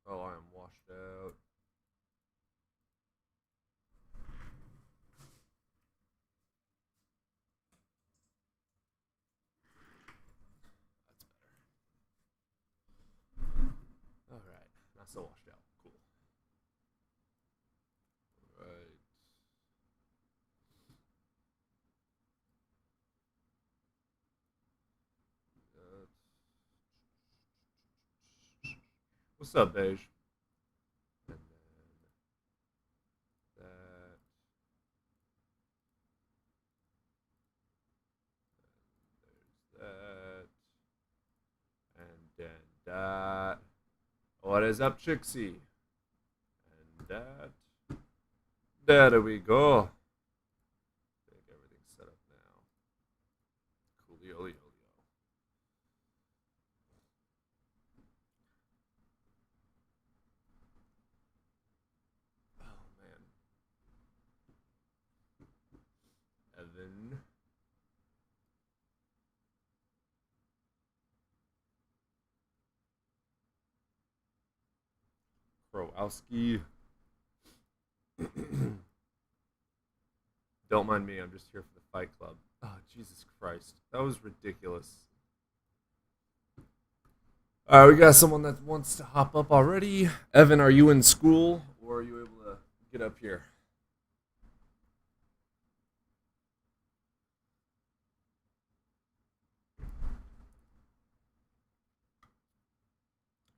Oh, I am washed out. That's better. Alright. Not so washed out. Cool. Right. What's up, Beige? And then that. And then that. What is up, Chixie? And that. There we go. I think everything's set up now. Coolio. Oh, man. Evan. Krowowski. Don't mind me, I'm just here for the Fight Club. Oh, Jesus Christ. That was ridiculous. Alright, we got someone that wants to hop up already. Evan, are you in school or are you able to get up here?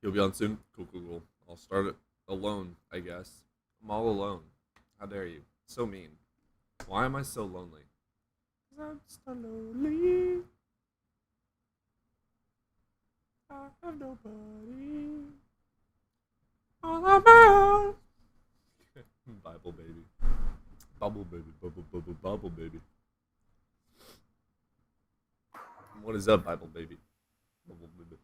You'll be on soon? Cool. I'll start it alone, I guess. I'm all alone. How dare you? So mean. Why am I so lonely? 'Cause I'm so lonely. I have nobody. All on my own. Bible baby. Bubble baby. What is up, Bible baby? Bubble baby.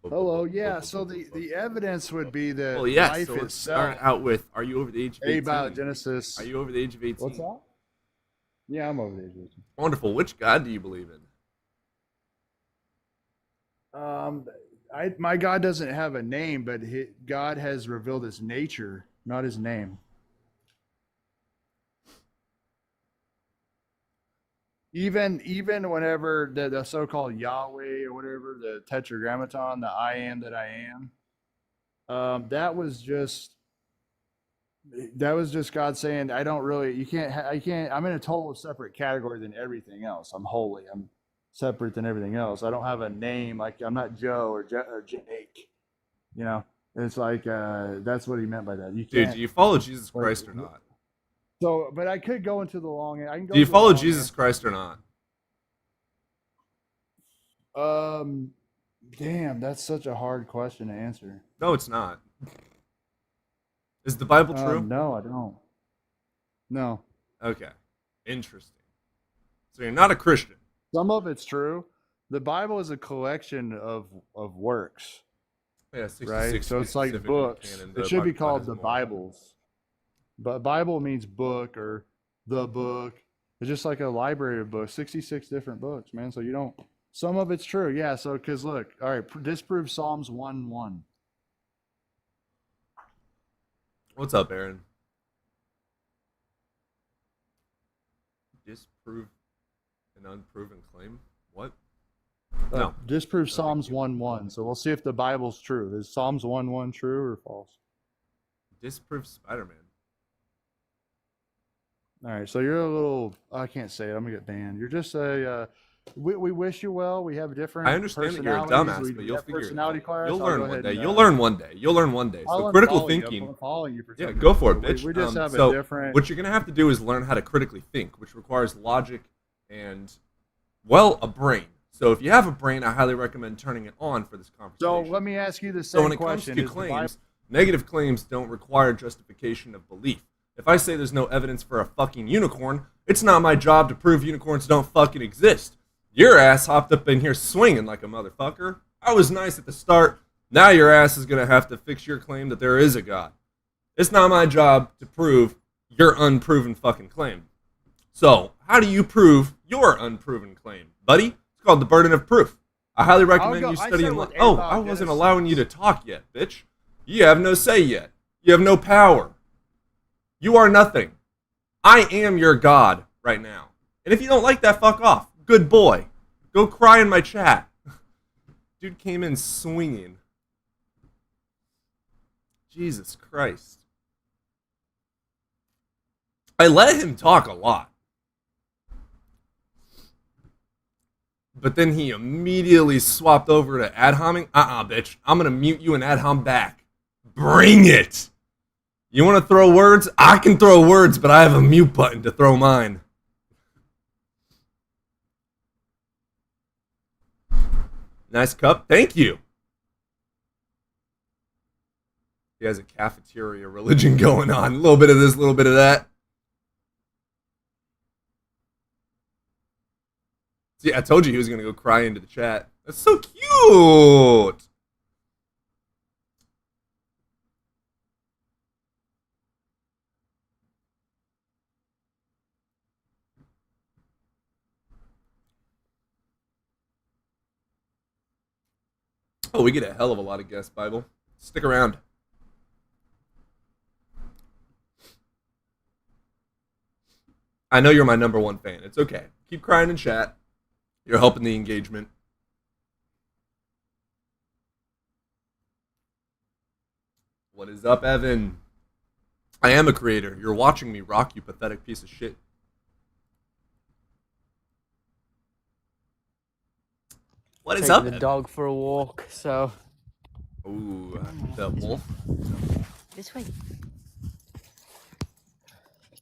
Hello, yeah. So the evidence would be that Well, yes. life So let's itself. start out with: are you over the age of 18? Abiogenesis. Are you over the age of 18? What's that? Yeah, I'm over the age of 18. Wonderful. Which God do you believe in? My God doesn't have a name, but God has revealed His nature, not His name. Even whenever the so-called Yahweh or whatever, the Tetragrammaton, the I am that I am, that was just God saying, I don't really, I can't, I'm in a total separate category than everything else. I'm holy. I'm separate than everything else. I don't have a name. Like I'm not Joe or Jake, you know, it's like, that's what he meant by that. You Dude, can't, do you follow Jesus like, Christ or not? so, but I could go into the long, I can go Do you into the follow long Jesus answer. Christ or not? Damn, that's such a hard question to answer. No, it's not. Is the Bible true? No, I don't. No. Okay. Interesting. So you're not a Christian. Some of it's true. The Bible is a collection of works, Yeah, 66 right? So it's like specific in the books. canon. It should be Bhagavad called has the more. Bibles. But Bible means book or the book. It's just like a library of books, 66 different books, man. So you don't, some of it's true. Yeah. So, because look, all right, disprove Psalms 1:1. What's up, Aaron? Disprove an unproven claim? What? No. Disprove No, Psalms thank you. 1:1. So we'll see if the Bible's true. Is Psalms 1:1 true or false? Disprove Spider-Man. All right. So you're a little, I can't say it. I'm going to get banned. You're just we wish you well. We have different I understand that you're a personalities. dumbass, We but you'll have figure it personality out. class. You'll I'll learn go one ahead day. and, You'll learn one day. You'll learn one day. So I'll critical unfollow you. thinking. I'm following you for Yeah, 10 go minutes. for it, So bitch. We just have so a different. what you're gonna have to do is learn how to critically think, which requires logic and, well, a brain. So if you have a brain, I highly recommend turning it on for this So conversation. let me ask you the So same when it comes question. to Is the Bible, claims, negative claims don't require justification of belief. If I say there's no evidence for a fucking unicorn, it's not my job to prove unicorns don't fucking exist. Your ass hopped up in here swinging like a motherfucker. I was nice at the start. Now your ass is gonna have to fix your claim that there is a God. It's not my job to prove your unproven fucking claim. So, how do you prove your unproven claim, buddy? It's called the burden of proof. I highly recommend you I study said and with Oh, I wasn't abiogenesis. allowing you to talk yet, bitch. You have no say yet. You have no power. You are nothing. I am your God right now. And if you don't like that, fuck off. Good boy. Go cry in my chat. Dude came in swinging. Jesus Christ. I let him talk a lot. But then he immediately swapped over to ad homing. Bitch. I'm going to mute you and ad hom back. Bring it. You want to throw words? I can throw words, but I have a mute button to throw mine. Nice cup. Thank you. He has a cafeteria religion going on. A little bit of this, a little bit of that. See, I told you he was going to go cry into the chat. That's so cute. Oh, we get a hell of a lot of guests, Bible. Stick around. I know you're my number one fan. It's okay. Keep crying in chat. You're helping the engagement. What is up, Evan? I am a creator. You're watching me rock, you pathetic piece of shit. What is up, the Evan? dog for a walk, so... Ooh, the wolf. This way.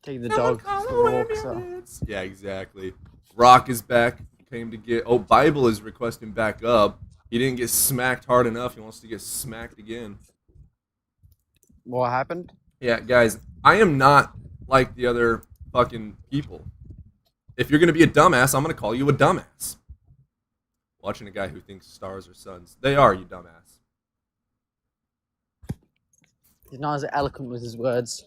Take the dog for a walk, so... Yeah, exactly. Rock is back. Came to get... Oh, Bible is requesting back up. He didn't get smacked hard enough. He wants to get smacked again. What happened? Yeah, guys, I am not like the other fucking people. If you're going to be a dumbass, I'm going to call you a dumbass. Watching a guy who thinks stars are suns. They are, you dumbass. He's not as eloquent with his words.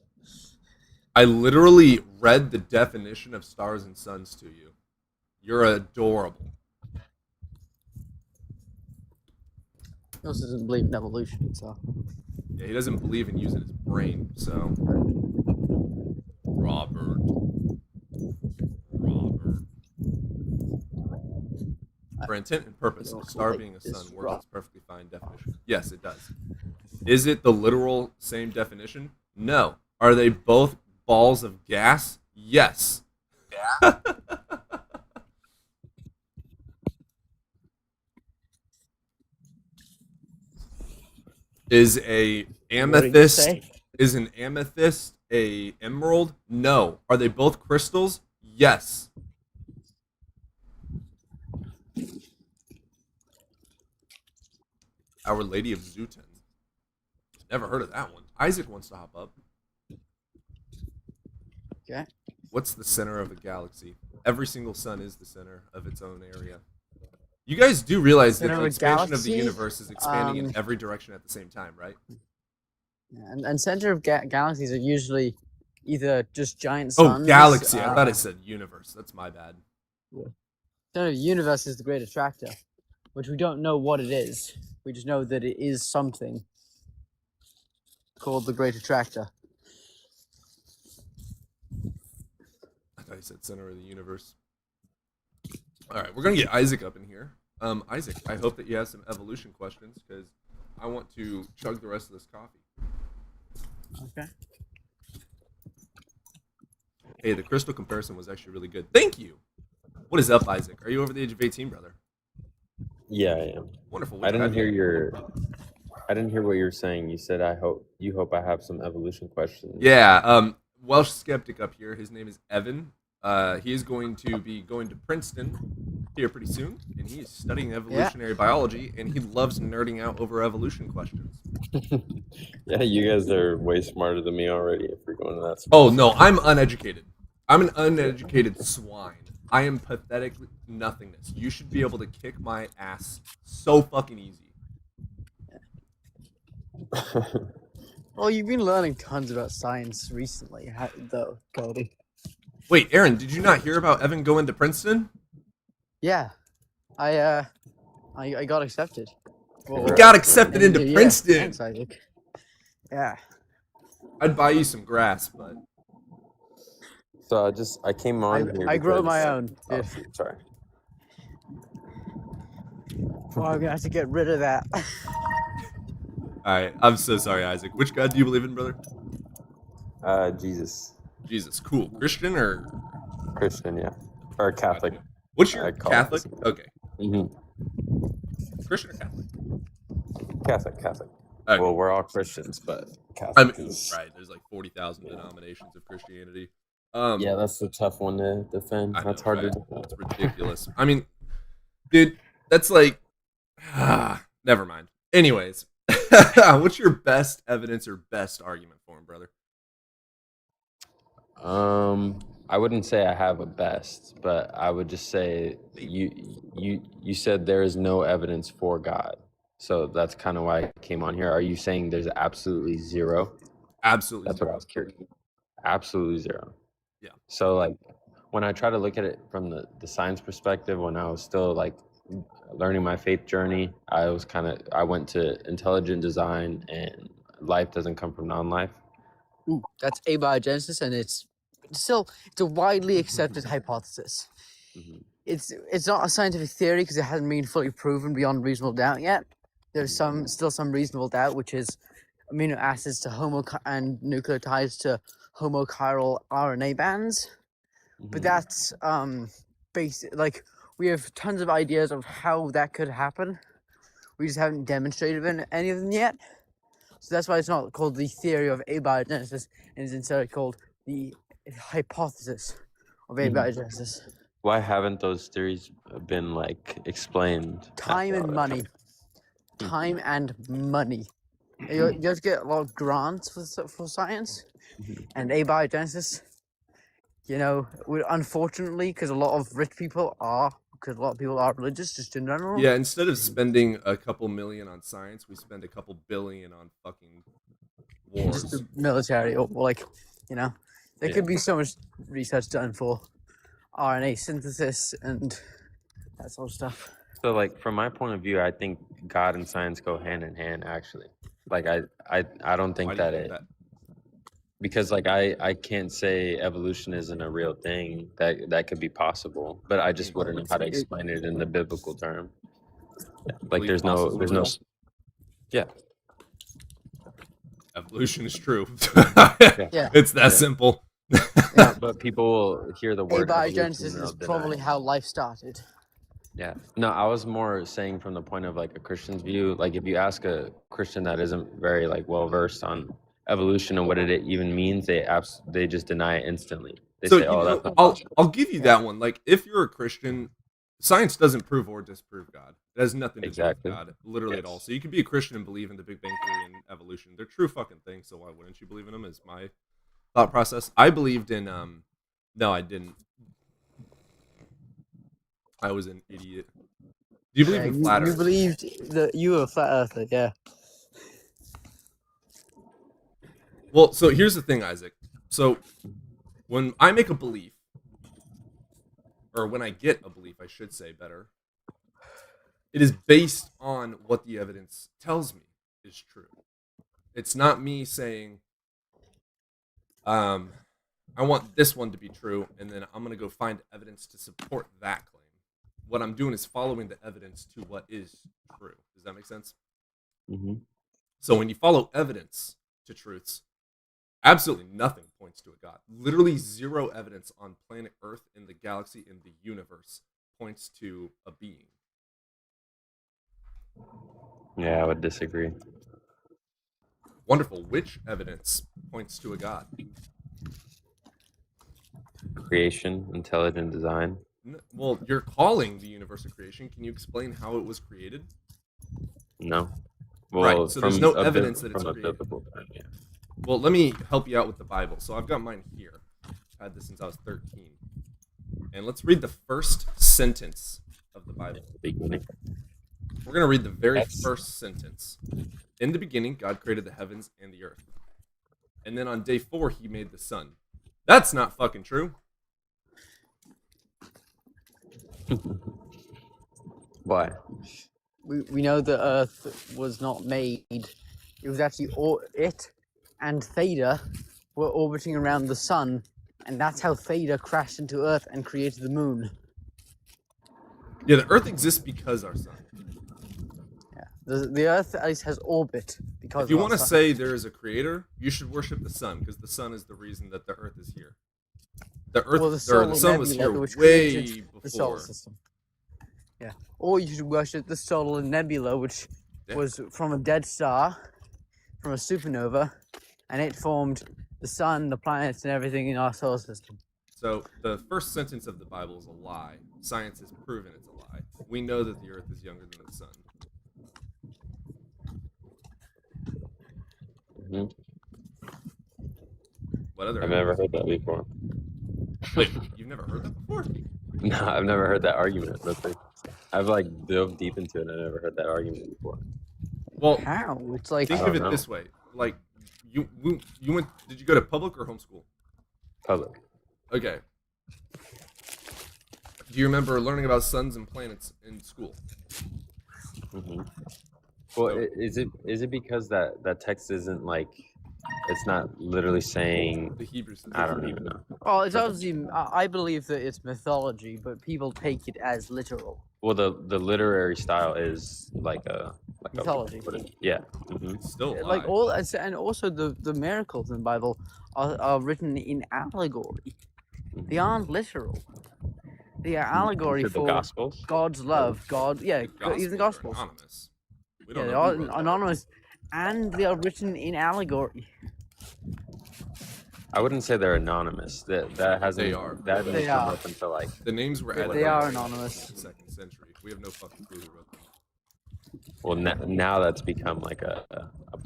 I literally read the definition of stars and suns to you. You're adorable. He also doesn't believe in evolution, so... Yeah, he doesn't believe in using his brain, so... Robert. For intent and purpose, a star being a sun works as perfectly fine definition. Yes, it does. Is it the literal same definition? No. Are they both balls of gas? Yes. Yeah. Is a amethyst is an amethyst a emerald? No. Are they both crystals? Yes. Our Lady of Zuten. Never heard of that one. Isaac wants to hop up. Okay. What's the center of a galaxy? Every single sun is the center of its own area. You guys do realize that the expansion of the universe is expanding in every direction at the same time, right? Yeah, and center of galaxies are usually either just giant suns. Oh, galaxy. I thought it said universe. That's my bad. Yeah. Center of the universe is the great attractor, which we don't know what it is. We just know that it is something called the great attractor. I thought you said center of the universe. All right, we're going to get Isaac up in here. Isaac, I hope that you have some evolution questions because I want to chug the rest of this coffee. Okay. Hey, the crystal comparison was actually really good. Thank you. What is up, Isaac? Are you over the age of 18, brother? Yeah, I am. Wonderful. I didn't hear what you were saying. You said you hope I have some evolution questions. Yeah, Welsh skeptic up here. His name is Evan. He is going to be going to Princeton here pretty soon, and he is studying evolutionary biology, and he loves nerding out over evolution questions. Yeah, you guys are way smarter than me already if you're going to that school. Oh, no, I'm uneducated. I'm an uneducated swine. I am pathetic nothingness. You should be able to kick my ass so fucking easy. Well, you've been learning tons about science recently, though, Cody. Wait, Aaron, did you not hear about Evan going to Princeton? Yeah, I got accepted. You got accepted into Princeton. Thanks, Isaac. Yeah. I'd buy you some grass, but So I came on here. I grow because- my own. Oh, Dude. shoot, sorry. Well, I'm gonna have to get rid of that. all right. I'm so sorry, Isaac. Which God do you believe in, brother? Jesus, Jesus. Cool. Christian or Christian, yeah, or Catholic. Gotcha. What's your I call it Catholic? this. Okay. hmm Christian or Catholic? Catholic. Okay. Well, we're all Christians, but I Catholic mean, is. right. There's like 40,000 denominations of Christianity. Yeah, that's a tough one to defend. I That's know, hard right? to defend. It's ridiculous. I mean, dude, that's like, never mind. Anyways, what's your best evidence or best argument for him, brother? I wouldn't say I have a best, but I would just say you said there is no evidence for God. So that's kind of why I came on here. Are you saying there's absolutely zero? Absolutely. That's what I was curious. Absolutely zero. Yeah. So like when I try to look at it from the science perspective, when I was still like learning my faith journey, I went to intelligent design, and life doesn't come from non-life. Ooh, that's abiogenesis, and it's a widely accepted hypothesis. Mhm. It's not a scientific theory because it hasn't been fully proven beyond reasonable doubt yet. There's still some reasonable doubt, which is amino acids to and nucleotides to homochiral RNA bands. But Mhm. that's basic. Like we have tons of ideas of how that could happen. We just haven't demonstrated any of them yet. So that's why it's not called the theory of abiogenesis, and it's instead called the hypothesis of abiogenesis. Why haven't those theories been like explained? Time and money. Time and money. You have to get a lot of grants for science, and abiogenesis. You know, unfortunately, because a lot of people are religious, just in general. Yeah, instead of spending a couple million on science, we spend a couple billion on fucking wars. Just the military, or like, you know, there Yeah. could be so much research done for RNA synthesis and that sort of stuff. So like from my point of view, I think God and science go hand in hand actually. Like I don't think Why do you that think it that? because like I can't say evolution isn't a real thing that could be possible, but I just wouldn't know how to explain it in the biblical term. Like Believe there's no possible. yeah. Evolution is true. Yeah. It's that simple. But people will hear the word evolution Abiogenesis and they'll is deny probably it. how life started. Yeah. No, I was more saying from the point of like a Christian's view. Like if you ask a Christian that isn't very like well versed on evolution and what it even means, they just deny it instantly. They So say, "Oh, that's not I'll possible." I'll give you that one. Like if you're a Christian, science doesn't prove or disprove God. It has nothing to Exactly. do with God, literally at all. Yes. So you can be a Christian and believe in the Big Bang Theory and evolution. They're true fucking things. So why wouldn't you believe in them? Is my thought process. I believed in no, I didn't. I was an idiot. Do you believe in flat You Earth? believed that you were a flat earther, yeah. Well, so here's the thing, Isaac. So when I make a belief, or when I get a belief, I should say better, it is based on what the evidence tells me is true. It's not me saying, I want this one to be true, and then I'm going to go find evidence to support that claim. What I'm doing is following the evidence to what is true. Does that make sense? Mhm. So when you follow evidence to truths, absolutely nothing points to a God. Literally zero evidence on planet Earth, in the galaxy, in the universe points to a being. Yeah, I would disagree. Wonderful. Which evidence points to a God? Creation, intelligent design. Well, you're calling the universe a creation. Can you explain how it was created? No. Right, Well, so there's from no a evidence that it's from a created. biblical term, yeah. Well, let me help you out with the Bible. So I've got mine here. I've had this since I was 13. And let's read the first sentence of the Bible. Beginning. We're going to read the very That's- first sentence. In the beginning, God created the heavens and the earth. And then on day 4, he made the sun. That's not fucking true. Why? We know the Earth was not made. It was actually and Theta were orbiting around the sun, and that's how Theta crashed into Earth and created the moon. Yeah, the Earth exists because our sun. Yeah, the Earth at least has orbit because. If you of our want to sun. say there is a creator, you should worship the sun because the sun is the reason that the Earth is here. The Earth, Well, the or solar the sun was nebula, here which way created the solar before. system. Yeah, or you should worship the solar nebula, which Yeah. was from a dead star, from a supernova, and it formed the sun, the planets, and everything in our solar system. So the first sentence of the Bible is a lie. Science has proven it's a lie. We know that the Earth is younger than the sun. Mhm. What other? I've never heard that before. Wait, you've never heard that before? No, I've never heard that argument. I've like dove deep into it and I never heard that argument before. Well, How? It's like think I of don't it know. this way: like you went. Did you go to public or homeschool? Public. Okay. Do you remember learning about suns and planets in school? Hmm. Well, So- is it because that text isn't like, it's not literally saying, The Hebrew says I don't even know. well, it's obviously. I believe that it's mythology, but people take it as literal. Well, the literary style is like a Mythology. Yeah. Hmm. It's still a lie. Like all, and also the miracles in the Bible are written in allegory. They aren't literal. They are allegory The for Gospels. God's love. God, yeah, even the are Gospels. anonymous. We Yeah, don't they know are who wrote that. anonymous, and they are written in allegory. I wouldn't say they're anonymous. That hasn't. They are. That hasn't They come are. up until like. The names were They added. are in the anonymous. 2nd century. We have no fucking clue who wrote them. Well, now that's become like a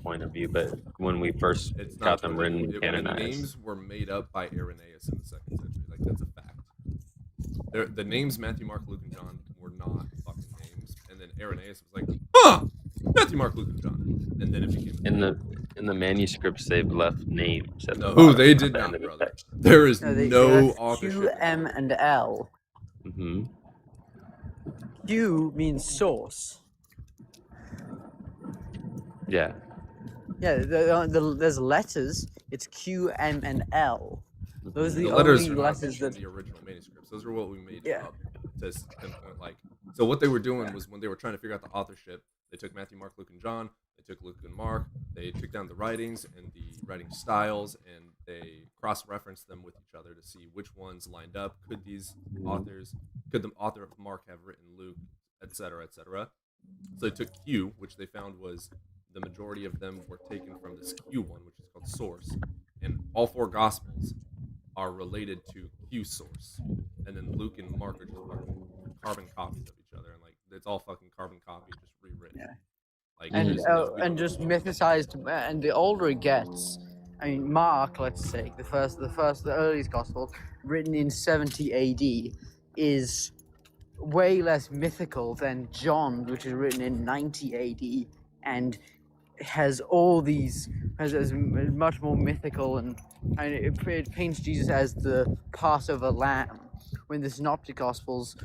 point of view. But when we first It's got not them true. written, The canonized. names were made up by Irenaeus in the 2nd century. Like that's a fact. The names Matthew, Mark, Luke, and John were not fucking names. And then Irenaeus was like, "Huh, Matthew, Mark, Luke, and John," and then it became. In the manuscripts, they've left names. At the No, bottom, they at did the not, end of the brother. text. There is No, they no left authorship. Q, M, and L. Hmm. Q means source. Yeah. Yeah, there's letters. It's Q, M, and L. Those are The the letters only are not letters mentioned that. in the original manuscripts. Those are what we made Yeah. up to pinpoint. Like, so what they were doing was when they were trying to figure out the authorship, they took Matthew, Mark, Luke, and John. They took Luke and Mark. They took down the writings and the writing styles, and they cross-referenced them with each other to see which ones lined up. Could the author of Mark have written Luke, etc., etc. So they took Q, which they found was the majority of them were taken from this Q one, which is called source, and all 4 Gospels are related to Q source, and then Luke and Mark are just fucking carbon copies of each other, and like it's all fucking carbon copy, just rewritten. Yeah. Like And there's no- we and don't just know. mythicized. And the older it gets, I mean, Mark, let's say the earliest gospel, written in 70 A.D., is way less mythical than John, which is written in 90 A.D. and has all these has much more mythical, and it paints Jesus as the Passover lamb, when the Synoptic Gospels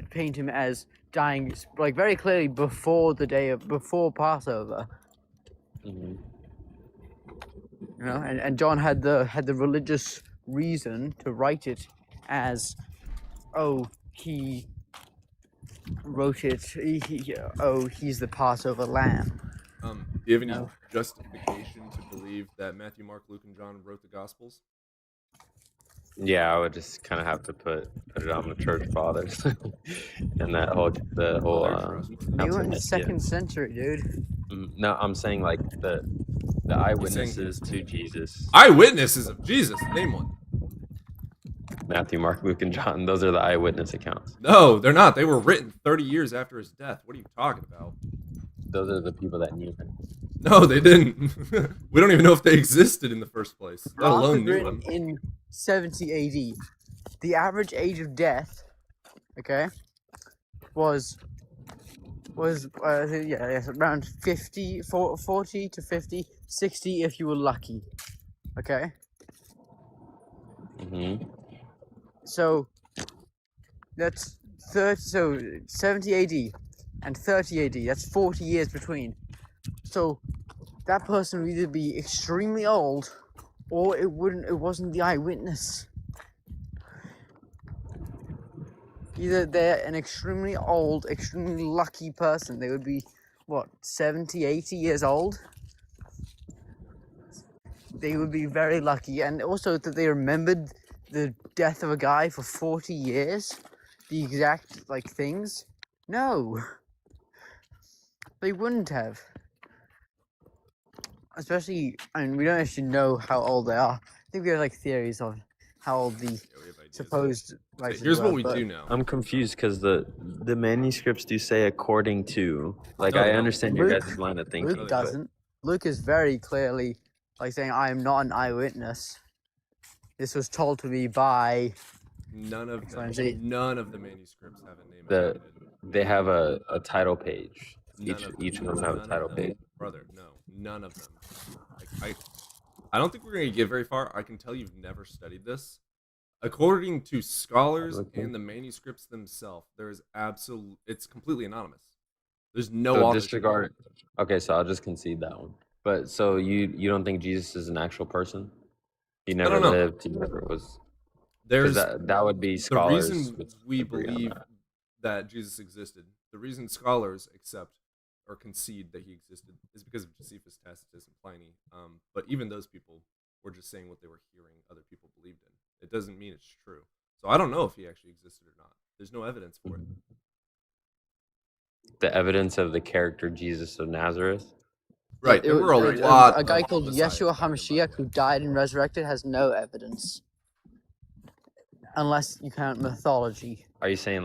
paint him as dying like very clearly before Passover. Hmm. You know, and John had the religious reason to write it as, oh, he wrote it. He's the Passover lamb. Do you have any No. justification to believe that Matthew, Mark, Luke, and John wrote the Gospels? Yeah, I would just kind of have to put it on the church fathers and the whole They're trustworthy. You were in the Council, yeah. second century, dude. No, I'm saying like the eyewitnesses to Jesus. Eyewitnesses of Jesus. Name one. Matthew, Mark, Luke, and John. Those are the eyewitness accounts. No, they're not. They were written 30 years after his death. What are you talking about? Those are the people that knew him. No, they didn't. We don't even know if they existed in the first place, let Mark alone was knew written them. in 70 AD. The average age of death, okay, was around 40 to 50, 60 if you were lucky. Okay, Hmm. so that's 70 AD and 30 AD. That's 40 years between. So that person would either be extremely old, or it wasn't the eyewitness. Either they're an extremely old, extremely lucky person. They would be, what, 70, 80 years old? They would be very lucky. And also that they remembered the death of a guy for 40 years. The exact, things. No. They wouldn't have. Especially, we don't actually know how old they are. I think we have, theories of how old the Yeah, we have ideas. supposed So writers here's what were, we but do know. I'm confused because the manuscripts do say according to. Like, No, I they don't. understand your Luke- guys' line of thinking. Luke but doesn't. Luke is very clearly saying, I am not an eyewitness. This was told to me by. None of them, XYZ. none of the manuscripts have a name The- attached. They have a title page. None Each of of them have none a title them. page. Brother, no, none of them. I don't think we're gonna get very far. I can tell you've never studied this. According to scholars Okay. and the manuscripts themselves, there is it's completely anonymous. There's no So authorship. disregard. Okay, so I'll just concede that one. But so you don't think Jesus is an actual person? He never don't know. lived. He never was. There's Because that would be the scholars. reason would we agree on believe that. that Jesus existed. The reason scholars accept or concede that he existed is because of Josephus, Tacitus, and Pliny. But even those people were just saying what they were hearing other people believed in. It doesn't mean it's true. So I don't know if he actually existed or not. There's no evidence for it. The evidence of the character Jesus of Nazareth. Right. There were a lot. A guy of called Messiahs Yeshua back then, by the HaMashiach way. who died and resurrected has no evidence. Unless you count mythology. Are you saying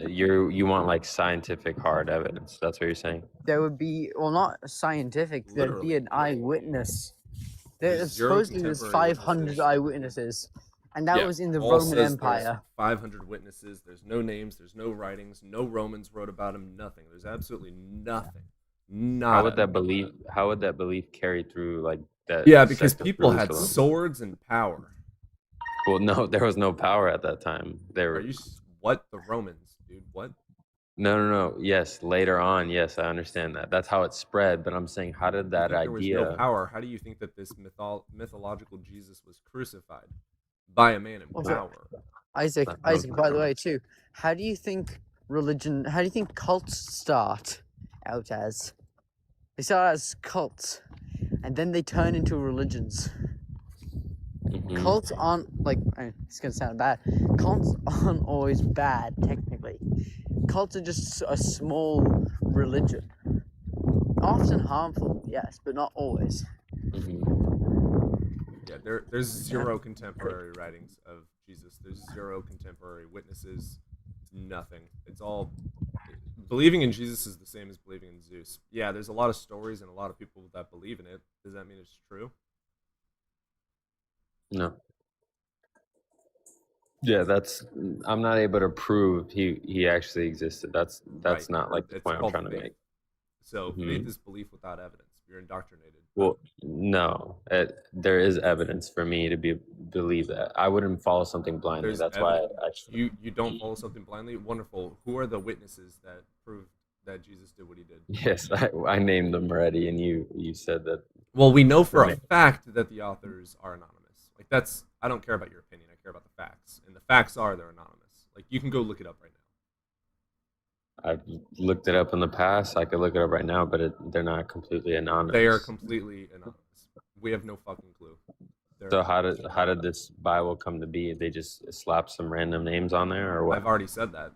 you want scientific hard evidence? That's what you're saying. There would be, well, not scientific, there'd be Literally. an eyewitness. There's zero Supposedly there's contemporary 500 witnesses. eyewitnesses. And that Yeah, was in the Paul Roman says there's Empire. 500 witnesses. There's no names. There's no writings. No Romans wrote about him. Nothing. There's absolutely nothing. How would Nada. that belief carry through that? Yeah, because sect of people had Jerusalem? swords and power. Well, no, there was no power at that time. Are you what? The Romans, dude. What? No. Yes, later on. Yes, I understand that. That's how it spread. But I'm saying, how did You that think there was idea? no power. How do you think that this mythological Jesus was crucified by a man in Also, power? Isaac, Not no by the power. way, too, how do you think cults start out as? They start as cults, and then they turn into religions. Mhm. Cults aren't, it's gonna sound bad, cults aren't always bad, technically. Cults are just a small religion. Often harmful, yes, but not always. Mhm. Yeah, there's zero contemporary writings of Jesus. There's zero contemporary witnesses. Nothing. It's all believing in Jesus is the same as believing in Zeus. Yeah, there's a lot of stories and a lot of people that believe in it. Does that mean it's true? No. Yeah, I'm not able to prove he actually existed. That's Right. not the It's point I'm called trying to faith. make. So Mhm. faith is belief without evidence. You're indoctrinated. Well, no, there is evidence for me to believe that. I wouldn't follow something blindly. There's That's why evidence. I actually. You don't follow something blindly. Wonderful. Who are the witnesses that prove that Jesus did what he did? Yes, I named them already, and you said that. Well, we know for a Right. fact that the authors are anonymous. I don't care about your opinion. I care about the facts, and the facts are they're anonymous. You can go look it up right now. I've looked it up in the past. I could look it up right now, but they're not completely anonymous. They are completely anonymous. We have no fucking clue. So how did this Bible come to be? They just slapped some random names on there, or what? I've already said that.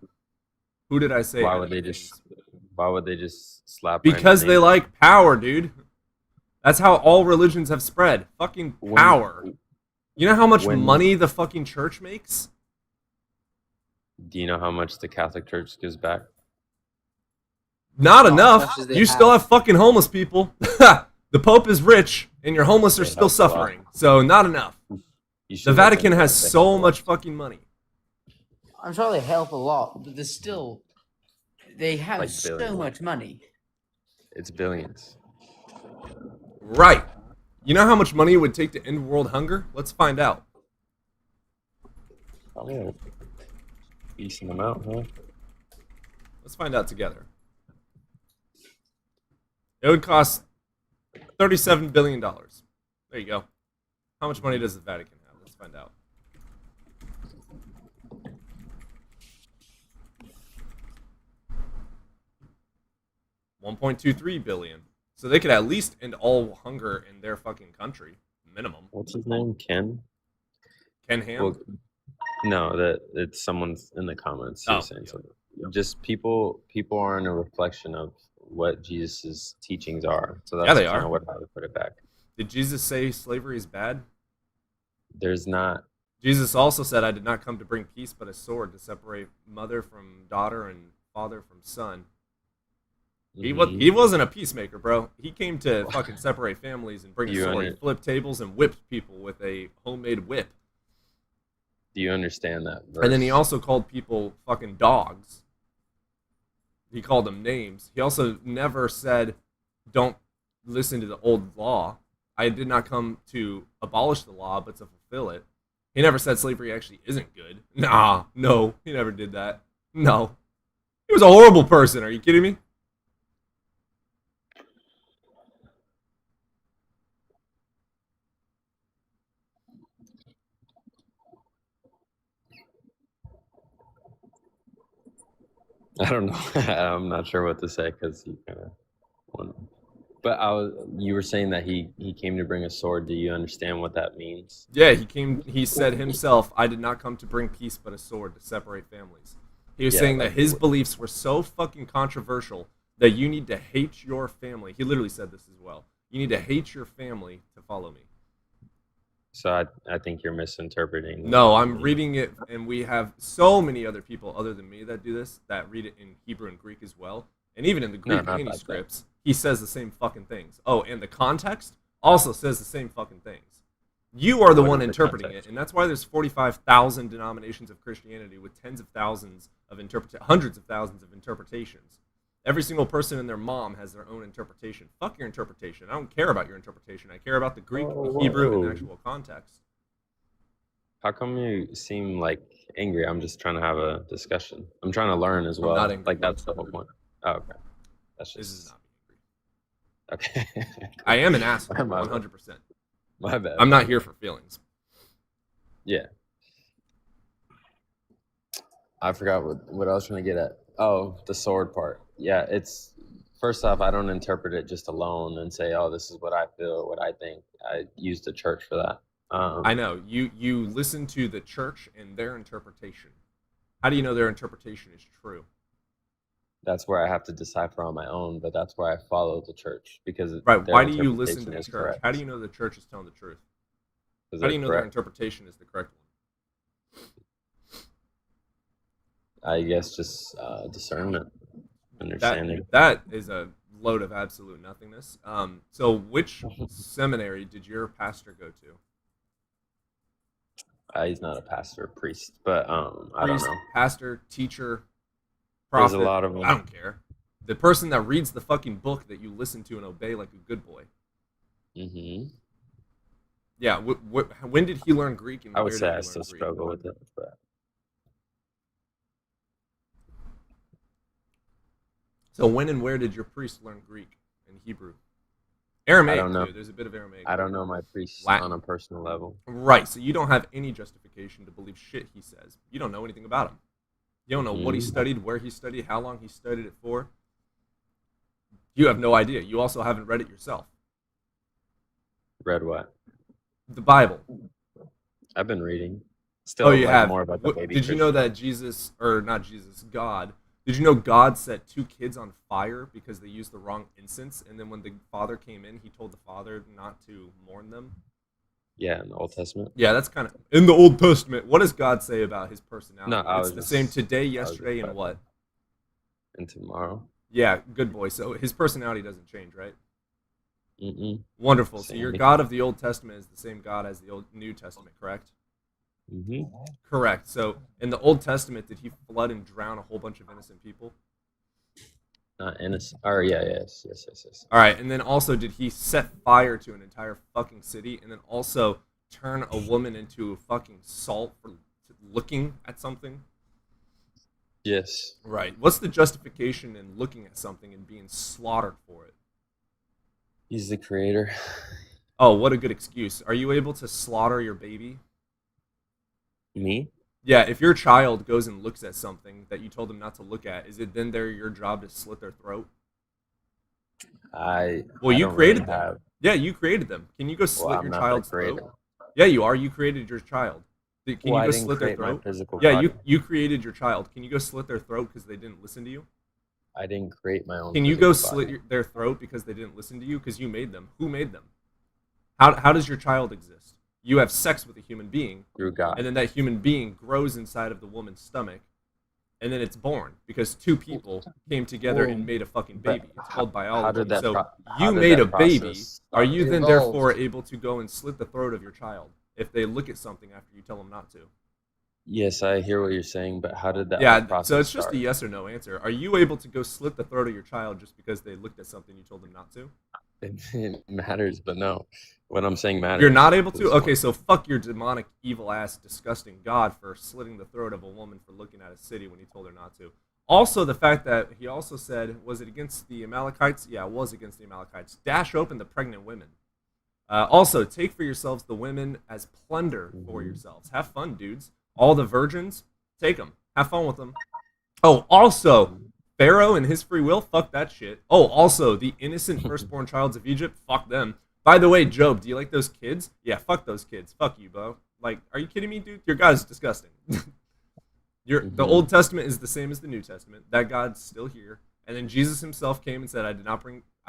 Who did I say? Why had would they names? just slap? random Because they names? like power, dude. That's how all religions have spread. Fucking When- power. You know how much when- money the fucking church makes? Do you know how much the Catholic Church gives back? Not Not as enough. much as they You still have. have fucking homeless people. The Pope is rich, and your homeless are They still help a lot. suffering. So not enough. You should The look Vatican into has it. They so help a lot. much fucking money. I'm sure they help a lot, but there's still, they have Like so billions. much money. It's billions. Right. You know how much money it would take to end world hunger? Let's find out. Probably a decent amount, huh? Let's find out together. It would cost $37 billion. There you go. How much money does the Vatican have? Let's find out. $1.23 billion. So they could at least end all hunger in their fucking country, minimum. What's his name? Ken? Ken Ham? Well, no, that it's someone's in the comments who's saying something. Just people aren't a reflection of what Jesus' teachings are. So that's they kind are. of what I would put it back. Did Jesus say slavery is bad? There's not. Jesus also said, I did not come to bring peace but a sword to separate mother from daughter and father from son. He wasn't a peacemaker, bro. He came to fucking separate families and bring a sword. He flipped tables and whipped people with a homemade whip. Do you understand that verse? And then he also called people fucking dogs. He called them names. He also never said, don't listen to the old law. I did not come to abolish the law, but to fulfill it. He never said slavery actually isn't good. Nah, no, he never did that. No. He was a horrible person. Are you kidding me? I don't know. I'm not sure what to say because he kind of. But you were saying that he came to bring a sword. Do you understand what that means? Yeah, he said himself, I did not come to bring peace but a sword to separate families. He was saying that his beliefs were so fucking controversial that you need to hate your family. He literally said this as well. You need to hate your family to follow me. So I think you're misinterpreting. No, I'm reading it, and we have so many other people other than me that do this, that read it in Hebrew and Greek as well. And even in the Greek manuscripts, he says the same fucking things. Oh, and the context also says the same fucking things. You are the one interpreting it, and that's why there's 45,000 denominations of Christianity with hundreds of thousands of interpretations. Every single person and their mom has their own interpretation. Fuck your interpretation. I don't care about your interpretation. I care about the Greek, the Hebrew, and the actual context. How come you seem like angry? I'm just trying to have a discussion. I'm trying to learn as well. not angry. Like that's the whole point. Oh, okay. That's just. This is not me Okay. angry. I am an asshole, 100%. My bad. I'm not here for feelings. Yeah. I forgot what I was trying to get at. Oh, the sword part. Yeah, it's first off, I don't interpret it just alone and say, "Oh, this is what I feel, what I think." I use the church for that. I know you listen to the church and their interpretation. How do you know their interpretation is true? That's where I have to decipher on my own, but that's where I follow the church because right. their Why do you listen to the is church? correct. How do you know the church is telling the truth? Because How do you know their correct. interpretation is the correct one? I guess just discernment, understanding. That is a load of absolute nothingness. So which seminary did your pastor go to? He's not a pastor, priest, but I don't Priest, know. pastor, teacher, prophet. There's a lot of them. I don't care. The person that reads the fucking book that you listen to and obey like a good boy. Mm-hmm. Yeah. When did he learn Greek? And I would where say did I he still learn Greek? struggle with it, but So when and where did your priest learn Greek and Hebrew? Aramaic, I don't know. too. There's a bit of Aramaic. I don't know my priest Latin. on a personal level. Right, so you don't have any justification to believe shit he says. You don't know anything about him. You don't know what he studied, where he studied, how long he studied it for. You have no idea. You also haven't read it yourself. Read what? The Bible. I've been reading. Still, Oh, you like have. more about the baby. Did you know that Jesus, or not Jesus, God, did you know God set 2 kids on fire because they used the wrong incense? And then when the father came in, he told the father not to mourn them? Yeah, in the Old Testament. Yeah, that's kind of in the Old Testament. What does God say about his personality? No, I it's was the just- same today, I was yesterday, just and what? And tomorrow. Yeah, good boy. So his personality doesn't change, right? Mm-mm. Wonderful. So your Same. God of the Old Testament is the same God as the New Testament, correct? Mm-hmm. Correct. So in the Old Testament, did he flood and drown a whole bunch of innocent people? Not innocent. Or yes. All right, and then also, did he set fire to an entire fucking city, and then also turn a woman into fucking salt for looking at something? Yes. Right. What's the justification in looking at something and being slaughtered for it? He's the creator. Oh, what a good excuse. Are you able to slaughter your baby? Me? Yeah, if your child goes and looks at something that you told them not to look at, is it then your job to slit their throat? Well, I you don't really created them. have. Yeah, you created them. Can you go Well, slit I'm your not the child's creator. throat? Yeah, you are. You created your child. Can Well, you I go didn't slit their create my throat? physical Yeah, body. you created your child. Can you go slit their throat because they didn't listen to you? I didn't create my own. Can you go physical body. slit their throat because they didn't listen to you? Because you made them. Who made them? How does your child exist? You have sex with a human being, Through God. and then that human being grows inside of the woman's stomach, and then it's born because two people came together and made a fucking But baby. It's called how biology. did that? So How you did made that a baby. process Are start? you It then evolved. therefore able to go and slit the throat of your child if they look at something after you tell them not to? Yes, I hear what you're saying, but how did that Yeah, process so it's just start? a yes or no answer. Are you able to go slit the throat of your child just because they looked at something you told them not to? It matters, but no. What I'm saying matters. You're not able to? is Okay, so fuck your demonic, evil ass, disgusting God for slitting the throat of a woman for looking at a city when he told her not to. Also, the fact that he also said, was it against the Amalekites? Yeah, it was against the Amalekites. Dash open the pregnant women. Also, take for yourselves the women as plunder for yourselves. Have fun, dudes. All the virgins, take them. Have fun with them. Oh, also, Pharaoh and his free will, fuck that shit. Oh, also, the innocent firstborn childs of Egypt, fuck them. By the way, Job, do you like those kids? Yeah, fuck those kids. Fuck you, bro. Like, are you kidding me, dude? Your God's disgusting. The Old Testament is the same as the New Testament. That God's still here. And then Jesus himself came and said, I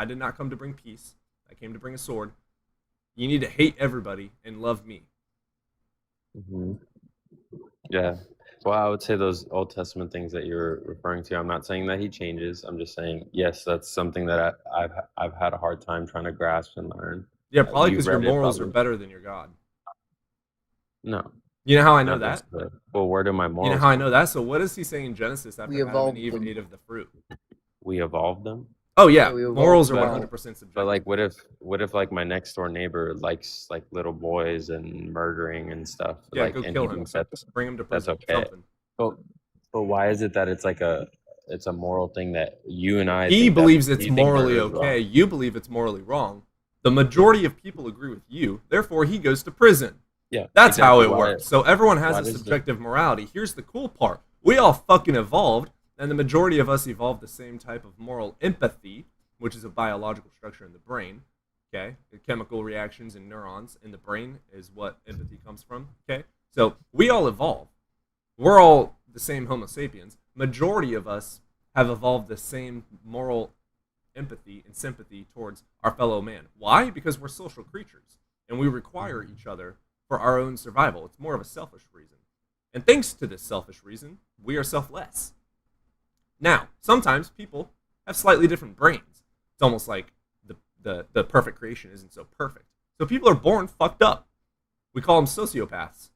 did not come to bring peace. I came to bring a sword. You need to hate everybody and love me. Mhm. Yeah. Well, I would say those Old Testament things that you're referring to. I'm not saying that he changes. I'm just saying yes, that's something that I've had a hard time trying to grasp and learn. Yeah, probably You've because your read it, morals are probably. better than your God. No, You know how I know not that? necessarily. Well, where do my You know morals how I come know that? So what does he say in Genesis after We Adam and evolved Eve them. ate of the fruit? We evolved them. Oh yeah, Yeah, we evolved morals are them. 100% subjective. But like, what if like my next door neighbor likes like little boys and murdering and stuff? Yeah, like, go and kill he him. thinks that's Bring him to that's prison. okay. Something. But why is it that it's a moral thing that you and I He think that- believes it's you think morally murder is wrong? okay. You believe it's morally wrong. The majority of people agree with you. Therefore, he goes to prison. Yeah, That's how exactly. it Why- works. So everyone has why a does the- subjective morality. Here's the cool part. We all fucking evolved, and the majority of us evolved the same type of moral empathy, which is a biological structure in the brain. Okay? The chemical reactions in neurons in the brain is what empathy comes from. Okay? So we all evolve. We're all the same Homo sapiens. Majority of us have evolved the same moral empathy and sympathy towards our fellow man. Why? Because we're social creatures, and we require each other for our own survival. It's more of a selfish reason. And thanks to this selfish reason, we are selfless. Now, sometimes people have slightly different brains. It's almost like the perfect creation isn't so perfect. So people are born fucked up. We call them sociopaths.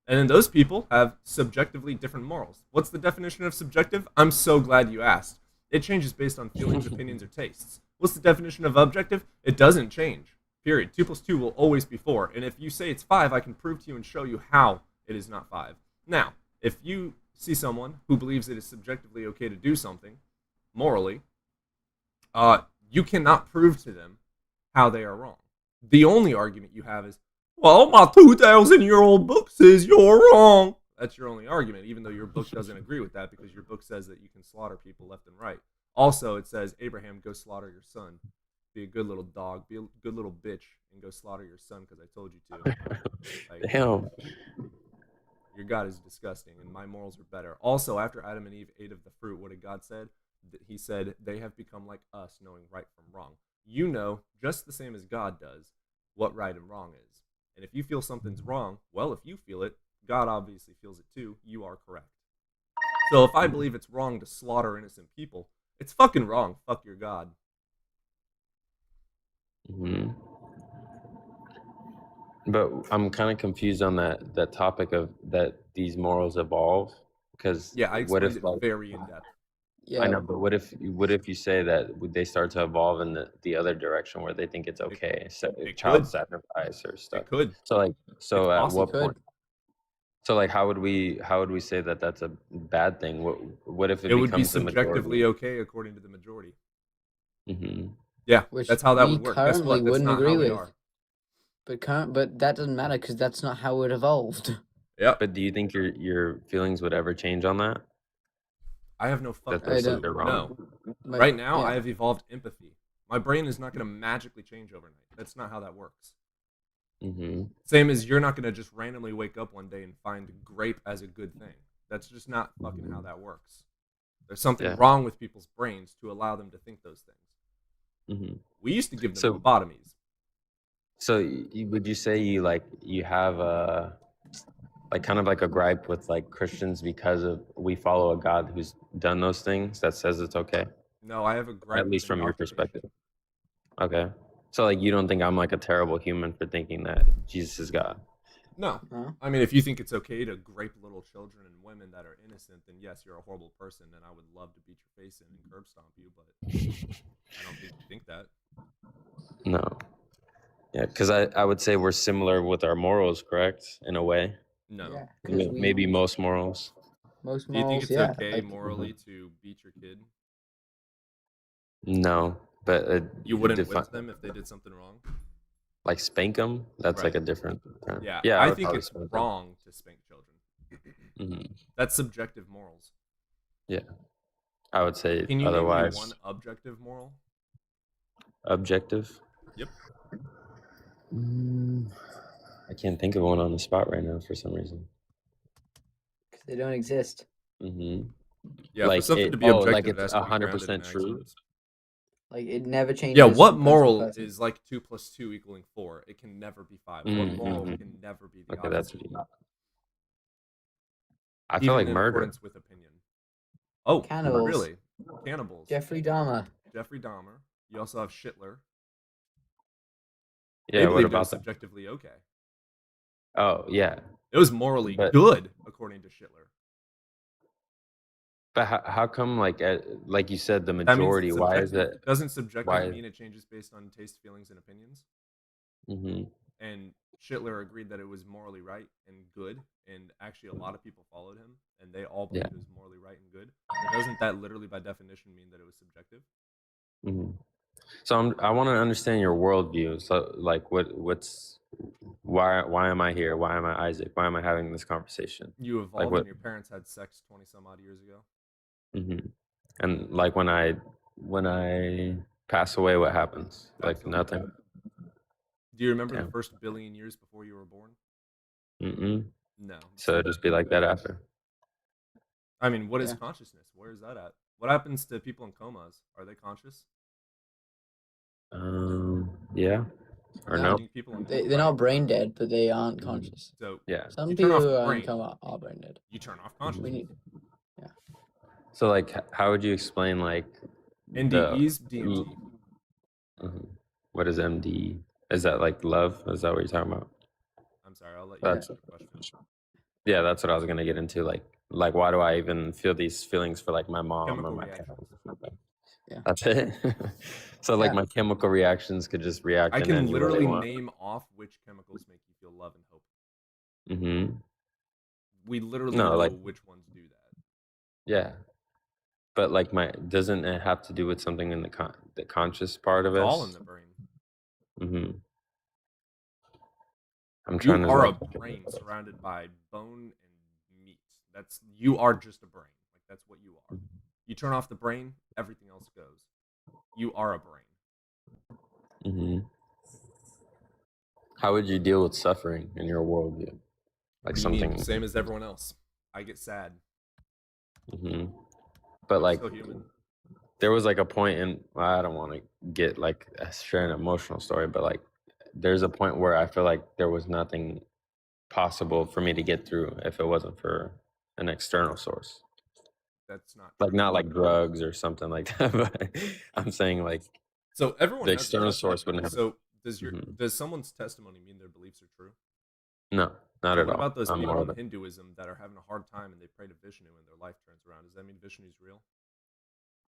And then those people have subjectively different morals. What's the definition of subjective? I'm so glad you asked. It changes based on feelings, opinions, or tastes. What's the definition of objective? It doesn't change. Period. 2 plus 2 will always be 4. And if you say it's 5, I can prove to you and show you how it is not 5. Now, if you see someone who believes it is subjectively okay to do something, morally, you cannot prove to them how they are wrong. The only argument you have is, well, my 2,000-year-old book says you're wrong. That's your only argument, even though your book doesn't agree with that because your book says that you can slaughter people left and right. Also, it says, Abraham, go slaughter your son. Be a good little dog. Be a good little bitch and go slaughter your son because I told you to. Like, Damn. your God is disgusting, and my morals are better. Also, after Adam and Eve ate of the fruit, what did God said? He said, they have become like us, knowing right from wrong. You know, just the same as God does, what right and wrong is. And if you feel something's wrong, well, if you feel it, God obviously feels it too. You are correct. So if I believe it's wrong to slaughter innocent people, it's fucking wrong. Fuck your God. Hmm. But I'm kind of confused on that topic of that these morals evolve because Yeah, I what explained if it like very in depth. Yeah. I know, but what if you say that they start to evolve in the other direction where they think it's okay, so it child could. sacrifice or stuff. It could. So like so It's at possible. what Could. point? So like how would we say that that's a bad thing? What if it It would be becomes the majority? subjectively okay according to the majority. Hmm. Yeah, which that's how that we would work. Guess currently what? That's wouldn't not agree how we with. are. But that doesn't matter because that's not how it evolved. Yeah, But do you think your feelings would ever change on that? I have no That fucking there's don't- clue. something wrong? No. My- Right now, yeah. I have evolved empathy. My brain is not going to magically change overnight. That's not how that works. Mm-hmm. Same as you're not going to just randomly wake up one day and find grape as a good thing. That's just not fucking how that works. There's something Yeah. wrong with people's brains to allow them to think those things. Mm-hmm. We used to give them So- lobotomies. So would you say you have a like kind of like a gripe with like Christians because of we follow a God who's done those things that says it's okay? No, I have a gripe. At least with from your indoctrination. perspective. Okay. So like you don't think I'm like a terrible human for thinking that Jesus is God? No. Huh? I mean, if you think it's okay to grape little children and women that are innocent, then yes, you're a horrible person, and I would love to beat your face in and curb stomp you, but I don't think you think that. No. Yeah, because I would say we're similar with our morals, correct? In a way. No. Yeah, 'cause we- Maybe most morals. most Do you think morals, it's yeah. okay like, morally to beat your kid? No, but You wouldn't defi- whip them if they did something wrong? like spank them. That's like Right. a different term. Yeah, Yeah, I would think probably it's spank them. wrong to spank children. Mhm. That's subjective morals. I would say Can you otherwise name me one objective moral? objective. Yep. I can't think of one on the spot right now for some reason. 'cause they don't exist. Mm-hmm. Yeah, for Like something it- to be oh, objective, like it it's has to be 100% grounded in true? axioms. Like it never changes. Yeah, what person to moral person. is like 2 + 2 = 4? It can never be 5. Mm, What moral mhm. can never be the Okay, that's opposite? deep. I feel Even like in murder. accordance with opinion. Oh, Cannibals. really? Cannibals. Jeffrey Dahmer. Jeffrey Dahmer. You also have Schindler. Yeah, They what believed it about was that? subjectively okay. Oh, yeah. It was morally But- good, according to Schindler. But how come like you said the That means it's majority? Why is subjective. it? Doesn't subjective why- mean it changes based on taste, feelings, and opinions? Mm-hmm. And Schindler agreed that it was morally right and good, and actually a lot of people followed him, and they all believed it was morally right and good. But doesn't that literally, by definition, mean that it was subjective? Mm-hmm. So I want to understand your worldview. So like, why am I here? Why am I Isaac? Why am I having this conversation? You evolved, what- and your parents had sex 20 some odd years ago. Mm-hmm. And like when I pass away, what happens? Like Absolutely. nothing. Do you remember Damn. the first billion years before you were born? Mm-mm. No. So it'd just be like that after. I mean, what is Yeah. consciousness? Where is that at? What happens to people in comas? Are they conscious? Yeah. Or Do no? you think people in They're not brain dead, but they aren't Mhm. conscious. So Yeah. Some You turn people off who the are in brain. coma are brain dead. you turn off We consciousness. need. So like, how would you explain like NDEs, DMT. Mhm. What is MD? Is that like love? Is that what you're talking about? I'm sorry, I'll let you That's- answer the question. Yeah, that's what I was gonna get into. Like why do I even feel these feelings for like my mom Chemical or my reactions. parents? Yeah. That's it. So like Yeah. my chemical reactions could just react. I in can any way they literally want. name off which chemicals make you feel love and hope. Mm-hmm. We literally No, know like- which ones do that. Yeah. But like doesn't it have to do with something in the conscious part of It's it? all in the brain. Mm-hmm. I'm You trying to. are a like- brain surrounded by bone and meat. You are just a brain. Like that's what you are. You turn off the brain, everything else goes. You are a brain. Mhm. How would you deal with suffering in your worldview? Like What do you mean? something. Same as everyone else. I get sad. Hmm. But I'm like, still human. there was like a point in. I don't want to get like share an emotional story, but like, there's a point where I feel like there was nothing possible for me to get through if it wasn't for an external source. That's not Like true. not like drugs or something like that. But I'm saying like, So everyone the has a external testimony. source wouldn't have- So Mhm. does someone's testimony mean their beliefs are true? no, not So at what all. about those I'm people more in of a- Hinduism that are having a hard time and they pray to Vishnu and their life turns around? Does that mean Vishnu's real?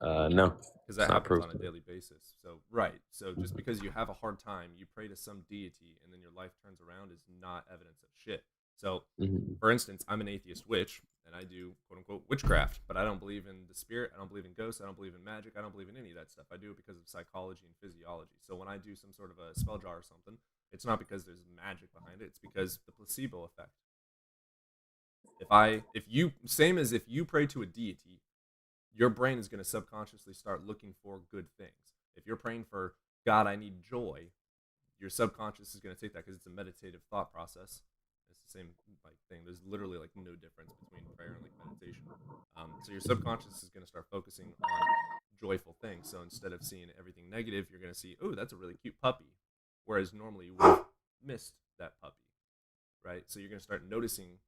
No. Because that It's not happens proof. on a daily basis. So right. So just because you have a hard time, you pray to some deity and then your life turns around is not evidence of shit. So, Mhm. for instance, I'm an atheist witch, and I do quote unquote witchcraft, but I don't believe in the spirit. I don't believe in ghosts. I don't believe in magic. I don't believe in any of that stuff. I do it because of psychology and physiology. So when I do some sort of a spell jar or something, it's not because there's magic behind it. It's because the placebo effect. If you, same as if you pray to a deity, your brain is going to subconsciously start looking for good things. If you're praying for God, I need joy, your subconscious is going to take that because it's a meditative thought process. It's the same like thing. There's literally like no difference between prayer and like meditation. So your subconscious is going to start focusing on joyful things. So instead of seeing everything negative, you're going to see, oh, that's a really cute puppy, whereas normally you would have missed that puppy, right? So you're going to start noticing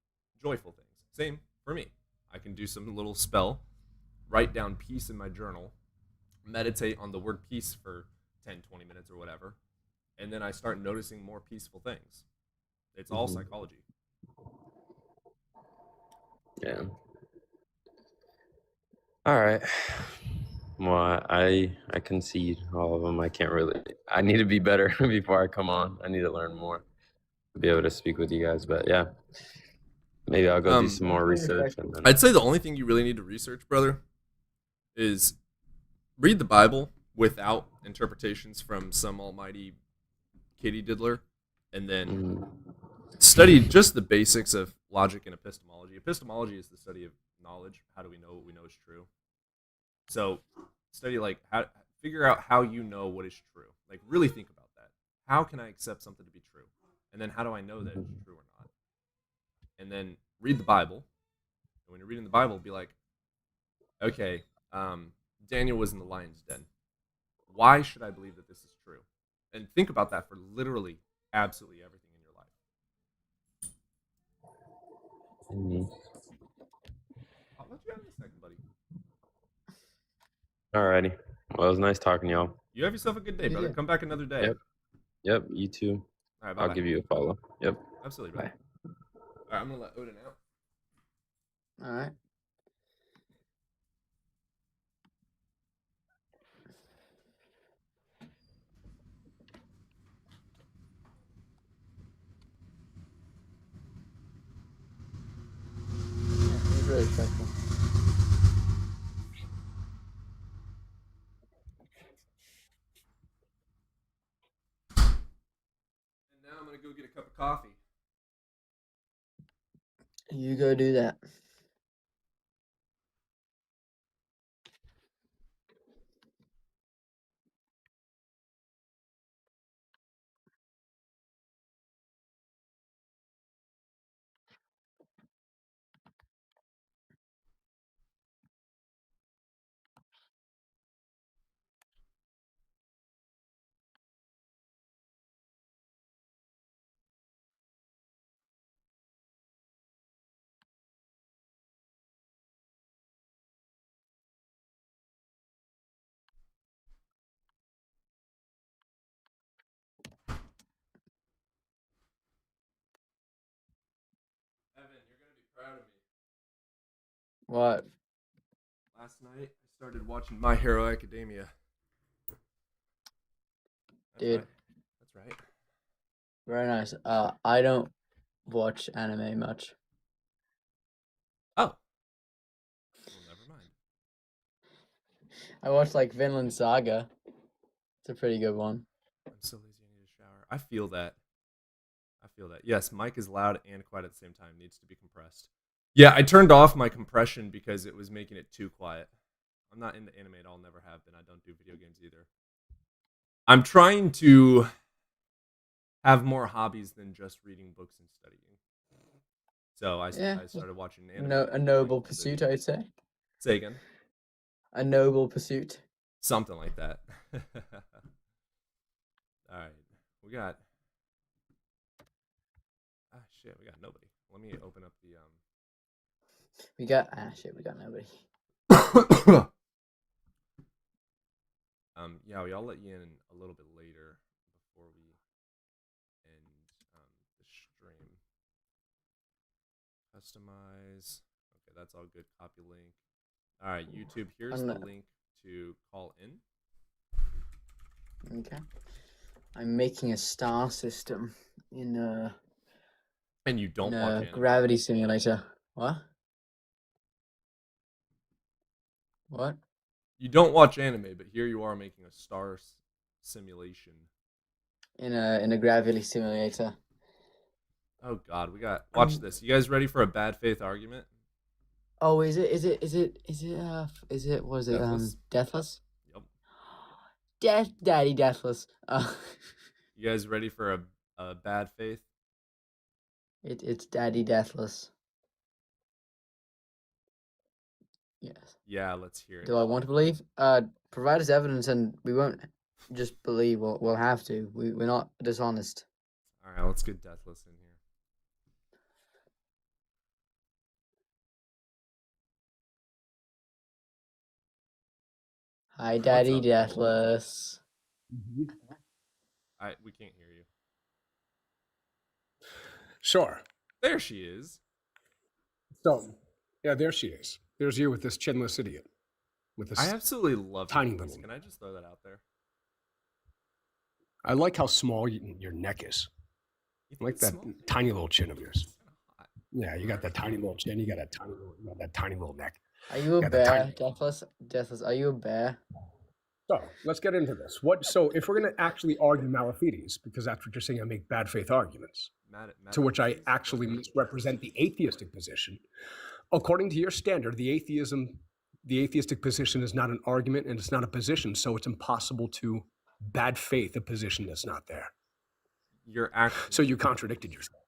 joyful things. Same for me. I can do some little spell, write down peace in my journal, meditate on the word peace for 10, 20 minutes or whatever, and then I start noticing more peaceful things. It's all Mhm. psychology. Yeah. All right. Well, I concede all of them. I can't really. I need to be better before I come on. I need to learn more to be able to speak with you guys. But yeah, maybe I'll go do some more research and then. I'd say the only thing you really need to research, brother, is read the Bible without interpretations from some almighty kitty diddler, and then Mhm. study just the basics of logic and epistemology. Epistemology is the study of knowledge. How do we know what we know is true? So study like how figure out how you know what is true. Like really think about that. How can I accept something to be true? And then how do I know that it's true or not? And then read the Bible. And when you're reading the Bible, be like, okay, Daniel was in the lion's den. Why should I believe that this is true? And think about that for literally absolutely everything in your life. Mhm. I'll let you have it in a second, buddy. Alrighty. Well, it was nice talking to y'all. You have yourself a good day, You brother. too. Come back another day. Yep. Yep. You too. All right, bye I'll bye. give you a follow. Yep. Absolutely, brother. All right, I'm gonna let Odin out. All right. Yeah, he's really respectful. And now I'm gonna go get a cup of coffee. You go do that. Evan, you're gonna be proud of me. What? Last night I started watching My Hero Academia. That's Dude. right. That's right. Very nice. I don't watch anime much. Oh. Well, never mind. I watched like Vinland Saga. It's a pretty good one. I'm so lazy. I need a shower. I feel that. I feel that. Yes, mic is loud and quiet at the same time. Needs to be compressed. Yeah, I turned off my compression because it was making it too quiet. I'm not into anime at all. Never have been. I don't do video games either. I'm trying to have more hobbies than just reading books and studying. So I started watching anime. No, a noble pursuit, I'd say. Say again. A noble pursuit. Something like that. All right, we got. Ah, shit, we got nobody. Let me open up the We got we got nobody. Yeah, I'll let you in a little bit later before we end the stream. Customize. Okay, that's all good. Copy link. All right, YouTube. Here's the link to call in. Okay. I'm making a star system in And you don't in watch a anime. gravity simulator. What? What? You don't watch anime, but here you are making a star simulation. In a gravity simulator. Oh God, we got. Watch this. You guys ready for a bad faith argument? Oh, is it was it Deathless? Deathless? Yep. Daddy Deathless. You guys ready for a bad faith? It's Daddy Deathless. Yes. Yeah, let's hear it. Do I want to believe? Provide us evidence, and we won't just believe. We'll have to. We're not dishonest. All right, let's get Deathless in here. Hi, Daddy up? Deathless. We can't hear you. Sure. There she is. So, yeah, there she is. There's you with this chinless idiot. With this, I absolutely love tiny Deathless. little- Can I just throw that out there? I like how small your neck is. You I like it's that small? tiny little chin of yours. It's kinda hot. Yeah, you got that tiny little chin. You got that tiny little neck. Are you a Yeah, the bear, tiny- Deathless? Deathless, are you a bear? So let's get into this. So if we're going to actually argue Malafides, because that's what you're saying, I make bad faith arguments, Mad to which I Malafides? actually misrepresent the atheistic position. According to your standard, the atheistic position is not an argument and it's not a position, so it's impossible to bad faith a position that's not there. You're actually. So you contradicted yourself.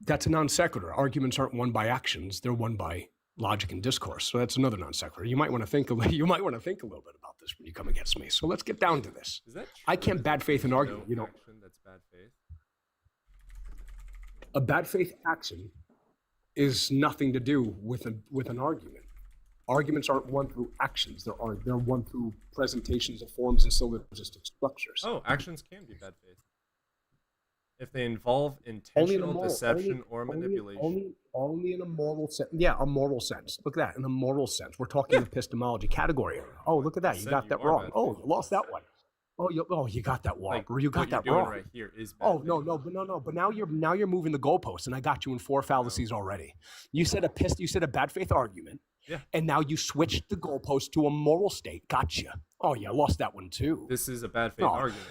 That's a non sequitur. Arguments aren't won by actions; they're won by logic and discourse. So that's another non sequitur. You might want to think a little bit about this when you come against me. So let's get down to this. Is that I true? can't bad faith an There's argument. no action that's bad faith. A bad faith action is nothing to do with an argument. Arguments aren't won through actions. They're won through presentations of forms and syllogistic structures. Oh, actions can be bad faith if they involve intentional deception or manipulation. Only in a moral sense. Yeah, a moral sense. Look at that. In a moral sense. We're talking epistemology category. Oh, look at that. You said got you that are wrong. bad Oh, faith. you lost that one. Oh, you got that wrong. Like, Or you got what that you're doing wrong. right here is bad Oh faith. no! But now you're moving the goalposts, and I got you in four fallacies already. You said a bad faith argument, Yeah. and now you switched the goalpost to a moral state. Gotcha. Oh yeah, lost that one too. This is a bad faith No. argument.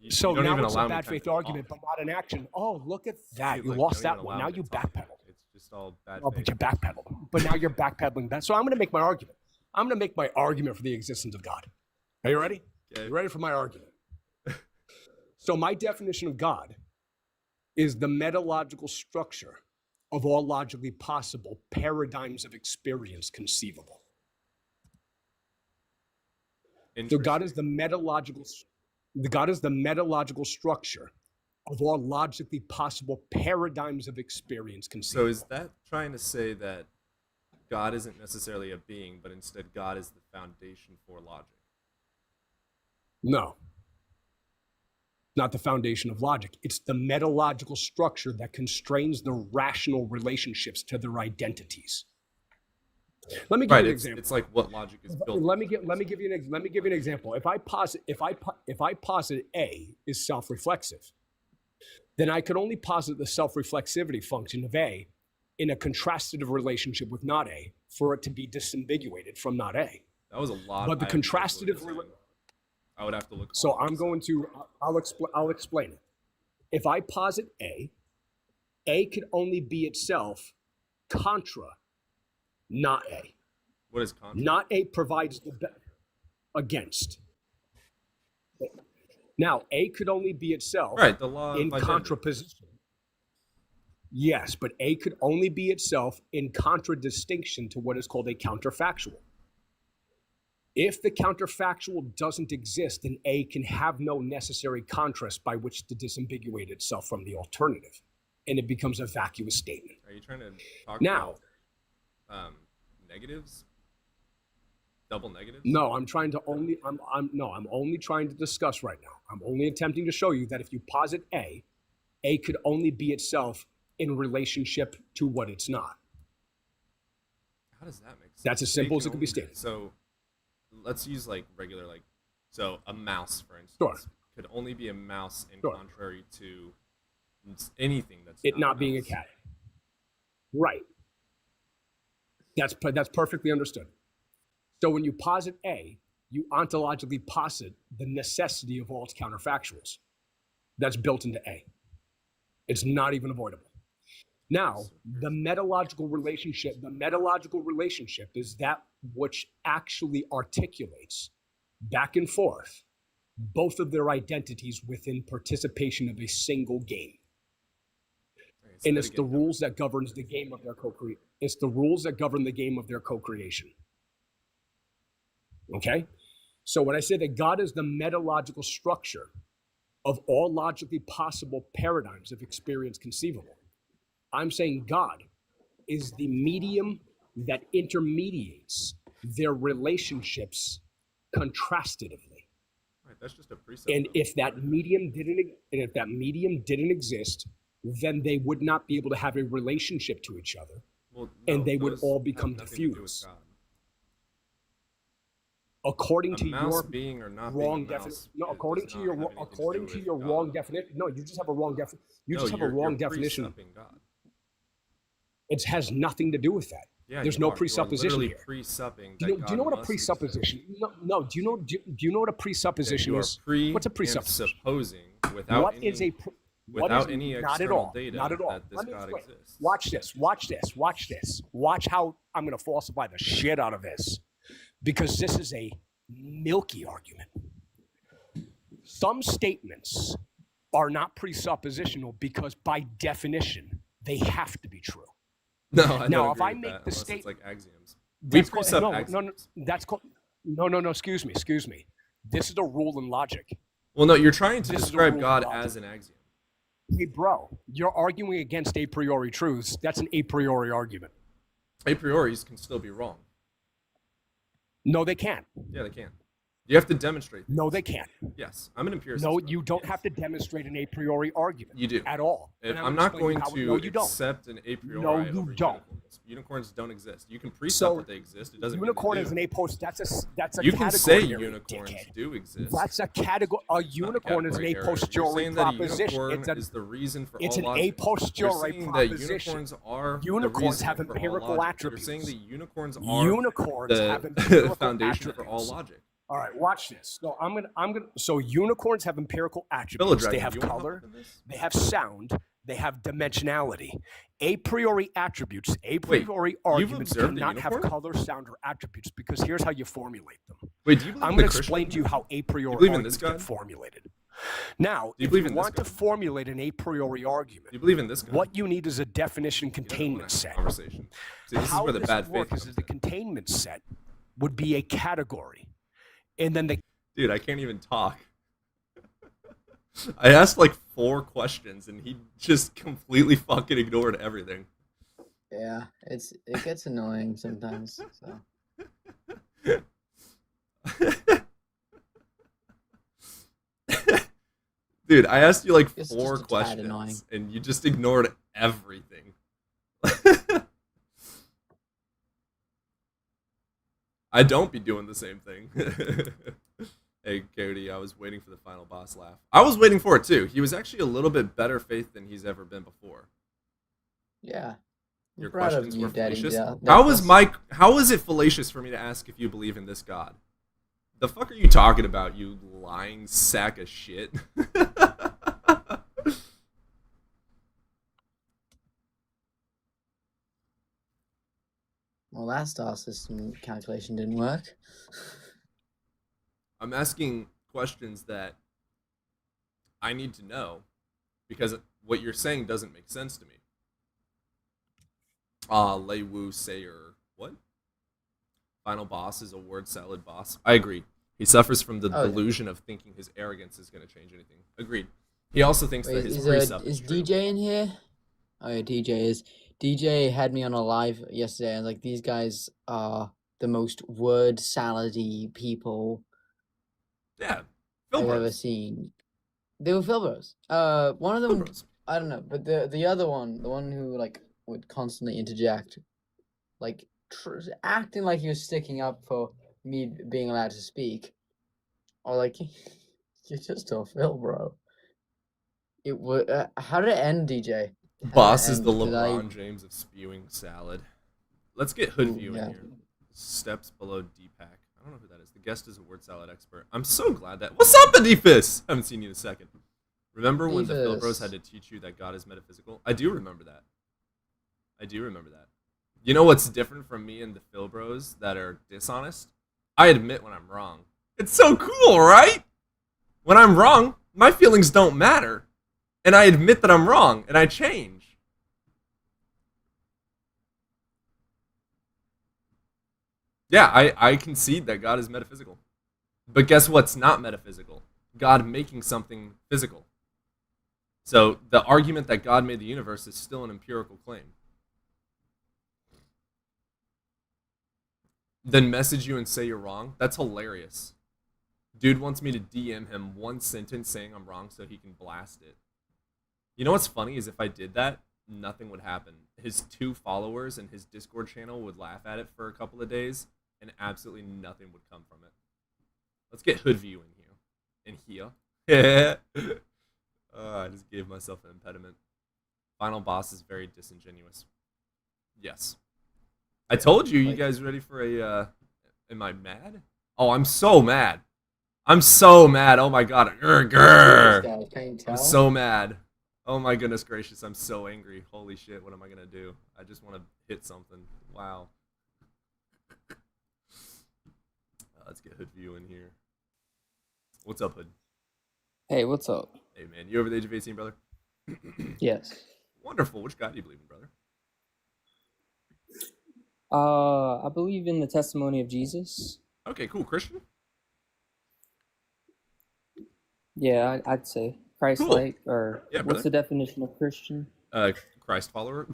So you don't now even it's allow a me bad time faith to talk. argument, but not an action. Oh, look at that! Dude, You like, lost don't that even one. allow Now me you to talk. backpedal. It's just all bad Oh, faith. but you backpedal. But now you're backpedaling that. So I'm going to make my argument. I'm going to make my argument for the existence of God. Are you ready? Okay. You ready for my argument? So my definition of God is the metalogical structure of all logically possible paradigms of experience conceivable. So God is the metalogical structure of all logically possible paradigms of experience So conceivable. is that trying to say that God isn't necessarily a being, but instead God is the foundation for logic? No. Not the foundation of logic. It's the metalogical structure that constrains the rational relationships to their identities. Let me give Right. you an It's, example. it's like what logic is built. Let me give you an example. If I posit A is self-reflexive, then I could only posit the self-reflexivity function of A in a contrastive relationship with not A for it to be disambiguated from not A. That was a lot. But the I have no clue what contrastive you're saying. I would have to look. So all I'm this going up. to, I'll explain it. If I posit A could only be itself contra not A. What is contra? Not A provides the against. Now, A could only be itself Right. The law in of identity. contraposition. Yes, but A could only be itself in contradistinction to what is called a counterfactual. If the counterfactual doesn't exist, then A can have no necessary contrast by which to disambiguate itself from the alternative, and it becomes a vacuous statement. Are you trying to talk Now- about negatives? Double negatives? No, I'm only trying to discuss right now. I'm only attempting to show you that if you posit A could only be itself in relationship to what it's not. How does that make sense? That's as A simple as can it can be only- stated. So let's use like regular so a mouse, for instance, Sure. could only be a mouse in Sure. contrary to It's anything that's It not being a mouse. cat. Right. That's perfectly understood. So when you posit A, you ontologically posit the necessity of all its counterfactuals. That's built into A. It's not even avoidable. Now, the metalogical relationship is that which actually articulates back and forth both of their identities within participation of a single game. Okay, say And that it's the again. rules that governs the game of their co-creation. It's the rules that govern the game of their co-creation. Okay? So when I say that God is the metalogical structure of all logically possible paradigms of experience conceivable, I'm saying God is the medium that intermediates their relationships contrastatively. Right, that's just a precept. And though. if that medium didn't exist, then they would not be able to have a relationship to each other, Well, and they would those all have become nothing to do with diffused. God. According A to mouse your being or not wrong being a mouse, definition. No, it according does to not your have anything to do according to with your God. wrong definition. No, you just have a wrong definition. You No, just have a wrong definition. Pre-supping God. It has nothing to do with that. Yeah, There's you no are. presupposition You are here. literally pre-supping Do that you God know what a must presupposition? exist. No. Do you know what a presupposition You are is? pre What's a and presupposition? supposing without What any is a what without is, any not at external all. data Not at all. that this Let me God explain. exists. Watch this. Watch this. Watch this. Watch how I'm going to falsify the shit out of this, because this is a milky argument. Some statements are not presuppositional because by definition they have to be true. No, I Now, don't if agree I with make that, the unless state- it's like axioms. We That's called- precept no, axioms. that's called no. Excuse me. This is a rule in logic. Well, no, you're trying to This is a describe rule God of logic. as an axiom. Hey, bro, you're arguing against a priori truths. That's an a priori argument. A priori's can still be wrong. No, they can't. Yeah, they can. You have to demonstrate. No, they can't. Yes, I'm an empiricist. No, bro. you don't Yes. have to demonstrate an a priori argument. You do. At all. If And I'm gonna not explain going how- to No, you don't. accept an a priori No, you over don't. unicorns. Unicorns don't exist. You can precept So, that they exist. It doesn't Unicorn mean is they an do. a post. That's a You can say category, unicorns dickhead. do exist. That's a category. A unicorn is an a You're posteriori saying that a proposition. unicorn is the reason for It's all an logic. a posteriori You're saying that proposition. unicorns are the Unicorns reason have for all empirical logic. attributes. You're saying that unicorns are Unicorns have empirical the foundation for all attributes. logic. All right, watch this. No, I'm gonna. So unicorns have empirical Villa attributes. Dragon, They have you wanna help color. in this? They have sound. They have dimensionality. A priori attributes, a priori arguments observed a cannot have unicorn? color, sound, or attributes because here's how you formulate them. Wait, do you believe I'm in going the to explain to you how a priori believe in this arguments get God? formulated. Now, Do you if believe you in this want to God? formulate an a priori Do you argument, believe in this? God? what you need is a definition You don't wanna containment have a set. Conversation. See, this is How where the this bad would work faith is comes that the in. containment set would be a category, and then the Dude, I can't even talk. I asked like 4 questions and he just completely fucking ignored everything. Yeah, it gets annoying sometimes. So Dude, I asked you like It's 4 just a tad annoying. questions and you just ignored everything. I don't be doing the same thing. Hey, Cody, I was waiting for the final boss laugh. I was waiting for it too. He was actually a little bit better faith than he's ever been before. yeah. Your I'm proud of questions you, were Daddy. fallacious. Yeah, How is it fallacious for me to ask if you believe in this God? The fuck are you talking about, you lying sack of shit? Well, that star system calculation didn't work. I'm asking questions that I need to know because what you're saying doesn't make sense to me. Lei Wu Sayer. What? Final boss is a word salad boss. I agree. He suffers from the Oh, yeah. delusion of thinking his arrogance is going to change anything. Agreed. He also thinks that Wait, his is precept is is true. DJ in here? Oh yeah, DJ is. DJ had me on a live yesterday, and like these guys are the most word salady people Yeah. Phil I've ever Bros. seen. They were Phil Bros. One of Phil them, Bros. I don't know, but the other one, the one who like would constantly interject, like acting like he was sticking up for me being allowed to speak, or like you're just a Phil bro. It would. How did it end, DJ? How did Boss it is the end? 'Cause LeBron James of spewing salad. Let's get hood Ooh, view yeah. in here. Steps below Deepak. I don't know who that is. The guest is a word salad expert. I'm so glad that. What's up, Adifus? Haven't seen you in a second. Remember when the Phil Bros Adifus. had to teach you that God is metaphysical? I do remember that. I do remember that. You know what's different from me and the Phil Bros that are dishonest? I admit when I'm wrong. It's so cool, right? When I'm wrong, my feelings don't matter. And I admit that I'm wrong, and I change. Yeah, I concede that God is metaphysical. But guess what's not metaphysical? God making something physical. So the argument that God made the universe is still an empirical claim. Then message you and say you're wrong? That's hilarious. Dude wants me to DM him one sentence saying I'm wrong so he can blast it. You know what's funny is if I did that, nothing would happen. His 2 followers and his Discord channel would laugh at it for a couple of days, and absolutely nothing would come from it. Let's get hood view in here. I just gave myself an impediment. Final boss is very disingenuous. Yes. I told you, you guys ready for a, am I mad? Oh, I'm so mad. I'm so mad. Oh my god. Guys, can you tell? I'm so mad. Oh my goodness gracious, I'm so angry. Holy shit, what am I gonna do? I just want to hit something. Wow. Let's get Hood View in here. What's up, Hood? Hey, what's up? Hey man, you over the age of 18, brother? Yes. Wonderful. Which God do you believe in, brother? I believe in the testimony of Jesus. Okay, cool. Christian? Yeah, I'd say Christ-like, or Yeah, what's brother. the definition of Christian? Christ follower?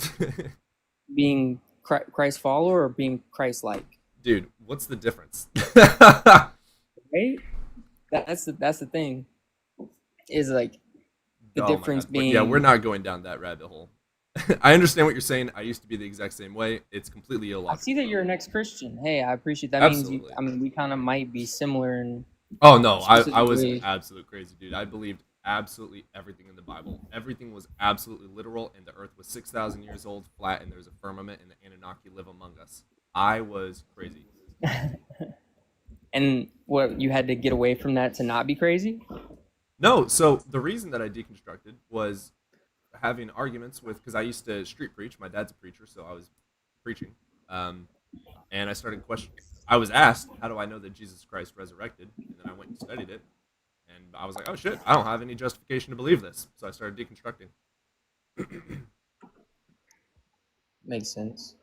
Being Christ follower or being Christ-like? Dude, what's the difference? Right? That's the thing. Is like the Oh my difference God. But being. yeah, we're not going down that rabbit hole. I understand what you're saying. I used to be the exact same way. It's completely I illogical. see that you're an ex-Christian. Hey, I appreciate that. Means you. Absolutely. I mean, we kind of might be similar in. Oh no, I was Specifically- absolute crazy, dude. I believed absolutely everything in the Bible. Everything was absolutely literal, and the earth was 6,000 years old, flat, and there was a firmament, and the Anunnaki live among us. I was crazy. And what, you had to get away from that to not be crazy? No, so the reason that I deconstructed was having arguments with, because I used to street preach. My dad's a preacher, so I was preaching, and I started questioning. I was asked, "How do I know that Jesus Christ resurrected?" And then I went and studied it, and I was like, "Oh shit, I don't have any justification to believe this." So I started deconstructing. Makes sense.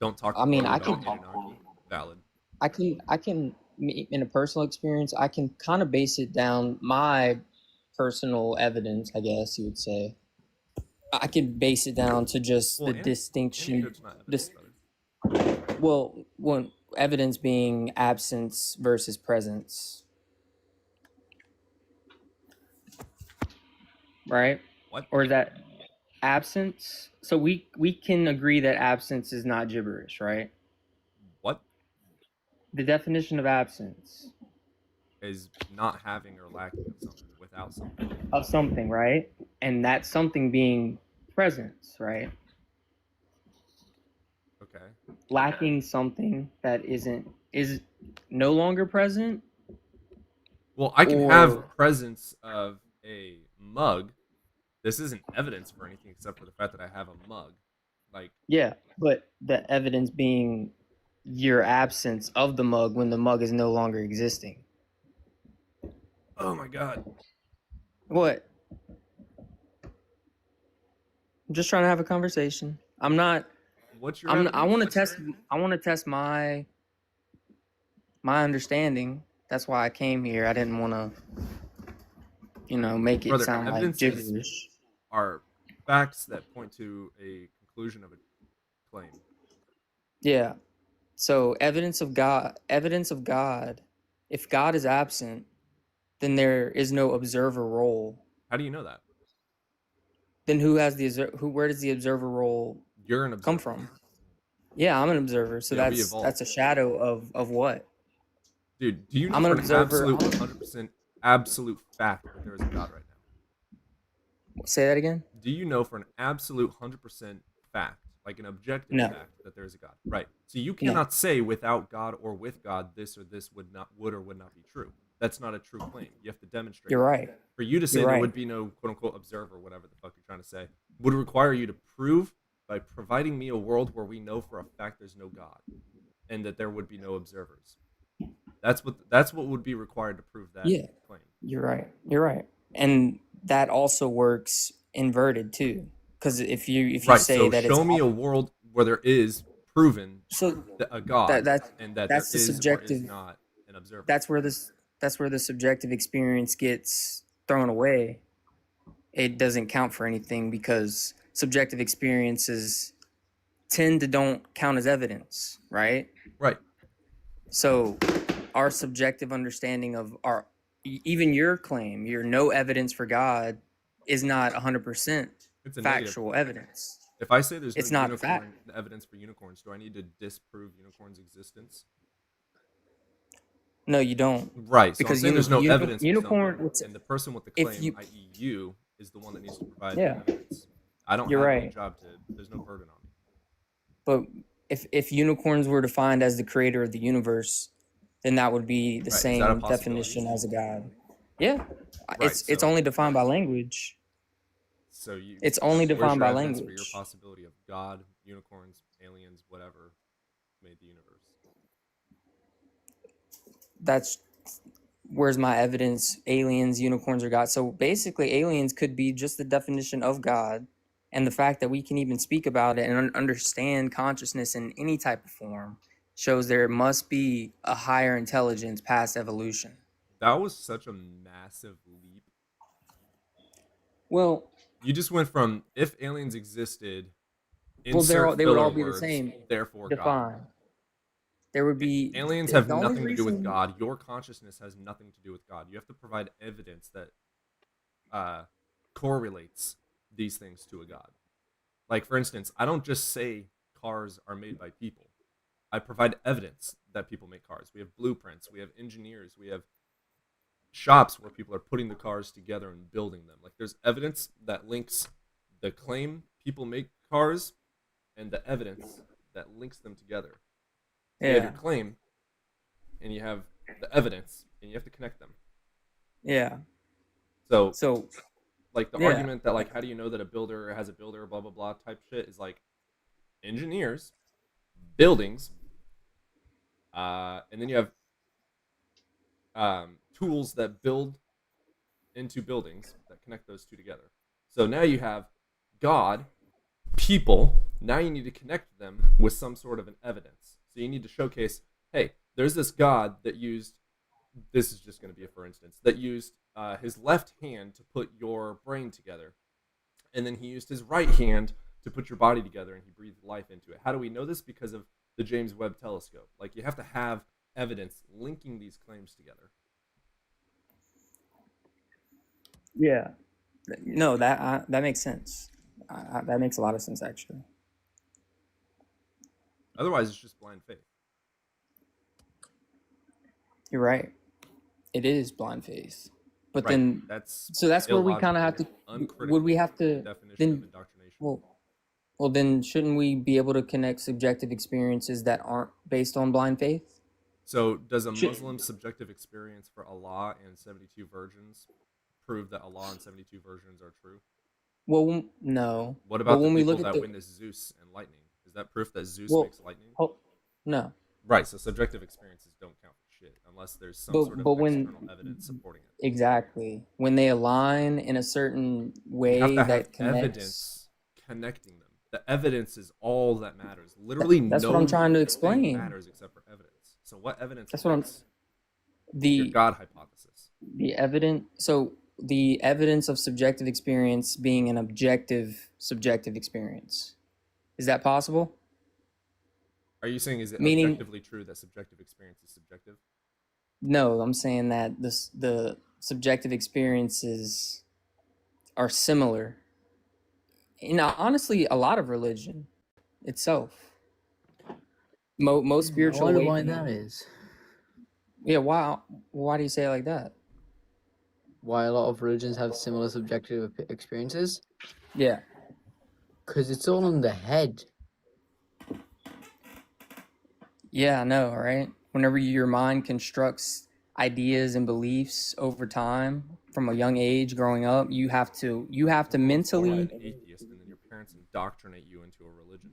Don't talk. I mean, about I can- Anunnaki. Valid. I can, in a personal experience, I can kind of base it down my personal evidence, I guess you would say. I can base it down to just the distinction. Anecdote's not evidence, brother. Well, one evidence being absence versus presence, right? What? Or is that absence? So we can agree that absence is not gibberish, right? What The definition of absence is not having or lacking of something, without something? of something, right? And that something being presence, right? Okay. Lacking something that is no longer present. Well, I can Or- have presence of a mug. This isn't evidence for anything except for the fact that I have a mug. Like, Yeah, but the evidence being your absence of the mug when the mug is no longer existing. oh my god. What? I'm just trying to have a conversation. I'm not. What's your? I want to evidence? test. I want to test my understanding. That's why I came here. I didn't want to, make it Brother, sound like evidence is- gibberish. Are facts that point to a conclusion of a claim. Yeah. So evidence of God. If God is absent, then there is no observer role. How do you know that? Then who has where does the observer role You're an observer. come from? Yeah, I'm an observer. So Yeah, we that's evolved. a shadow of what? Dude, do you know I'm an for an observer. absolute 100% absolute fact that there is a God right now? Say that again. Do you know for an absolute 100% fact, like an objective No. fact, that there is a God? Right. So you No. cannot say without God or with God this or this would or would not be true. That's not a true claim. You have to demonstrate. You're right. For you to say You're there right. would be no quote unquote observer, whatever the fuck you're trying to say, would require you to prove by providing me a world where we know for a fact there's no God and that there would be no observers. That's what would be required to prove that Yeah. claim. You're right. You're right. And that also works inverted too. Because if you Right. say So that show it's me a world where there is proven so a God that's and that that's there the is or is subjective. not an observer. That's where the subjective experience gets thrown away. It doesn't count for anything because subjective experiences tend to don't count as evidence, right? Right. So our subjective understanding of even your claim, your no evidence for God, is not 100% It's a negative factual claim. evidence. If I say there's It's no not unicorn evidence for unicorns, do I need to disprove unicorns' existence? No, you don't. Right. So Because I'm saying there's no evidence unicorn. for something, and the person with the claim, If you, i.e. you, is the one that needs to provide Yeah. the evidence. I don't You're have any right. job to. There's no burden on me. but if unicorns were defined as the creator of the universe, then that would be the Right, is that a same possibility? definition as a god. Yeah, Right, it's so- only defined by language. So you. It's only where's defined your by evidence for your language. possibility of God, unicorns, aliens, whatever, made the universe? That's where's my evidence? Aliens, unicorns, or God. So basically, aliens could be just the definition of God, and the fact that we can even speak about it and understand consciousness in any type of form shows there must be a higher intelligence past evolution. That was such a massive leap. Well, You just went from if aliens existed, Well, insert they would all filler be the words, same. therefore God. Define. There would be Aliens the have only nothing to do with reason- God. Your consciousness has nothing to do with God. You have to provide evidence that correlates these things to a God. Like, for instance, I don't just say cars are made by people. I provide evidence that people make cars. We have blueprints. We have engineers. We have shops where people are putting the cars together and building them. Like, there's evidence that links the claim people make cars and the evidence that links them together. You have your Yeah, claim, and you have the evidence, and you have to connect them. yeah. So, So like the yeah. argument that like, how do you know that a builder has a builder, blah blah blah type shit is like engineers, buildings, and then you have tools that build into buildings that connect those two together. So now you have God, people. Now you need to connect them with some sort of an evidence. So you need to showcase, hey, there's this God that used, this is just going to be a for instance, that used his left hand to put your brain together. And then he used his right hand to put your body together and he breathed life into it. How do we know this? Because of the James Webb Telescope. Like, you have to have evidence linking these claims together. Yeah. No, that makes sense. That makes a lot of sense, actually. Otherwise, it's just blind faith. You're right. It is blind faith. But Right. then, That's so that's where we kind of have to. uncritical Would we have to? definition Then, of indoctrination. well, then shouldn't we be able to connect subjective experiences that aren't based on blind faith? So, does a Should- Muslim subjective experience for Allah and 72 virgins prove that Allah and 72 virgins are true? Well, no. What But about the when we people look at that the- witness Zeus and lightning? Is that proof that Zeus Well, makes lightning? No. Right, so subjective experiences don't count for shit unless there's some But- sort of but when- external evidence supporting it. Exactly. When they align in a certain way You have to that have connects. evidence connecting them. The evidence is all that matters. Literally, That's no what I'm trying to thing explain. matters except for evidence. So, what evidence That's what I'm- makes your The God hypothesis? the evidence of subjective experience being an objective subjective experience. Is that possible? Are you saying is it Meaning- objectively true that subjective experience is subjective? No, I'm saying that the subjective experiences are similar. In honestly, a lot of religion itself. Most spiritual I wonder why awakening- that is. Yeah, why do you say it like that? why a lot of religions have similar subjective experiences? Yeah. Because it's all in the head. Yeah, I know, right? Whenever your mind constructs ideas and beliefs over time from a young age growing up, you have to Born mentally. an atheist, and then your parents indoctrinate you into a religion.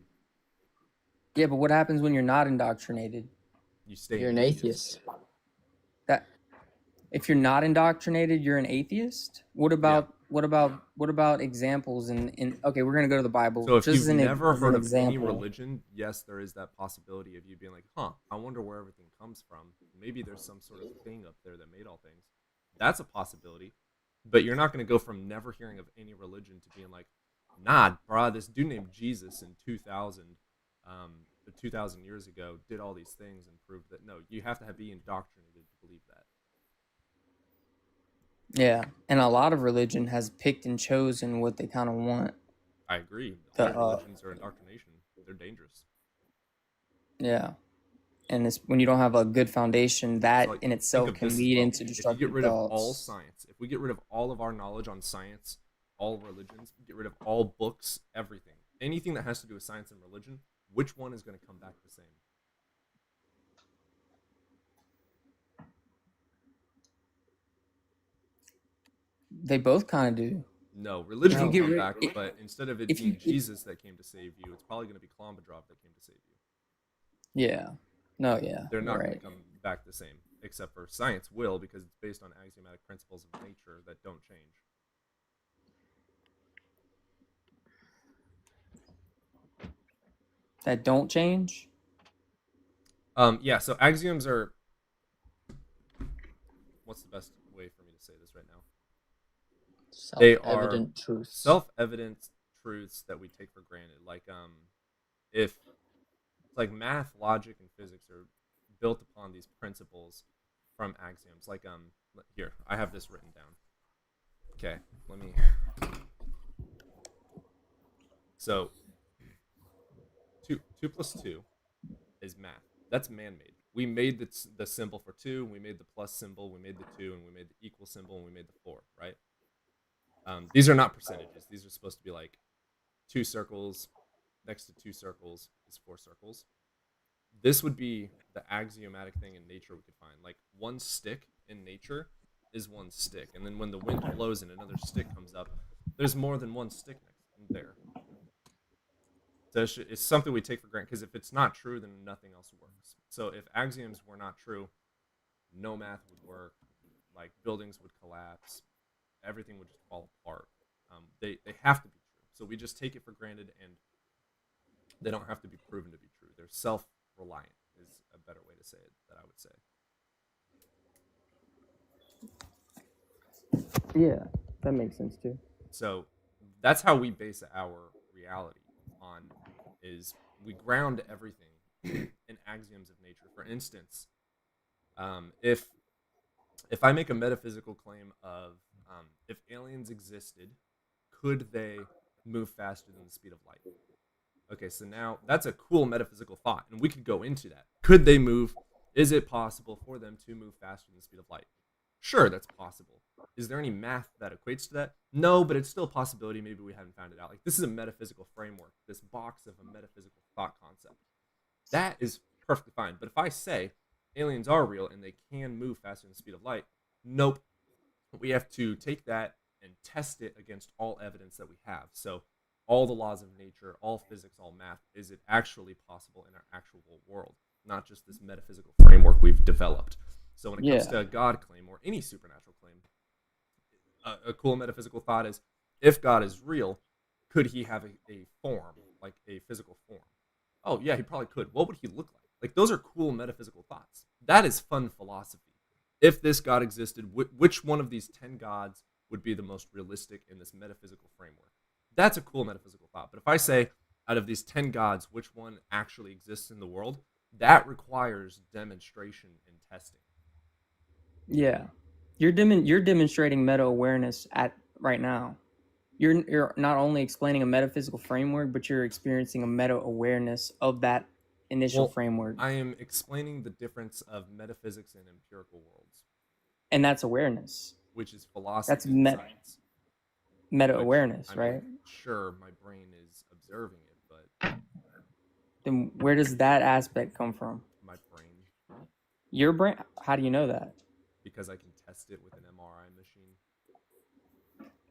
Yeah, but what happens when you're not indoctrinated? You stay You're an atheist. That if you're not indoctrinated, you're an atheist? What about examples in okay, we're gonna go to the Bible. So if just you've as an, never as an heard of any example. religion, yes, there is that possibility of you being like, huh, I wonder where everything comes from. Maybe there's some sort of thing up there that made all things. That's a possibility. But you're not going to go from never hearing of any religion to being like, nah, brah, this dude named Jesus in 2,000 years ago did all these things and proved that. No, you have to be indoctrinated to believe that. Yeah, and a lot of religion has picked and chosen what they kind of want. I agree. The, All religions are indoctrination. They're dangerous. Yeah, and it's when you don't have a good foundation, that Like, in think itself of can this as lead well. into If you destructive get rid of all thoughts. science, if we get rid of all of our knowledge on science, all religions, get rid of all books, everything, anything that has to do with science and religion, which one is going to come back the same? They both kind of do. No, religion If you will get come rid- back, if- but instead of it if you- being Jesus that came to save you, it's probably going to be Klombadrov that came to save you. Yeah, no, yeah, They're not you're going right. to come back the same, except for science will, because it's based on axiomatic principles of nature that don't change. That don't change. Yeah, so axioms are, what's the best way for me to say this right now? They are Self-evident truths. self-evident truths that we take for granted. Like, if like math, logic, and physics are built upon these principles from axioms. Like, here, I have this written down. Okay, let me. So, two plus two is math. That's man-made. We made the symbol for 2, we made the plus symbol, we made the 2, and we made the equal symbol, and we made the 4, right? These are not percentages. These are supposed to be like 2 circles next to 2 circles is 4 circles. This would be the axiomatic thing in nature we could find. Like, one stick in nature is one stick, and then when the wind blows and another stick comes up, there's more than one stick next there. So it's something we take for granted, because if it's not true, then nothing else works. So if axioms were not true, no math would work. Like, buildings would collapse. Everything would just fall apart. They have to be true. So we just take it for granted, and they don't have to be proven to be true. They're self-reliant is a better way to say it, that I would say. Yeah, that makes sense too. So that's how we base our reality on, is we ground everything in axioms of nature. For instance, if I make a metaphysical claim of if aliens existed, could they move faster than the speed of light? Okay, so now that's a cool metaphysical thought, and we could go into that. Could they move? Is it possible for them to move faster than the speed of light? Sure, that's possible. Is there any math that equates to that? No, but it's still a possibility. Maybe we haven't found it out. Like, this is a metaphysical framework, this box of a metaphysical thought concept. That is perfectly fine. But if I say aliens are real and they can move faster than the speed of light, nope. We have to take that and test it against all evidence that we have. So all the laws of nature, all physics, all math, is it actually possible in our actual world? Not just this metaphysical framework we've developed. So when it comes to a God claim or any supernatural claim, a cool metaphysical thought is, if God is real, could he have a form, like a physical form? Oh, yeah, he probably could. What would he look like? Like, those are cool metaphysical thoughts. That is fun philosophy. If this God existed, which one of these 10 gods would be the most realistic in this metaphysical framework? That's a cool metaphysical thought. But if I say, out of these 10 gods, which one actually exists in the world, that requires demonstration and testing. Yeah, you're demonstrating meta awareness at right now. You're not only explaining a metaphysical framework, but you're experiencing a meta awareness of that initial framework. I am explaining the difference of metaphysics and empirical worlds. And that's awareness. which is philosophy That's and science. meta Which, awareness, I mean, right? sure, my brain is observing it, but Then where does that aspect come from? my brain, Your brain? How do you know that? because I can test it with an MRI machine.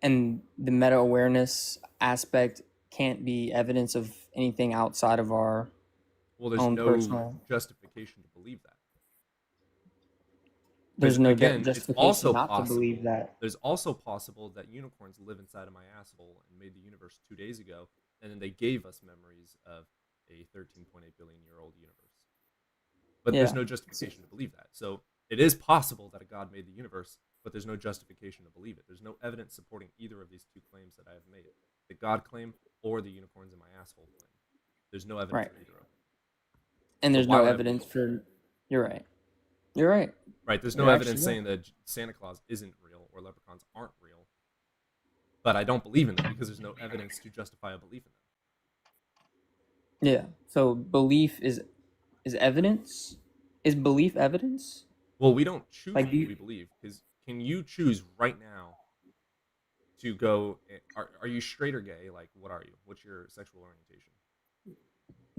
And the meta awareness aspect can't be evidence of anything outside of our Well, there's own no personal. justification to believe that. There's Because no again, it's justification also not to possible. believe that. There's also possible that unicorns live inside of my asshole and made the universe 2 days ago, and then they gave us memories of a 13.8 billion year old universe. But there's Yeah. no justification to believe that. So it is possible that a god made the universe, but there's no justification to believe it. There's no evidence supporting either of these two claims that I have made, the God claim or the unicorns in my asshole claim. There's no evidence Right. for either of them. And So there's why no would I evidence believe for. You're right. You're right. Right, there's no You're evidence actually saying that Santa Claus isn't real or leprechauns aren't real. But I don't believe in them because there's no evidence to justify a belief in them. Yeah. So belief is evidence. Is belief evidence? Well, we don't choose Like, what do you- we believe because can you choose right now to go? Are you straight or gay? Like, what are you? What's your sexual orientation?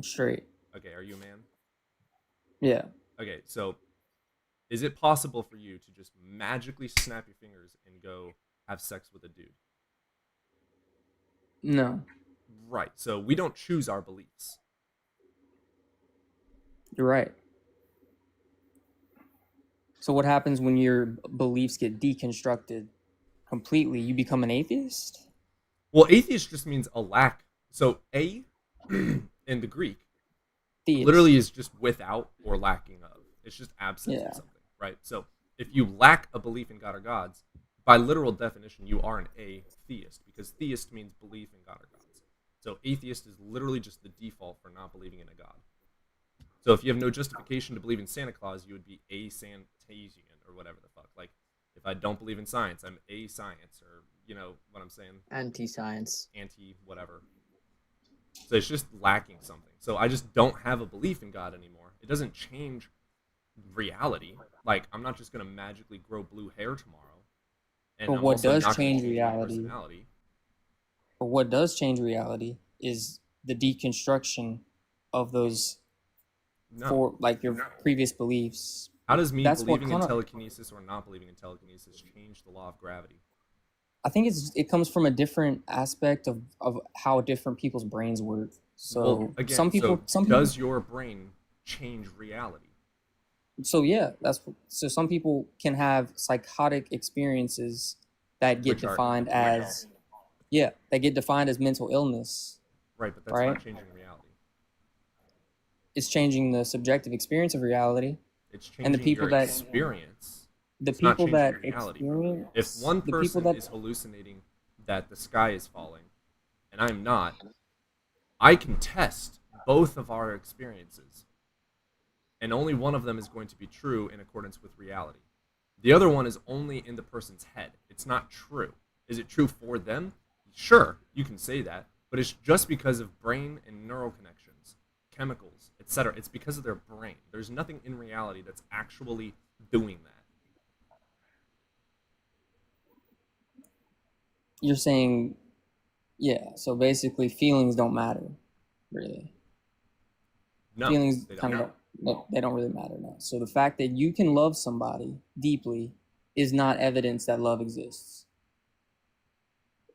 Straight. Okay, are you a man? Yeah. Okay, so is it possible for you to just magically snap your fingers and go have sex with a dude? No. Right, so we don't choose our beliefs. You're right. So what happens when your beliefs get deconstructed completely? You become an atheist? Well, atheist just means a lack. So a in the Greek Theist. literally is just without or lacking of. It's just absence Yeah. of something, right? So if you lack a belief in God or gods, by literal definition, you are an atheist because theist means belief in God or gods. So atheist is literally just the default for not believing in a god. So if you have no justification to believe in Santa Claus, you would be a-Santasian or whatever the fuck. Like if I don't believe in science, I'm a-science or you know what I'm saying? Anti-science. Anti whatever. So it's just lacking something. So I just don't have a belief in God anymore. It doesn't change reality. Like I'm not just gonna magically grow blue hair tomorrow. And But I'm what also does not gonna change my reality? personality. But what does change reality is the deconstruction of those No. your previous beliefs. How does me That's what believing in kinda- telekinesis or not believing in telekinesis change the law of gravity? I think it comes from a different aspect of how different people's brains work. So Well, again, some people does your brain change reality? so yeah, so some people can have psychotic experiences that get Which are- defined as mental illness. Right, but that's Right. not changing reality. It's changing the subjective experience of reality. It's changing And the people your that- experience. The It's not people that changing reality. experience If one the people person that is hallucinating that the sky is falling, and I'm not, I can test both of our experiences. And only one of them is going to be true in accordance with reality. The other one is only in the person's head. It's not true. Is it true for them? Sure, you can say that, but it's just because of brain and neural connections, chemicals, etc. It's because of their brain. There's nothing in reality that's actually doing that. you're saying, yeah. So basically, feelings don't matter, really. No, Feelings they kind don't. of they don't really matter now. So the fact that you can love somebody deeply is not evidence that love exists.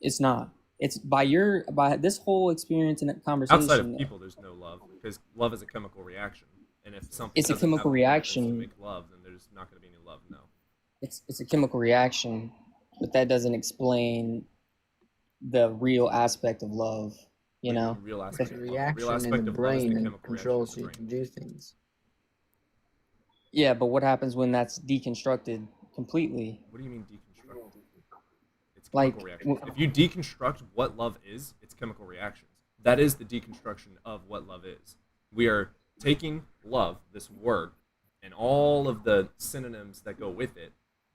It's not. It's by this whole experience and conversation. Outside of people, there's no love because love is a chemical reaction, and if something It's a doesn't have chemical chemicals to reaction. make love, then there's not going to be any love. No. It's a chemical reaction, but that doesn't explain the real aspect of love. You know, The real The aspect of love. The real reaction in aspect the of love is the brain chemical controls reaction you in to the brain. do things. yeah. But what happens when that's deconstructed completely? What do you mean deconstruct? It's Like, chemical reactions. If you deconstruct what love is, it's chemical reactions. That is the deconstruction of what love is. We are taking love, this word, and all of the synonyms that go with it,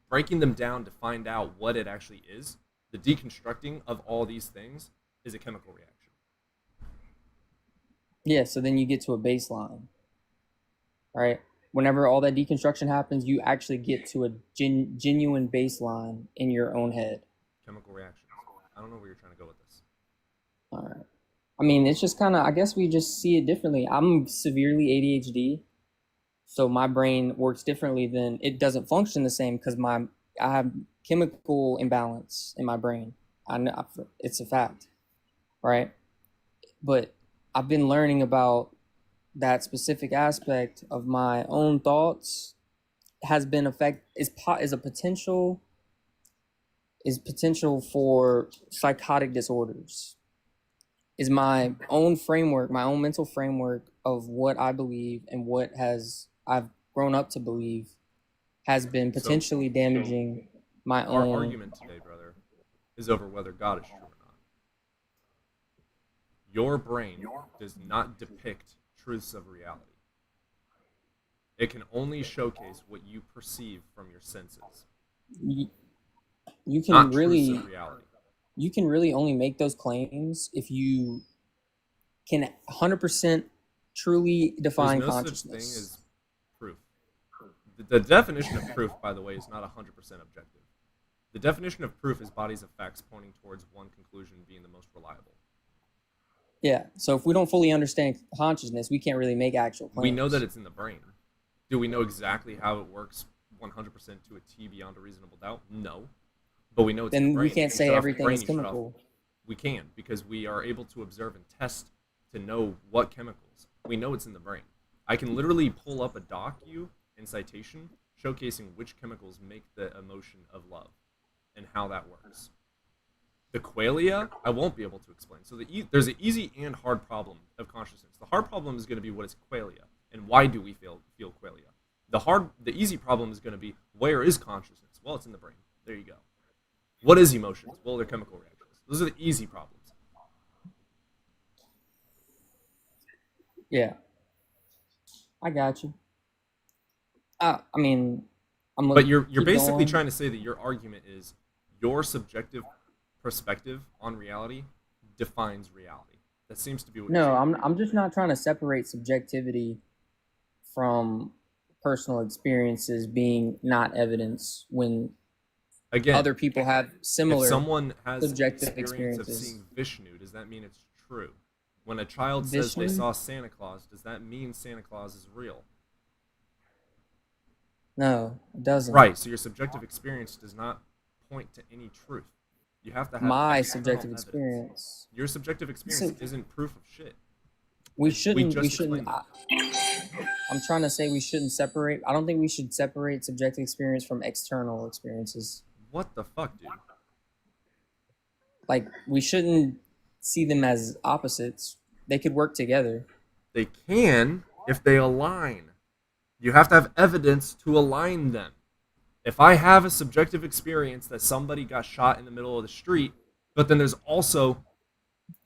breaking them down to find out what it actually is. The deconstructing of all these things is a chemical reaction. Yeah, so then you get to a baseline, right? whenever all that deconstruction happens, you actually get to a genuine baseline in your own head. Chemical reactions. I don't know where you're trying to go with this. All right. I mean, it's just kind of, I guess we just see it differently. I'm severely ADHD, so my brain works differently than, it doesn't function the same because I have chemical imbalance in my brain. I know it's a fact, right? But I've been learning about that specific aspect of my own thoughts has been is potential for psychotic disorders. Is my own framework, my own mental framework of what I believe and what I've grown up to believe has been potentially damaging my Our own. argument today, brother, is over whether God is true or not. Your brain does not depict truths of reality. It can only showcase what you perceive from your senses. You Not can truths really of reality. you can really only make those claims if you can 100% truly define There's no consciousness. such thing as proof. The definition of proof, by the way, is not 100% objective. The definition of proof is bodies of facts pointing towards one conclusion being the most reliable. Yeah. So if we don't fully understand consciousness, we can't really make actual claims. We know that it's in the brain. Do we know exactly how it works 100% to a T beyond a reasonable doubt? No. But we know it's in the Then brain. we can't You say shut off the everything brain, is you shut off- chemical. We can, because we are able to observe and test to know what chemicals. We know it's in the brain. I can literally pull up a docu and citation showcasing which chemicals make the emotion of love and how that works. The qualia, I won't be able to explain. So there's an easy and hard problem of consciousness. The hard problem is going to be what is qualia and why do we feel qualia. The easy problem is going to be where is consciousness? Well, it's in the brain. There you go. What is emotions? Well, they're chemical reactions. Those are the easy problems. Yeah. I got you. I mean, But you're keep basically going. trying to say that your argument is your subjective perspective on reality defines reality. That seems to be what you're No, saying. I'm just not trying to separate subjectivity from personal experiences being not evidence when Again, other people have similar. if someone has subjective experience of experiences. seeing Vishnu, does that mean it's true? When a child says they Vishnu? saw Santa Claus, does that mean Santa Claus is real? No, it doesn't. Right, so your subjective experience does not point to any truth. You have to have My external subjective evidence. experience. Your subjective experience isn't proof of shit. We shouldn't. just We shouldn't. explained I'm trying to say we shouldn't separate. I don't think we should separate subjective experience from external experiences. What the fuck, dude? Like we shouldn't see them as opposites. They could work together. They can if they align. You have to have evidence to align them. If I have a subjective experience that somebody got shot in the middle of the street, but then there's also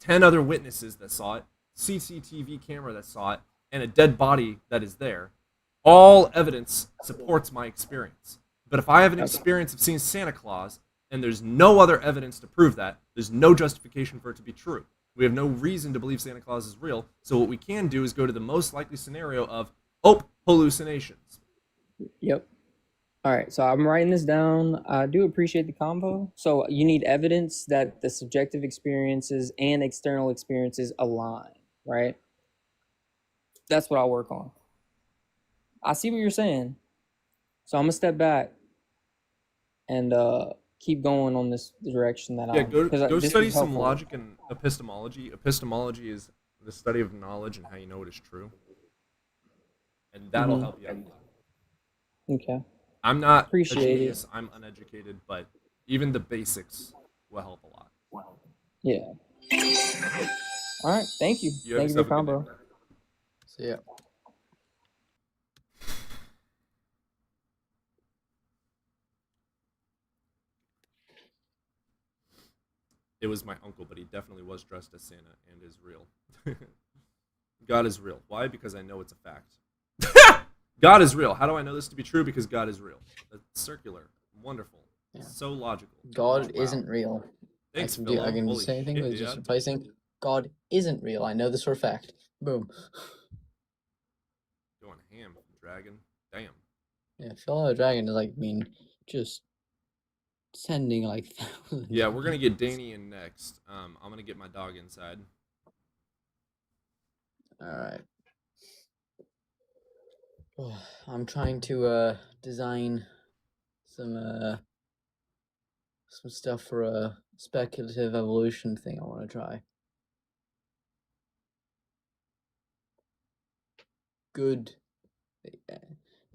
10 other witnesses that saw it, CCTV camera that saw it, and a dead body that is there, all evidence supports my experience. But if I have an experience of seeing Santa Claus and there's no other evidence to prove that, there's no justification for it to be true. We have no reason to believe Santa Claus is real. So what we can do is go to the most likely scenario of, hallucinations. Yep. All right. So I'm writing this down. I do appreciate the combo. So you need evidence that the subjective experiences and external experiences align, right? That's what I'll work on. I see what you're saying. So I'm gonna step back and keep going on this direction that Yeah, I'm. go this study was some helpful. logic and epistemology. Epistemology is the study of knowledge and how you know it is true. And that'll Mhm. help you out a lot. Okay. I'm not Appreciate a it. genius, I'm uneducated, but even the basics will help a lot. Yeah. All right. Thank you. You have Thank you for yourself the a good day, combo. brother. So yeah. It was my uncle, but he definitely was dressed as Santa and is real. God is real. Why? Because I know it's a fact. God is real. How do I know this to be true? Because God is real. That's circular. Wonderful. Yeah. So logical. God Wow. isn't real. Thanks, I Philo. can Holy say anything shit, with just dude. replacing God isn't real. I know this for a fact. Boom. Going ham, dragon. Damn. Yeah, fellow dragon does like mean just sending like thousands. Yeah, of we're gonna get dragons. Danny in next. I'm gonna get my dog inside. All right. Oh, I'm trying to design some stuff for a speculative evolution thing I want to try. Good.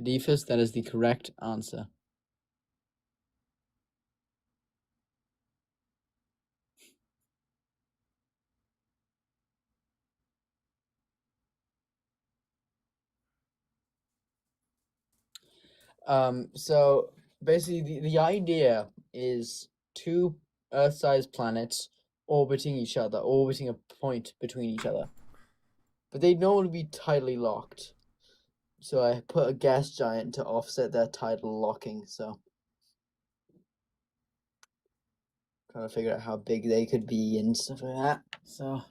Defus, that is the correct answer. So basically the idea is two Earth-sized planets orbiting each other, orbiting a point between each other. But they normally be tidally locked. So I put a gas giant to offset their tidal locking, so trying to figure out how big they could be and stuff like that. So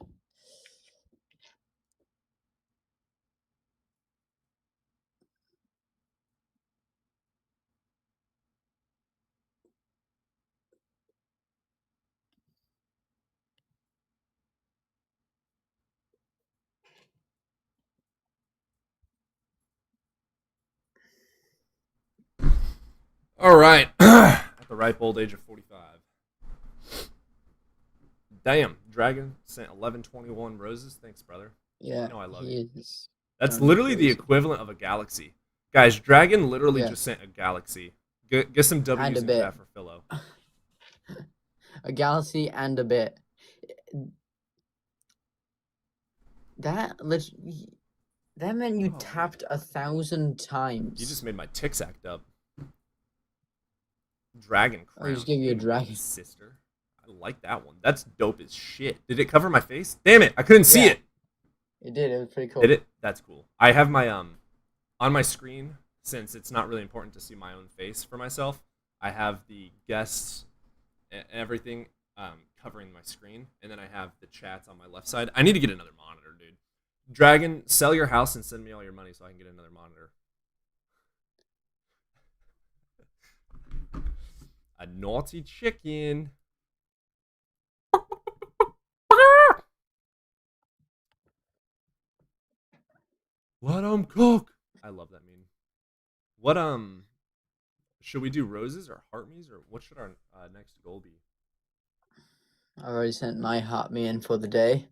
All right. At the ripe old age of 45. Damn, Dragon sent 1121 roses. Thanks, brother. yeah, You know I love he you. is. That's Sounds literally the crazy. equivalent of a galaxy. Guys, Dragon literally Yeah. just sent a galaxy. Get some W's And a in bit. chat for Philo. A galaxy and a bit. That meant you Oh, tapped 1,000 times. You just made my ticks act up. Dragon Oh, crown. he just gave you a dragon. Sister. I like that one. That's dope as shit. Did it cover my face? Damn it, I couldn't see Yeah. it. It did. It was pretty cool. Did it? That's cool. I have my on my screen, since it's not really important to see my own face for myself. I have the guests and everything covering my screen, and then I have the chats on my left side. I need to get another monitor, dude. Dragon, sell your house and send me all your money so I can get another monitor. A naughty chicken. Let 'em cook. I love that meme. What should we do, roses or heart me's, or what should our next goal be? I already sent my heart me in for the day.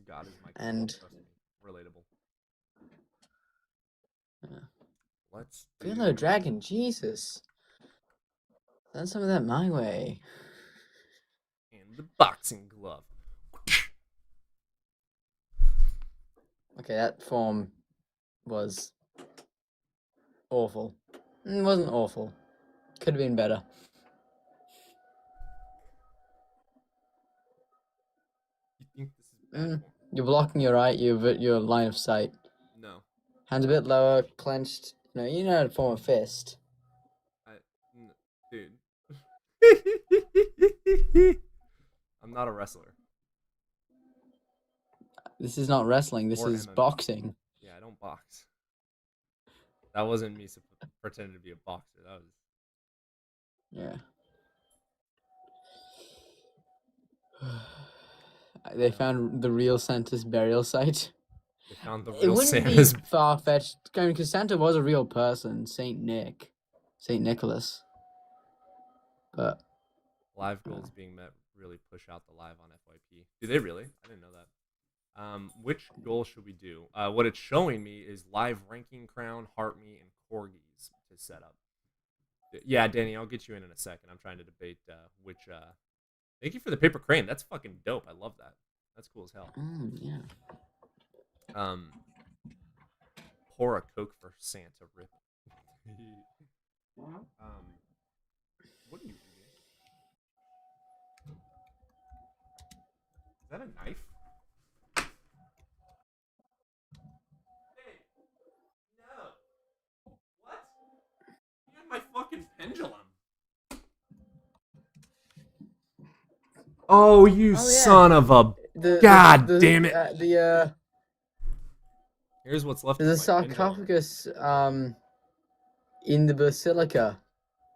God is my And- trust me. Relatable. Yeah. Let's Fellow do- dragon, Jesus. Send some of that my way. and the boxing glove. Okay, that form was awful. It wasn't awful. Could have been better. You think this is bad? You're blocking your eye, your line of sight. No. Hands a bit lower, clenched. You know how to form a fist. Dude. I'm not a wrestler. This is not wrestling. This Or is MMA. boxing. Yeah, I don't box. That wasn't me pretending to be a boxer. That was. Yeah. They found the real Santa's burial site. They found the It real wouldn't Santa's. be far fetched, because Santa was a real person, Saint Nicholas. But Live goals being met really push out the live on FYP. Do they really? I didn't know that. Which goal should we do? What it's showing me is live ranking crown, heart me, and corgis to set up. Yeah, Danny, I'll get you in a second. I'm trying to debate which. Thank you for the paper crane. That's fucking dope. I love that. That's cool as hell. yeah. Pour a Coke for Santa. Rip. What are you eating? Is that a knife? Hey, no. What? You had my fucking pendulum. Oh, you Oh, yeah. son of a. God damn it. Here's what's left There's a of my pendulum. sarcophagus in the basilica.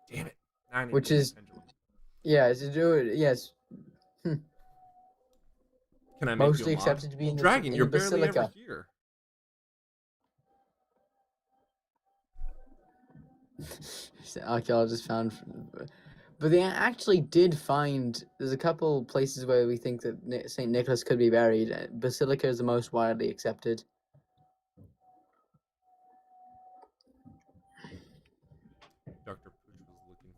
Damn it. Now I need Which to get is- my pendulum. Yeah, to do it. Yes, Can I make mostly you a mod? accepted to be in the Dragon, in you're the barely ever basilica. here. Archaeologists found, but they actually did find. There's a couple places where we think that Saint Nicholas could be buried. Basilica is the most widely accepted. Dr. Pooch was looking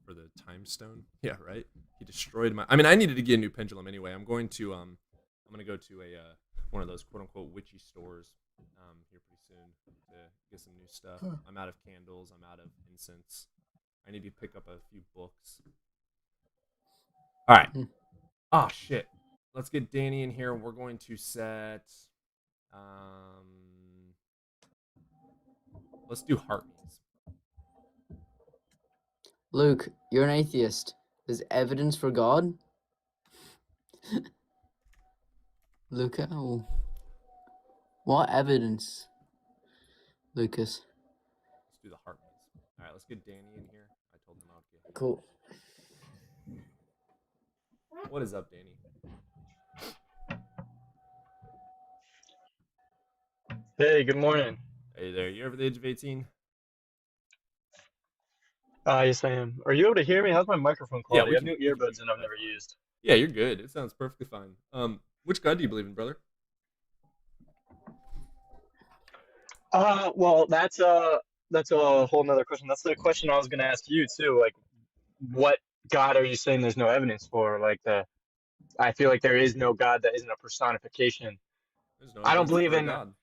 for the time stone. Yeah, right. He destroyed my. I mean, I needed to get a new pendulum anyway. I'm going to go to a one of those quote unquote witchy stores here pretty soon to get some new stuff. I'm out of candles. I'm out of incense. I need to pick up a few books. All right. Oh shit. Let's get Danny in here. We're going to set. Let's do heart means. Luke, you're an atheist. There's evidence for God. Luca, what evidence? Lucas. Let's do the heart means. All right. Let's get Danny in here. I told him I'll get. Cool. What is up, Danny? Hey, good morning. Hey there. You over the age of 18? Yes, I am. Are you able to hear me? How's my microphone Yeah, quality? we I have can- new we can earbuds hear and you I've never used. Yeah, you're good. It sounds perfectly fine. Which God do you believe in, brother? Well, that's a whole nother question. That's the question I was gonna ask you too. Like, what God are you saying there's no evidence for? I feel like there is no God that isn't a personification. There's no I don't evidence believe for a in God.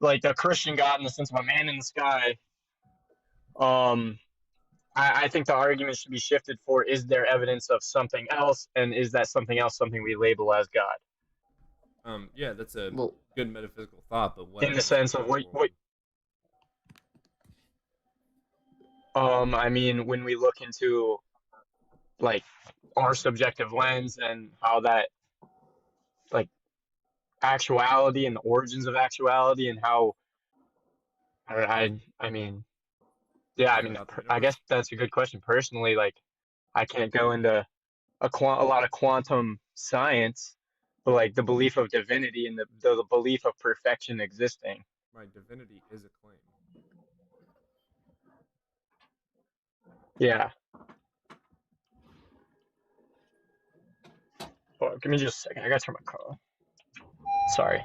like the Christian God in the sense of a man in the sky. I think the argument should be shifted for is there evidence of something else, and is that something else something we label as God? Yeah, that's a Well, good metaphysical thought, but what In the evidence sense do of you have what for one? I mean, when we look into like our subjective lens and how that like actuality and the origins of actuality and how I mean, yeah, I Think mean, about the I guess universe? that's a good question. Personally, like I can't go into a lot of quantum science, but like the belief of divinity and the belief of perfection existing. Right, divinity is a claim. Yeah. Hold on, give me just a second. I gotta turn my car on. Sorry.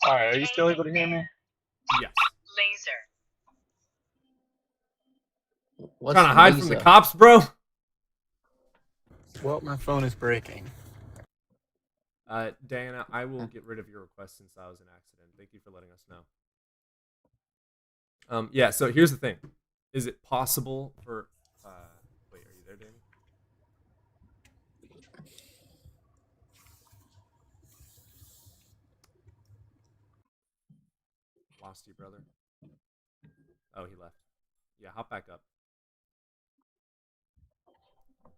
All right, are you still able to hear me? Yes. what's Trying to hide from the laser? cops, bro? Well, my phone is breaking. Diana, I will get rid of your request since that was an accident. Thank you for letting us know. Yeah, so here's the thing. Is it possible for wait, are you there, Danny? Lost you, brother. Oh, he left. Yeah, hop back up.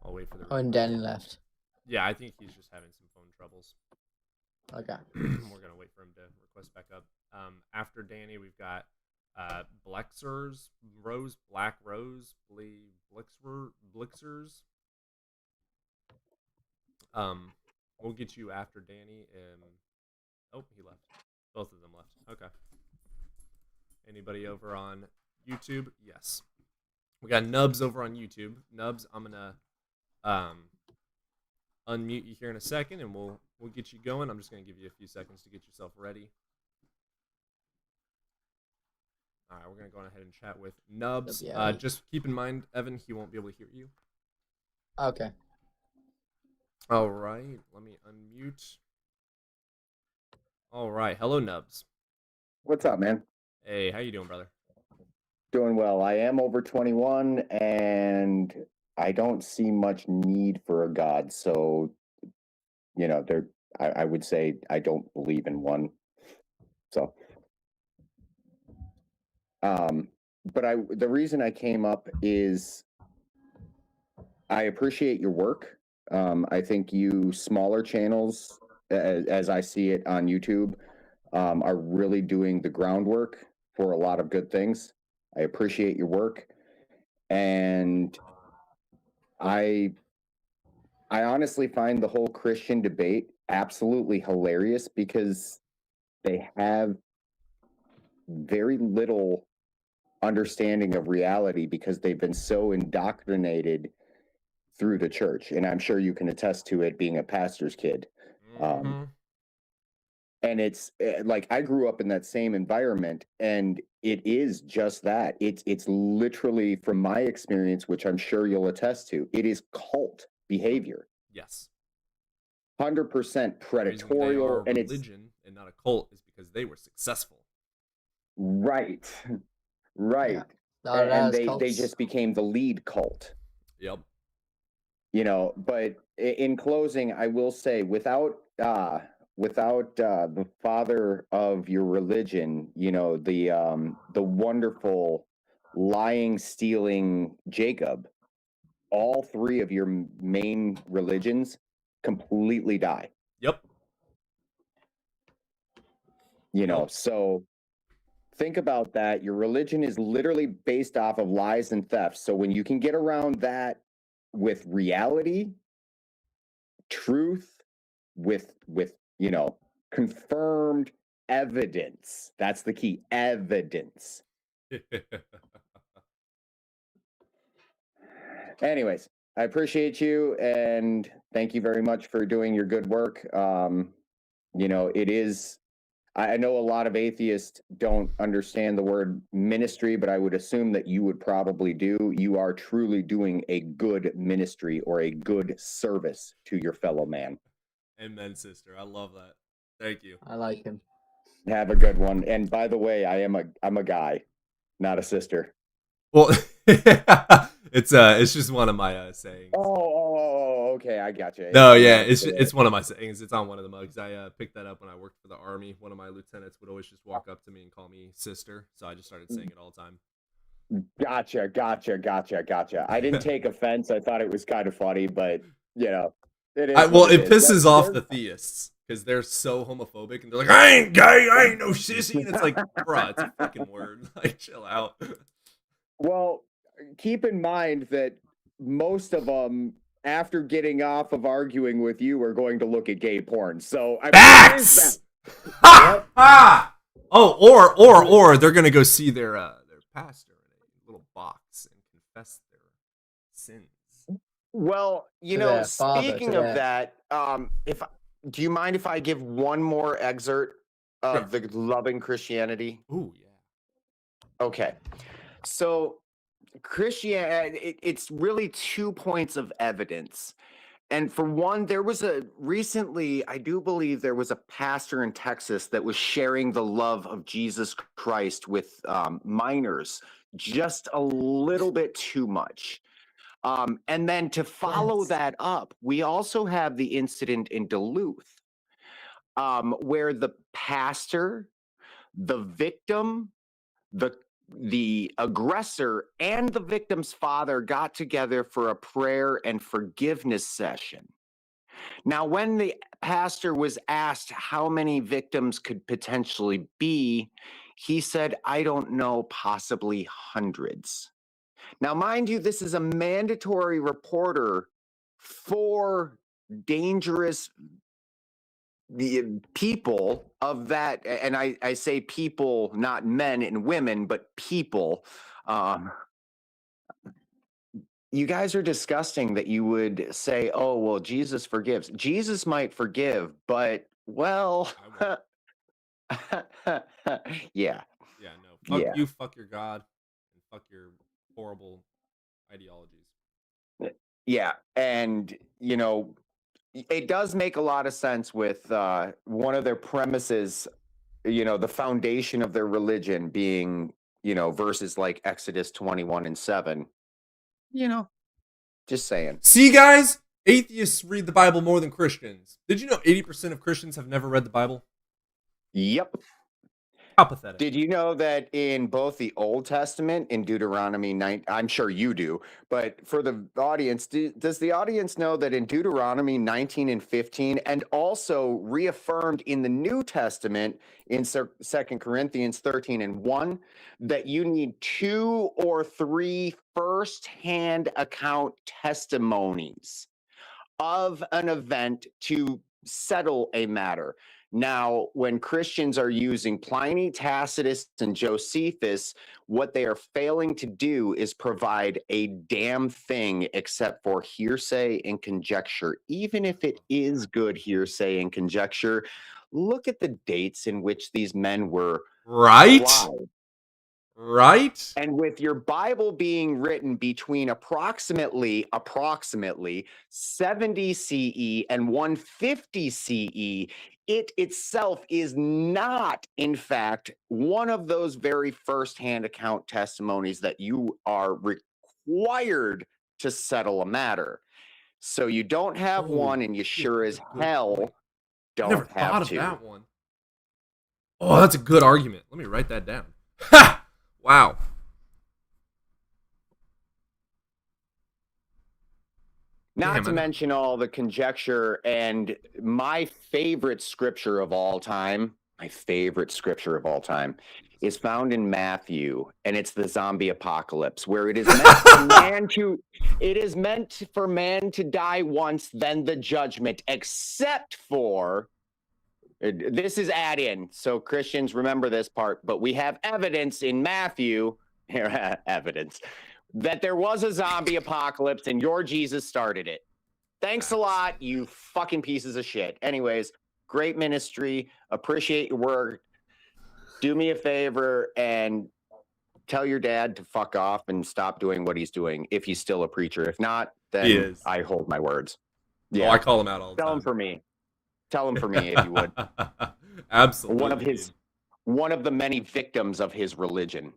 I'll wait for the Oh, and request. Danny left. Yeah, I think he's just having some phone troubles. Okay. We're gonna wait for him to request back up. After Danny, we've got Blixers, Black Rose, Blixers. We'll get you after Danny. Oh, he left. Both of them left. Okay. Anybody over on YouTube? Yes. We got Nubs over on YouTube. Nubs, I'm gonna unmute you here in a second, and we'll get you going. I'm just gonna give you a few seconds to get yourself ready. All right, we're gonna go ahead and chat with Nubs. Yeah. Just keep in mind, Evan, he won't be able to hear you. Okay. All right, let me unmute. All right, hello, Nubs. What's up, man? Hey, how you doing, brother? Doing well. I am over 21 and I don't see much need for a god. So, I would say I don't believe in one. So, but the reason I came up is I appreciate your work. I think you smaller channels, as I see it on YouTube, are really doing the groundwork for a lot of good things. I appreciate your work, and I honestly find the whole Christian debate absolutely hilarious because they have very little understanding of reality because they've been so indoctrinated through the church. And I'm sure you can attest to it being a pastor's kid. And it's like I grew up in that same environment, and it is just that. It's literally, from my experience, which I'm sure you'll attest to, it is cult behavior. Yes. 100% predatorial, and it's religion and not a cult is because they were successful. Right. Right. Yeah. And they just became the lead cult. Yep. You know, but in closing, I will say, without the father of your religion, you know, the wonderful lying, stealing Jacob, all three of your main religions completely die. Yep. You know, so think about that. Your religion is literally based off of lies and theft. So when you can get around that with reality, truth, with you know, confirmed evidence, that's the key, evidence. Anyways, I appreciate you, and thank you very much for doing your good work. You know, it is, I know a lot of atheists don't understand the word ministry, but I would assume that you would probably do. You are truly doing a good ministry or a good service to your fellow man. Amen, sister. I love that. Thank you. I like him. Have a good one. And by the way, I'm a guy, not a sister. Well, it's just one of my sayings. Oh, okay, I got you. No, yeah, it's one of my sayings. It's on one of the mugs. I picked that up when I worked for the Army. One of my lieutenants would always just walk up to me and call me sister, so I just started saying it all the time. Gotcha. I didn't take offense. I thought it was kind of funny, but you know, it is. It pisses off the theists because they're so homophobic and they're like, I ain't gay, I ain't no sissy, and it's like, bruh, it's a fucking word. Like, chill out. Well, keep in mind that most of them, after getting off of arguing with you, are going to look at gay porn. So facts. Or they're gonna go see their pastor in a little box and confess their sins. Well, you know, speaking of that, do you mind if I give one more excerpt of the Loving Christianity? Ooh, yeah. Okay. So Christianity, it's really 2 points of evidence. And for one, there was recently, I do believe there was a pastor in Texas that was sharing the love of Jesus Christ with minors just a little bit too much. And then to follow that up, we also have the incident in Duluth where the pastor, the victim, the aggressor, and the victim's father got together for a prayer and forgiveness session. Now, when the pastor was asked how many victims could potentially be, he said, I don't know, possibly hundreds. Now, mind you, this is a mandatory reporter for dangerous the people of that, and I say people, not men and women, but people. You guys are disgusting that you would say, oh, well, Jesus forgives. Jesus might forgive, but, well, yeah. Yeah, no. Fuck you, fuck your God, and fuck your horrible ideologies. Yeah, and, you know, it does make a lot of sense with one of their premises, you know, the foundation of their religion being, you know, verses like Exodus 21:7. You know, just saying. See, guys, atheists read the Bible more than Christians. Did you know 80% of Christians have never read the Bible? Yep. How pathetic. Did you know that in both the Old Testament, in Deuteronomy 9, I'm sure you do, but for the audience, does the audience know that in Deuteronomy 19 and 15, and also reaffirmed in the New Testament in 2 Corinthians 13 and 1, that you need 2 or 3 first-hand account testimonies of an event to settle a matter? Now, when Christians are using Pliny, Tacitus, and Josephus, what they are failing to do is provide a damn thing except for hearsay and conjecture. Even if it is good hearsay and conjecture, look at the dates in which these men were Right? alive. Right? And with your Bible being written between approximately 70 CE and 150 CE, it itself is not, in fact, one of those very first-hand account testimonies that you are required to settle a matter. So you don't have Oh, one, and you shit, sure that's as a good hell point. I don't never have thought of to. that one. Oh, that's a good argument. Let me write that down. Ha! Wow. Not Damn, to mention all the conjecture, and my favorite scripture of all time, is found in Matthew, and it's the zombie apocalypse, where it is meant for man to die once, then the judgment, except for, this is add in, so Christians remember this part, but we have evidence in Matthew, evidence, that there was a zombie apocalypse and your Jesus started it. Thanks a lot, you fucking pieces of shit. Anyways, great ministry. Appreciate your work. Do me a favor and tell your dad to fuck off and stop doing what he's doing if he's still a preacher. If not, then I hold my words. Yeah. Oh, I call him out all the time. Tell him for me. Tell him for me if you would. Absolutely. One of the many victims of his religion,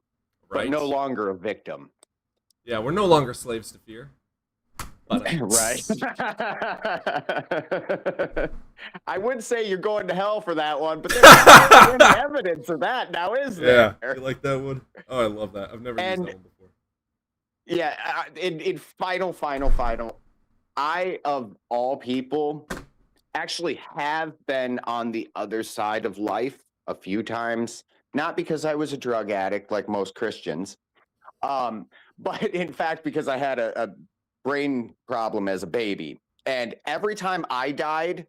right? But no longer a victim. Yeah, we're no longer slaves to fear. But, right. I would say you're going to hell for that one, but there's no evidence of that now, is there? Yeah, you like that one? Oh, I love that. I've never used that one before. Yeah, in final, I, of all people, actually have been on the other side of life a few times. Not because I was a drug addict like most Christians, but in fact because I had a brain problem as a baby. And every time I died,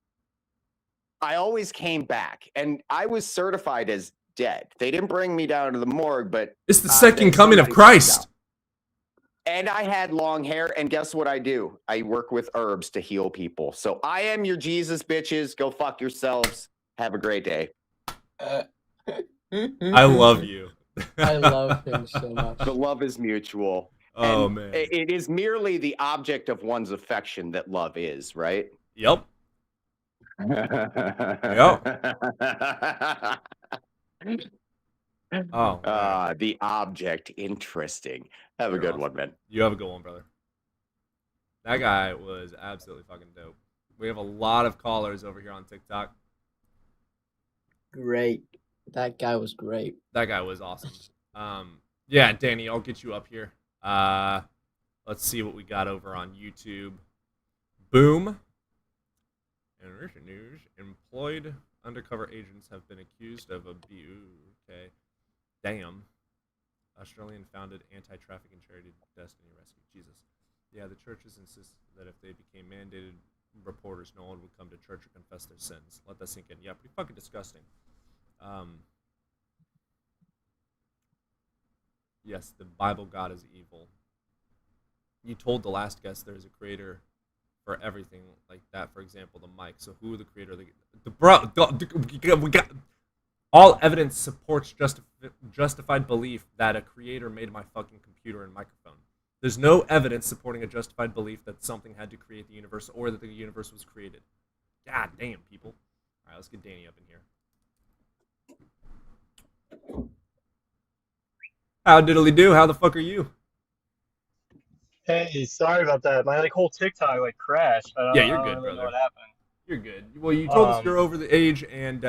I always came back. And I was certified as dead. They didn't bring me down to the morgue, but... It's the second coming of Christ. And I had long hair, and guess what I do? I work with herbs to heal people. So I am your Jesus, bitches. Go fuck yourselves. Have a great day. I love you. I love him so much. The love is mutual. Oh, and man. It is merely the object of one's affection that love is, right? Yep. Oh. The object. Interesting. Have a good one, man. You have a good one, brother. That guy was absolutely fucking dope. We have a lot of callers over here on TikTok. Great. That guy was great. That guy was awesome. Yeah, Danny, I'll get you up here. Let's see what we got over on YouTube. Boom. In recent news, employed undercover agents have been accused of abuse. Okay. Damn. Australian-founded anti-trafficking charity Destiny Rescue. Jesus. Yeah, the churches insist that if they became mandated reporters, no one would come to church or confess their sins. Let that sink in. Yeah, pretty fucking disgusting. Yes, the Bible God is evil. You told the last guest there's a creator for everything like that. For example, the mic. So who the creator? We got all evidence supports justified belief that a creator made my fucking computer and microphone. There's no evidence supporting a justified belief that something had to create the universe or that the universe was created. God damn, people. All right, let's get Danny up in here. How diddly do? How the fuck are you? Hey, sorry about that. My whole TikTok crashed. Yeah, you're good, really brother. know what happened. You're good. Well, you told us you're over the age, and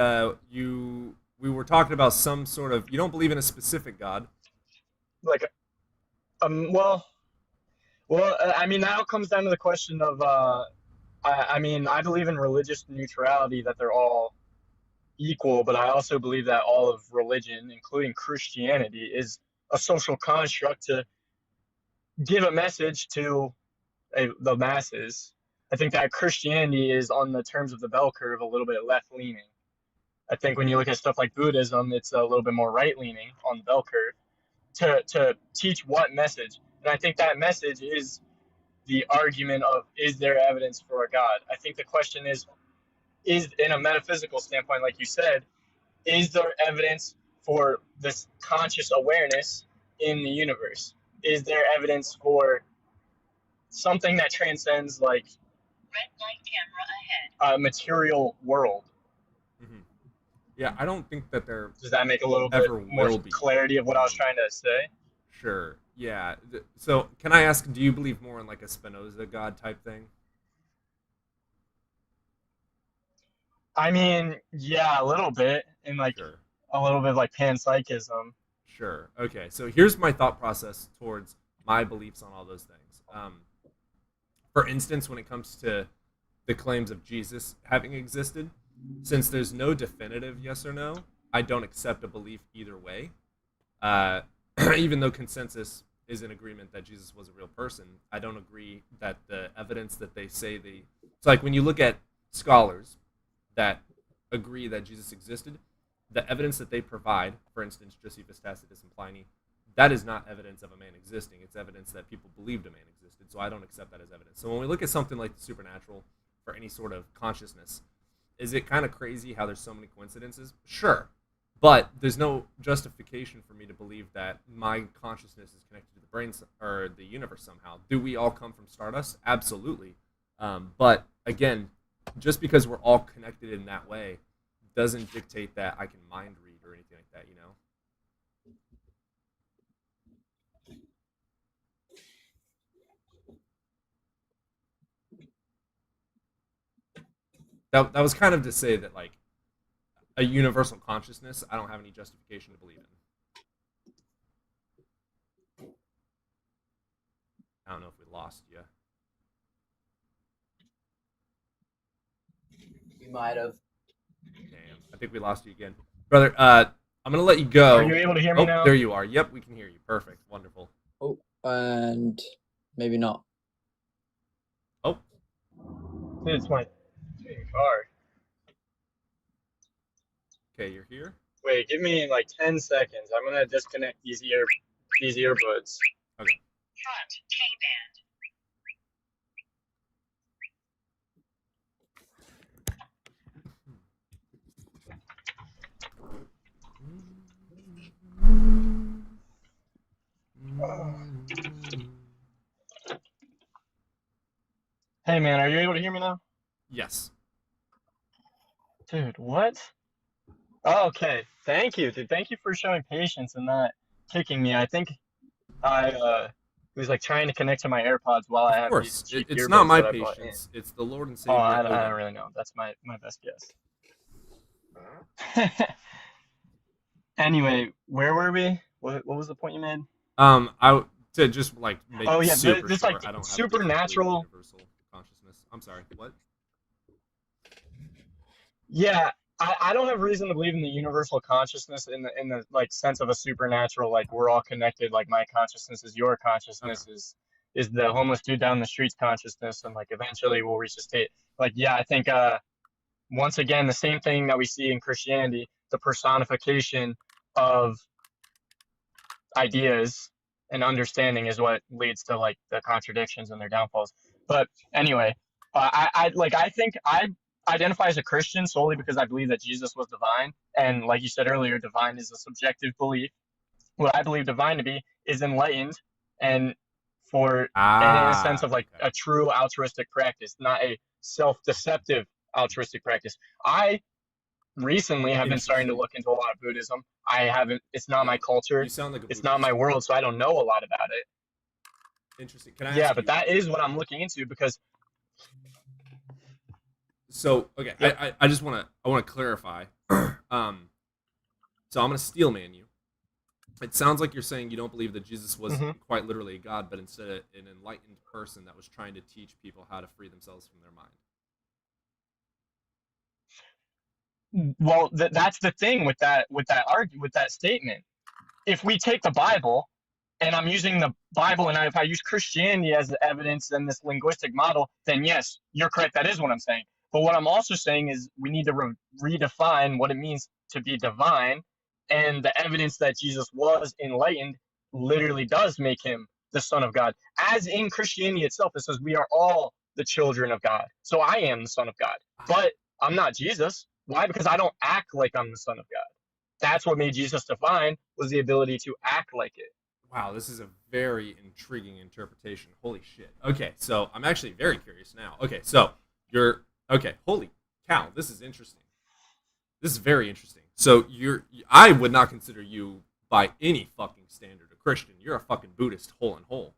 you we were talking about some sort of, you don't believe in a specific God. Like, well, I mean, that all comes down to the question of, I mean, I believe in religious neutrality, that they're all equal, but I also believe that all of religion, including Christianity, is a social construct to give a message to the masses. I think that Christianity is, on the terms of the bell curve, a little bit left leaning. I think when you look at stuff like Buddhism, it's a little bit more right leaning on the bell curve to teach what message. And I think that message is the argument of, is there evidence for a God? I think the question is in a metaphysical standpoint, like you said, is there evidence for this conscious awareness in the universe? Is there evidence for something that transcends, like, red light camera ahead, a material world? Mm-hmm. Yeah, I don't think that there. Does that make a little bit more clarity of what I was trying to say? Sure. Yeah. So, can I ask, do you believe more in like a Spinoza God type thing? I mean, yeah, a little bit, and like Sure. a little bit of like panpsychism. Sure. Okay. So here's my thought process towards my beliefs on all those things. For instance, when it comes to the claims of Jesus having existed, since there's no definitive yes or no, I don't accept a belief either way. Even though consensus is in agreement that Jesus was a real person, I don't agree that the evidence that they say it's like when you look at scholars that agree that Jesus existed, the evidence that they provide, for instance, Josephus, Tacitus, and Pliny, that is not evidence of a man existing. It's evidence that people believed a man existed. So I don't accept that as evidence. So when we look at something like the supernatural for any sort of consciousness, is it kind of crazy how there's so many coincidences? Sure. But there's no justification for me to believe that my consciousness is connected to the brain or the universe somehow. Do we all come from stardust? Absolutely. But again, just because we're all connected in that way doesn't dictate that I can mind read or anything like that, you know? That was kind of to say that, like, a universal consciousness, I don't have any justification to believe in. I don't know if we lost you. We might have. Damn, I think we lost you again. Brother, I'm going to let you go. Are you able to hear me now? There you are. Yep, we can hear you. Perfect. Wonderful. Oh, and maybe not. Oh. Dude, it's my car. Okay, you're here? Wait, give me like 10 seconds. I'm going to disconnect these earbuds. Okay. Front K-band. Hey man, are you able to hear me now? Yes. Dude, what? Oh, okay. Thank you, dude. Thank you for showing patience and not kicking me. I think I was like trying to connect to my AirPods while I have Of these course. cheap It's not earbuds my that I bought in. patience. It's the Lord and Savior. Oh, I don't really know. That's my best guess. Anyway, where were we? What was the point you made? To just like make Oh it yeah, super this short, like I don't have supernatural. Universal consciousness. I'm sorry. What? Yeah, I don't have reason to believe in the universal consciousness in the like sense of a supernatural, like we're all connected, like my consciousness is your consciousness, is the homeless dude down the street's consciousness, and like eventually we'll reach a state. Like, yeah, I think once again the same thing that we see in Christianity, the personification of ideas and understanding is what leads to like the contradictions and their downfalls. But anyway, I think I identify as a Christian solely because I believe that Jesus was divine, and like you said earlier, divine is a subjective belief. What I believe divine to be is enlightened, and in a sense of like a true altruistic practice, not a self-deceptive altruistic practice. I recently have been starting to look into a lot of Buddhism. I haven't. It's not my culture. You sound like a it's not my world, so I don't know a lot about it. Interesting. Can I? Yeah, ask but you, that is what I'm looking into because. So okay, Yep. I just want to clarify. So I'm gonna steel man you. It sounds like you're saying you don't believe that Jesus was hmm quite literally a god, but instead an enlightened person that was trying to teach people how to free themselves from their mind. Well, that's the thing with that statement. If we take the Bible, and I'm using the Bible, and if I use Christianity as the evidence in this linguistic model, then yes, you're correct. That is what I'm saying. But what I'm also saying is we need to redefine what it means to be divine, and the evidence that Jesus was enlightened literally does make him the Son of God. As in Christianity itself, it says we are all the children of God. So I am the Son of God, but I'm not Jesus. Why? Because I don't act like I'm the Son of God. That's what made Jesus divine, was the ability to act like it. Wow, this is a very intriguing interpretation. Holy shit. Okay, so I'm actually very curious now. Okay, so you're okay. Holy cow, this is interesting. This is very interesting. So I would not consider you by any fucking standard a Christian. You're a fucking Buddhist, whole and whole.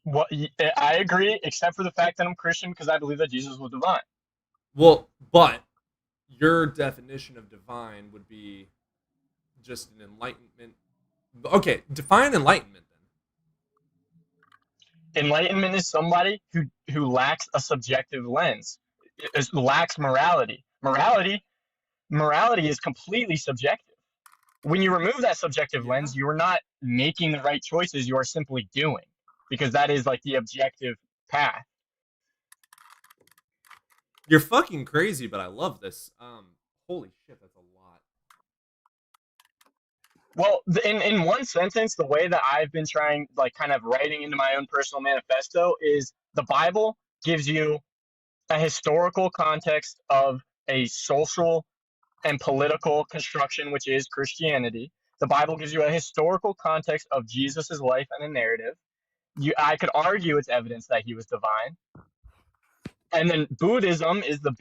What I agree, except for the fact that I'm Christian because I believe that Jesus was divine. Well, but your definition of divine would be just an enlightenment. Okay, define enlightenment then. Enlightenment is somebody who lacks a subjective lens, lacks morality. Morality is completely subjective. When you remove that subjective lens, you are not making the right choices. You are simply doing, because that is like the objective path. You're fucking crazy, but I love this. Holy shit, that's a lot. Well, in one sentence, the way that I've been trying, like kind of writing into my own personal manifesto, is the Bible gives you a historical context of a social and political construction, which is Christianity. The Bible gives you a historical context of Jesus's life and a narrative. I could argue it's evidence that he was divine. And then Buddhism is the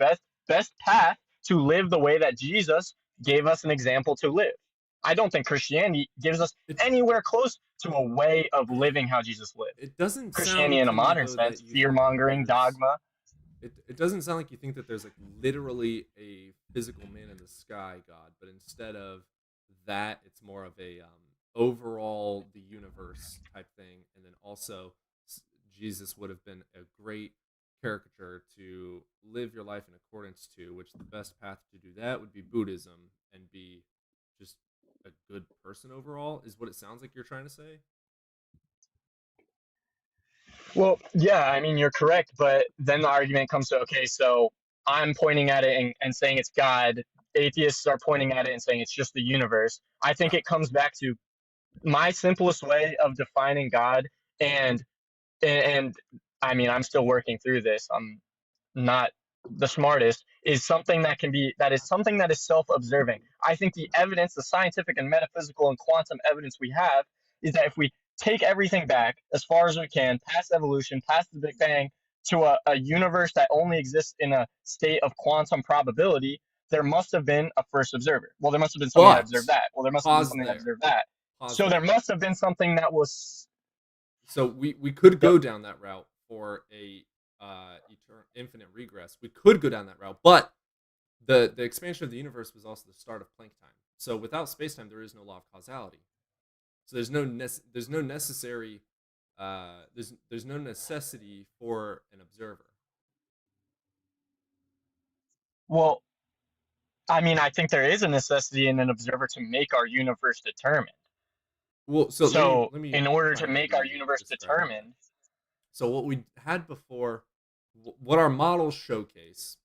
best path to live the way that Jesus gave us an example to live. I don't think Christianity gives us anywhere close to a way of living how Jesus lived. It doesn't Christianity in a modern sense, fear-mongering, dogma. It doesn't sound like you think that there's like literally a physical man in the sky God, but instead of that, it's more of a overall the universe type thing, and then also Jesus would have been a great caricature to live your life in accordance to, which the best path to do that would be Buddhism and be just a good person overall, is what it sounds like you're trying to say. Well, yeah, I mean, you're correct, but then the argument comes to, okay, so I'm pointing at it and saying it's God. Atheists are pointing at it and saying it's just the universe. I think it comes back to my simplest way of defining God, and I mean, I'm still working through this. I'm not the smartest, is something that is self-observing. I think the evidence, the scientific and metaphysical and quantum evidence we have, is that if we take everything back as far as we can, past evolution, past the Big Bang, to a universe that only exists in a state of quantum probability, there must have been a first observer. Well, there must have been something that observed that. Well, there must have been something that observed that. So there must have been something that was. So we could go down that route for a infinite regress. We could go down that route, but the expansion of the universe was also the start of Planck time. So without space-time, there is no law of causality. So there's no necessary there's no necessity for an observer. Well, I mean, I think there is a necessity in an observer to make our universe determined. Well, so let me in order to make our universe determined. So what we had before, what our models showcase,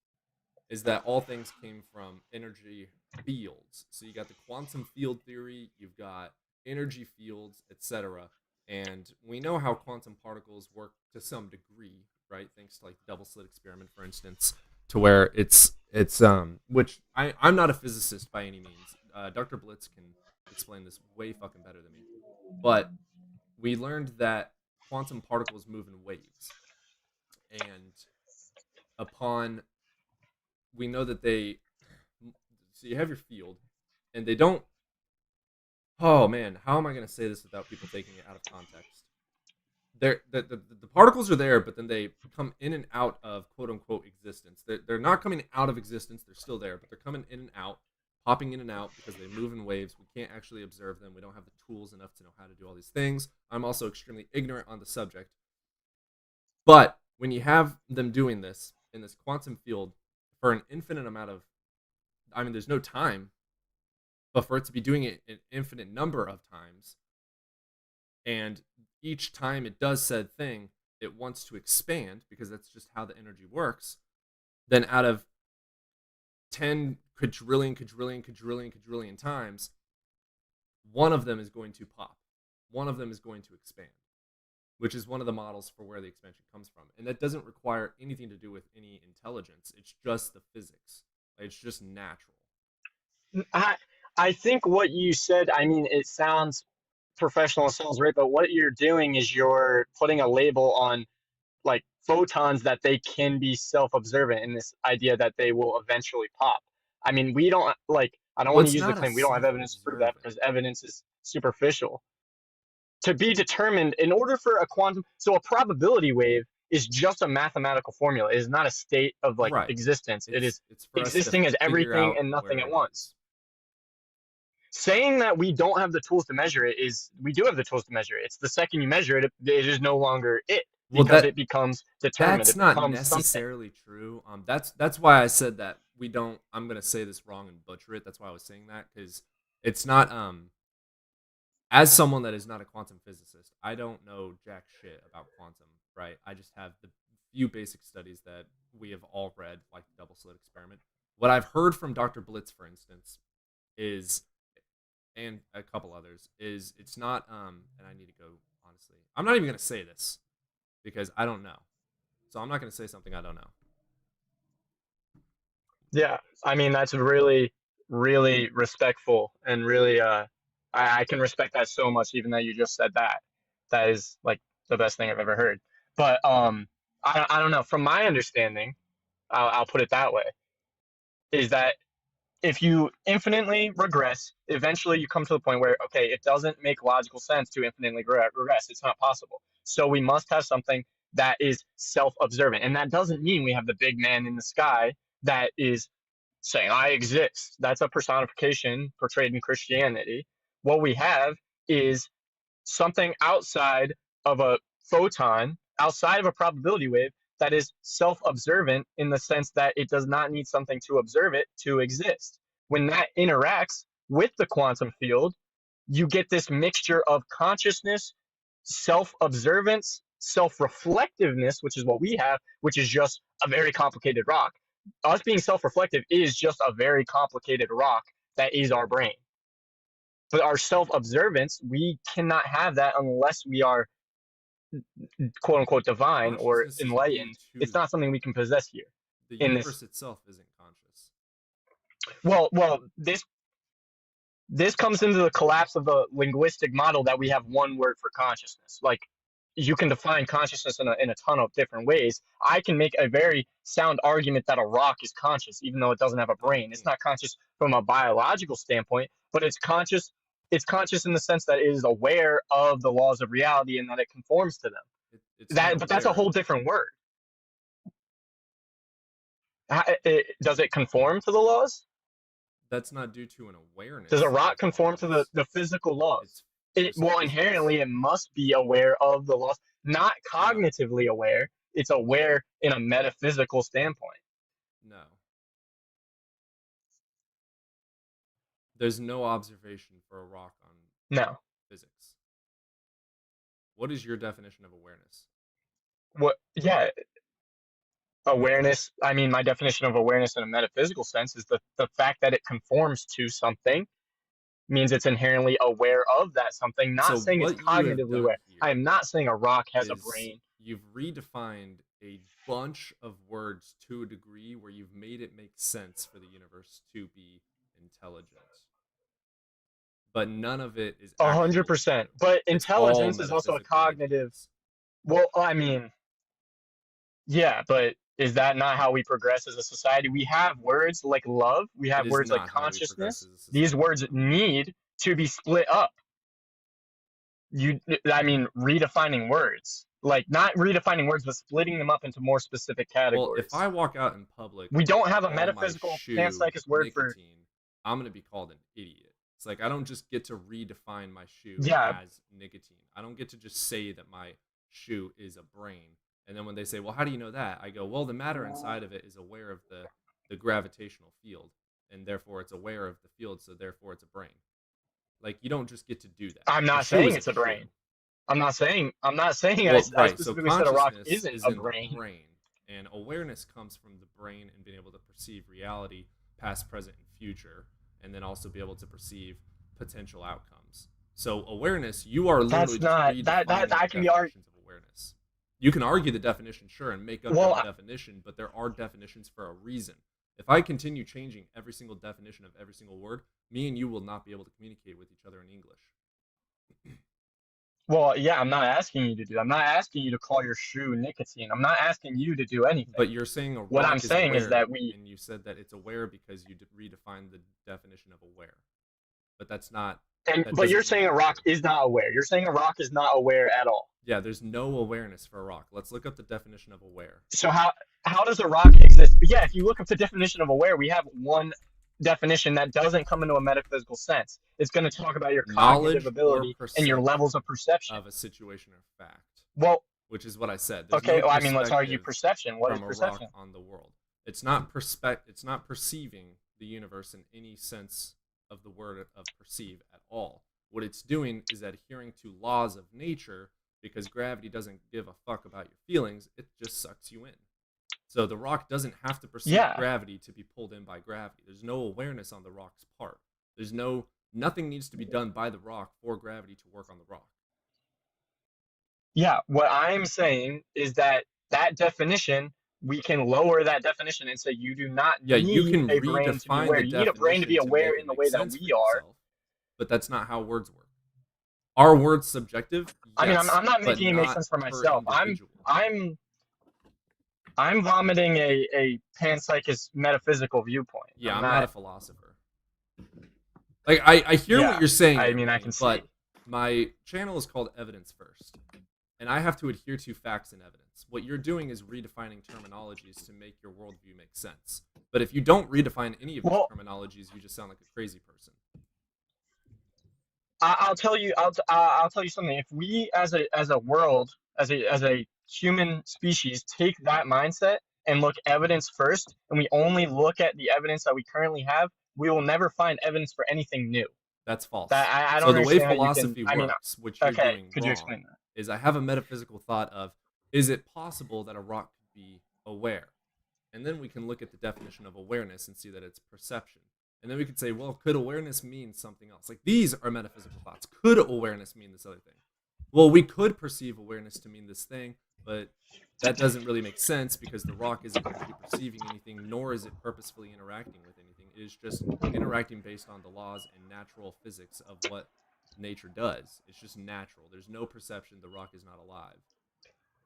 is that all things came from energy fields. So you got the quantum field theory, you've got energy fields, etc. And we know how quantum particles work to some degree, right? Thanks to like the double slit experiment, for instance, to where it's which I'm not a physicist by any means. Dr. Blitz can explain this way fucking better than me. But we learned that quantum particles move in waves, and we know that so you have your field, and they don't. Oh man, how am I going to say this without people taking it out of context? The particles are there, but then they come in and out of quote unquote existence. They're not coming out of existence; they're still there, but they're coming in and out. popping in and out because they move in waves. We can't actually observe them. We don't have the tools enough to know how to do all these things. I'm also extremely ignorant on the subject. But when you have them doing this in this quantum field for an infinite amount of, I mean, there's no time, but for it to be doing it an infinite number of times, and each time it does said thing, it wants to expand because that's just how the energy works, then out of 10 quadrillion times, one of them is going to pop. One of them is going to expand, which is one of the models for where the expansion comes from. And that doesn't require anything to do with any intelligence. It's just the physics. It's just natural. I think what you said, I mean, it sounds professional, it sounds right, but what you're doing is you're putting a label on like photons that they can be self-observant in this idea that they will eventually pop. I mean, we don't like, I don't want to use the claim, we don't have evidence to prove that because evidence is superficial. To be determined, in order for a quantum, so a probability wave is just a mathematical formula. It is not a state of like existence. It is existing as everything and nothing at once. Saying that we don't have the tools to measure it is, we do have the tools to measure it. It's the second you measure it, it is no longer it, because it becomes determined. That's not necessarily true. That's why I said that we don't. I'm gonna say this wrong and butcher it. That's why I was saying that, because it's not. As someone that is not a quantum physicist, I don't know jack shit about quantum. Right? I just have the few basic studies that we have all read, like the double slit experiment. What I've heard from Dr. Blitz, for instance, is, and a couple others, is it's not and I need to go, honestly, I'm not even going to say this because I don't know, so I'm not going to say something I don't know. Yeah, I mean, that's really respectful, and really I can respect that so much, even that you just said that is like the best thing I've ever heard. But I don't know, from my understanding, I'll put it that way, is that if you infinitely regress, eventually you come to the point where, okay, it doesn't make logical sense to infinitely regress. It's not possible. So we must have something that is self-observant. And that doesn't mean we have the big man in the sky that is saying, I exist. That's a personification portrayed in Christianity. What we have is something outside of a photon, outside of a probability wave, that is self-observant in the sense that it does not need something to observe it to exist. When that interacts with the quantum field, you get this mixture of consciousness, self-observance, self-reflectiveness, which is what we have, which is just a very complicated rock. Us being self-reflective is just a very complicated rock that is our brain. But our self-observance, we cannot have that unless we are quote unquote divine or enlightened. It's not something we can possess here. The universe itself isn't conscious. Well, this comes into the collapse of the linguistic model that we have one word for consciousness. Like, you can define consciousness in a ton of different ways. I can make a very sound argument that a rock is conscious, even though it doesn't have a brain. It's not conscious from a biological standpoint, but it's conscious. It's conscious in the sense that it is aware of the laws of reality and that it conforms to them. But that's a whole different word. Does it conform to the laws? That's not due to an awareness. Does a rock conform to the physical laws? Well, inherently, it must be aware of the laws, not cognitively aware. It's aware in a metaphysical standpoint. No. There's no observation for a rock on physics. What is your definition of awareness? What? Yeah. Awareness, I mean, my definition of awareness in a metaphysical sense is the fact that it conforms to something means it's inherently aware of that something, not saying it's cognitively aware. I am not saying a rock has a brain. You've redefined a bunch of words to a degree where you've made it make sense for the universe to be intelligent. But none of it is 100%. But intelligence is also a cognitive. Well, I mean, yeah, but is that not how we progress as a society? We have words like love. We have words like consciousness. These words need to be split up. I mean, redefining words. Like, not redefining words, but splitting them up into more specific categories. Well, if I walk out in public, we don't have a metaphysical panpsychist word for I'm gonna be called an idiot. It's like I don't just get to redefine my shoe Yeah. as nicotine. I don't get to just say that my shoe is a brain. And then when they say, "Well, how do you know that?" I go, "Well, the matter inside of it is aware of the gravitational field, and therefore it's aware of the field, so therefore it's a brain." Like you don't just get to do that. I'm A not shoe saying is it's a shoe. brain. I'm not saying I Well, I right. So specifically said a rock consciousness isn't is a in the brain. brain, and awareness comes from the brain and being able to perceive reality, past, present, and future, and then also be able to perceive potential outcomes. So awareness, you are literally That's just not that redefining that the can be argued. definitions of awareness. You can argue the definition, sure, and make up your Well, own definition, but there are definitions for a reason. If I continue changing every single definition of every single word, me and you will not be able to communicate with each other in English. well, yeah, I'm not asking you to do that. I'm not asking you to call your shoe nicotine. I'm not asking you to do anything. But you're saying a What I'm rock is saying is aware, that we and you said that it's aware because you redefined the definition of aware. But that's not. and That but you're doesn't saying make a it rock true. is not aware. You're saying a rock is not aware at all. Yeah, there's no awareness for a rock. Let's look up the definition of aware. So how does a rock exist? Yeah, if you look up the definition of aware, we have one definition that doesn't come into a metaphysical sense. It's going to talk about your cognitive Knowledge or ability and your levels of perception. of a situation or fact, Well, which is what I said. There's okay, no well, I mean, let's argue perspective perception. What is from a perception? rock on the world. It's not It's not perceiving the universe in any sense of the word of perceive at all. What it's doing is adhering to laws of nature because gravity doesn't give a fuck about your feelings. It just sucks you in. So the rock doesn't have to perceive Yeah. gravity to be pulled in by gravity. There's no awareness on the rock's part. Nothing needs to be done by the rock for gravity to work on the rock. Yeah, what I'm saying is that definition, we can lower that definition and say you do not Yeah, you need can a brain to be redefine aware. the You need a brain to be definition to aware make it in the make way that sense for we are. yourself, but that's not how words work. Are words subjective? I mean, Yes, I'm not but making it make not sense for per myself. individual. I'm vomiting a panpsychist metaphysical viewpoint. Yeah, I'm not a philosopher. Like I hear Yeah, what you're saying, I mean, I can but see. my channel is called Evidence First, and I have to adhere to facts and evidence. What you're doing is redefining terminologies to make your worldview make sense. But if you don't redefine any of these Well, terminologies, you just sound like a crazy person. I'll tell you. I'll tell you something. If we, as a world, as a human species, take that mindset and look evidence first, and we only look at the evidence that we currently have, we will never find evidence for anything new. That's false. That I So don't the way understand how you philosophy can. I mean, works, which you're okay, doing could you wrong, explain that? is I have a metaphysical thought of, is it possible that a rock could be aware? And then we can look at the definition of awareness and see that it's perception. And then we could say, well, could awareness mean something else? Like, these are metaphysical thoughts. Could awareness mean this other thing? Well, we could perceive awareness to mean this thing, but that doesn't really make sense because the rock isn't actually perceiving anything, nor is it purposefully interacting with anything. It is just interacting based on the laws and natural physics of what nature does. It's just natural. There's no perception. The rock is not alive.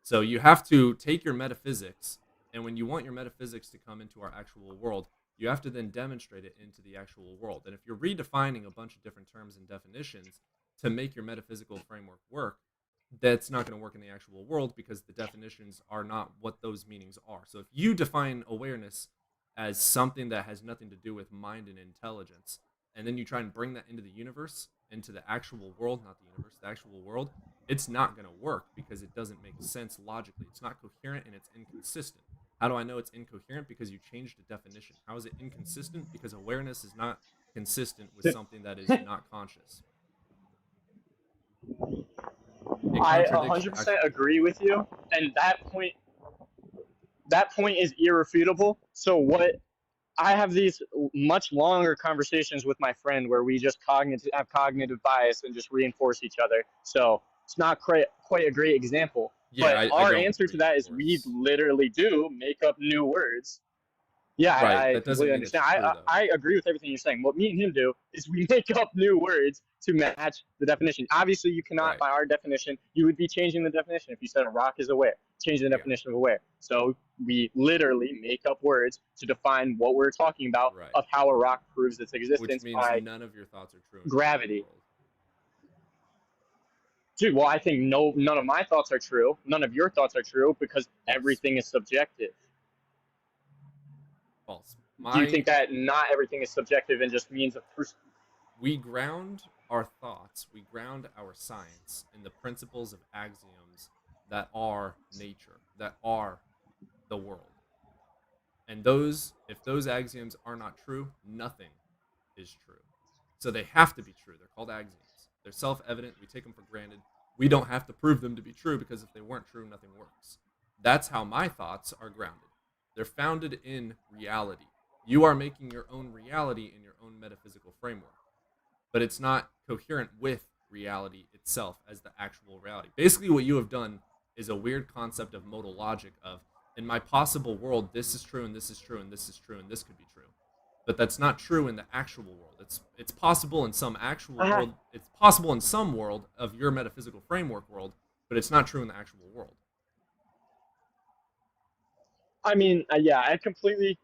So you have to take your metaphysics, and when you want your metaphysics to come into our actual world, you have to then demonstrate it into the actual world. And if you're redefining a bunch of different terms and definitions to make your metaphysical framework work, that's not going to work in the actual world because the definitions are not what those meanings are. So if you define awareness as something that has nothing to do with mind and intelligence, and then you try and bring that into the universe, into the actual world, not the universe, the actual world, it's not going to work because it doesn't make sense logically. It's not coherent and it's inconsistent. How do I know it's incoherent? Because you changed the definition. How is it inconsistent? Because awareness is not consistent with something that is not conscious. I 100% agree with you, and that point is irrefutable. So what I have these much longer conversations with my friend where we just have cognitive bias and just reinforce each other. So it's not quite a great example. Yeah, but our answer to that is we literally do make up new words. Yeah, right. I completely understand. I agree with everything you're saying. What me and him do is we make up new words to match the definition. Obviously, you cannot, by our definition, you would be changing the definition if you said a rock is aware. Change the definition of aware. So we literally make up words to define what we're talking about of how a rock proves its existence. Which means by none of your thoughts are true. Gravity. Dude, well, I think none of my thoughts are true. None of your thoughts are true because everything is subjective. False. Do you My think that not everything is subjective and just means we ground our thoughts, we ground our science in the principles of axioms that are nature, that are the world. And if those axioms are not true, nothing is true. So they have to be true. They're called axioms. They're self evident. We take them for granted. We don't have to prove them to be true because if they weren't true, nothing works. That's how my thoughts are grounded. They're founded in reality. You are making your own reality in your own metaphysical framework, but it's not coherent with reality itself as the actual reality. Basically, what you have done is a weird concept of modal logic of, in my possible world, this is true and this is true and this is true and this could be true. But that's not true in the actual world. It's possible in some actual world. It's possible in some world of your metaphysical framework world, but it's not true in the actual world. I mean, yeah, I completely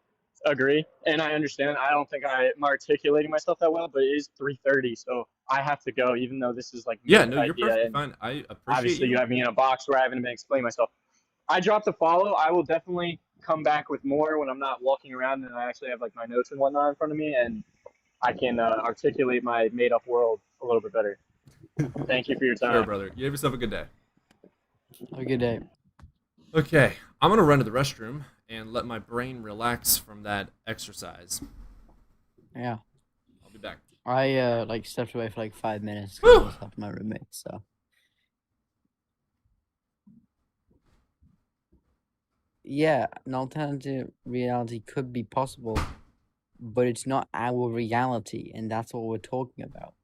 agree, and I understand. I don't think I'm articulating myself that well, but it is 3:30, so I have to go. Even though this is like Yeah, main no, you're idea, perfectly and fine. I appreciate obviously you you. have me in a box where I haven't been explaining myself. I dropped a follow. I will definitely come back with more when I'm not walking around and I actually have like my notes and whatnot in front of me, and I can articulate my made-up world a little bit better. Thank you for your Sure, time. brother. You have yourself a good day. Have a good day. Okay, I'm gonna run to the restroom and let my brain relax from that exercise. Yeah. I'll be back. I like stepped away for like 5 minutes because I was helping my roommate. So yeah, an alternative reality could be possible, but it's not our reality, and that's what we're talking about.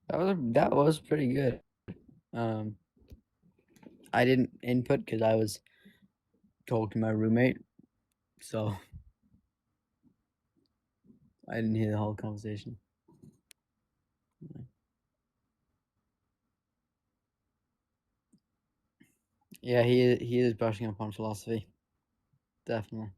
That was pretty good. I didn't input because I was talking to my roommate, so I didn't hear the whole conversation. Yeah, he is brushing up on philosophy, definitely.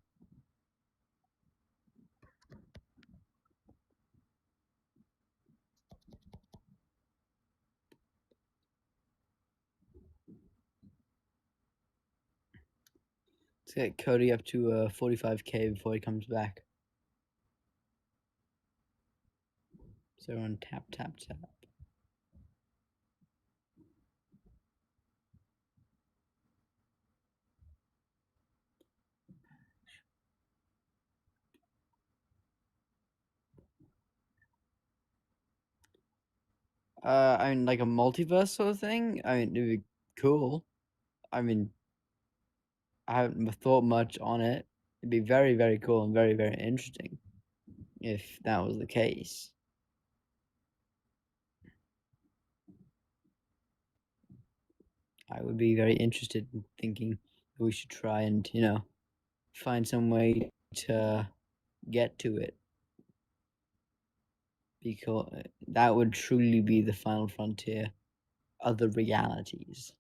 Let's get Cody up to 45K before he comes back. So everyone tap, tap, tap. I mean, like a multiverse sort of thing. I mean, it'd be cool. I mean, I haven't thought much on it. It'd be very, very cool and very, very interesting if that was the case. I would be very interested in thinking we should try and, find some way to get to it. Because that would truly be the final frontier of the realities.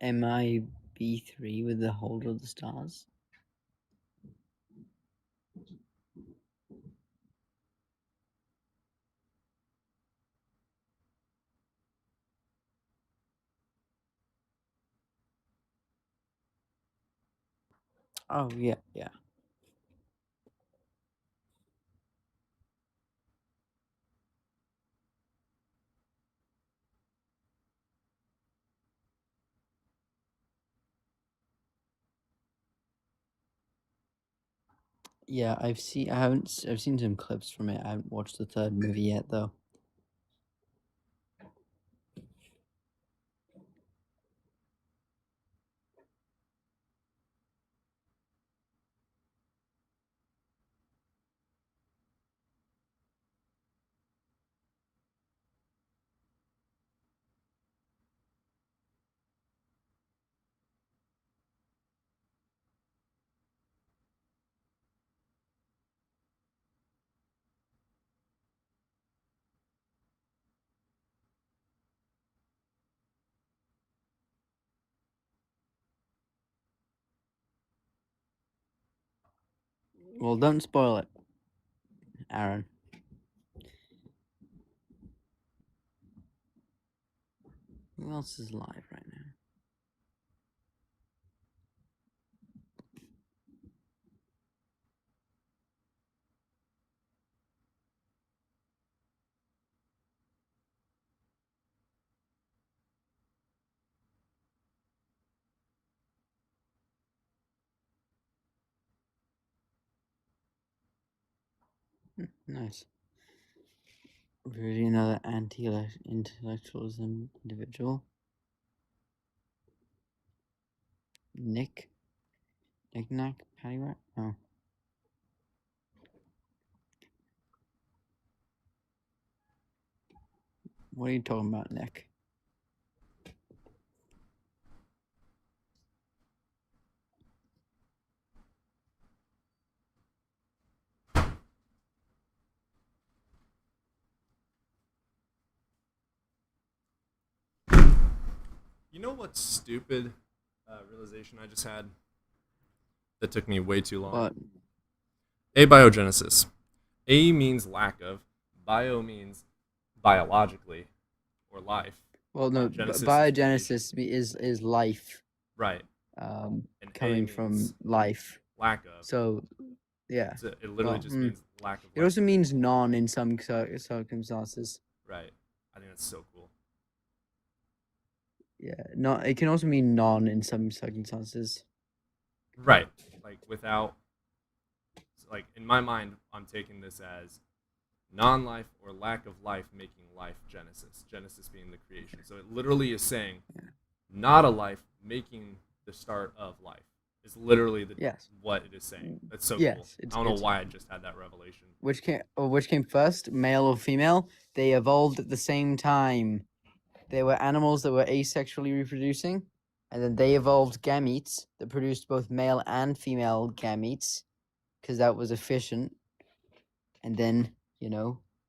MIB3 with the Holder of the Stars. Oh yeah, yeah. Yeah, I've seen some clips from it. I haven't watched the third movie yet though. Well, don't spoil it, Aaron. Who else is live right now? Nice. Really another anti-intellectualism individual. Nick Knack Paddywhack? Oh. What are you talking about, Nick? You know what's stupid realization I just had that took me way too long? What? Abiogenesis. A means lack of. Bio means biologically or life. Well, no, Genesis is biogenesis is life. Right. And A coming from means life. lack of. So, yeah. It literally just means lack of. It also means non in some circumstances. Right. I think that's so cool. Yeah, not. It can also mean non in some circumstances. Right. Like without. Like in my mind, I'm taking this as non-life or lack of life making life Genesis. Genesis being the creation. So it literally is saying not a life making the start of life. Is literally what it is saying. That's so cool. I don't know why I just had that revelation. Which came first, male or female? They evolved at the same time. They were animals that were asexually reproducing, and then they evolved gametes that produced both male and female gametes, because that was efficient. And then,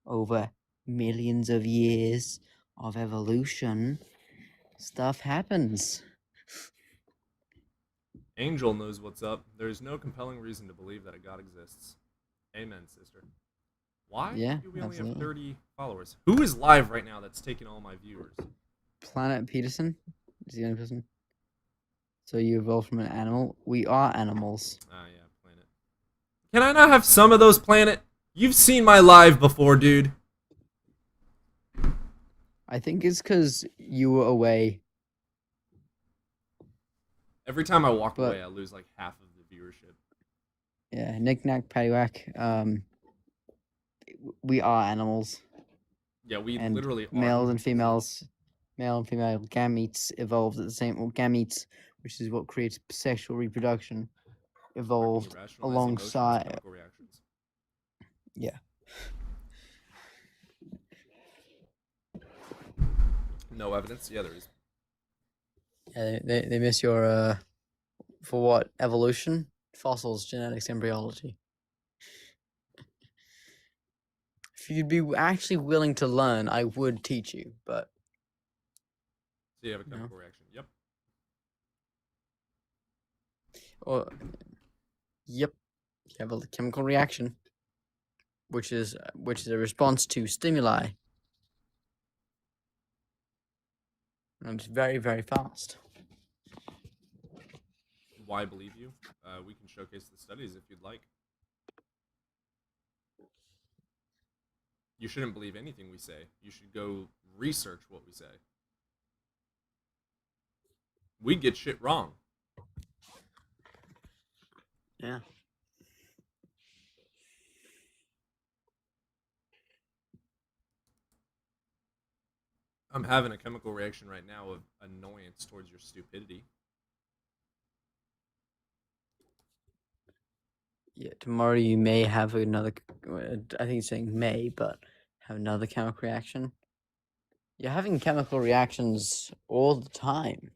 over millions of years of evolution, stuff happens. Angel knows what's up. There is no compelling reason to believe that a God exists. Amen, sister. Why do we only have 30 followers? Who is live right now that's taking all my viewers? Planet Peterson is the only person. So you evolved from an animal. We are animals. Ah, yeah, Planet. Can I not have some of those, Planet? You've seen my live before, dude. I think it's because you were away. Every time I walk away, I lose like half of the viewership. Yeah, Nick Knack Paddywhack. We are animals. Yeah, we and literally are. Male and female gametes evolved at the same. Well, gametes, which is what creates sexual reproduction, evolved alongside. Chemical reactions. Yeah. No evidence. Yeah, there is. Yeah, they miss your for what? Evolution, fossils, genetics, embryology. If you'd be actually willing to learn, I would teach you, but. So you have a chemical reaction. Yep. Or, yep, you have a chemical reaction, which is a response to stimuli, and it's very, very fast. Why believe you? We can showcase the studies if you'd like. You shouldn't believe anything we say. You should go research what we say. We get shit wrong. Yeah. I'm having a chemical reaction right now of annoyance towards your stupidity. Yeah, tomorrow you may have another. I think it's saying may, but have another chemical reaction. You're having chemical reactions all the time.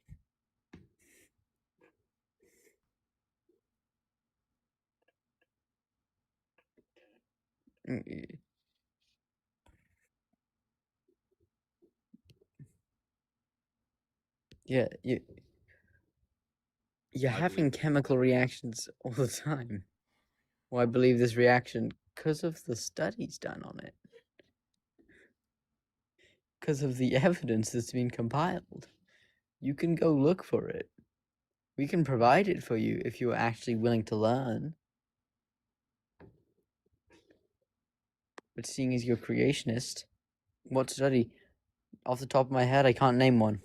Yeah, you're having chemical reactions all the time. Well, I believe this reaction because of the studies done on it. Because of the evidence that's been compiled. You can go look for it. We can provide it for you if you're actually willing to learn. But seeing as you're a creationist, what study? Off the top of my head, I can't name one.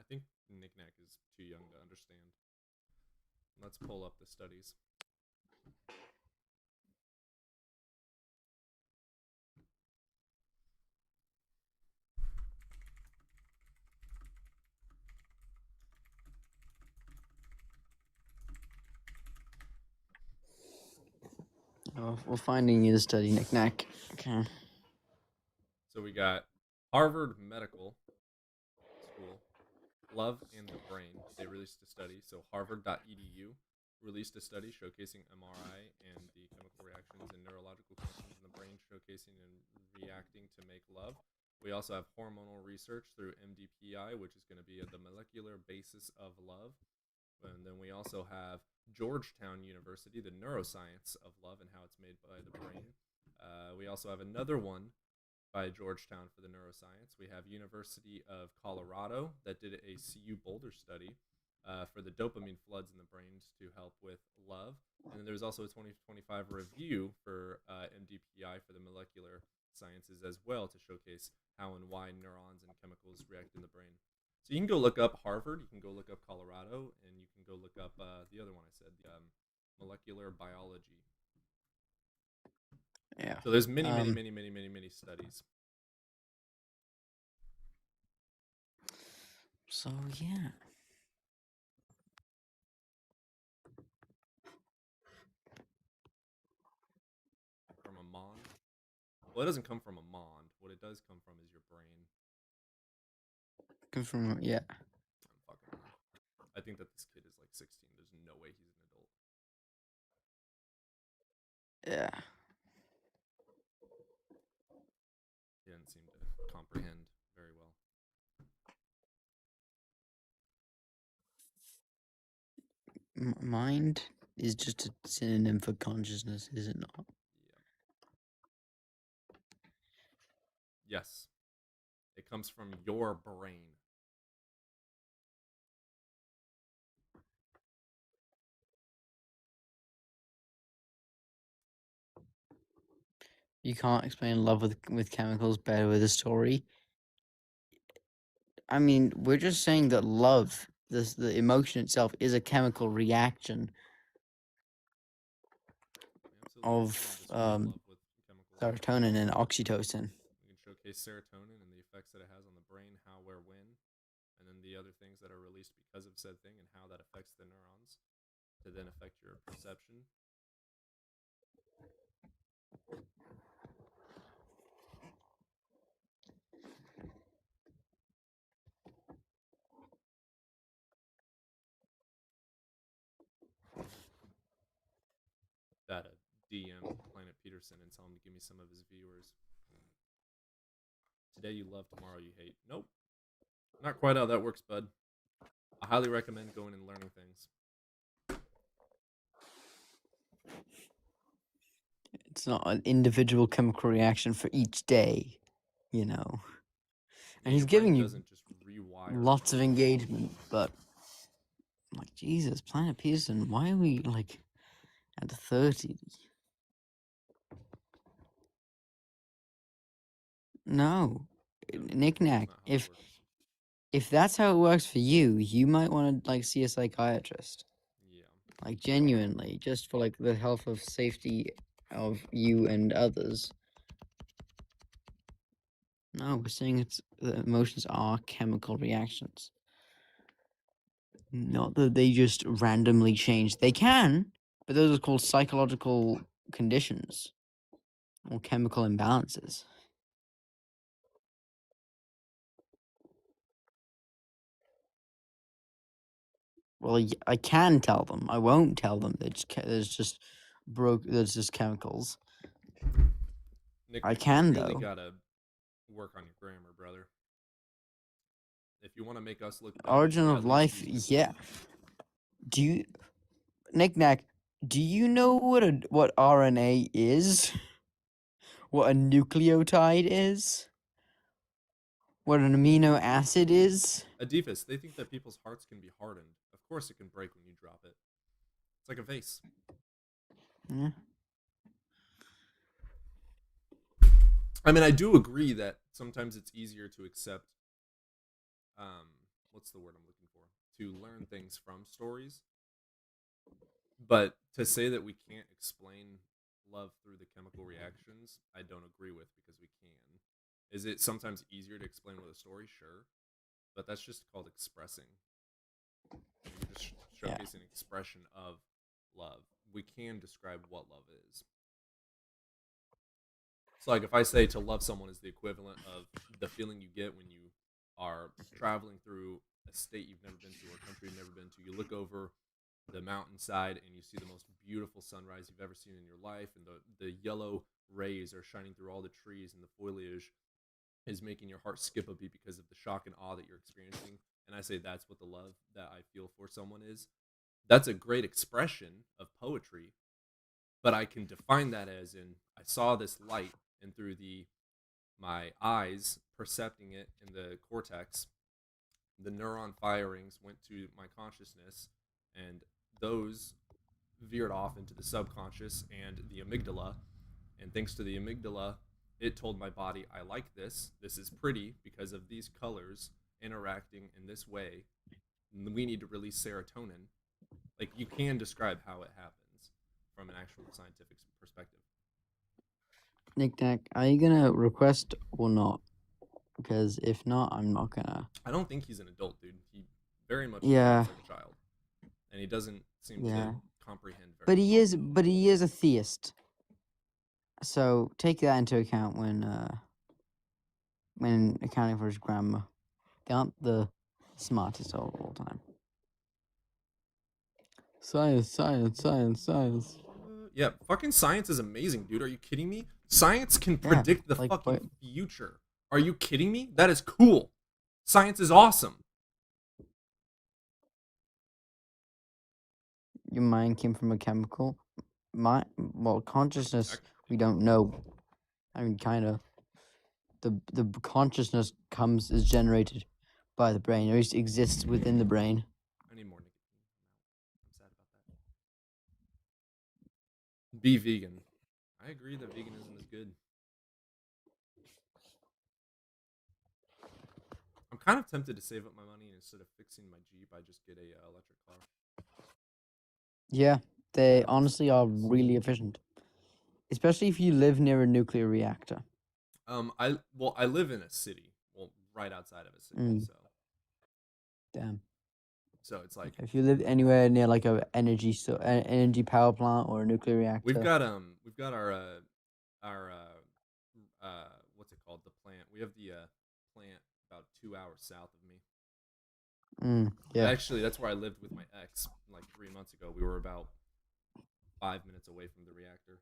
I think Knick-Knack is too young to understand. Let's pull up the studies. Oh, we're finding you the study, Knick-Knack. Okay. So we got Harvard Medical School, Love and the Brain. They released a study. So harvard.edu released a study showcasing MRI and the chemical reactions and neurological functions in the brain, showcasing and reacting to make love. We also have hormonal research through MDPI, which is going to be the molecular basis of love. And then we also have Georgetown University, the neuroscience of love and how it's made by the brain. We also have another one by Georgetown for the neuroscience. We have University of Colorado that did a CU Boulder study for the dopamine floods in the brains to help with love. And then there's also a 2025 review for MDPI for the molecular sciences as well to showcase how and why neurons and chemicals react in the brain. So you can go look up Harvard, you can go look up Colorado, and you can go look up the other one I said, molecular biology. Yeah. So there's many studies. So yeah. From a mond? Well, it doesn't come from a mond. What it does come from is your brain. Comes from yeah. I think that this kid is like 16. There's no way he's an adult. Yeah. He doesn't seem to comprehend very well. Mind is just a synonym for consciousness, is it not? Yes. It comes from your brain. You can't explain love with chemicals better with a story. I mean, we're just saying that love, the emotion itself, is a chemical reaction of serotonin and oxytocin. We can showcase serotonin and the effects that it has on the brain, how, where, when, and then the other things that are released because of said thing and how that affects the neurons to then affect your perception. That DM Planet Peterson and tell him to give me some of his viewers. Today you love, tomorrow you hate. Nope. Not quite how that works, bud. I highly recommend going and learning things. It's not an individual chemical reaction for each day, you know. And he's giving you lots of engagement, but like Jesus, Planet Peterson, why are we like at 30? No, Knick-Knack. If that's how it works for you, you might want to like see a psychiatrist. Yeah. Like genuinely, just for like the health of safety of you and others. No, we're saying it's the emotions are chemical reactions. Not that they just randomly change. They can, but those are called psychological conditions or chemical imbalances. Well, I can tell them. I won't tell them that there's just there's just chemicals. Nick, I can you really though. gotta work on your grammar, brother. If you want to make us look dumb, Origin at of least life, use yeah. belief. Do you, Knick-Knack, do you know what RNA is? What a nucleotide is? What an amino acid is? Adifus, they think that people's hearts can be hardened. Of course, it can break when you drop it. It's like a vase. Yeah. I mean, I do agree that sometimes it's easier to accept. What's the word I'm looking for? To learn things from stories. But to say that we can't explain love through the chemical reactions, I don't agree with because we can. Is it sometimes easier to explain with a story? Sure. But that's just called expressing. You're just showcasing expression of love. We can describe what love is. So, like, if I say to love someone is the equivalent of the feeling you get when you are traveling through a state you've never been to or a country you've never been to, you look over the mountainside and you see the most beautiful sunrise you've ever seen in your life, and the yellow rays are shining through all the trees, and the foliage is making your heart skip a beat because of the shock and awe that you're experiencing. And I say that's what the love that I feel for someone is. That's a great expression of poetry, but I can define that as in I saw this light, and through my eyes percepting it in the cortex, the neuron firings went to my consciousness, and those veered off into the subconscious and the amygdala. And thanks to the amygdala, it told my body, I like this. This is pretty because of these colors interacting in this way. We need to release serotonin. Like, you can describe how it happens from an actual scientific perspective. Knick-Knack, are you gonna request or not? Because if not, I'm not gonna. I don't think he's an adult, dude. He very much Yeah. looks like a child, and he doesn't seem Yeah. to comprehend very But well. he is a theist. So take that into account when accounting for his grammar. They aren't the smartest of all time. Science, science, science, science. Yeah, fucking science is amazing, dude. Are you kidding me? Science can predict the like, fucking what- future. Are you kidding me? That is cool. Science is awesome. Your mind came from a chemical. Consciousness, we don't know. I mean, kind of. The consciousness is generated by the brain, or at least exists within the brain. I need more nicotine. I'm sad about that. Be vegan. I agree that veganism is good. I'm kind of tempted to save up my money, and instead of fixing my Jeep, I just get a electric car. Yeah, they honestly are really efficient, especially if you live near a nuclear reactor. I live in a city, well, right outside of a city, Mm. so Damn. it's like If you live anywhere near like a energy power plant or a nuclear reactor, we've got our what's it called, the plant. We have the plant about 2 hours south of me. yeah. Actually, that's where I lived with my ex like 3 months ago. We were about 5 minutes away from the reactor.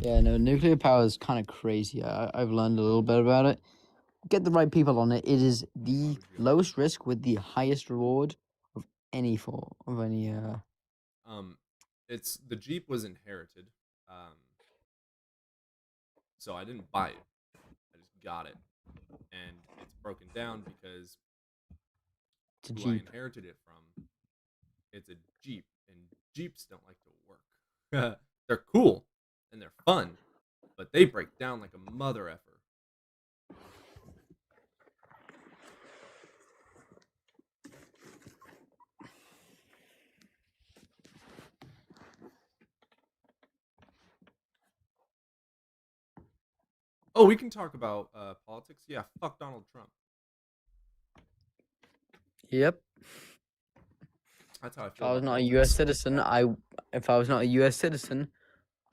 Yeah, no, nuclear power is kind of crazy. I've learned a little bit about it. Get the right people on it. It is the lowest risk with the highest reward of any form of any. It's the Jeep was inherited, so I didn't buy it. I just got it, and it's broken down because It's a who I Jeep. inherited it from. It's a Jeep, and Jeeps don't like to work. They're cool and they're fun, but they break down like a mother effer. Oh, we can talk about politics. Yeah, fuck Donald Trump. Yep. That's how I If feel. I was about not a politics. U.S. citizen, if I was not a U.S. citizen,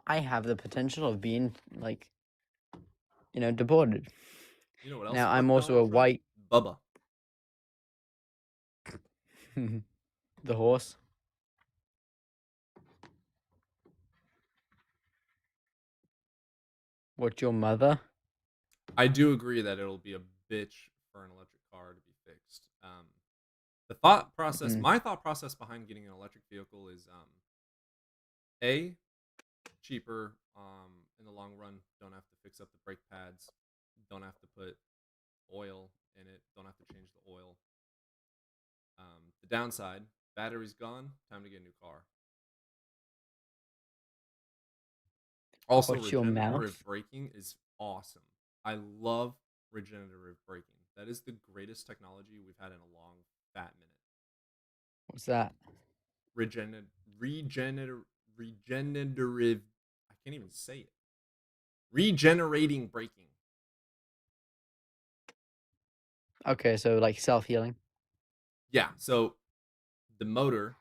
I have the potential of being like, deported. You know what else? Now Fuck I'm also a Donald Trump? white. Bubba. The horse. What's your mother? I do agree that it'll be a bitch for an electric car to be fixed. The thought process, Mm. my thought process behind getting an electric vehicle is A, cheaper in the long run. Don't have to fix up the brake pads. Don't have to put oil in it. Don't have to change the oil. The downside, battery's gone. Time to get a new car. Also, Watch your regenerative mouth. braking is awesome. I love regenerative braking. That is the greatest technology we've had in a long, fat minute. What's that? Regenerative. I can't even say it. Regenerating braking. Okay, so like self-healing. Yeah. So the motor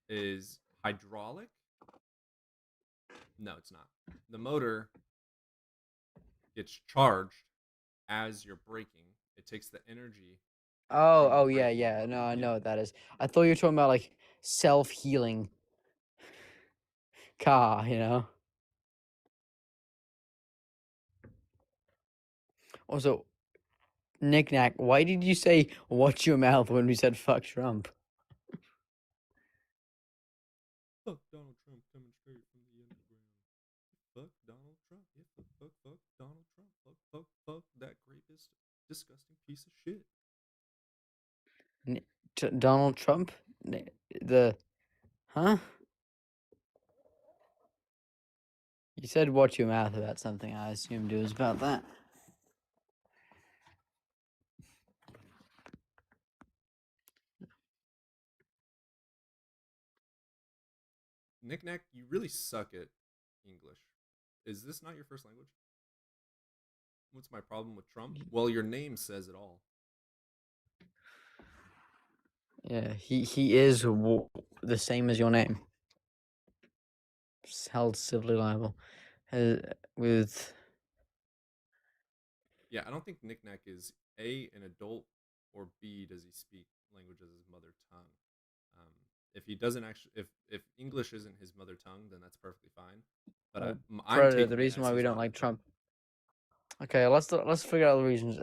is hydraulic. No, it's not. The motor gets charged as you're braking. It takes the energy. Oh, yeah. No, I know what that is. I thought you were talking about like self-healing car, you know? Also, Knick-Knack, why did you say watch your mouth when we said fuck Trump? Fuck Donald Trump coming straight from the underground. Fuck Donald Trump. Yeah, fuck Donald Trump. Fuck that rapist, disgusting piece of shit. Donald Trump? Huh? You said watch your mouth about something. I assumed it was about that. Knick-Knack, you really suck at English. Is this not your first language? What's my problem with Trump? Well, your name says it all. Yeah, he is the same as your name. Held civilly liable. With Yeah, I don't think Knick-Knack is A, an adult, or B, does he speak language as his mother tongue. If he doesn't actually, if English isn't his mother tongue, then that's perfectly fine. But I'm Predator, taking the it reason as why we his don't mother like tongue. Trump. Okay, let's figure out the reasons.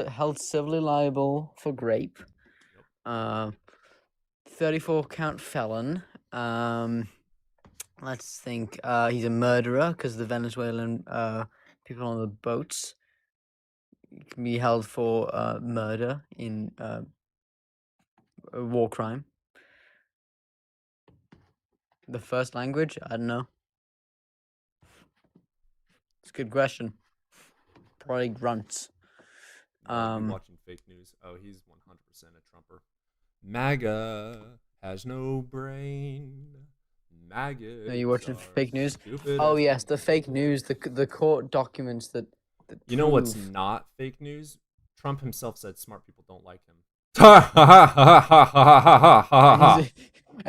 Held civilly liable for grape. 34 count felon. Let's think. He's a murderer because the Venezuelan people on the boats can be held for murder in a war crime. The first language? I don't know. It's a good question. Probably grunts. Yeah, you watching fake news? Oh, he's 100% a Trumper. MAGA has no brain. MAGA. Are you watching fake news? Stupid Oh as yes, the fake news, the court documents that You know what's prove- not fake news? Trump himself said smart people don't like him. I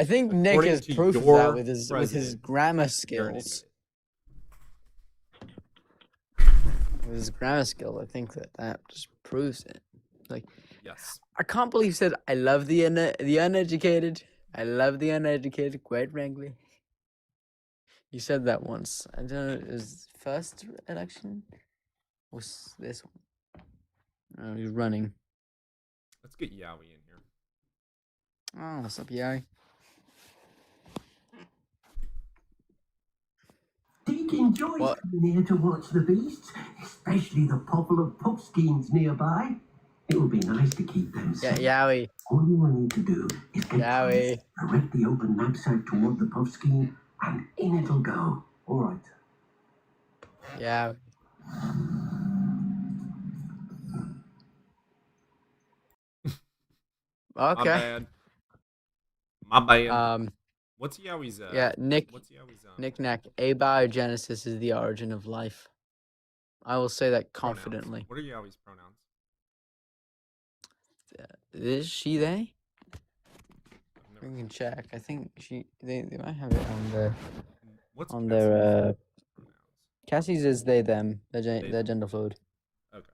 think Nick According has to proof of your that with his president, grammar you're an skills. idiot. With his grammar skill, I think that just proves it. Like, Yes. I can't believe he said, "I love the uneducated. I love the uneducated." Quite frankly, he said that once. I don't know. His first election was this one. Oh, he's running. Let's get Yowie in here. Oh, what's up, Yowie? Did enjoy coming here to watch the beasts, especially the couple of puffskins nearby. It would be nice to keep them safe. Yowie. All you will need to do is get Yowie. direct the open knapsack toward the puffskin, and in it'll go. All right. Yeah. Okay. My bad. My bad. Um. What's Yowie's? Yeah, Nick. What's Yowie's? Knick-Knack. Abiogenesis is the origin of life. I will say that Pronouns. confidently. What are Yowie's pronouns? Is she they? We can check. I think they might have it on their What's on their Cassie's is they them. They're gender fluid. Okay.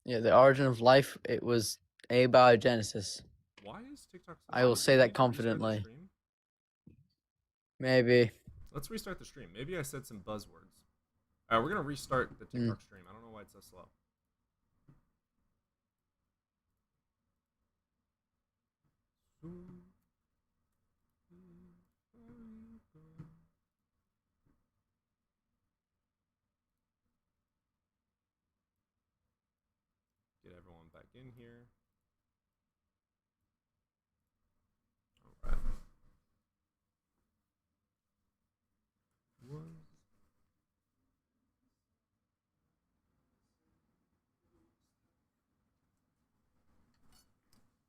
Yeah, the origin of life, it was abiogenesis. Why is TikTok so I will loud? say Do we that need to restart the confidently. stream? Maybe. Let's restart the stream. Maybe I said some buzzwords. Alright, we're gonna restart the TikTok stream. I don't know why it's so slow. Get everyone back in here. Alright.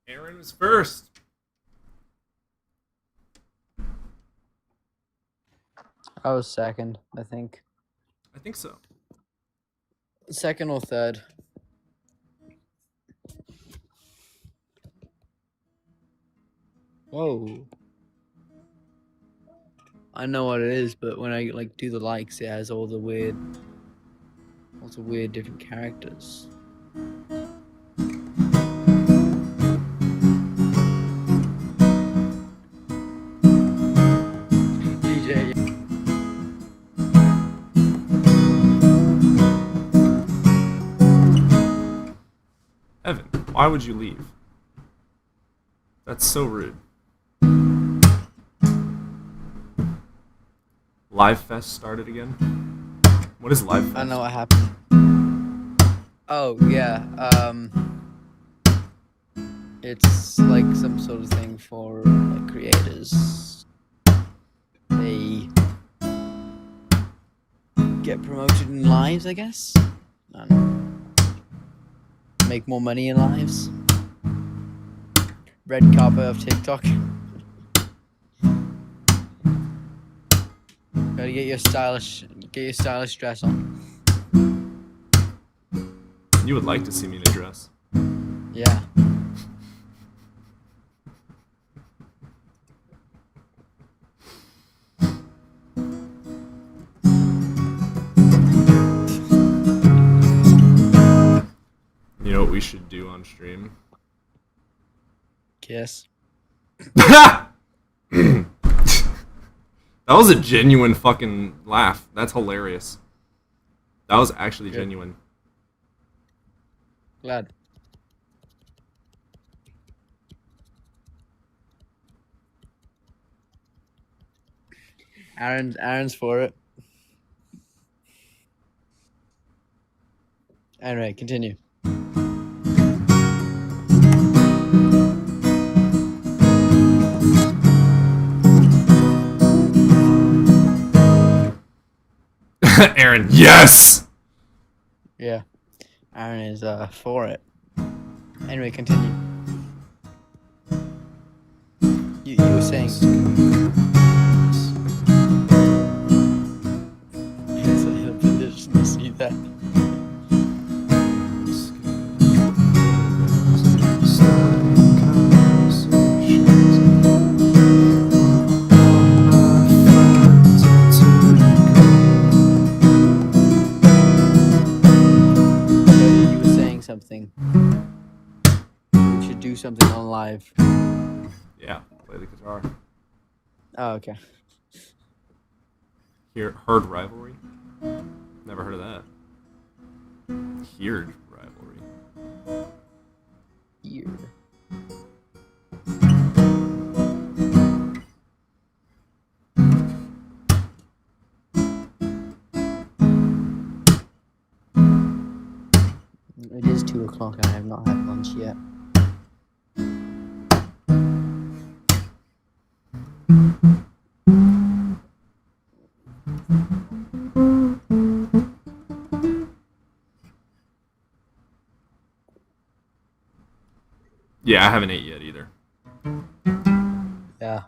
Aaron was first. I was second, I think. I think so. Second or third. Whoa. I know what it is, but when I like do the likes, it has all the weird different characters. DJ. Evan, why would you leave? That's so rude. Live Fest started again? What is Live Fest? I know what happened. Oh yeah, it's like some sort of thing for like creators. They get promoted in lives, I guess. I don't know. Make more money in lives. Red carpet of TikTok. Gotta get your stylish dress on. You would like to see me in a dress. Yeah. You know what we should do on stream? Kiss. That was a genuine fucking laugh. That's hilarious. That was actually genuine. Glad. Aaron's for it. Anyway, continue. Aaron, yes! Yeah. Aaron is for it. Anyway, continue. You were saying. See that. You were saying something. We should do something on live. Yeah, play the guitar. Oh, okay. Herd rivalry? Never heard of that. Heard rivalry. Here. It is 2 o'clock and I have not had lunch yet. Yeah, I haven't ate yet either. Yeah.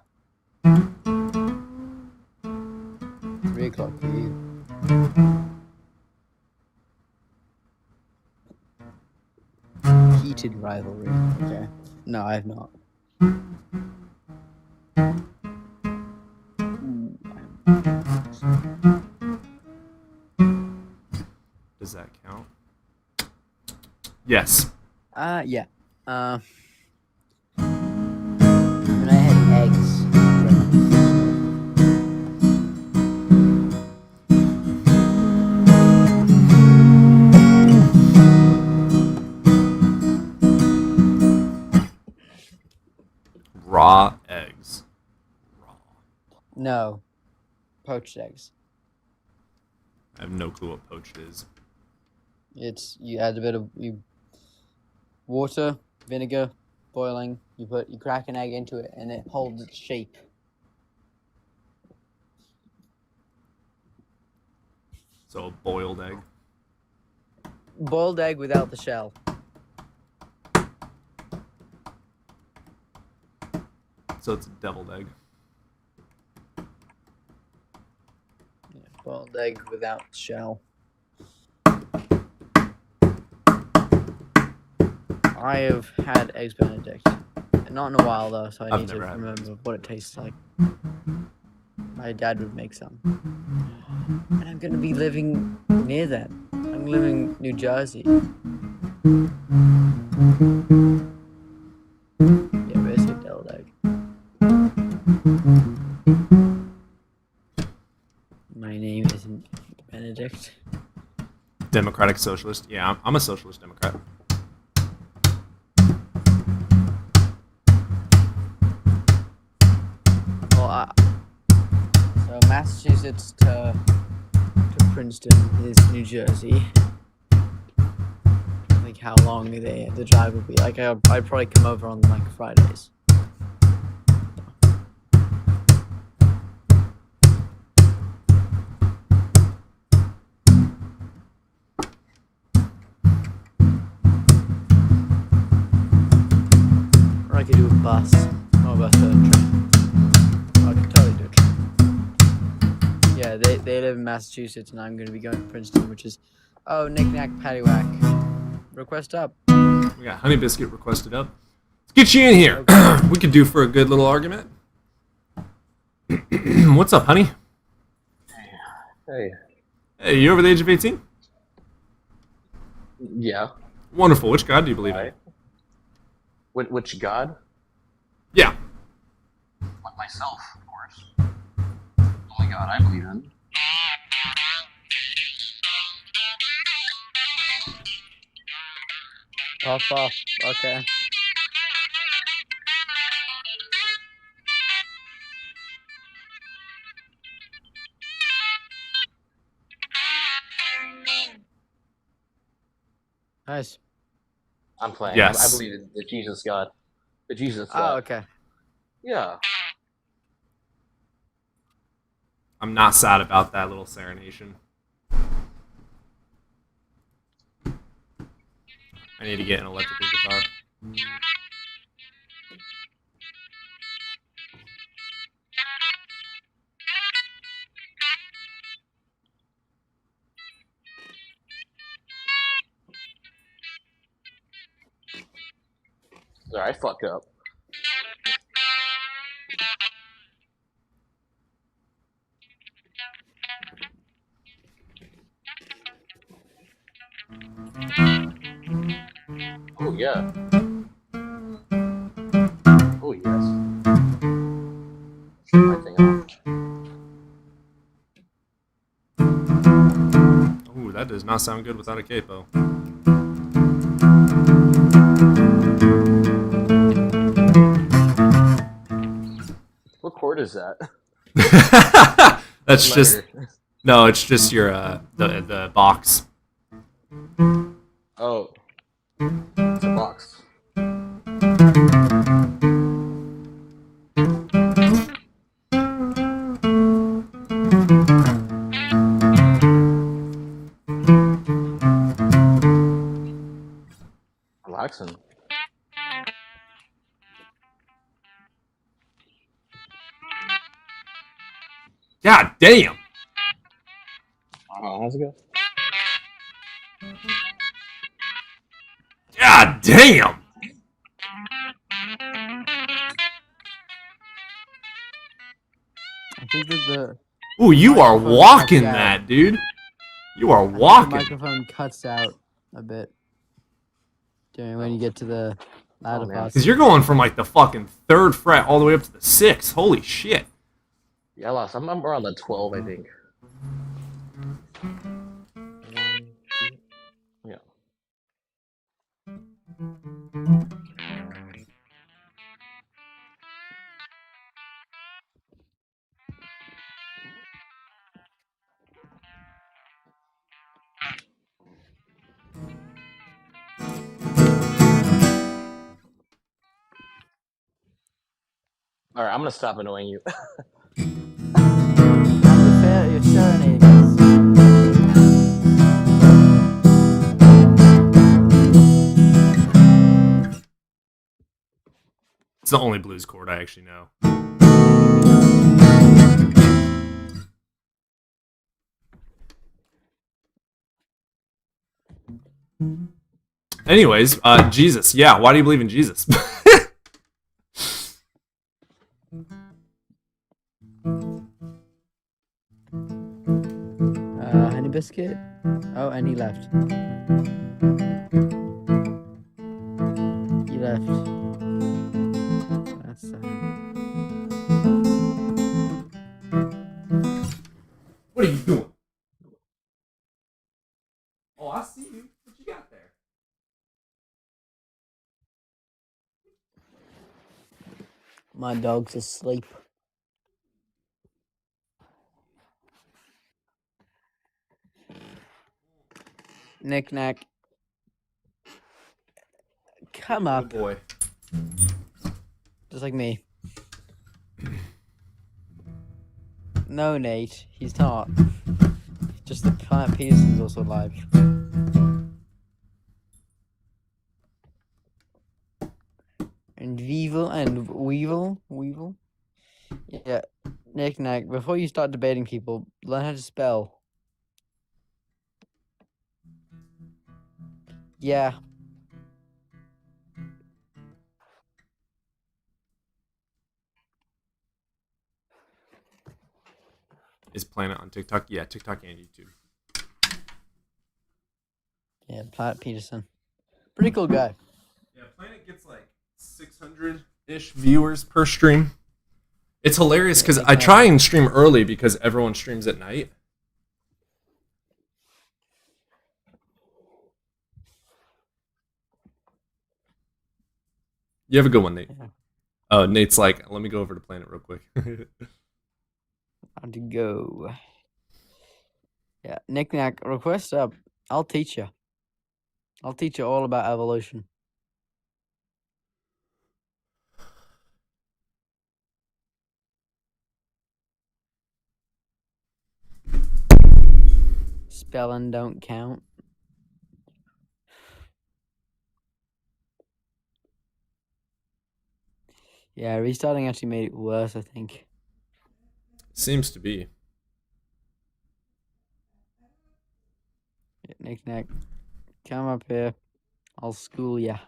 3 o'clock for you. Heated rivalry. Okay. No, I have not. Does that count? Yes. Yeah. When I had eggs. Raw eggs. No. Poached eggs. I have no clue what poached is. It's you add a bit of water, vinegar, boiling. You crack an egg into it, and it holds its shape. So a boiled egg. Boiled egg without the shell. So it's a deviled egg. Yeah, boiled egg without shell. I have had eggs Benedict. Not in a while though, so I I've need to never had remember what it tastes like. My dad would make some. And I'm gonna be living near them. I'm living in New Jersey. Yeah, basically deviled egg. My name isn't Benedict. Democratic Socialist. Yeah, I'm a Socialist Democrat. Well, so Massachusetts to Princeton is New Jersey. Like how long the drive would be. Like I'd probably come over on like Fridays. Or I could do a bus. Or a bus or a train. I could totally do a train. Yeah, they live in Massachusetts and I'm gonna be going to Princeton, which is knick-knack paddywhack. Request up. We got Honey Biscuit requested up. Let's get you in here. We could do for a good little argument. What's up, honey? Hey. Hey, you over the age of 18? Yeah. Wonderful. Which god do you believe in? Which god? Yeah. Like myself, of course. The only god I believe in. Off. Okay. Nice. I'm playing. Yes. I believe in the Jesus God. The Jesus Oh, God. okay. Yeah. I'm not sad about that little serenation. I need to get an electrical guitar. Sorry, I fucked up. Oh yeah. Oh yes. Turn my thing off. Ooh, that does not sound good without a capo. What chord is that? That's just no. It's just your the box. Oh. It's a box. Relaxing. God damn. How's it go? God damn. I think that Ooh, you are microphone walking cuts out. that, dude. You are I think the walking. microphone cuts out a bit. During when you get to the ladder man. parts. Because you're going from like the fucking 3rd fret all the way up to the 6th. Holy shit. Yeah, I lost. I'm around the 12, I think. 1, 2. Yeah. All right, I'm gonna stop annoying you. You're serenading us. It's the only blues chord I actually know. Anyways, Jesus. Yeah, why do you believe in Jesus? Honey biscuit. Oh, and he left. He left. That's What are you doing? Oh, I see you. What you got there? my dog's asleep. Knick-knack. Come up. Good boy. Just like me. No, Nate, he's not. Just the Planet Peterson's also alive. And Weevil. Yeah, Knick-knack. Before you start debating people, learn how to spell. Yeah. Is Planet on TikTok? Yeah, TikTok and YouTube. Yeah, Planet Peterson. Pretty cool guy. Yeah, Planet gets like 600-ish viewers per stream. It's hilarious because I try and stream early because everyone streams at night. You have a good one, Nate. Yeah. Oh, Nate's like, let me go over to Planet real quick. How to go. Yeah, Knick-knack, request up. I'll teach you. I'll teach you all about evolution. Spelling don't count. Yeah, restarting actually made it worse, I think. Seems to be. Yeah, Knick-knack, come up here. I'll school ya.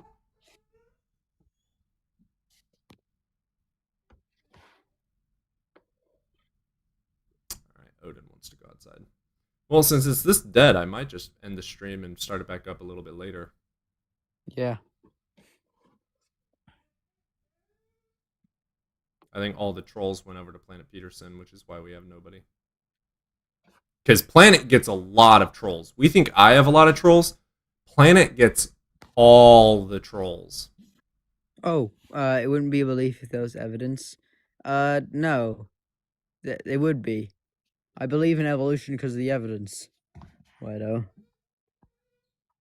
Alright, Odin wants to go outside. Well, since it's this dead, I might just end the stream and start it back up a little bit later. Yeah. I think all the trolls went over to Planet Peterson, which is why we have nobody. Because Planet gets a lot of trolls. We think I have a lot of trolls. Planet gets all the trolls. Oh, it wouldn't be a belief if there was evidence. No. It would be. I believe in evolution because of the evidence. Weirdo.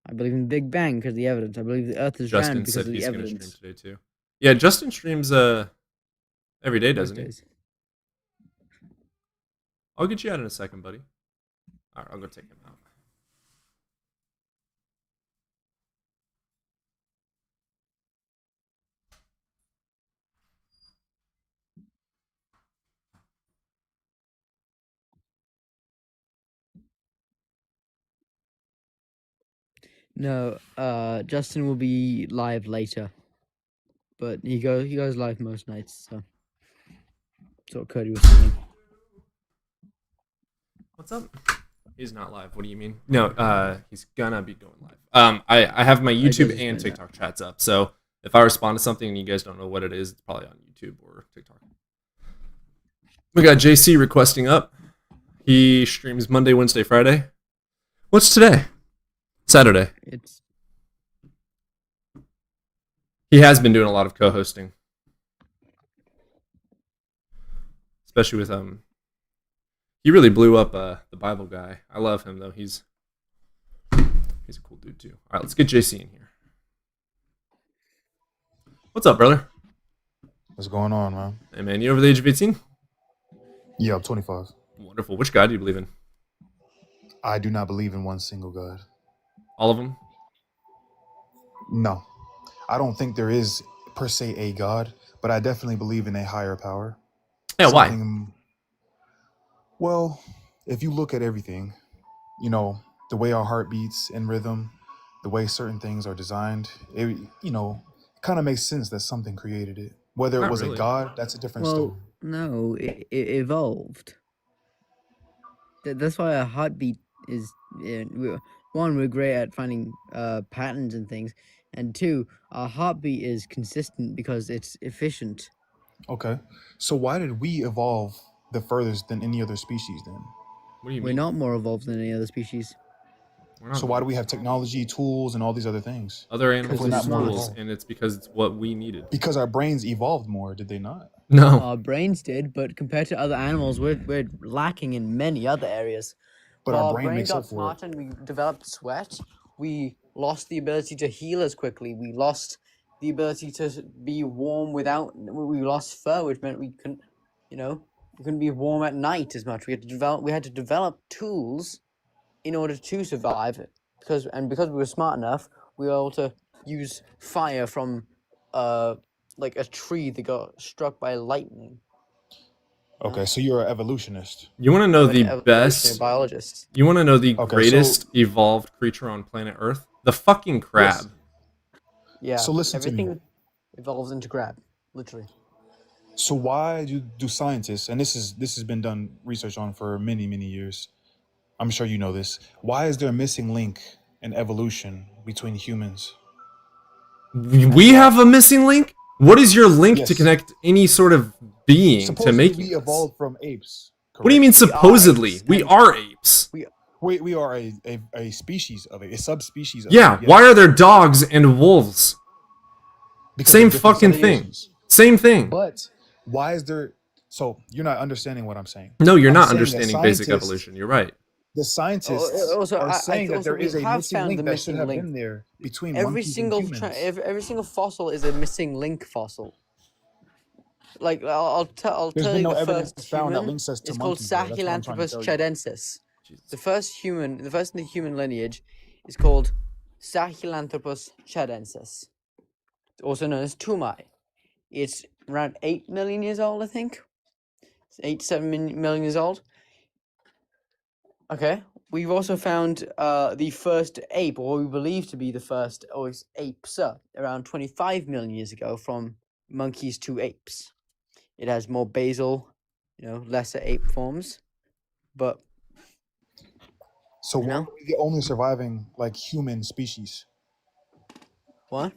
I believe in Big Bang because of the evidence. I believe the Earth is round Justin because said of the he's going to stream evidence. today too. Yeah, Justin streams every day, doesn't he? Days. I'll get you out in a second, buddy. All right, I'll go take him out. No, Justin will be live later, but he goes live most nights. So, that's what Cody was saying. What's up? He's not live. What do you mean? No, he's gonna be going live. I have my YouTube just and find TikTok chats up. So if I respond to something and you guys don't know what it is, it's probably on YouTube or TikTok. We got JC requesting up. He streams Monday, Wednesday, Friday. What's today? Saturday. It's He has been doing a lot of co-hosting, especially with He really blew up the Bible guy. I love him though. He's a cool dude too. All right, let's get JC in here. What's up, brother? What's going on, man? Hey man, you over the age of 18? Yeah, I'm 25. Wonderful. Which God do you believe in? I do not believe in one single God. All of them? No. I don't think there is per se a God, but I definitely believe in a higher power. Yeah, why? Well, if you look at everything, you know, the way our heart beats in rhythm, the way certain things are designed, it, you know, kind of makes sense that something created it. Whether it Not was really. a God, that's a different story. well, no, it evolved. That's why a heartbeat is one. We're great at finding patterns and things, and two, our heartbeat is consistent because it's efficient. Okay. So why did we evolve the furthest than any other species then? What do you We're mean? not more evolved than any other species. We're not So why do we have technology, tools, and all these other things? other animals we're use not more tools, evolved. and it's because it's what we needed. Because our brains evolved more, did they not? No. Our brains did, but compared to other animals, we're lacking in many other areas. But While our brain makes got up for it. smarter and we developed sweat, we lost the ability to heal as quickly. We lost the ability to be warm without. We lost fur, which meant we couldn't, we couldn't be warm at night as much. We had to develop tools in order to survive. Because we were smart enough, we were able to use fire from like a tree that got struck by lightning. Okay, so you're an evolutionist. You want to know I'm an the evolutionary best? biologist. You want to know the Okay, greatest evolved creature on planet Earth? The fucking crab. Yeah. So listen to me. everything evolves into crab, literally. So why do scientists, and this has been done research on for many, many years. I'm sure you know this. Why is there a missing link in evolution between humans? We have a missing link? What is your link to Yes. connect any sort of being to Supposedly making we this? evolved from apes. What do you correct? mean supposedly? apes, We and- are apes. We are a species of it, a subspecies of Yeah, it. yes. why are there dogs and wolves? Because Same they're different fucking thing. subspecies. Same thing. But why is there? So you're not understanding what I'm saying. No, you're I'm not saying that understanding basic scientists- evolution. You're right. The scientists also, are I saying that also there we is a have missing found link the that should missing have link. been there between Every monkeys single and humans. every single fossil is a missing link fossil. Like I'll tell There's you been no the evidence first found that human links us to is called monkeys, though. That's what I'm trying to Sahelanthropus tell you. chadensis. The first in the human lineage is called Sahelanthropus chadensis, also known as Tumai. It's around 8 million years old, I think. It's 7 million years old. Okay. We've also found the first ape, or we believe to be the first apes, around 25 million years ago, from monkeys to apes. It has more basal, lesser ape forms, but So You why know? are we the only surviving human species? what?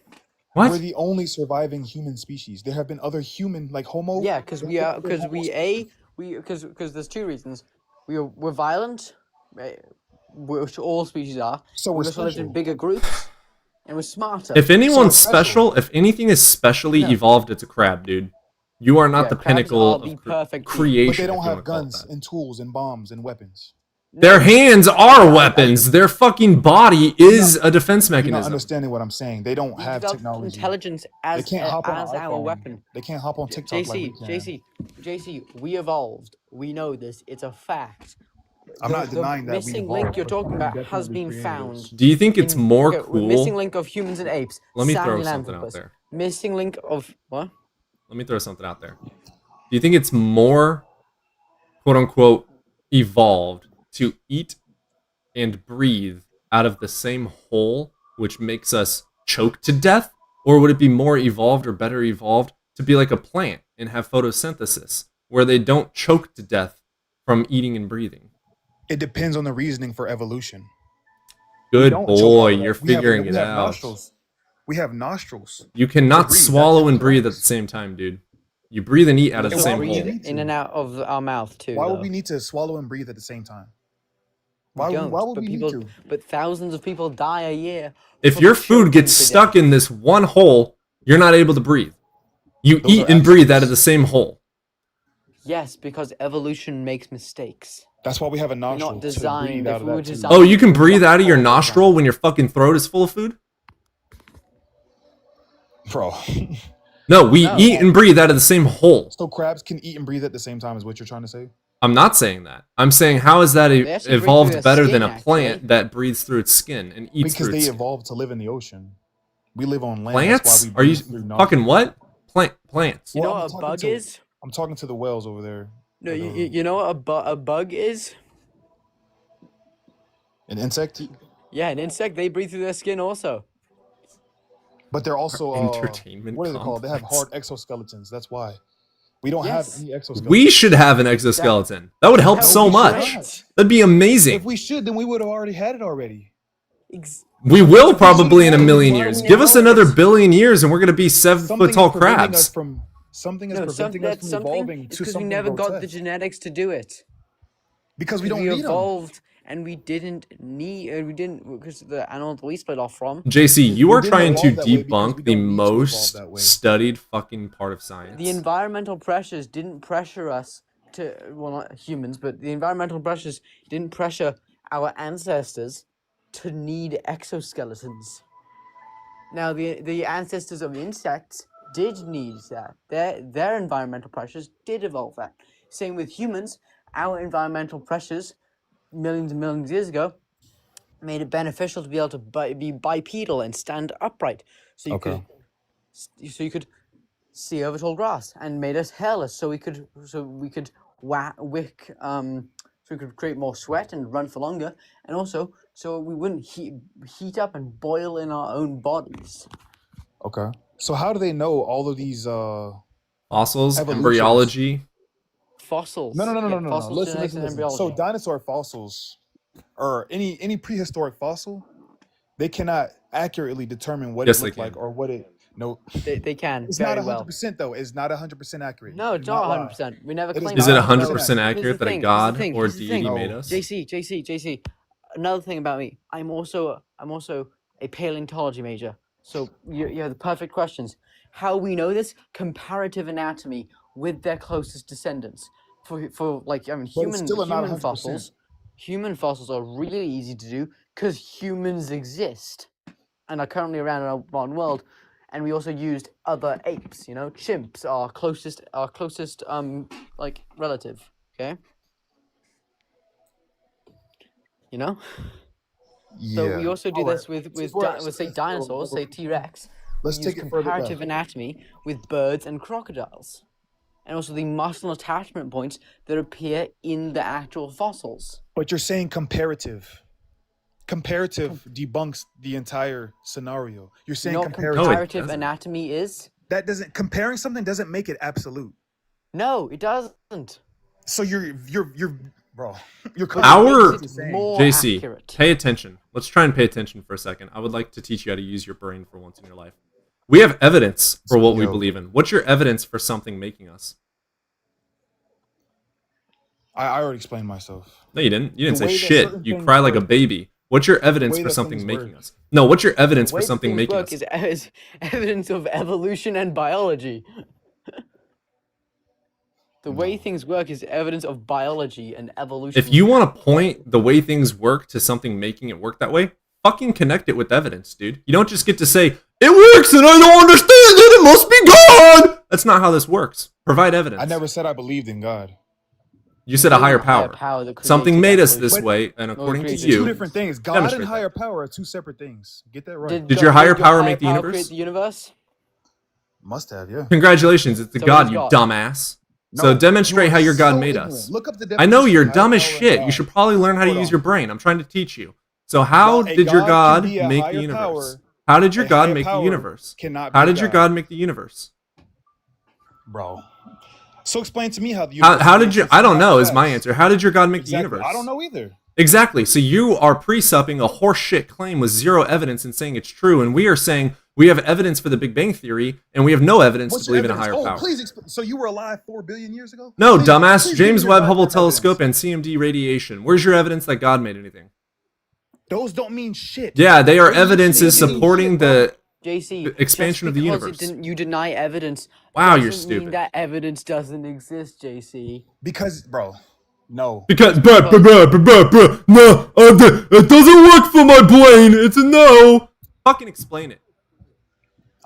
What? We're the only surviving human species. There have been other human Homo. Yeah, because there we have are been because Homo we species. because there's two reasons. We're violent, right, which all species are. So We we're also lived in special. bigger groups, and we're smarter. If anyone's So special. special, if anything is specially No. evolved, it's a crab, dude. You are not Yeah, the crabs pinnacle are the of perfect being. creation. But they if don't you have wanna call it guns that. and tools and bombs and weapons. Their No, hands are weapons. Their fucking body is a defense You're not mechanism. understanding what I'm saying. They don't we have developed technology. intelligence They as can't hop on an our iPhone. weapon. They can't hop on TikTok like we can. JC, we evolved. We know this. It's a fact. I'm not denying that we missing link evolved, you're but talking we about has definitely been created found. us. Do you think it's more Missing cool? link of humans and apes. Let me throw something out Sahelanthropus. there. Missing link of what? Let me throw something out there. Do you think it's more, quote unquote, evolved to eat and breathe out of the same hole, which makes us choke to death? Or would it be more evolved or better evolved to be like a plant and have photosynthesis, where they don't choke to death from eating and breathing? It depends on the reasoning for evolution. Good don't boy, choke on you're that. We have- figuring we it have out. Nostrils. We have nostrils. You cannot breathe. swallow That's and breathe at correct. the same time, dude. You breathe and eat out of the Also same breathe hole. in and out of our mouth too. Why would though. we need to swallow and breathe at the same time? We Why, don't, why would but we people, need to? but thousands of people die a year. If from your food gets choking to stuck death. in this one hole, you're not able to breathe. You Those eat are and breathe out accidents. of the same hole. Yes, because evolution makes mistakes. That's why we have a We're nostril not to designed. breathe If out of we were that too. designed, Oh, you can we would breathe not out of your fall down. nostril when your fucking throat is full of food? Bro. No, we No. eat and breathe out of the same hole. So crabs can eat and breathe at the same time is what you're trying to say? I'm not saying that. I'm saying how is that They actually breathe through evolved their better skin, than a plant actually. that breathes through its skin and eats Because through they its skin? evolved to live in the ocean. We live on land. Plants? That's why we Are you breathe through nostrils. fucking what? Plants. You know I'm what a talking bug to- is? I'm talking to the whales over there. No, Like, you know what a bug is? an insect? Yeah, an insect. They breathe through their skin also. But they're also Entertainment what are they called? They have hard complex. exoskeletons. That's why. We don't Yes. have any exoskeletons. We should have an exoskeleton. That would help That so would be much. great. That'd be amazing. If we should, then we would have already had it already. We will probably in a million Why do years. we Give us know another this? billion years and we're going to be 7 Something foot tall is preventing crabs. us from something is No, preventing us from something. evolving It's to because we something never got the grotesque. genetics to do it. Because we don't we need them. evolved and we didn't need. We didn't because the animal that we split off from. JC, you We are didn't trying to evolve that way because we debunk the don't need to evolve most that way. studied fucking part of science. The environmental pressures didn't pressure us to, well, not humans, but the environmental pressures didn't pressure our ancestors to need exoskeletons. Now, the ancestors of insects did need that. Their environmental pressures did evolve that. Same with humans, our environmental pressures millions and millions of years ago made it beneficial to be able to be bipedal and stand upright. So you Okay. could see over tall grass, and made us hairless so we could create more sweat and run for longer, and also so we wouldn't heat up and boil in our own bodies. Okay. So how do they know all of these Fossils, evolutions? embryology. Fossils. No. Yeah, No. fossils, Listen, genetics, listen, and listen. So embryology. dinosaur fossils or any prehistoric fossil, they cannot accurately determine what Yes, it they looked like can. or what it no They can it's very not well. 100% though. It's not 100% accurate. No, Do it's not lie. 100%. We never It is claimed Is not it that. 100% Here's the accurate that a thing, god here's the thing, or here's the thing. deity No. made us? JC. Another thing about me, I'm also a paleontology major. So you have the perfect questions. How we know this? Comparative anatomy with their closest descendants. For like, I mean, But it's still not human 100%. fossils. Human fossils are really easy to do because humans exist and are currently around in our modern world. And we also used other apes, chimps, our closest like relative. Okay. So Yeah. we also do All right. this with Since we're at- say since dinosaurs, say we're- T-Rex. Let's We take use it further comparative back. anatomy with birds and crocodiles, and also the muscle attachment points that appear in the actual fossils. But you're saying comparative. Comparative debunks the entire scenario. You're saying Not comparative. comparative doesn't. anatomy is? That doesn't comparing something doesn't make it absolute. No, it doesn't. So you're bro. You're But it Our- makes it more JC, accurate. pay attention. Let's try and pay attention for a second. I would like to teach you how to use your brain for once in your life. We have evidence for what we Yo. believe in. What's your evidence for something making us? I already explained myself. No, you didn't. You didn't The say way that shit. certain You things cry like a work. baby. What's your evidence way for that something things making work. us? No, what's your evidence The for way something things making work us? is evidence of evolution and biology. The way things work is evidence of biology and evolution. If you want to point the way things work to something making it work that way, fucking connect it with evidence, dude. You don't just get to say, it works and I don't understand it, it must be God! That's not how this works. Provide evidence. I never said I believed in God. You said a higher Higher power. power that Something created made us evolution. this But- way, and according to created It's two you, different things. God demonstrate and that. higher power are two separate things. Get that right. Did your higher your power higher make the power universe? create the universe? Must have, yeah. Congratulations, it's the So God, is you God. dumbass. No, So demonstrate you how are your God so made ignorant. us. Look up the I know definition you're of higher dumb as power and shit. God. You should probably learn how to Hold use on. your brain. I'm trying to teach you. So how God- a did your God God can be a make higher the universe? power. How did your A God higher make the power universe? cannot be How did your God. God make the universe? Bro. So explain to me how the How universe did makes you? its I don't know is my facts. answer. How did your God make Exactly. the universe? I don't know either. Exactly. So you are presupping a horseshit claim with zero evidence and saying it's true, and we are saying we have evidence for the Big Bang Theory, and we have no evidence What's to your believe in a evidence? higher Oh, power. please explain. So you were alive 4 billion years ago? No, Please- dumbass. please give James me your Webb Hubble evidence. Telescope and CMD radiation. Where's your evidence that God made anything? Those don't mean shit. Yeah, they are Those don't evidences mean shit, supporting bro. the JC, expansion of the just universe. because you deny evidence Wow, you're doesn't mean stupid. that evidence doesn't exist, JC. Because, bro, no. Because, no, it doesn't work for my brain. It's a no. Fucking explain it.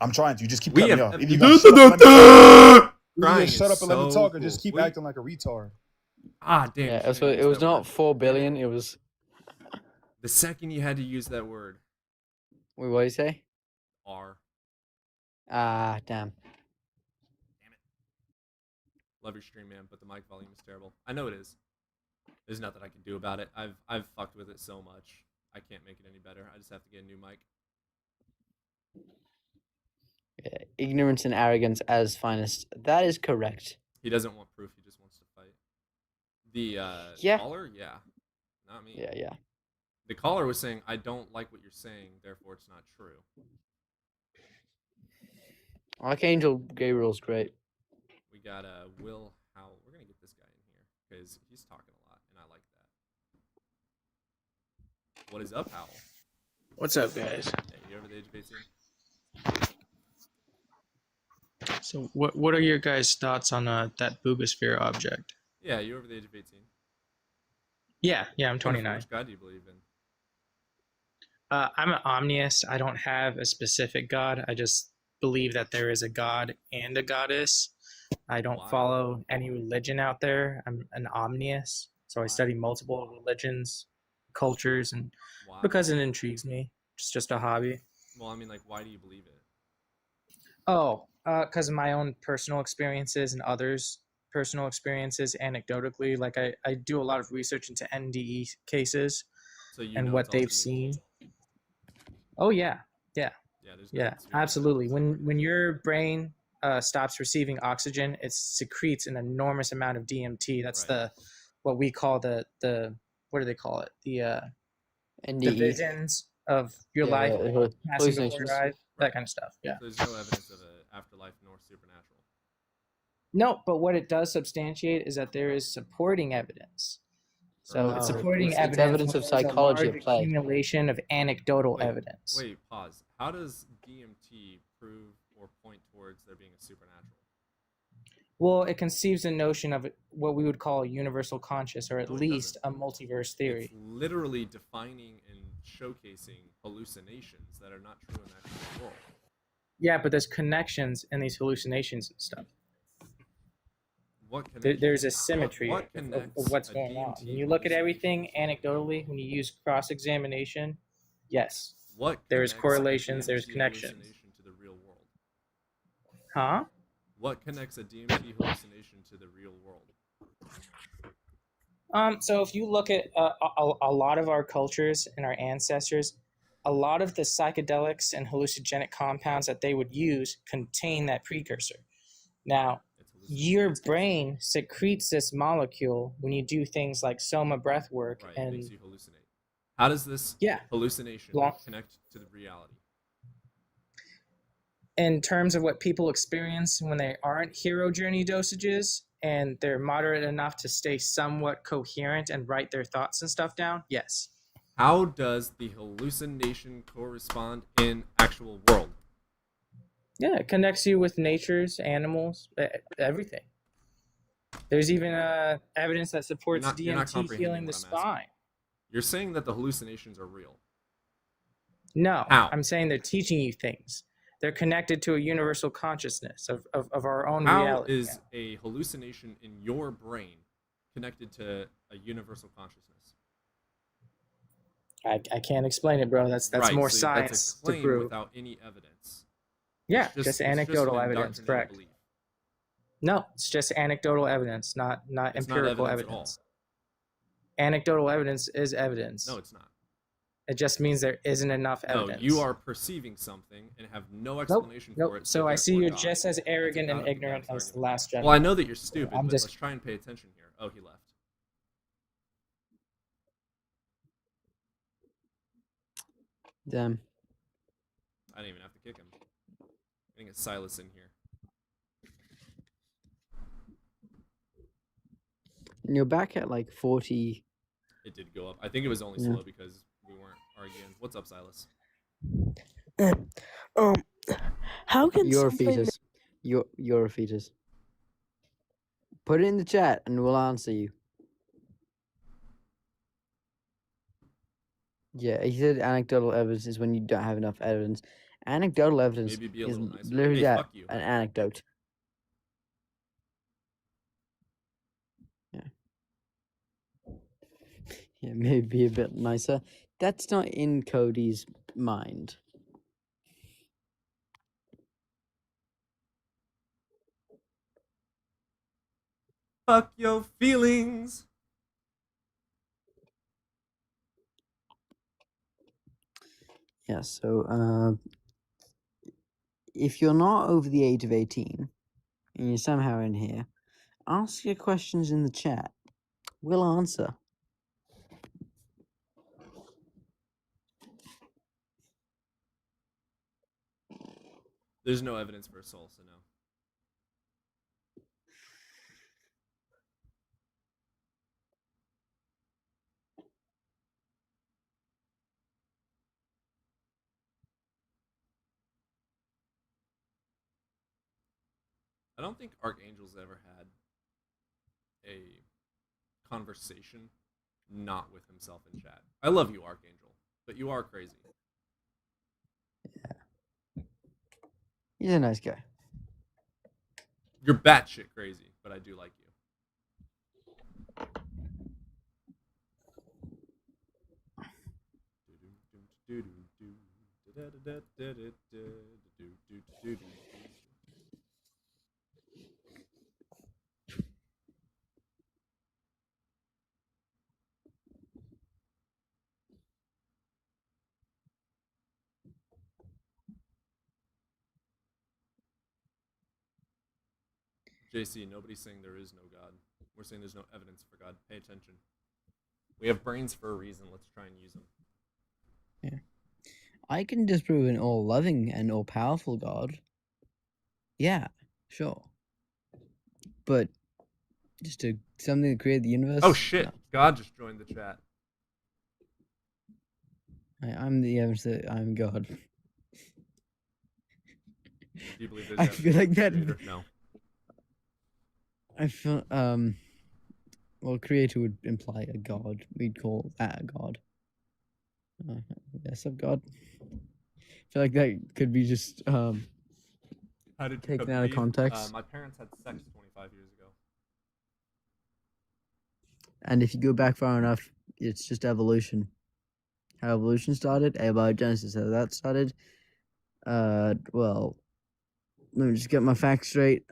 I'm trying to. You just keep We cutting me have. off. Either you gotta shut up and let me Crying either shut is up and let me so talk, or just cool. keep Wait. acting like a retard. Ah, damn. Yeah, you so shouldn't it use was that not word. 4 billion, it was... The second you had to use that word, Wait, what did you say? R. Ah, damn. Love your stream, man, but the mic volume is terrible. I know it is. There's nothing I can do about it. I've fucked with it so much. I can't make it any better. I just have to get a new mic. Yeah, ignorance and arrogance as finest. That is correct. He doesn't want proof. He just wants to fight. The Yeah. caller, yeah, not me. Yeah. The caller was saying, "I don't like what you're saying, therefore it's not true." Archangel Gabriel's great. We got Will Howell. We're gonna get this guy in here because he's talking a lot, and I like that. What is up, Howell? What's up, guys? Hey, you over the age of 18? So, what are your guys' thoughts on that Boogosphere object? Yeah, you over the age of 18? Yeah, I'm Wonderful. 29. Which God do you believe in? I'm an omniist. I don't have a specific god. I just believe that there is a god and a goddess. I don't follow any religion out there. I'm an omniist, so I study multiple religions, cultures, and because it intrigues me. It's just a hobby. Well, I mean, like, why do you believe it? Oh, because of my own personal experiences and others' personal experiences anecdotally. Like I do a lot of research into NDE cases So you and know what it's all they've DMT. seen. Oh yeah, absolutely. When your brain stops receiving oxygen, it secretes an enormous amount of DMT. That's what we call the what do they call it? The NDE. visions of your Yeah, life yeah, passing before hallucinations. your eyes, that kind of stuff. Yeah. So there's no evidence of an afterlife nor supernatural. No, but what it does substantiate is that there is supporting evidence. So it's supporting it's evidence. evidence when of there's a psychology large at play. accumulation of anecdotal evidence. Wait, pause. How does DMT prove or point towards there being a supernatural? Well, it conceives a notion of what we would call a universal conscious, or at least a multiverse theory. It's literally defining and showcasing hallucinations that are not true in the actual world. Yeah, but there's connections in these hallucinations and stuff. What There's a symmetry what of connects what's a going on. DMT When you look at everything anecdotally, when you use cross-examination, yes, What there's connects a correlations, there's DMT connections. hallucination to the real world? Huh? What connects a DMT hallucination to the real world? So if you look at a lot of our cultures and our ancestors, a lot of the psychedelics and hallucinogenic compounds that they would use contain that precursor. Now, your brain secretes this molecule when you do things like soma breath work It and makes you hallucinate. How does this hallucination connect to the reality? in terms of what people experience when they aren't hero journey dosages and they're moderate enough to stay somewhat coherent and write their thoughts and stuff down, yes. How does the hallucination correspond in actual world? Yeah, it connects you with natures, animals, everything. There's even evidence that supports You're not DMT comprehending healing the what I'm asking. spine. You're saying that the hallucinations are real. No, How? I'm saying they're teaching you things. They're connected to a universal consciousness of our own How reality. is a hallucination in your brain connected to a universal consciousness? I can't explain it, bro. That's Right, more so science that's a to claim prove. without any evidence. Yeah, It's just an anecdotal evidence, indoctrinated correct. belief. No, it's just anecdotal evidence, not It's not empirical evidence at all. evidence. Anecdotal evidence is evidence. No, it's not. It just means there isn't enough evidence. No, you are perceiving something and have no explanation for it. So I see therefore you're God. just as arrogant That's a and God- ignorant God's as the argument. last Jedi. Well, I know that you're stupid, I'm but just let's try and pay attention here. Oh, he left. Damn. I didn't even have to kick him. Getting a Silas in here. And you're back at like 40. It did go up. I think it was only Yeah. slow because we weren't arguing. What's up, Silas? How can You're a something fetus. You're a fetus. Put it in the chat and we'll answer you. Yeah, he said anecdotal evidence is when you don't have enough evidence. Anecdotal evidence Maybe be a is little nicer. literally Hey, that, fuck you. an anecdote. Yeah. Yeah, maybe a bit nicer. That's not in Cody's mind. Fuck your feelings. Yeah, so if you're not over the age of 18 and you're somehow in here, ask your questions in the chat. We'll answer. There's no evidence for a soul, so no. I don't think Archangel's ever had a conversation not with himself in chat. I love you, Archangel, but you are crazy. He's a nice guy. You're batshit crazy, but I do like you. JC, nobody's saying there is no God. We're saying there's no evidence for God. Pay attention. We have brains for a reason. Let's try and use them. Yeah. I can disprove an all-loving and all-powerful God. Yeah, sure. But just something that created the universe? Oh shit! No. God just joined the chat. I'm the evidence that I'm God. Do you believe there's I feel like that. creator? No. I feel well, creator would imply a god. We'd call that a god. Yes, of God. I feel like that could be just How did you taken come out to of be? context. My parents had sex 25 years ago. And if you go back far enough, it's just evolution. How evolution started, abiogenesis, how that started. Well, let me just get my facts straight.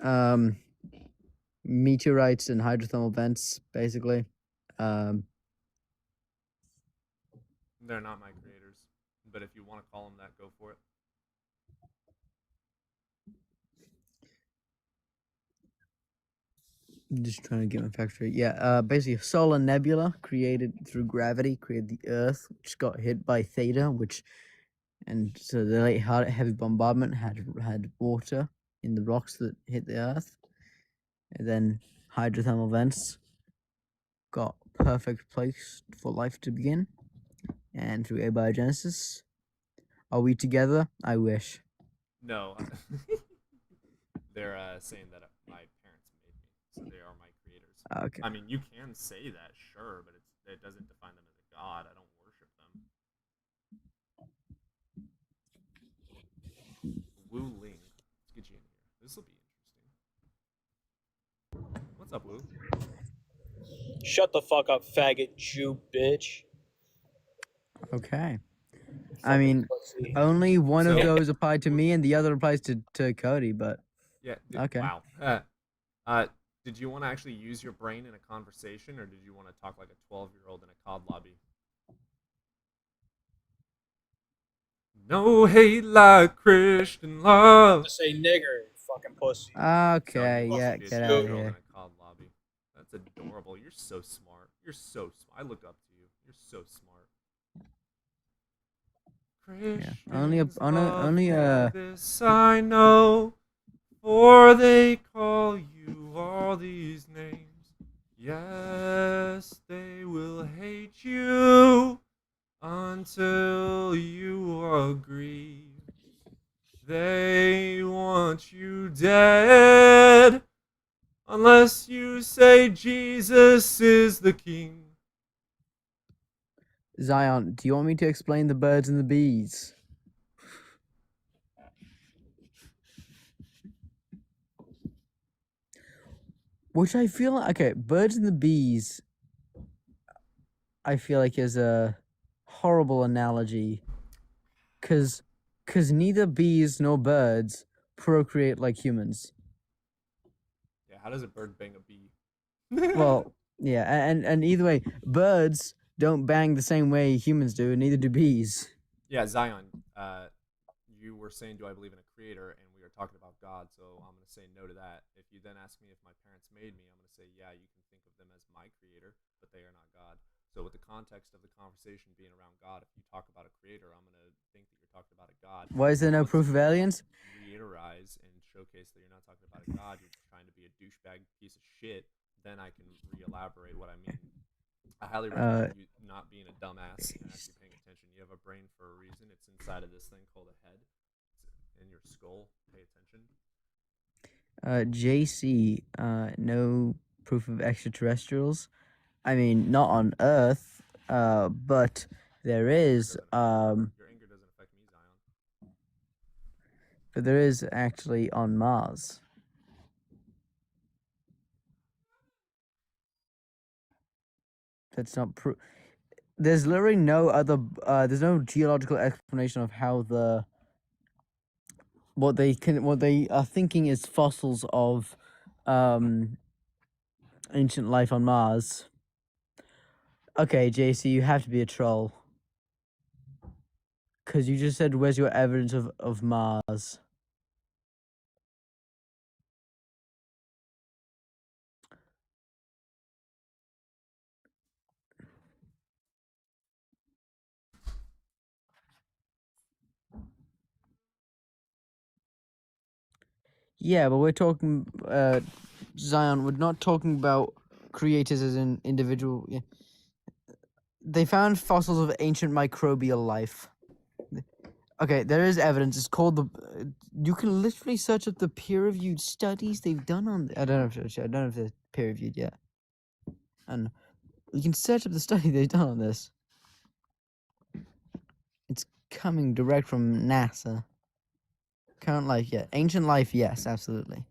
Meteorites and hydrothermal vents, basically. They're not my creators, but if you want to call them that, go for it. I'm just trying to get my facts straight. Yeah, basically a solar nebula created through gravity, created the Earth, which got hit by Theta, and so the late heavy bombardment had water in the rocks that hit the Earth. And then hydrothermal vents got perfect place for life to begin. And through abiogenesis, are we together? I wish. No. They're saying that my parents made me, so they are my creators. Okay. I mean, you can say that, sure, but it doesn't define them as a god. I don't worship them. Wu Ling. Let's get you in here. This will be interesting. What's up, Wu? Shut the fuck up, faggot Jew bitch. Okay. I mean, only one of those applied to me and the other applies to Cody, but Yeah. okay. Wow. Did you want to actually use your brain in a conversation, or did you want to talk like a 12-year-old in a COD lobby? No hate like Christian love. To say nigger, you fucking pussy. Okay, yeah, Be a get out 12-year-old of in here. a COD lobby. That's adorable. You're so smart. You're so smart. I look up to you. You're so smart. Only This I know, for they call you all these names. Yes, they will hate you until you agree. They want you dead unless you say Jesus is the king. Zion, do you want me to explain the birds and the bees? Which I feel okay, birds and the bees. I feel like is a horrible analogy, cause neither bees nor birds procreate like humans. Yeah, how does a bird bang a bee? Well, yeah, and either way, birds don't bang the same way humans do, and neither do bees. Yeah, Zion, you were saying, do I believe in a creator? And we were talking about God, so I'm going to say no to that. If you then ask me if my parents made me, I'm going to say, yeah, you can think of them as my creator, but they are not God. So with the context of the conversation being around God, if you talk about a creator, I'm going to think that you're talking about a God. Why is there no Once proof of you aliens? reiteraze and showcase that you're not talking about a God, you're just trying to be a douchebag piece of shit, then I can re-elaborate what I mean. I highly recommend you not being a dumbass and actually paying attention. You have a brain for a reason. It's inside of this thing called a head. It's in your skull. Pay attention. JC, no proof of extraterrestrials. I mean, not on Earth, but there is, Your anger doesn't affect me, Zion. but there is actually on Mars. That's not proof. There's literally no other. There's no geological explanation of how what they are thinking is fossils of, ancient life on Mars. Okay, JC, you have to be a troll. Cause you just said, "Where's your evidence of Mars?" Yeah, but we're talking, Zion. We're not talking about creators as an individual. Yeah. They found fossils of ancient microbial life. Okay, there is evidence. It's called the. You can literally search up the peer-reviewed studies they've done on. I don't know if they're peer-reviewed yet. And you can search up the study they've done on this. It's coming direct from NASA. Current life, yeah. Ancient life, yes, absolutely.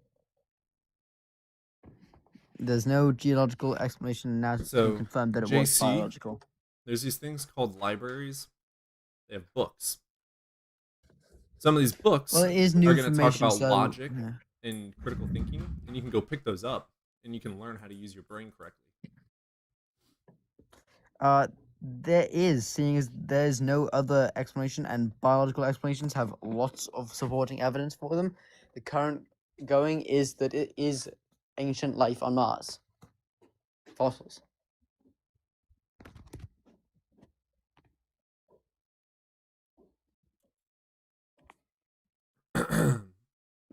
There's no geological explanation now So, to confirm that it was JC, biological. there's these things called libraries. They have books. Some of these books Well, it is new are going to talk information, about so, logic yeah. and critical thinking, and you can go pick those up, and you can learn how to use your brain correctly. There is, seeing as there's no other explanation, and biological explanations have lots of supporting evidence for them. The current going is that it is ancient life on Mars. Fossils.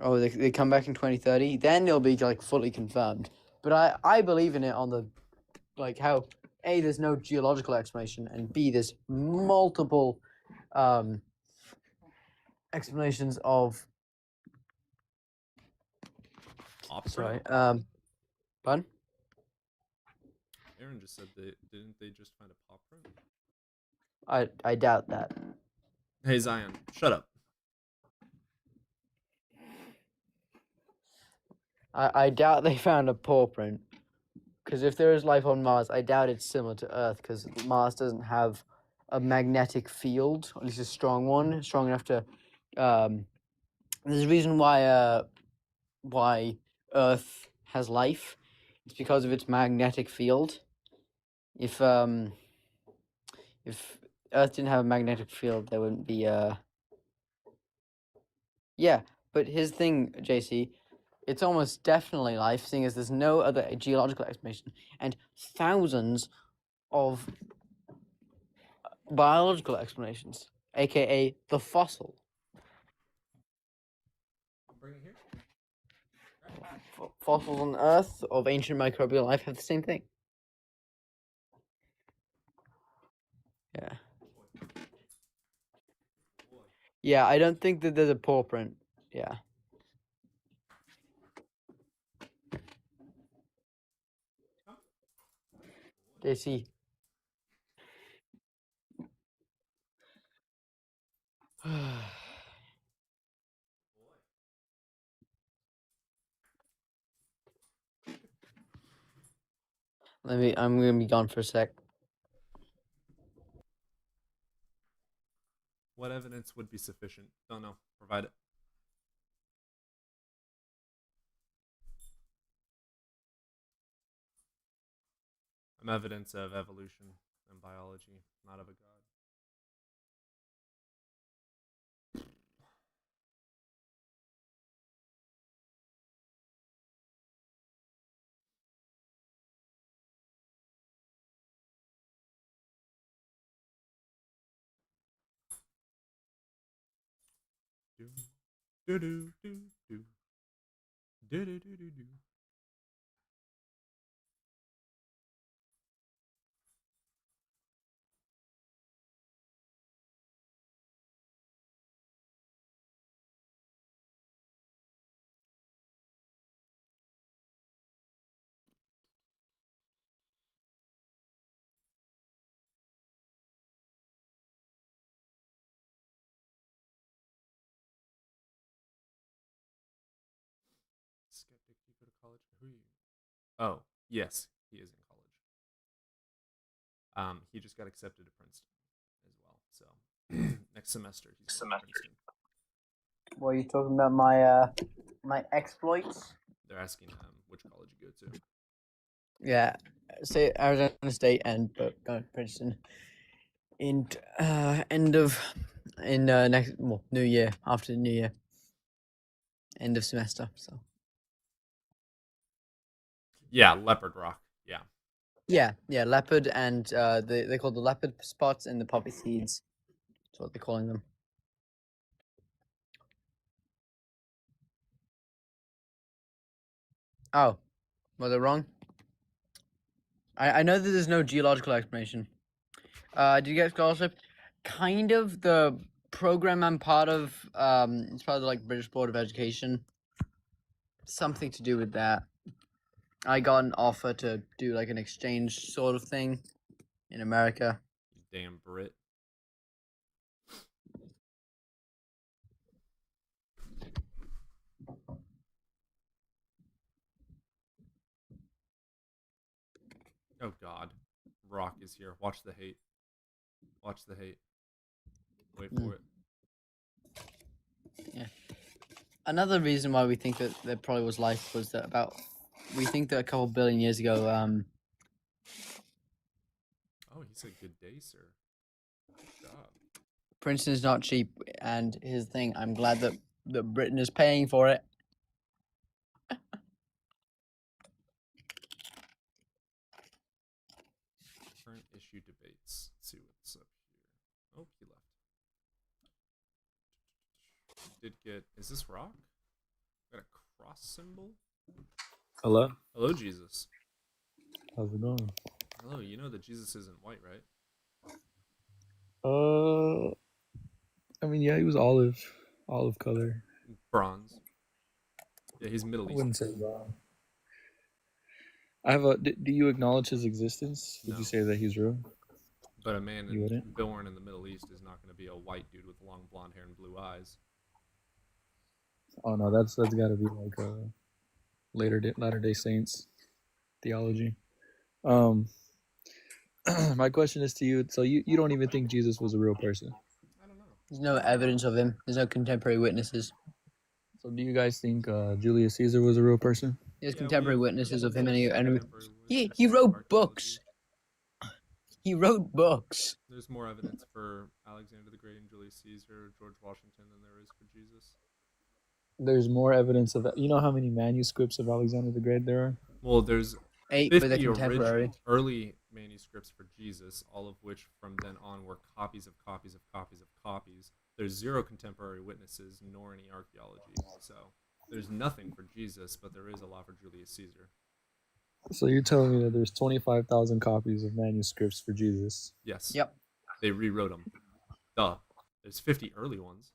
Oh, they come back in 2030. Then it'll be like fully confirmed. But I believe in it on the, like, how A, there's no geological explanation, and B, there's multiple explanations of. Opera? Sorry. Pardon? Aaron just said didn't they just find a paw print? I doubt that. Hey Zion, shut up. I doubt they found a paw print. Because if there is life on Mars, I doubt it's similar to Earth, because Mars doesn't have a magnetic field, or at least a strong one, strong enough to. There's a reason why Earth has life. It's because of its magnetic field. If Earth didn't have a magnetic field, there wouldn't be Yeah, but here's the thing, JC. It's almost definitely life, seeing as there's no other geological explanation, and thousands of biological explanations. aka the fossil. Bring it here. Fossils on Earth of ancient microbial life have the same thing. Yeah. Yeah, I don't think that there's a paw print. Yeah. JC. I'm gonna be gone for a sec. What evidence would be sufficient? Don't know. Provide it. I'm evidence of evolution and biology, not of a god. Do do do do do do do do do do. Skeptic, you go to college? Who are you? Oh, yes, he is in college. He just got accepted to Princeton as well. So next semester he's going to Princeton. What are you talking about? My exploits? They're asking which college you go to. Yeah, say Arizona State and Princeton. In next New Year, after the New Year, end of semester. So yeah, Leopard Rock. yeah, leopard and they call the leopard spots and the poppy seeds. That's what they're calling them. Oh, was I wrong? I know that there's no geological explanation. Did you get scholarship? Kind of. The program I'm part of, it's part of the British Board of Education. Something to do with that. I got an offer to do an exchange sort of thing in America. You damn Brit. Oh God, Rock is here. Watch the hate. Watch the hate. Wait for it. Yeah. Another reason why we think that there probably was life was that we think that a couple billion years ago. Oh, he said good day, sir. Good job. Princeton is not cheap, and here's the thing: I'm glad that Britain is paying for it. Current issue debates. Let's see what's up here. Oh, he left. Did get. Is this Rock? Got a cross symbol. Hello. Hello, Jesus. How's it going? Hello. You know that Jesus isn't white, right? I mean, yeah, he was olive color. Bronze. Yeah, he's Middle Eastern. I wouldn't say bronze. I have a. Do you acknowledge his existence? Would No. you say that he's real? But a man You wouldn't? born in the Middle East is not going to be a white dude with long blonde hair and blue eyes. Oh no, that's got to be like a Latter-day Saints theology. My question is to you. So you don't even think Jesus was a real person? I don't know. There's no evidence of him. There's no contemporary witnesses. So do you guys think Julius Caesar was a real person? There's contemporary witnesses of him, and he wrote books. He wrote books. There's more evidence for Alexander the Great and Julius Caesar, George Washington than there is for Jesus. There's more evidence of that. You know how many manuscripts of Alexander the Great there are? Well, there's 8 with a 50 contemporary. early manuscripts for Jesus, all of which from then on were copies of copies of copies of copies. There's 0 contemporary witnesses, nor any archaeology. So there's nothing for Jesus, but there is a lot for Julius Caesar. So you're telling me that there's 25,000 copies of manuscripts for Jesus? Yes. Yep. They rewrote them. Duh. There's 50 early ones.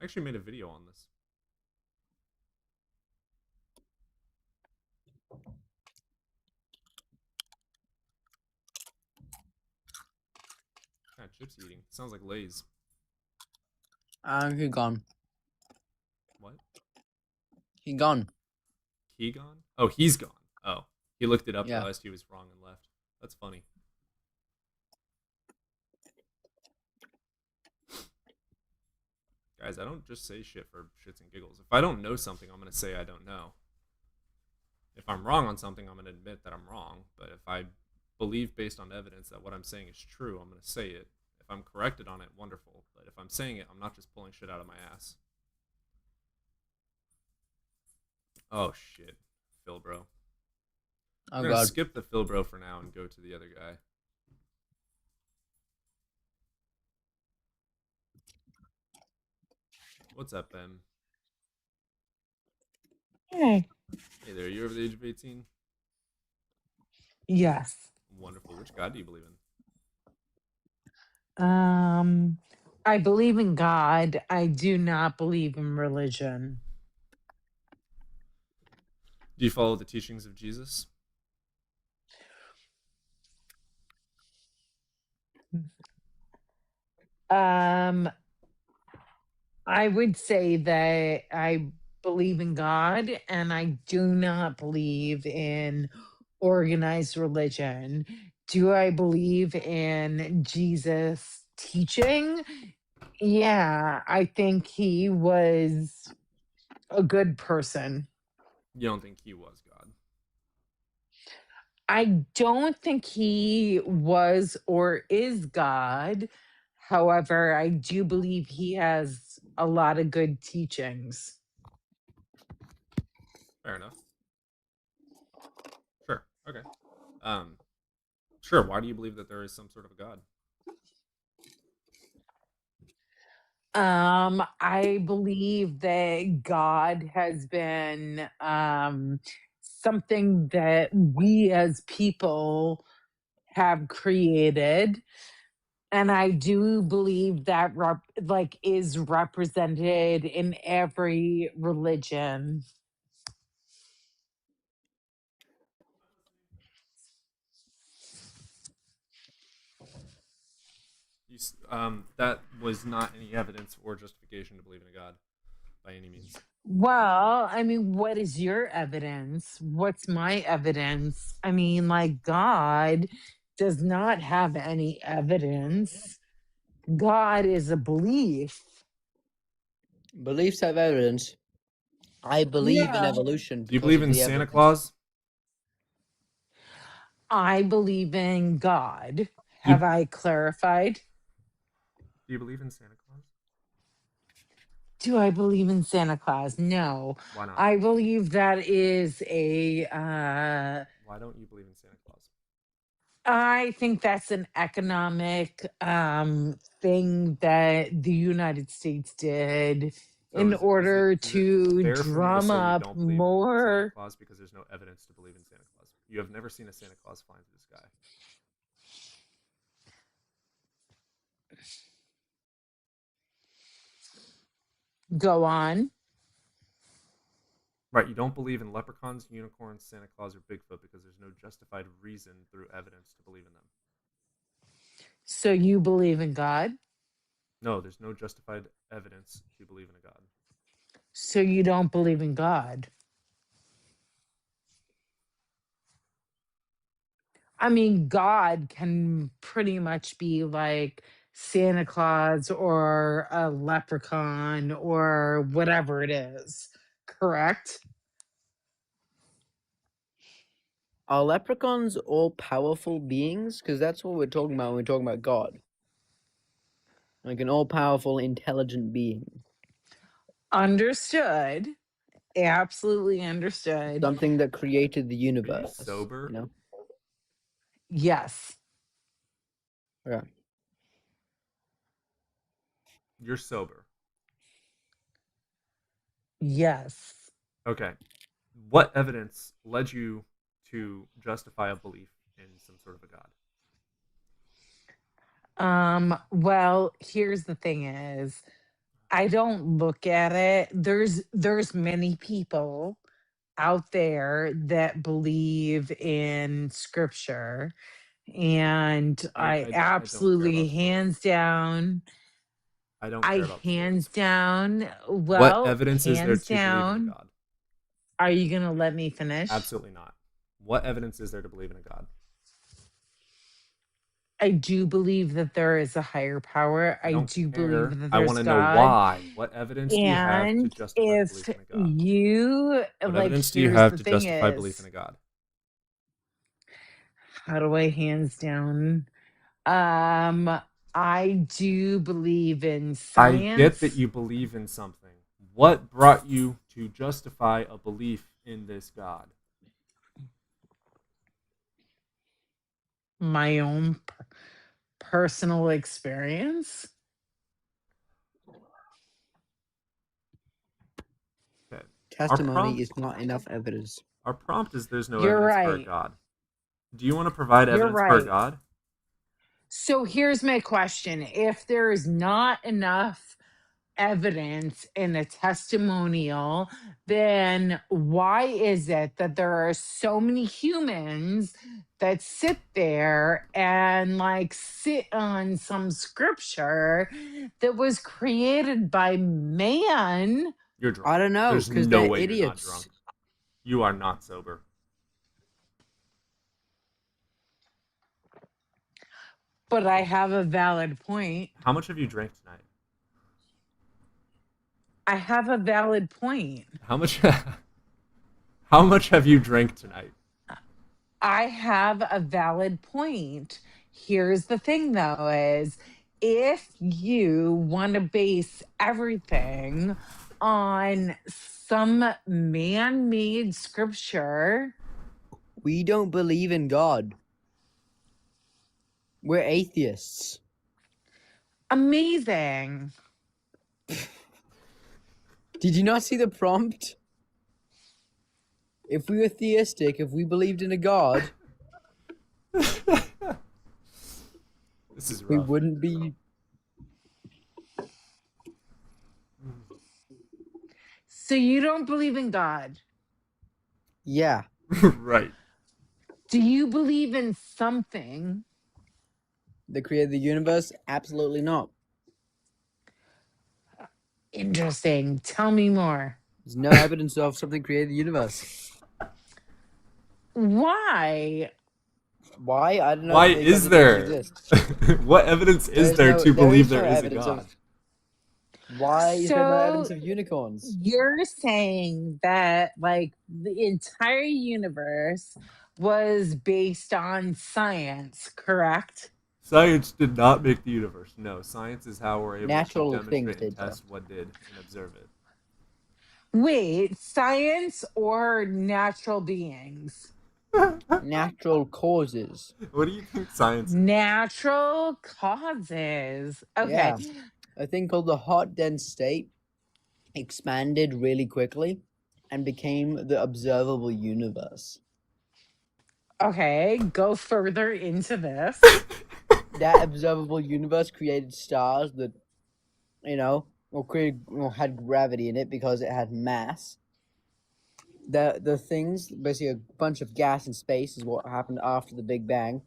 I actually made a video on this. What kind of chips eating? Sounds like Lay's. He gone. What? He gone. He gone? Oh, he's gone. Oh, he looked it up, Yeah. realized he was wrong, and left. That's funny. Guys, I don't just say shit for shits and giggles. If I don't know something, I'm going to say I don't know. If I'm wrong on something, I'm going to admit that I'm wrong. But if I believe based on evidence that what I'm saying is true, I'm going to say it. If I'm corrected on it, wonderful. But if I'm saying it, I'm not just pulling shit out of my ass. Oh, shit. Phil, bro. I'm going to skip the Phil, bro for now and go to the other guy. What's up, Ben? Hey. Hey there, you over the age of 18? Yes. Wonderful. Which God do you believe in? I believe in God. I do not believe in religion. Do you follow the teachings of Jesus? I would say that I believe in God and I do not believe in organized religion. Do I believe in Jesus' teaching? Yeah, I think he was a good person. You don't think he was God? I don't think he was or is God. However, I do believe he has a lot of good teachings. Fair enough. Sure. Okay. Sure. Why do you believe that there is some sort of a God? I believe that God has been something that we as people have created. And I do believe that is represented in every religion. That was not any evidence or justification to believe in a God by any means. Well, I mean, what is your evidence? What's my evidence? I mean, like, God does not have any evidence. God is a belief. Beliefs have evidence. I believe in Yeah. evolution. Do you because believe of in the Santa evidence. Claus? I believe in God. You- Have I clarified? Do you believe in Santa Claus? Do I believe in Santa Claus? No. Why not? I believe that is a Why don't you believe in Santa Claus? I think that's an economic thing that the United States did So in is order it to fair for me to drum say you up don't believe in Santa more. Claus because there's no evidence to believe in Santa Claus? You have never seen a Santa Claus flying through the sky. Go on. Right, you don't believe in leprechauns, unicorns, Santa Claus, or Bigfoot because there's no justified reason through evidence to believe in them. So you believe in God? No, there's no justified evidence to believe in a God. So you don't believe in God? I mean, God can pretty much be like Santa Claus or a leprechaun or whatever it is, correct? Are leprechauns all powerful beings? Because that's what we're talking about when we're talking about God. Like an all powerful, intelligent being. Understood. Absolutely understood. Something that created the Are you universe. sober? You know? Yes. Yeah. You're sober. Yes. Okay. What evidence led you to justify a belief in some sort of a god? Well, here's the thing is, I don't look at it. There's many people out there that believe in scripture, and I I don't care absolutely about scripture. hands down I don't care about scripture. What evidence is there hands to believe in a down. god? Are you gonna let me finish? Absolutely not. What evidence is there to believe in a god? I do believe that there is a higher power. I I don't do care. believe that I there's want to know God. why. What evidence do you have to And justify if belief in a god? you What like, evidence do you here's have the to thing justify belief is, in a god? how do I hands down? I do believe in I get that science. you believe in something. What brought you to justify a belief in this god? My own personal experience. Okay. Testimony is not enough evidence. Our prompt is there's no You're evidence for a right. god. Do you want to provide You're evidence for a right. god? So here's my question. If there is not enough evidence in a testimonial, then why is it that there are so many humans that sit there and like sit on some scripture that was created by man? You're drunk. I don't know, There's because no they're way you're not idiots. drunk. You are not sober. But I have a valid point. How much have you drank tonight? I have a valid point. How much How much have you drank tonight? I have a valid point. Here's the thing though is, if you want to base everything on some man-made scripture, We don't believe in God. We're atheists. amazing. Did you not see the prompt? If we were theistic, if we believed in a God, This is we rough. wouldn't be. So you don't believe in God. Yeah. Right. Do you believe in something? That created the universe? Absolutely not. Interesting. Tell me more. There's no evidence of something created the universe. Why? Why? I don't know. Why if is evidence there? exists. What evidence is there to believe there is a evidence god? of. Why is there no evidence So of unicorns? you're saying that like the entire universe was based on science, correct? Science did not make the universe. No, science is how we're able Natural to things demonstrate and did, though. test what did and observe it. Wait, science or natural beings? Natural causes. What do you think science is? Natural causes. Okay. Yeah. A thing called the hot dense state expanded really quickly and became the observable universe. Okay, go further into this. That observable universe created stars that, had gravity in it because it had mass. The things, basically a bunch of gas in space, is what happened after the Big Bang.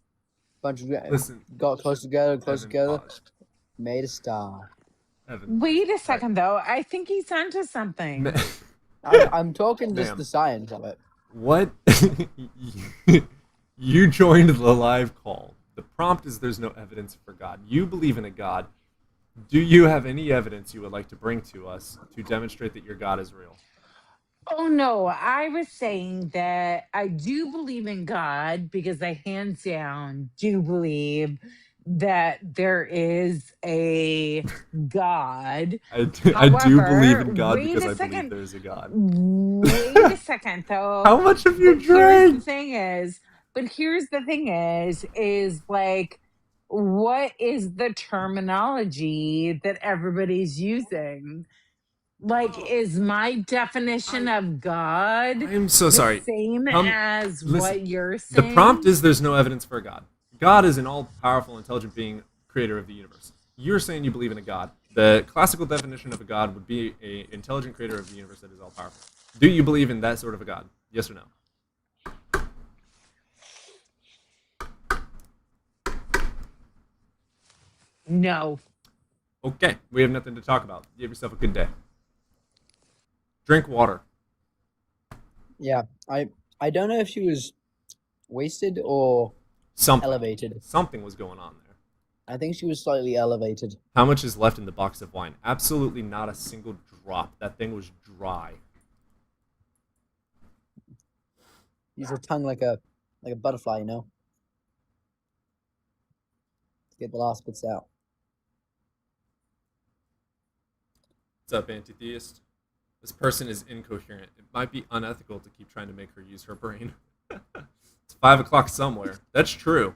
Listen, got close together, Evan, pause. made a star. Evan, Wait a second, though. I think he's onto something. I'm talking just Ma'am. the science of it. What? You joined the live call. The prompt is there's no evidence for God. You believe in a God. Do you have any evidence you would like to bring to us to demonstrate that your God is real? Oh no, I was saying that I do believe in God because I hands down do believe that there is a God. I do believe However, in God wait because a I believe second. there's a God. Wait a second though. How much have you But here's the drank? thing is, is like what is the terminology that everybody's using? Like, is my definition of God I am so the sorry. same as Listen. what you're The prompt saying? is there's no evidence for a God. God is an all-powerful, intelligent being, creator of the universe. You're saying you believe in a God. The classical definition of a God would be an intelligent creator of the universe that is all-powerful. Do you believe in that sort of a God? Yes or no? No. Okay, we have nothing to talk about. You have yourself a good day. Drink water. Yeah, I don't know if she was wasted or elevated. Something was going on there. I think she was slightly elevated. How much is left in the box of wine? Absolutely not a single drop. That thing was dry. Use her tongue like a butterfly, you know, to get the last bits out. What's up, anti-theist? This person is incoherent. It might be unethical to keep trying to make her use her brain. It's 5 o'clock somewhere. That's true.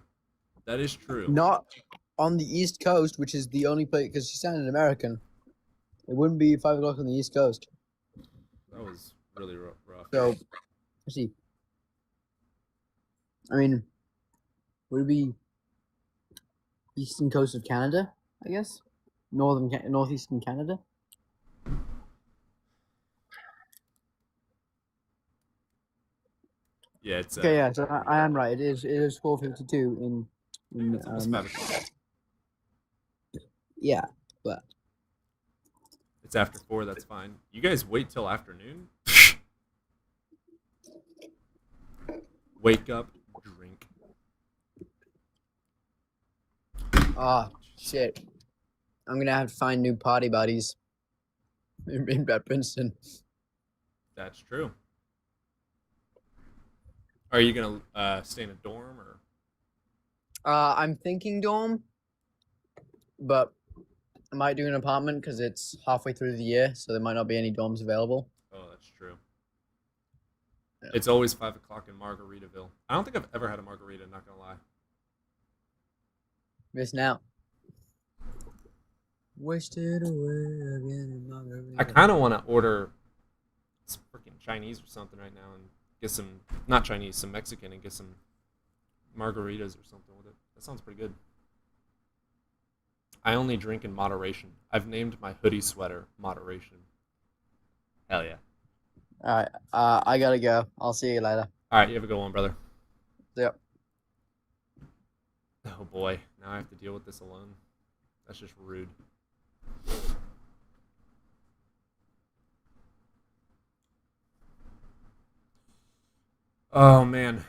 That is true. Not on the East Coast, which is the only place, because she sounded American. It wouldn't be 5 o'clock on the East Coast. That was really rough. So, let's see. I mean, would it be eastern coast of Canada? I guess northeastern Canada. Yeah, it's Okay, yeah. So I am right. It is 4:52 in. It's almost 5 o'clock. Yeah, but It's after 4. That's fine. You guys wait till afternoon. Wake up, drink. ah, shit. I'm gonna have to find new party buddies in Princeton. That's true. Are you gonna stay in a dorm or? I'm thinking dorm, but I might do an apartment because it's halfway through the year, so there might not be any dorms available. Oh, that's true. It's always 5 o'clock in Margaritaville. I don't think I've ever had a margarita. Not gonna lie. Missing out. Wasted away again in Margarita. I kind of want to order some freaking Chinese or something right now and get some, not Chinese, some Mexican and get some margaritas or something with it. That sounds pretty good. I only drink in moderation. I've named my hoodie sweater Moderation. Hell yeah. All right. I gotta go. I'll see you later. All right, you have a good one, brother. Yep. Oh boy, now I have to deal with this alone. That's just rude. Oh man.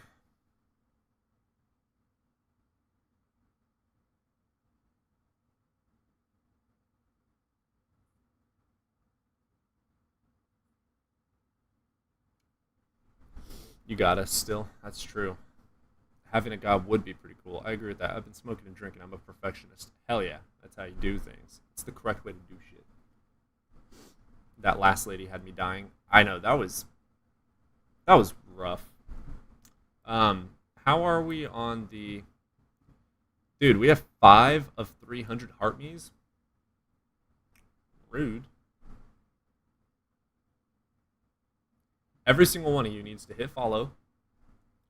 You got us still. That's true. Having a god would be pretty cool. I agree with that. I've been smoking and drinking. I'm a perfectionist. Hell yeah. That's how you do things. It's the correct way to do shit. That last lady had me dying. I know, that was rough. How are we on the... Dude, we have 5 of 300 heart me's? Rude. Every single one of you needs to hit follow,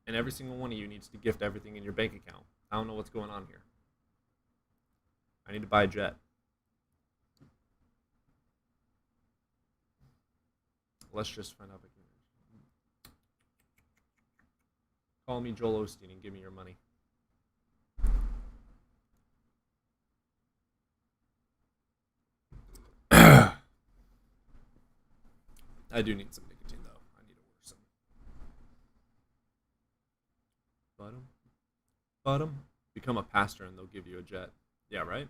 and every single one of you needs to gift everything in your bank account. I don't know what's going on here. I need to buy a jet. Let's just find out if I can. Call me Joel Osteen and give me your money. I do need some nicotine though. I need to order some. Bottom. Become a pastor and they'll give you a jet. Yeah, right?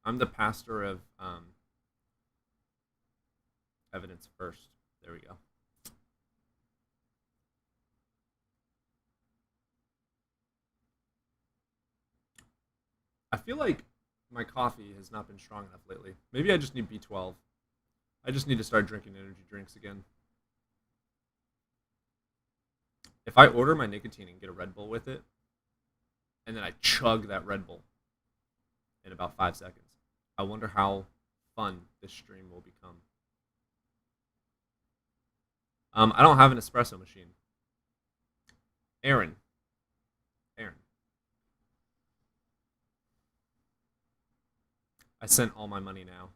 I'm the pastor of Evidence First. There we go. I feel like my coffee has not been strong enough lately. Maybe I just need B12. I just need to start drinking energy drinks again. If I order my nicotine and get a Red Bull with it, and then I chug that Red Bull in about 5 seconds, I wonder how fun this stream will become. I don't have an espresso machine. Aaron. I sent all my money now.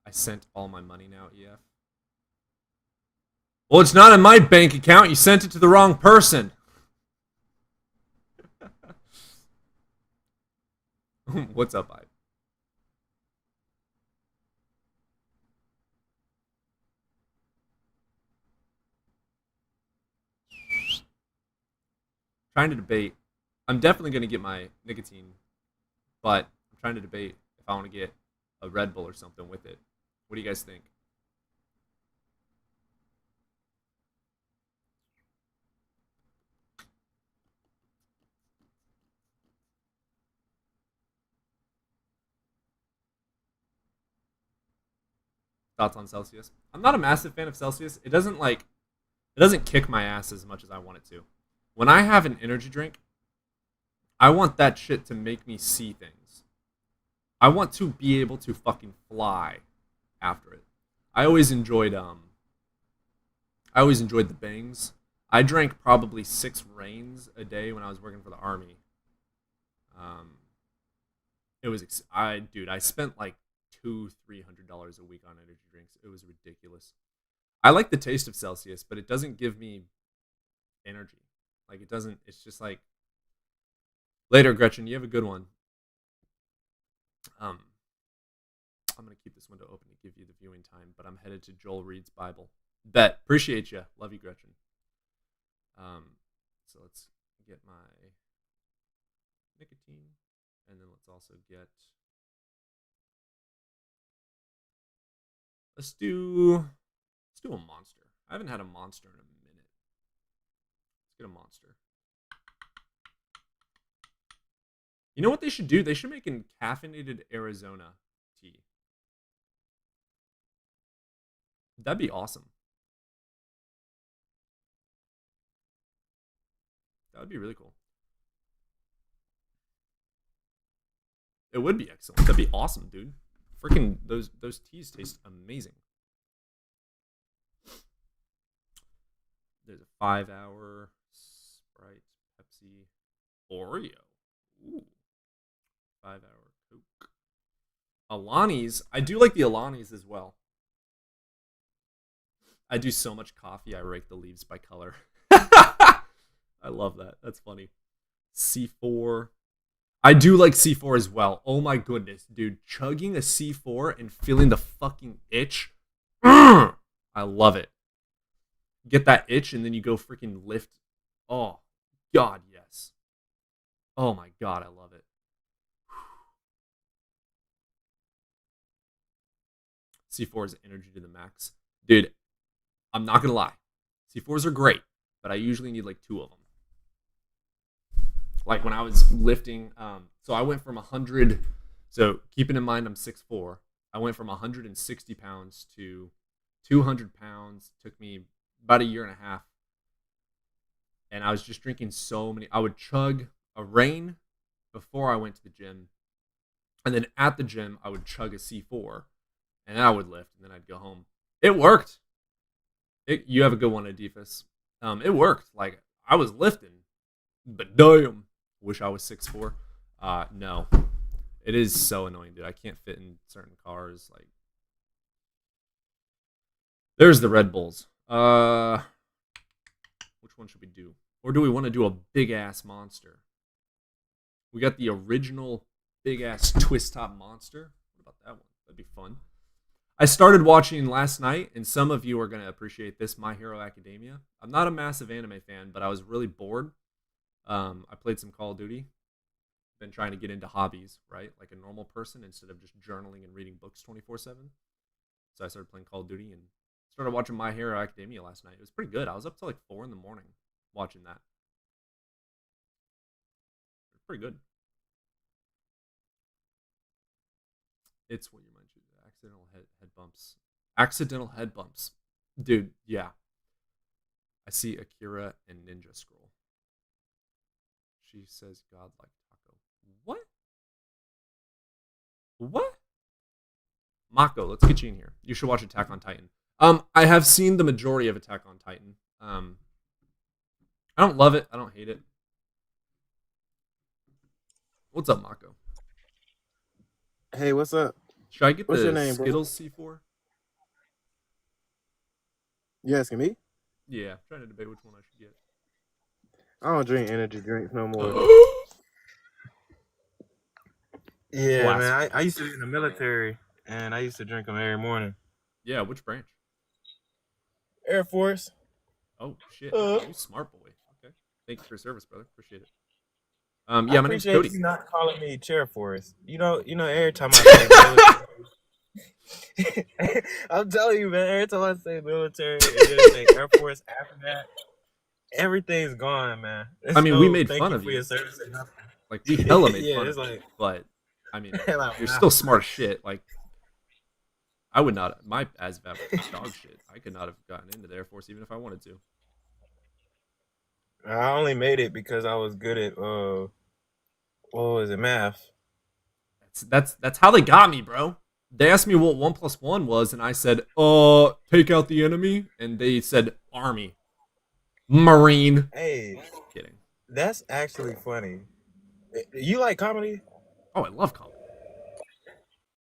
EF. Well, it's not in my bank account. You sent it to the wrong person. What's up, I? Trying to debate. I'm definitely going to get my nicotine, but I'm trying to debate if I want to get a Red Bull or something with it. What do you guys think? Thoughts on Celsius? I'm not a massive fan of Celsius. It doesn't kick my ass as much as I want it to. When I have an energy drink, I want that shit to make me see things. I want to be able to fucking fly after it. I always enjoyed the bangs. I drank probably 6 Reigns a day when I was working for the army. I spent like $200-$300 a week on energy drinks. It was ridiculous. I like the taste of Celsius, but it doesn't give me energy. Like it doesn't. It's just like later, Gretchen. You have a good one. I'm gonna keep this window open to give you the viewing time, but I'm headed to Joel Reed's Bible. Bet. Appreciate you. Love you, Gretchen. So let's get my nicotine, and then let's also get. Let's do a monster. I haven't had a monster in a minute. Let's get a monster. You know what they should do? They should make an caffeinated Arizona tea. That'd be awesome. That would be really cool. It would be excellent. That'd be awesome, dude. Freaking those teas taste amazing. There's a 5-hour Sprite, Pepsi, Oreo. Ooh. 5-hour Coke. Alani's. I do like the Alani's as well. I do so much coffee, I rake the leaves by color. I love that. That's funny. C4. I do like C4 as well. Oh my goodness, dude. Chugging a C4 and feeling the fucking itch. I love it. Get that itch and then you go freaking lift. Oh, God, yes. Oh my God, I love it. C4 is energy to the max. Dude, I'm not going to lie. C4s are great, but I usually need like 2 of them. Like when I was lifting, so I went from 100, so keeping in mind I'm 6'4", I went from 160 pounds to 200 pounds. Took me about a year and a half. And I was just drinking so many. I would chug a Reign before I went to the gym. And then at the gym, I would chug a C4. And then I would lift, and then I'd go home. It worked. You have a good one, Adifus. It worked. Like, I was lifting. But damn. Wish I was 6'4". No. It is so annoying, dude. I can't fit in certain cars. Like, there's the Red Bulls. Which one should we do? Or do we want to do a big-ass monster? We got the original big-ass twist-top monster. What about that one? That'd be fun. I started watching last night, and some of you are going to appreciate this, My Hero Academia. I'm not a massive anime fan, but I was really bored. I played some Call of Duty. Been trying to get into hobbies, right? Like a normal person instead of just journaling and reading books 24/7. So I started playing Call of Duty and started watching My Hero Academia last night. It was pretty good. I was up till like 4 a.m. watching that. Pretty good. It's what you mentioned. Accidental head bumps. Accidental head bumps. Dude, yeah. I see Akira and Ninja Scroll. She says God like taco. What? What? Mako, let's get you in here. You should watch Attack on Titan. I have seen the majority of Attack on Titan. I don't love it. I don't hate it. What's up, Mako? Hey, what's up? Should I get What's the your name, bro? Skittles C4? You asking me? Yeah, trying to debate which one I should get. I don't drink energy drinks no more. Yeah, Blast. man. I used to be in the military, and I used to drink them every morning. Yeah, which branch? Air Force. Oh shit, Uh. you smart boy. Okay, thank you for your service, brother. Appreciate it. I Yeah, my name's appreciate Cody. you not calling me Chair Force. You know, every time I say military, I'm telling you, man. Every time I say military, and then say Air Force after that, everything's gone, man. I mean, we made thank fun you of for you. your service and nothing. Like we hella made Yeah, fun it's of you, like- but I mean, Like, you're wow. still smart as shit. Like, I would not. My ASVAB was dog shit. I could not have gotten into the Air Force even if I wanted to. I only made it because I was good at what was it, math. That's how they got me, bro. They asked me what 1 + 1 was, and I said, take out the enemy, and they said Army, Marine. Hey, Kidding. that's actually funny. You like comedy? Oh, I love comedy.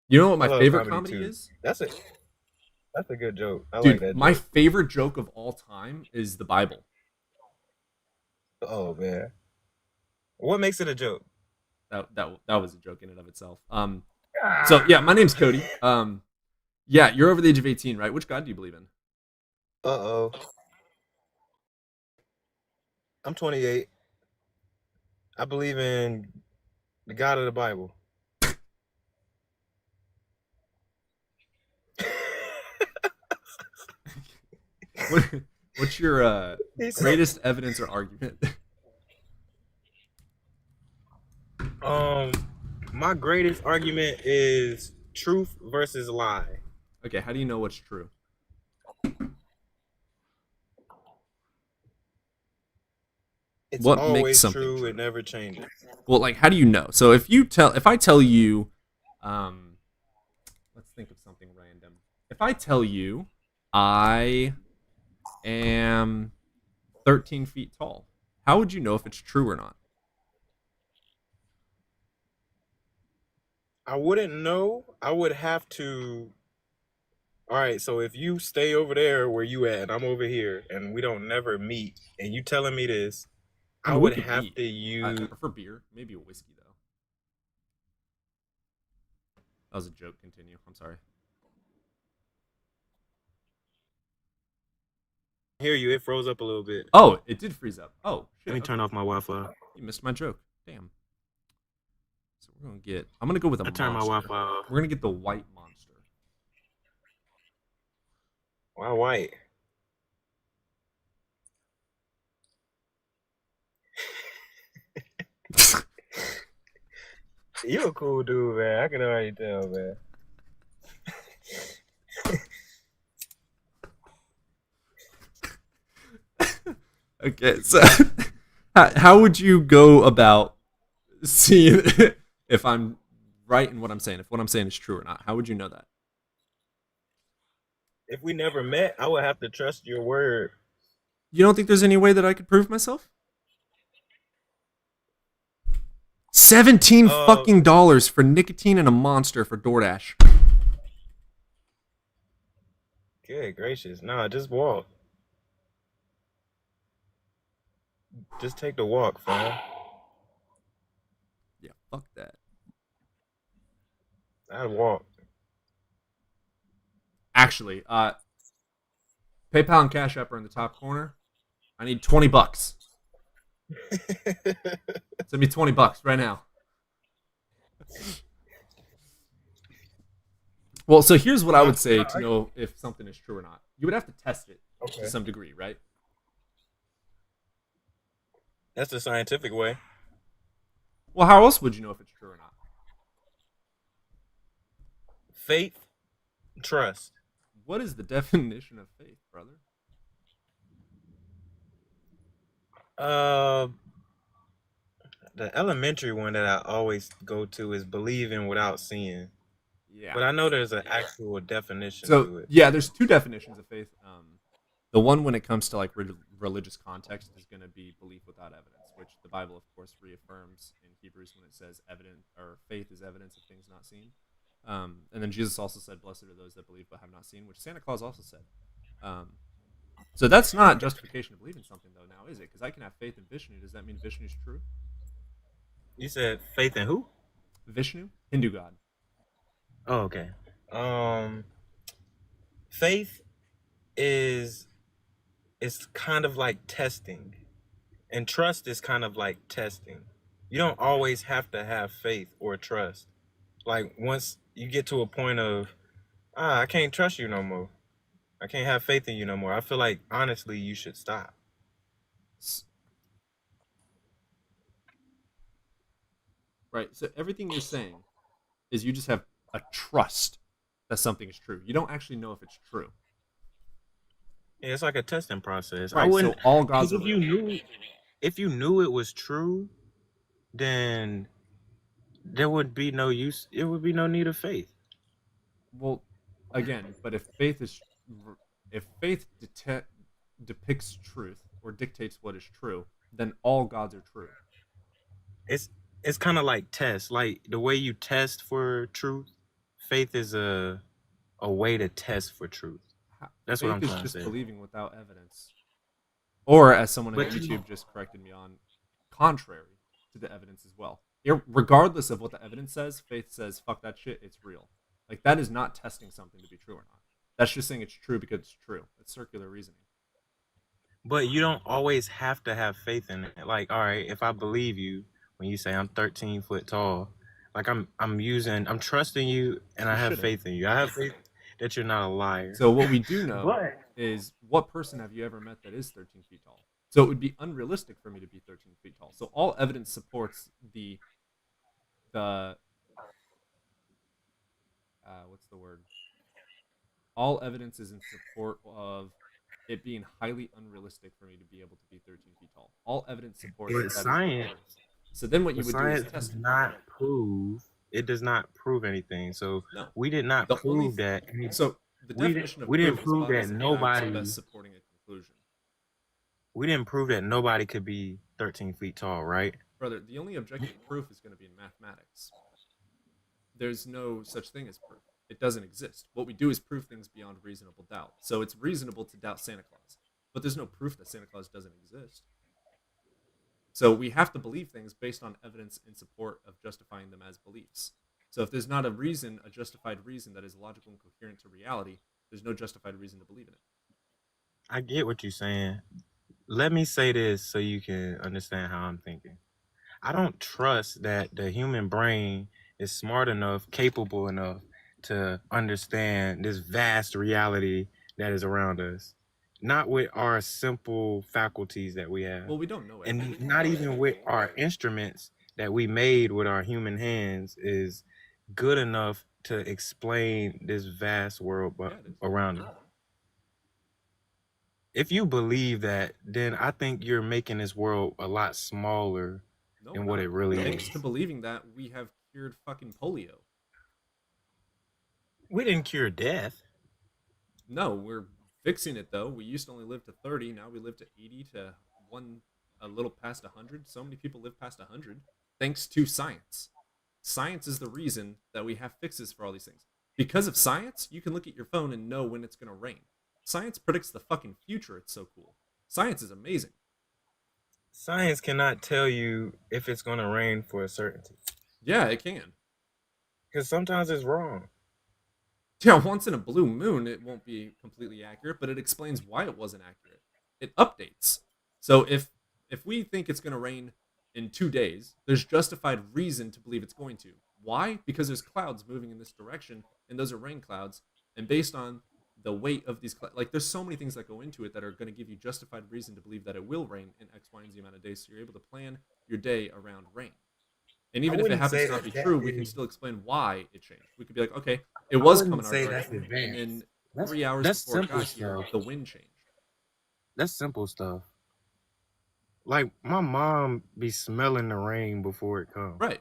You know what my I love favorite comedy too. is? That's a good joke. I Dude, like that. my joke. favorite joke of all time is the Bible. Oh man, what makes it a joke? That was a joke in and of itself. So yeah, my name's Cody. Yeah, you're over the age of 18, right? Which God do you believe in? Uh-oh. I'm 28. I believe in the God of the Bible. What's your He said- greatest evidence or argument? My greatest argument is truth versus lie. Okay, how do you know what's true? It's What makes always something true. It never changes. Well, like, how do you know? So if I tell you, let's think of something random. If I tell you I am 13 feet tall, how would you know if it's true or not? I wouldn't know. I would have to. All right, so if you stay over there where you at, and I'm over here, and we don't never meet, and you telling me this, I mean, we would could have eat. to I use. prefer beer, maybe a whiskey though. That was a joke. Continue. I'm sorry. Hear you? It froze up a little bit. Oh, it did freeze up. Oh, shit. Let me okay. turn off my Wi-Fi. You missed my joke. Damn. So we're gonna get. I'm gonna go with a I turned my monster. Wi-Fi off. We're gonna get the white monster. Why white? You a cool dude, man. I can already tell, man. Okay, so how would you go about seeing if I'm right in what I'm saying, if what I'm saying is true or not? How would you know that? If we never met, I would have to trust your word. You don't think there's any way that I could prove myself? 17 fucking dollars for nicotine and a monster for DoorDash. Good gracious. Nah, just walk. Just take the walk, fam. Yeah, fuck that. I'd walk. Actually, PayPal and Cash App are in the top corner. I need $20. Send me $20 right now. Well, so here's what I would say to know if something is true or not. You would have to test it to some degree, right? That's the scientific way. Well, how else would you know if it's true or not? faith, trust. What is the definition of faith, brother? Uh, the elementary one that I always go to is believing without seeing. Yeah. But I know there's an actual definition to So it. yeah, there's two definitions of faith. The one when it comes to like religious context is going to be belief without evidence, which the Bible, of course, reaffirms in Hebrews when it says evident or faith is evidence of things not seen. And then Jesus also said, "Blessed are those that believe but have not seen," which Santa Claus also said. So that's not justification to believe in something, though, now is it? Because I can have faith in Vishnu. Does that mean Vishnu's true? You said faith in who? Vishnu, Hindu god. Oh, okay. Faith is kind of like testing, and trust is kind of like testing. You don't always have to have faith or trust. Like once you get to a point of, I can't trust you no more. I can't have faith in you no more. I feel like honestly, you should stop. Right. So everything you're saying is you just have a trust that something is true. You don't actually know if it's true. Yeah, it's like a testing process. Right, I wouldn't. so all gods Because are real. if you knew it was true, then there would be no use. It would be no need of faith. Well, again, but if faith depicts truth or dictates what is true, then all gods are true. It's kind of like tests. Like the way you test for truth, faith is a way to test for truth. That's what I'm Faith trying is to just say. believing without evidence. Or, as someone on But you- YouTube just corrected me on, contrary to the evidence as well. Regardless of what the evidence says, faith says, fuck that shit, it's real. Like, that is not testing something to be true or not. That's just saying it's true because it's true. It's circular reasoning. But you don't always have to have faith in it. Like, all right, if I believe you when you say I'm 13 foot tall, like I'm trusting you and I You have shouldn't. faith in you. I have faith that you're not a liar. So what we do know But- is, what person have you ever met that is 13 feet tall? So it would be unrealistic for me to be 13 feet tall. So all evidence supports the what's the word? All evidence is in support of it being highly unrealistic for me to be able to be 13 feet tall. All evidence supports But that is science- unrealistic. So then what you But would do is science test does it. not prove. It does not prove anything. So No. we did not The only prove that. So the we definition of we didn't proof is prove about that as facts nobody. best supporting a conclusion. We didn't prove that nobody could be 13 feet tall, right? Brother, the only objective proof is going to be in mathematics. There's no such thing as proof. It doesn't exist. What we do is prove things beyond reasonable doubt. So it's reasonable to doubt Santa Claus, but there's no proof that Santa Claus doesn't exist. So we have to believe things based on evidence in support of justifying them as beliefs. So if there's not a justified reason that is logical and coherent to reality, there's no justified reason to believe in it. I get what you're saying. Let me say this so you can understand how I'm thinking. I don't trust that the human brain is smart enough, capable enough to understand this vast reality that is around us. Not with our simple faculties that we have. Well, we don't know And everything. not even with our instruments that we made with our human hands is good enough to explain this vast world around us. If you believe that, then I think you're making this world a lot smaller No, than we're what not. it really Thanks is. to believing that, we have cured fucking polio. We didn't cure death. No, we're fixing it though. We used to only live to 30. Now we live to 80 to a little past 100. So many people live past 100 thanks to science. Science is the reason that we have fixes for all these things. Because of science, you can look at your phone and know when it's going to rain. Science predicts the fucking future. It's so cool. Science is amazing. Science cannot tell you if it's going to rain for a certainty. Yeah, it can. Because sometimes it's wrong. Yeah, once in a blue moon, it won't be completely accurate, but it explains why it wasn't accurate. It updates. So if we think it's going to rain in 2 days, there's justified reason to believe it's going to. Why? Because there's clouds moving in this direction, and those are rain clouds. And based on the weight of these clouds, like there's so many things that go into it that are going to give you justified reason to believe that it will rain in X, Y, and Z amount of days. So you're able to plan your day around rain. And I even if it wouldn't happens say to not that be true, we can is. still explain why it changed. We could be like, okay, it I was wouldn't coming our say that's direction, and advanced. then 3 hours That's before it simple got here, stuff. the wind changed. That's simple stuff. Like my mom be smelling the rain before it comes. Right.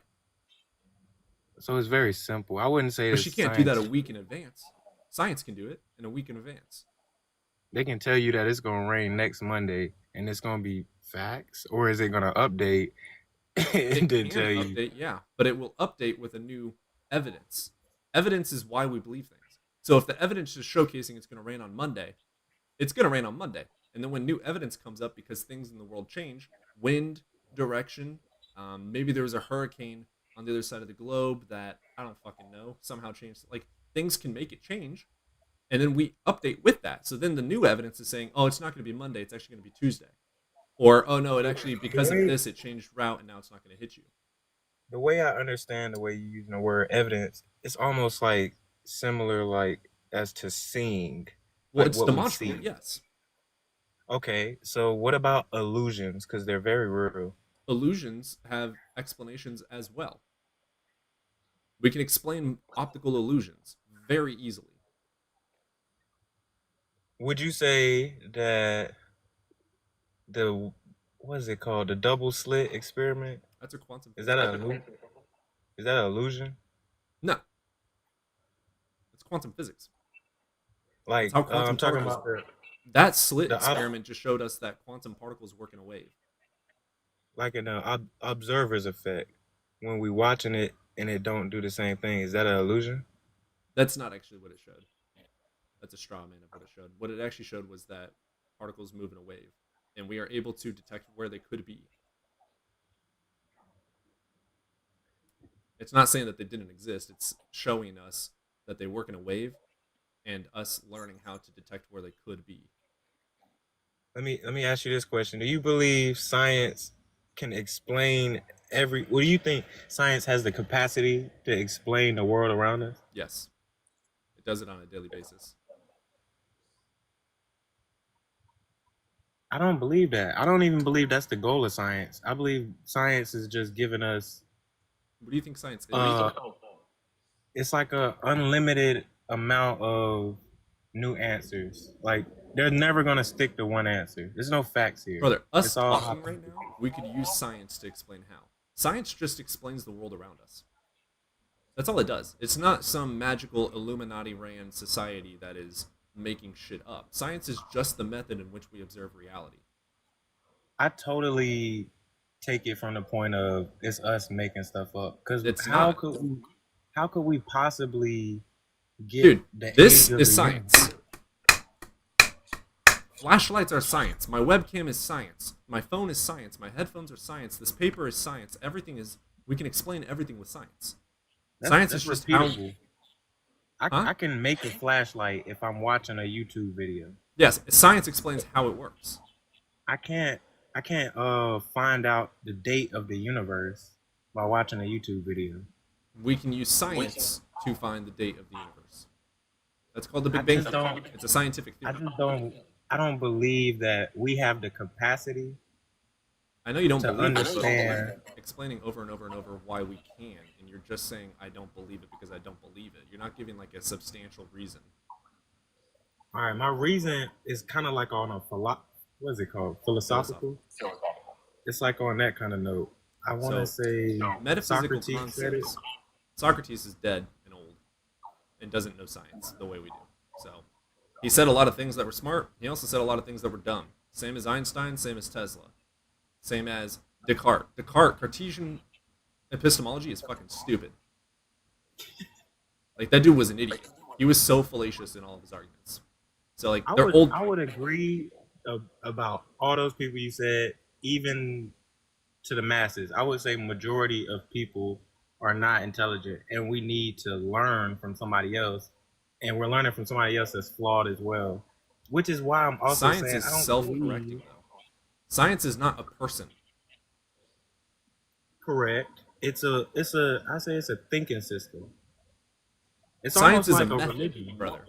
So it's very simple. I wouldn't say But that she can't do that a science. week in advance. Science can do it in a week in advance. They can tell you that it's gonna rain next Monday and it's gonna be facts, or is it gonna update It and then can tell you? update, yeah, but it will update with a new evidence. Evidence is why we believe things. So if the evidence is showcasing it's going to rain on Monday, it's going to rain on Monday. And then when new evidence comes up because things in the world change, wind, direction, maybe there was a hurricane on the other side of the globe that I don't fucking know, somehow changed. Like things can make it change. And then we update with that. So then the new evidence is saying, oh, it's not going to be Monday, it's actually going to be Tuesday. Or, oh no, it actually, because of this, it changed route and now it's not going to hit you. The way I understand the way you using the word evidence, it's almost like similar, like as to seeing, Well, like it's what we demonstrable, see. yes. Okay, so what about illusions? Because they're very real. Illusions have explanations as well. We can explain optical illusions very easily. Would you say that the what is it called? The double slit experiment? That's a quantum. Is that is that an illusion? No. It's quantum physics. Like It's how quantum I'm talking particles. about That slit the experiment just showed us that quantum particles work in a wave. like an observer's effect when we watching it and it don't do the same thing. Is that an illusion? That's not actually what it showed. That's a straw man of what it showed. What it actually showed was that particles move in a wave, and we are able to detect where they could be. It's not saying that they didn't exist. It's showing us that they work in a wave, and us learning how to detect where they could be. Let me ask you this question. Do you believe science can explain what do you think science has the capacity to explain the world around us? Yes, it does it on a daily basis. I don't believe that. I don't even believe that's the goal of science. I believe science is just giving us What do you think science is? it's like a unlimited amount of new answers. Like they're never gonna stick to one answer. There's no facts here. Brother, us It's all talking right now, we could use science to explain how. Science just explains the world around us. That's all it does. It's not some magical Illuminati ran society that is making shit up. Science is just the method in which we observe reality. I totally take it from the point of it's us making stuff up. Because It's how not. could we possibly get Dude, the this age of is the science. Flashlights are science. My webcam is science. My phone is science. My headphones are science. This paper is science. Everything is. We can explain everything with science. Science is just how. repeatable. I can make a flashlight if I'm watching a YouTube video. Yes, science explains how it works. I can't find out the date of the universe by watching a YouTube video. We can use science to find the date of the universe. That's called the Big I Bang just Theory. don't- It's a scientific theory. I don't believe that we have the capacity. I know you don't to believe understand. it, but explaining over and over and over why we can, and you're just saying I don't believe it because I don't believe it. You're not giving like a substantial reason. All right, my reason is kind of like on a what is it called? Philosophical. It's like on that kind of note. I want to say metaphysical Socrates said it. concepts. Socrates is dead and old, and doesn't know science the way we do. So he said a lot of things that were smart. He also said a lot of things that were dumb. Same as Einstein. Same as Tesla. Same as Descartes. Cartesian epistemology is fucking stupid. Like that dude was an idiot. He was so fallacious in all of his arguments. So like they're old. I would agree about all those people you said, even to the masses. I would say majority of people are not intelligent, and we need to learn from somebody else, and we're learning from somebody else that's flawed as well. Which is why I'm also Science saying is I don't self-correcting believe. though. Science is not a person. Correct. I say it's a thinking system. It's Science almost is like a a method, religion, brother.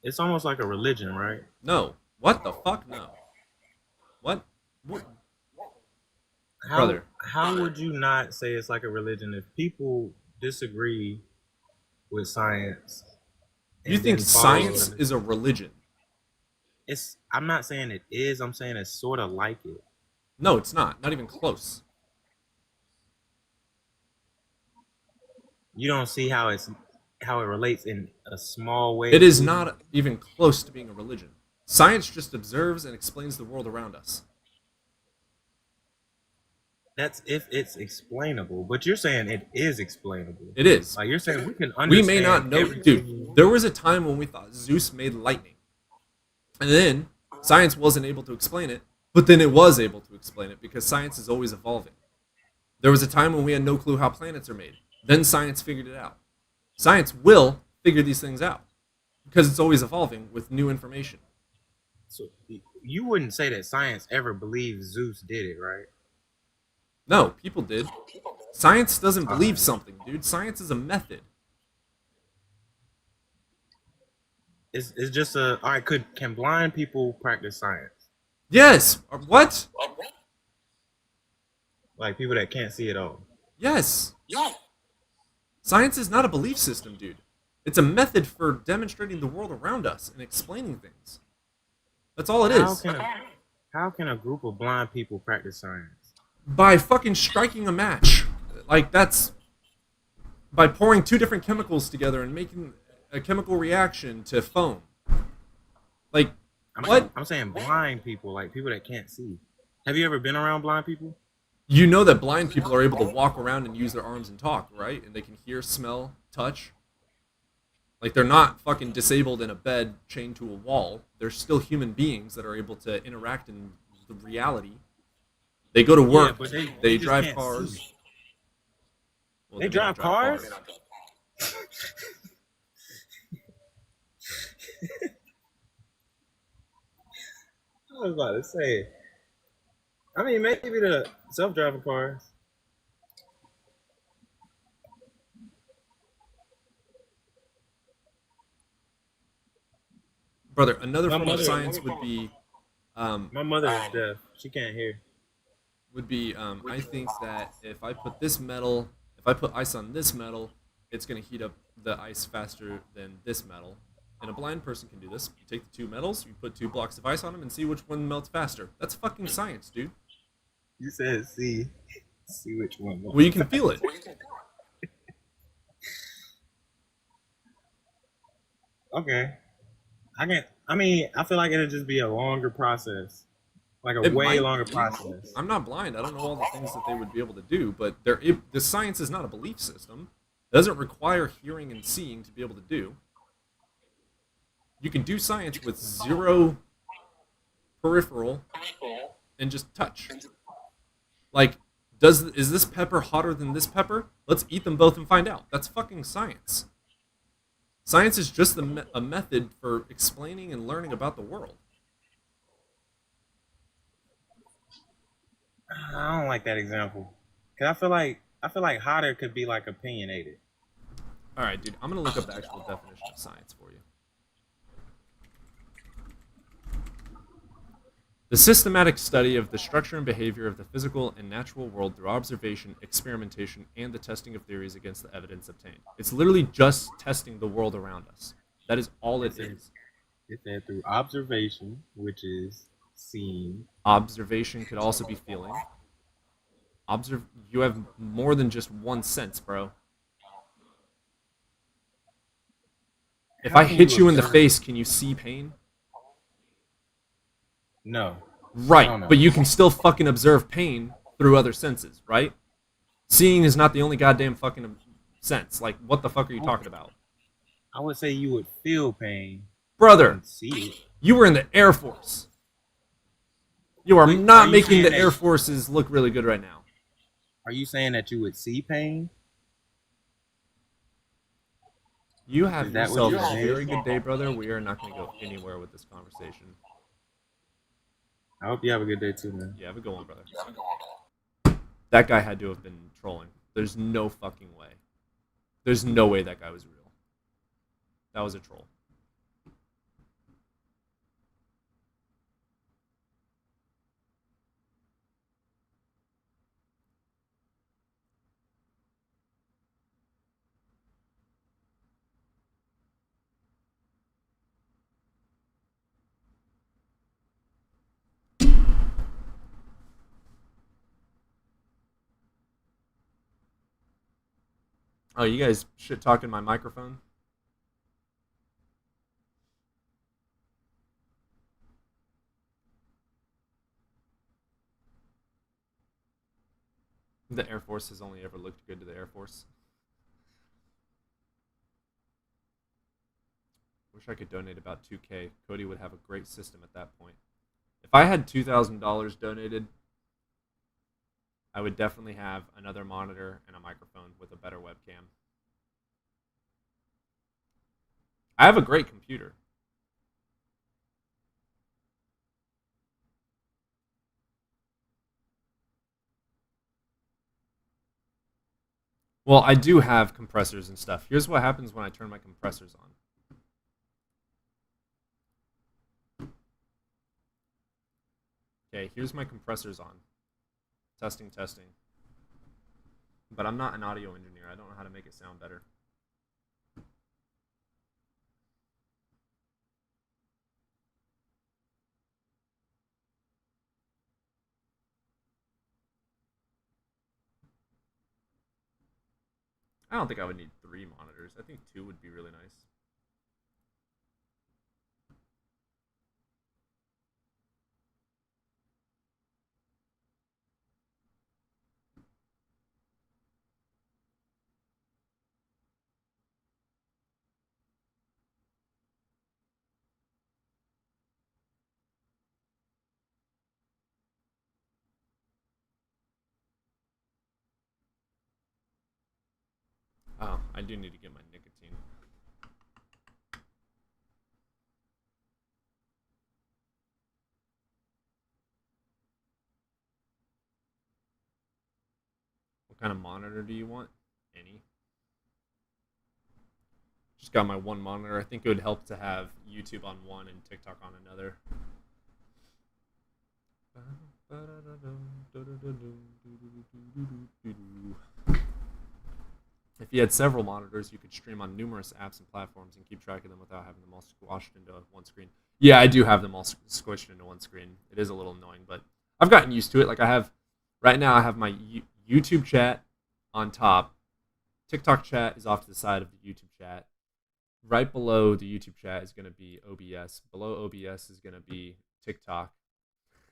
It's almost like a religion, right? No. What the fuck? No. What? Brother. how would you not say it's like a religion if people disagree with science? You think science is a religion? I'm not saying it is. I'm saying it's sort of like it. No, it's not. Not even close. You don't see how it relates in a small way. It is not even close to being a religion. Science just observes and explains the world around us. That's if it's explainable, but you're saying it is explainable. It is. Like you're saying we can understand. We may not know, everything. dude. There was a time when we thought Zeus made lightning, and then science wasn't able to explain it. But then it was able to explain it because science is always evolving. There was a time when we had no clue how planets are made. Then science figured it out. Science will figure these things out because it's always evolving with new information. So you wouldn't say that science ever believed Zeus did it, right? No, people did. Science doesn't believe something, dude. Science is a method. It's just all right. Can blind people practice science? Yes. What? Like people that can't see at all. Yes. Science is not a belief system, dude. It's a method for demonstrating the world around us and explaining things. That's all it is. How can a group of blind people practice science? By fucking striking a match. Like, that's... By pouring two different chemicals together and making a chemical reaction to foam. Like, what? I'm saying blind people, like people that can't see. Have you ever been around blind people? You know that blind people are able to walk around and use their arms and talk, right? And they can hear, smell, touch. Like, they're not fucking disabled in a bed chained to a wall. They're still human beings that are able to interact in the reality. They go to work. Yeah, but they just drive can't cars. see. Well, They may drive not cars? I was about to say. I mean, maybe the self-driving cars. Brother, another My form of mother- science would be... My mother is deaf. She can't hear. Would be, I think that if I put this metal... If I put ice on this metal, it's going to heat up the ice faster than this metal. And a blind person can do this. You take the two metals, you put 2 blocks of ice on them, and see which one melts faster. That's fucking science, dude. You said see which one. Well, you can feel it. Okay. I feel like it'll just be a longer process. Like a It way might longer be. process. I'm not blind. I don't know all the things that they would be able to do, but the science is not a belief system. It doesn't require hearing and seeing to be able to do. You can do science with 0 peripheral and just touch. Like, is this pepper hotter than this pepper? Let's eat them both and find out. That's fucking science. Science is just a method for explaining and learning about the world. I don't like that example. Cause I feel like hotter could be like opinionated. All right, dude. I'm gonna look up the actual definition of science for you. The systematic study of the structure and behavior of the physical and natural world through observation, experimentation, and the testing of theories against the evidence obtained. It's literally just testing the world around us. That is all it is. It's said through observation, which is seeing. Observation could also be feeling. You have more than just one sense, bro. If I hit you in the face, can you see pain? No. Right, but you can still fucking observe pain through other senses, right? Seeing is not the only goddamn fucking sense. Like, what the fuck are you talking about? I would say you would feel pain. Brother, and see it. you were in the Air Force. You are not you making the saying Air that- Forces look really good right now. Are you saying that you would see pain? You have Is that what yourself you're a saying? very good day, brother. We are not going to go anywhere with this conversation. I hope you have a good day too, man. Yeah, have a good one, brother. That guy had to have been trolling. There's no fucking way. There's no way that guy was real. That was a troll. Oh, you guys shit talking my microphone? The Air Force has only ever looked good to the Air Force. Wish I could donate about 2K. Cody would have a great system at that point. If I had $2,000 donated, I would definitely have another monitor and a microphone with a better webcam. I have a great computer. Well, I do have compressors and stuff. Here's what happens when I turn my compressors on. Okay, here's my compressors on. Testing, testing. But I'm not an audio engineer. I don't know how to make it sound better. I don't think I would need 3 monitors. I think 2 would be really nice. Oh, I do need to get my nicotine. What kind of monitor do you want? Any? Just got my one monitor. I think it would help to have YouTube on one and TikTok on another. If you had several monitors, you could stream on numerous apps and platforms and keep track of them without having them all squashed into one screen. Yeah, I do have them all squished into one screen. It is a little annoying, but I've gotten used to it. Like right now I have my YouTube chat on top. TikTok chat is off to the side of the YouTube chat. Right below the YouTube chat is going to be OBS. Below OBS is going to be TikTok.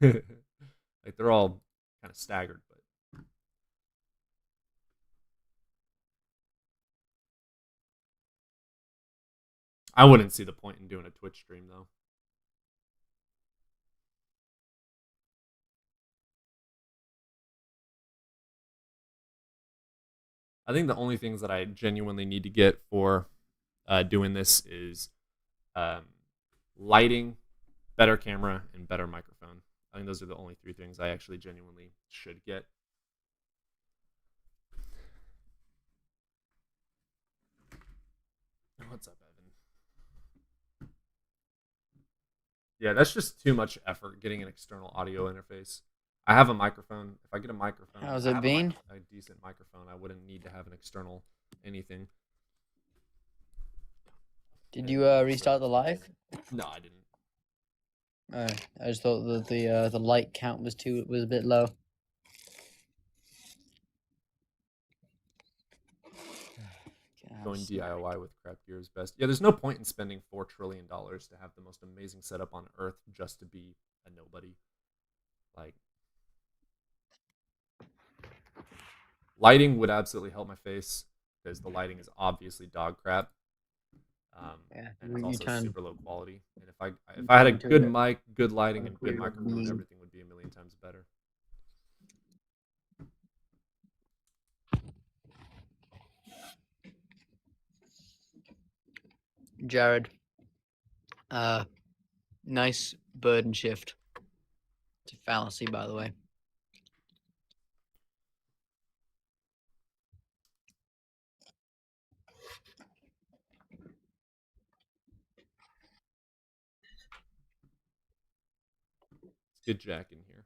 Like they're all kind of staggered, but I wouldn't see the point in doing a Twitch stream though. I think the only things that I genuinely need to get for doing this is lighting, better camera, and better microphone. I think those are the only 3 things I actually genuinely should get. What's up, Evan? Yeah, that's just too much effort getting an external audio interface. I have a microphone. If I get a microphone, How's it been? A decent microphone, I wouldn't need to have an external anything. Did you restart the live? No, I didn't. I just thought that the light count was a bit low. Going DIY with crap gear is best. Yeah, there's no point in spending $4 trillion to have the most amazing setup on Earth just to be a nobody. Like, lighting would absolutely help my face because the lighting is obviously dog crap. Yeah, and it's also turn super low quality. And if I had a good mic, good lighting, and good microphone, everything would be a million times better. Jared, nice burden shift. It's a fallacy, by the way. It's good Jack in here.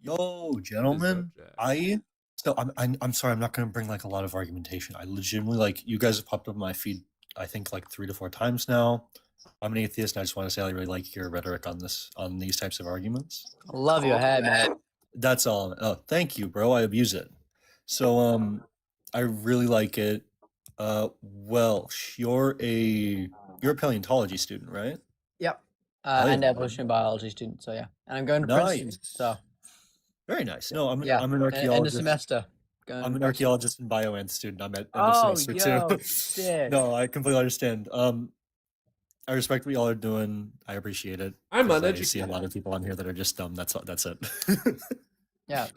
Yo, gentlemen, I'm sorry, I'm not gonna bring like a lot of argumentation. I legitimately like you guys have popped up on my feed, I think like 3 to 4 times now. I'm an atheist, and I just want to say I really like your rhetoric on these types of arguments. I love your hair, man. That's all. Oh, thank you, bro. I abuse it. So I really like it. Welsh, you're a paleontology student, right? Yep. Hell And yeah. evolutionary biology student. So yeah, and I'm going to Nice. Princeton. So Very nice. No, I'm yeah, an end of archaeologist. semester. Going I'm to an Princeton. archaeologist and bioanth student. I'm at end Oh, of semester yo, too. sick. No, I completely understand. I respect what y'all are doing. I appreciate it. I'm 'cause I uneducated. see a lot of people on here that are just dumb. That's it. Yeah.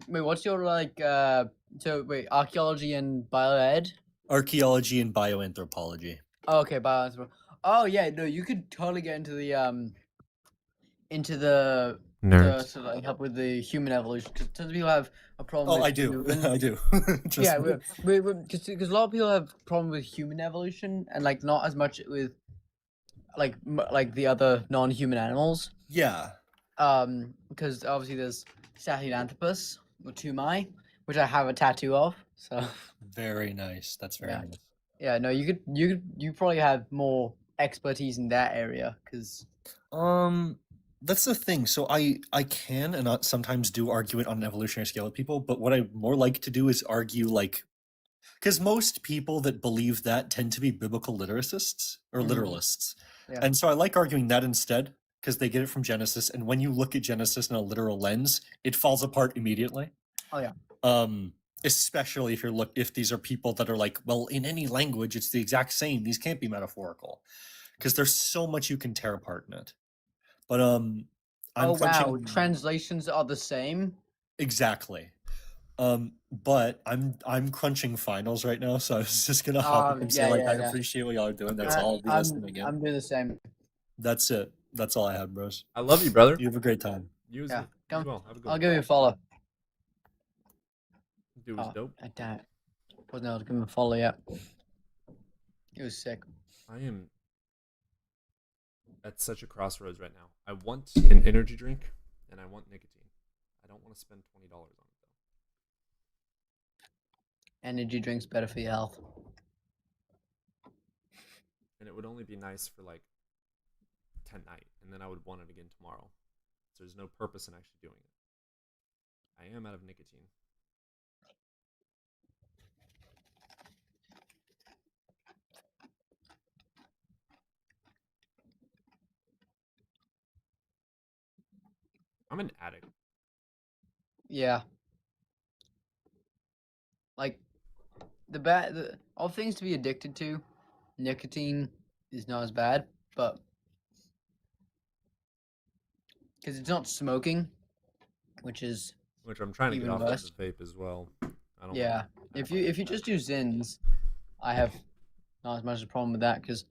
Wait, what's your like? So wait, archaeology and bioed. Archaeology and bioanthropology. Oh, okay, bio. Oh yeah, no, you could totally get into the Nerds. sort of like help with the human evolution because tons of people have a problem. Oh, with I do. human- I do. Trust Yeah, me. because a lot of people have problem with human evolution and like not as much with like the other non-human animals. Yeah. Because obviously there's Sahelanthropus or Tumai, which I have a tattoo of. So Very nice. That's very Yeah. nice. yeah, no, you probably have more expertise in that area because That's the thing. So I can and not sometimes do argue it on an evolutionary scale with people, but what I more like to do is argue like because most people that believe that tend to be biblical literalists or Mhm. literalists. Yeah. And so I like arguing that instead because they get it from Genesis, and when you look at Genesis in a literal lens, it falls apart immediately. Oh yeah. Especially if these are people that are like, well, in any language it's the exact same. These can't be metaphorical because there's so much you can tear apart in it. But I'm Oh crunching wow, translations are the same. exactly. But I'm crunching finals right now, so I was just gonna hop up and say Yeah, like yeah, I yeah. appreciate what y'all are doing. That's all. I'll be I'm listening in. doing the same. That's it. That's all I have, bros. I love you, brother. You have a great time. You as Yeah, well. come. Well. Have a good I'll one. give you a follow. Dude was Oh, dope. I damn it. Wasn't able to give him a follow yet. He was sick. I am at such a crossroads right now. I want an energy drink and I want nicotine. I don't want to spend $20 on it though. Energy drinks better for your health. And it would only be nice for like tonight, and then I would want it again tomorrow. So there's no purpose in actually doing it. I am out of nicotine. I'm an addict. Yeah. Like all things to be addicted to, nicotine is not as bad, but because it's not smoking, which I'm trying to get even off worse. of the vape as well. I don't Yeah, if you just do Zins, I have not as much of a problem with that because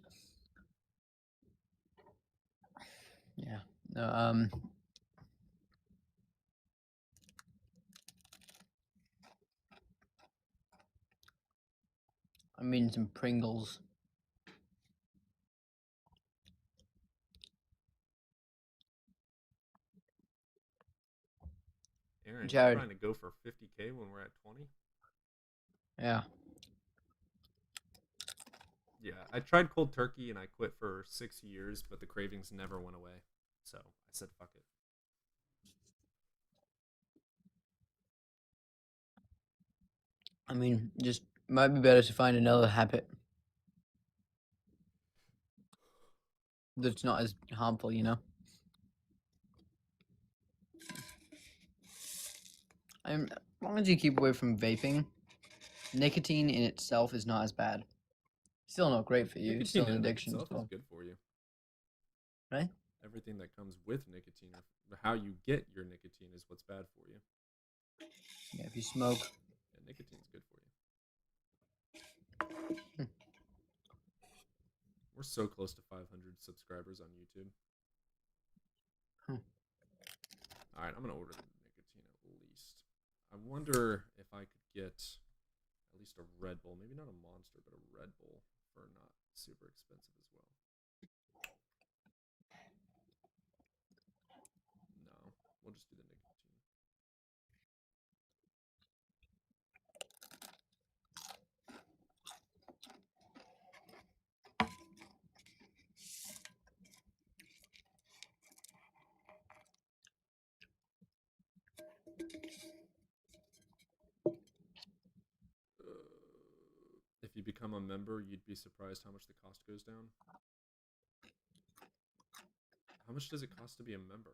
yeah, no, I mean some Pringles. Aaron, Jared. you're trying to go for 50K when we're at 20? Yeah. Yeah, I tried cold turkey and I quit for 6 years, but the cravings never went away. So I said, fuck it. I mean, just might be better to find another habit that's not as harmful, you know. As long as you keep away from vaping, nicotine in itself is not as bad. Still not great for you. It's still an in and of addiction. itself So. is good for you. Right? Everything that comes with nicotine, or how you get your nicotine, is what's bad for you. Yeah, if you smoke. Yeah, nicotine's good for you. We're so close to 500 subscribers on YouTube. All right, I'm gonna order the nicotine at least. I wonder if I could get at least a Red Bull, maybe not a Monster, but a Red Bull for not super expensive as well. No, we'll just do the nicotine. you become a member, you'd be surprised how much the cost goes down. How much does it cost to be a member?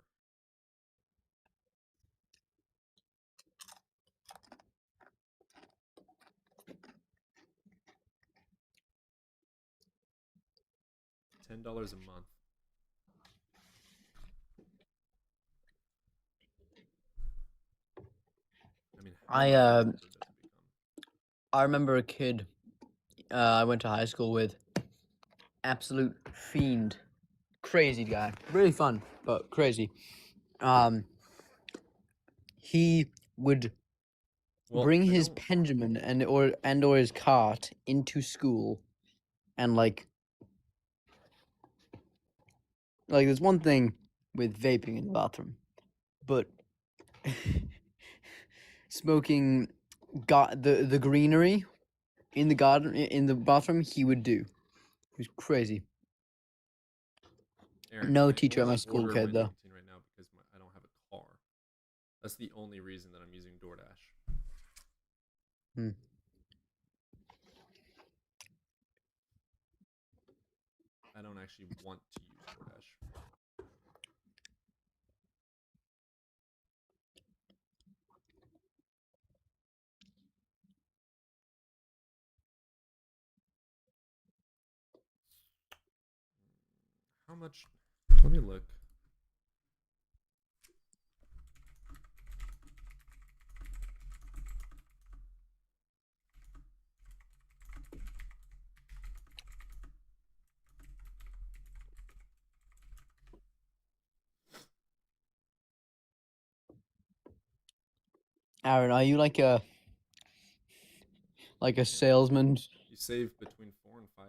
$10 a month. I mean, how much I cheaper does it become? I remember a kid I went to high school with, absolute fiend, crazy guy, really fun but crazy. He would Well, bring I his don't. pendulum and or his cart into school, and like there's one thing with vaping in the bathroom, but smoking the greenery in the garden in the bathroom he would do. He was crazy. Aaron, No I teacher at my only school order cared my though. nicotine right now because I don't have a car. That's the only reason that I'm using DoorDash. Hmm. I don't actually want to use DoorDash. How much? Let me look. Aaron, are you like a salesman? You save between $4 and $5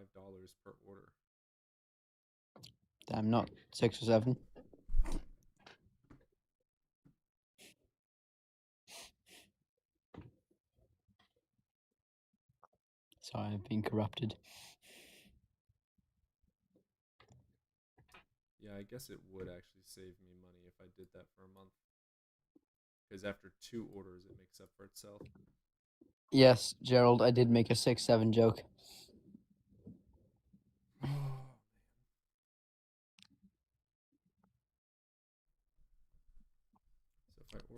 per order. Damn, not 6 or 7. Sorry, I've been corrupted. Yeah, I guess it would actually save me money if I did that for a month. Because after 2 orders, it makes up for itself. Yes, Gerald, I did make a 6-7 joke.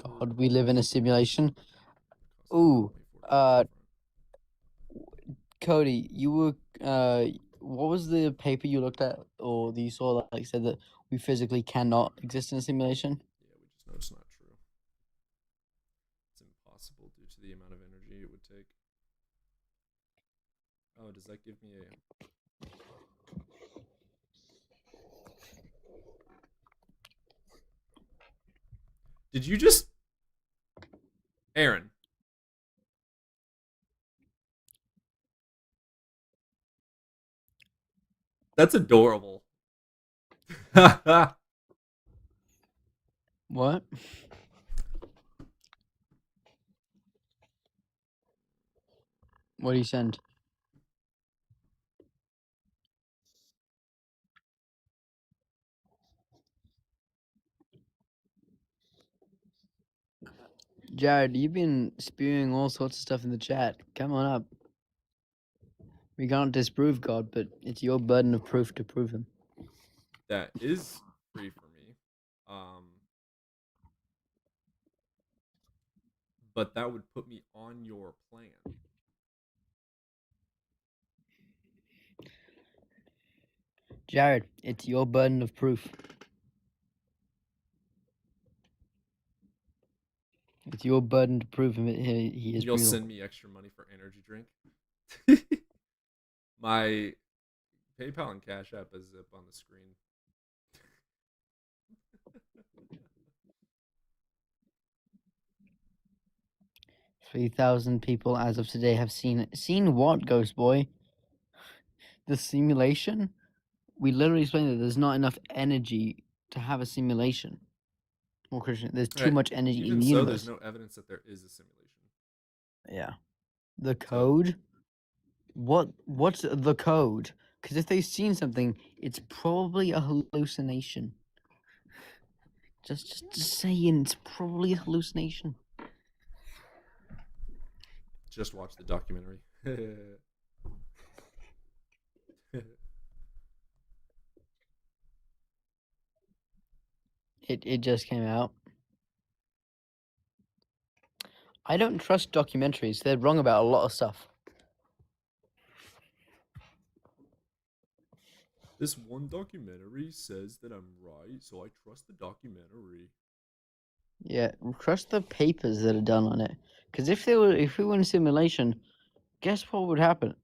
God, we live in a simulation. Ooh, Cody, you were what was the paper you looked at or that you saw that like said that we physically cannot exist in a simulation? Yeah, we just know it's not true. It's impossible due to the amount of energy it would take. Oh, does that give me a... Did you just... Aaron. That's adorable. What? What do you send? Jared, you've been spewing all sorts of stuff in the chat. Come on up. We can't disprove God, but it's your burden of proof to prove him. That is free for me. But that would put me on your plan. Jared, it's your burden of proof. It's your burden to prove him he is You'll real. send me extra money for energy drink. My PayPal and Cash App is up on the screen. 3,000 people as of today have seen it. Seen what, Ghost Boy? The simulation? We literally explained that there's not enough energy to have a simulation. Well, Christian, there's too Right. much energy Even in the so, universe. there's no evidence that there is a simulation. Yeah. The code? What's the code? Because if they've seen something, it's probably a hallucination. Just saying, it's probably a hallucination. Just watch the documentary. It just came out. I don't trust documentaries. They're wrong about a lot of stuff. This one documentary says that I'm right, so I trust the documentary. Yeah, trust the papers that are done on it. Because if we were in a simulation, guess what would happen?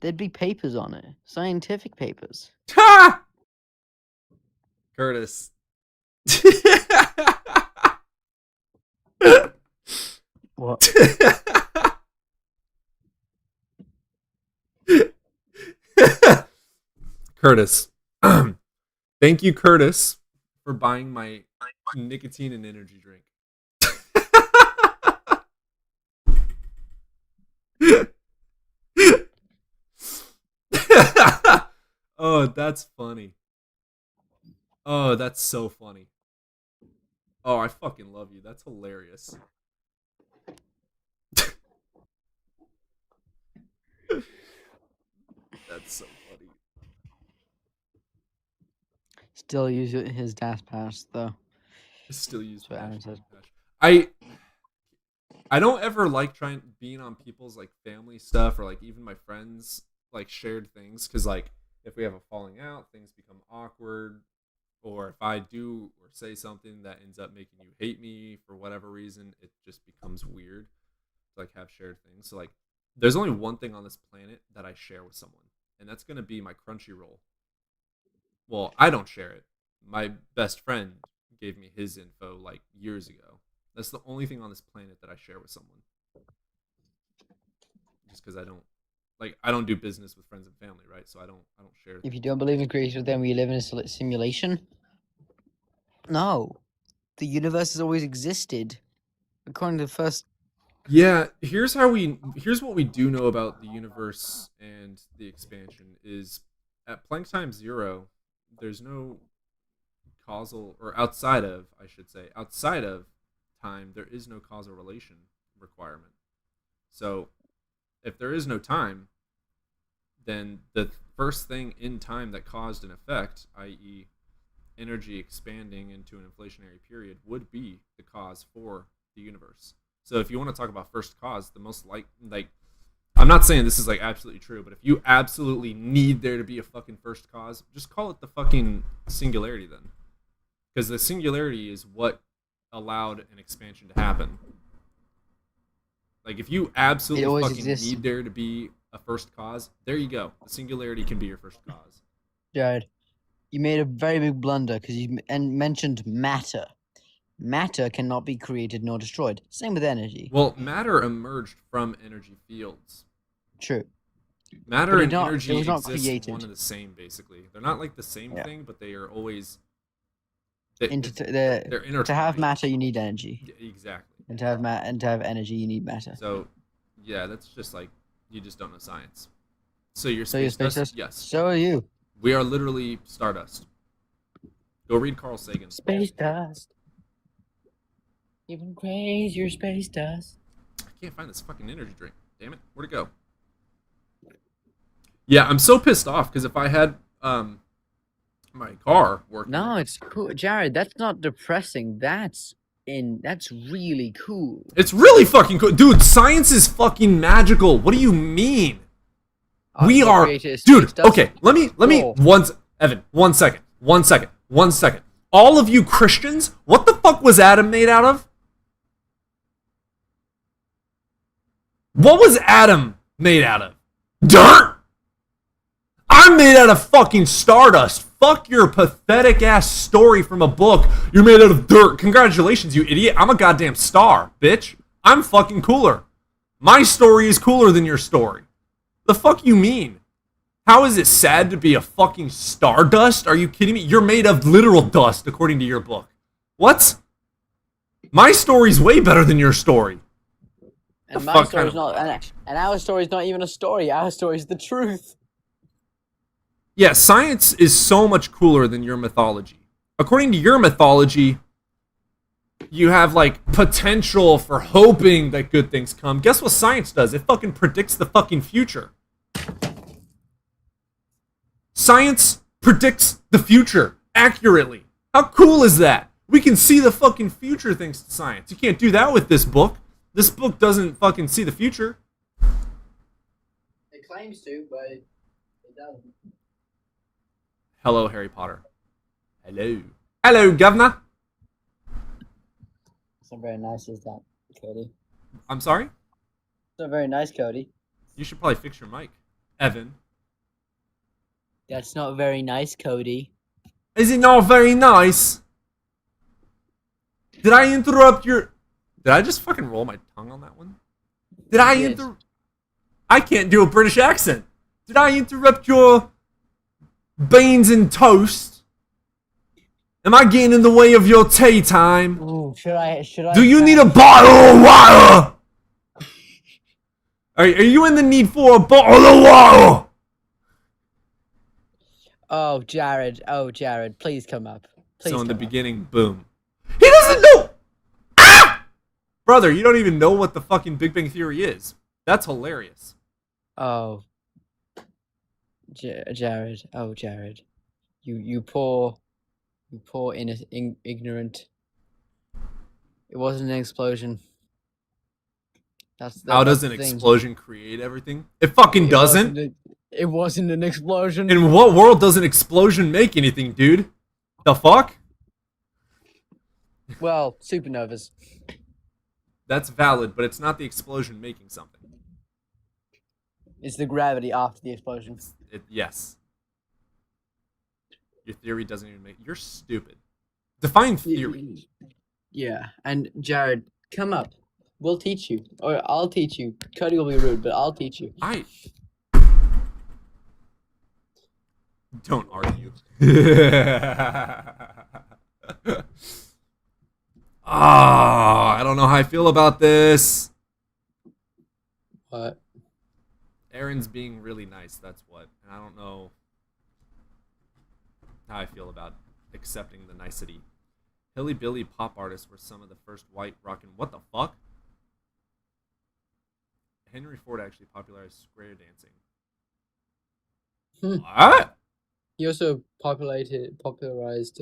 There'd be papers on it, scientific papers. Ha! Curtis. What? Curtis. Thank you, Curtis, for buying my nicotine and energy drink. Oh, that's funny. Oh, that's so funny. Oh, I fucking love you. That's hilarious. That's so funny. Still use his DAS pass though. Still use what Aaron said. I don't ever like being on people's like family stuff or like even my friends like shared things, because like if we have a falling out, things become awkward, or if I do or say something that ends up making you hate me for whatever reason, it just becomes weird to like have shared things. So like there's only one thing on this planet that I share with someone, and that's gonna be my Crunchyroll. Well, I don't share it. My best friend gave me his info like years ago. That's the only thing on this planet that I share with someone. Just because I don't do business with friends and family, right? So I don't share. If you don't believe in creator, then we live in a simulation. No, the universe has always existed, according to the first. Yeah, here's what we do know about the universe and the expansion is at Planck time 0, there's no causal, or outside of time, there is no causal relation requirement. So if there is no time, then the first thing in time that caused an effect, i.e. energy expanding into an inflationary period, would be the cause for the universe. So if you want to talk about first cause, the most like I'm not saying this is like absolutely true, but if you absolutely need there to be a fucking first cause, just call it the fucking singularity then. Because the singularity is what allowed an expansion to happen. Like if you absolutely fucking need there to be a first cause, there you go. The singularity can be your first cause. Jared, you made a very big blunder because you mentioned matter. Matter cannot be created nor destroyed. Same with energy. Well, matter emerged from energy fields. True. Matter and energy exist one and the same, basically. They're not like the same thing, but they are always. They're intertwined. To have matter, you need energy. Yeah, exactly. And to have energy, you need matter. So, yeah, that's just like you just don't know science. So you're space dust? Yes. So are you. We are literally stardust. Go read Carl Sagan. Space dust. Even crazier space dust. I can't find this fucking energy drink. Damn it. Where'd it go? Yeah, I'm so pissed off because if I had my car working. No, it's cool. Jared, that's not depressing. That's really cool. It's really fucking cool. Dude, science is fucking magical. What do you mean? We are dude, okay, let me Evan, 1 second. 1 second. 1 second. All of you Christians, what the fuck was Adam made out of? What was Adam made out of? Dirt? I'm made out of fucking stardust. Fuck your pathetic ass story from a book. You're made out of dirt. Congratulations, you idiot. I'm a goddamn star, bitch. I'm fucking cooler. My story is cooler than your story. The fuck you mean? How is it sad to be a fucking stardust? Are you kidding me? You're made of literal dust, according to your book. What? My story's way better than your story. And my story's not, and our story's not even a story. Our story's the truth. Yeah, science is so much cooler than your mythology. According to your mythology, you have like potential for hoping that good things come. Guess what science does? It fucking predicts the fucking future. Science predicts the future accurately. How cool is that? We can see the fucking future thanks to science. You can't do that with this book. This book doesn't fucking see the future. It claims to, but it doesn't. Hello, Harry Potter. Hello. Hello, governor. It's not very nice, is that, Cody? I'm sorry? It's not very nice, Cody. You should probably fix your mic, Evan. That's not very nice, Cody. Is it not very nice? Did I interrupt your... Did I just fucking roll my tongue on that one? Did I interrupt... I can't do a British accent. Did I interrupt your beans and toast? Am I getting in the way of your tea time? Ooh, should I? Do you need a bottle of water? Are you in the need for a bottle of water? Oh, Jared, please come up. Please So in the come up. beginning, boom. He doesn't know! Ah! Brother, you don't even know what the fucking Big Bang Theory is. That's hilarious. Oh, Jared. Oh, Jared. You poor ignorant. It wasn't an explosion. How does an explosion create everything? It fucking doesn't. It wasn't an explosion. In what world does an explosion make anything, dude? The fuck? Well, supernovas. That's valid, but it's not the explosion making something. It's the gravity after the explosion. Yes. Your theory doesn't even make... You're stupid. Define theory. Yeah, and Jared, come up. We'll teach you. Or I'll teach you. Cody will be rude, but I'll teach you. Don't argue. I don't know how I feel about this. What? Aaron's being really nice, that's what. And I don't know how I feel about accepting the nicety. Hilly Billy pop artists were some of the first white rockin'... What the fuck? Henry Ford actually popularized square dancing. What? He also popularized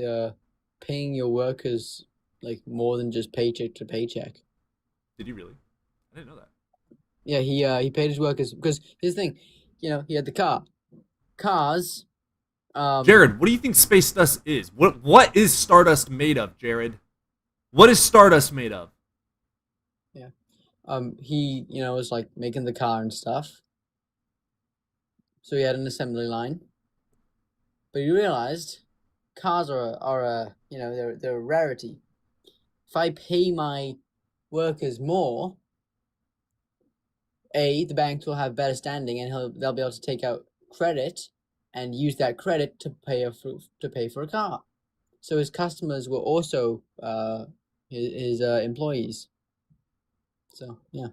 paying your workers like more than just paycheck to paycheck. Did he really? I didn't know that. Yeah, he paid his workers because here's the thing, he had the car. Cars. Jared, what do you think space dust is? What is Stardust made of, Jared? What is Stardust made of? Yeah. He was like making the car and stuff. So he had an assembly line. But he realized cars are they're a rarity. If I pay my workers more, the banks will have better standing, and they'll be able to take out credit and use that credit to pay for a car. So his customers were also his employees. So yeah.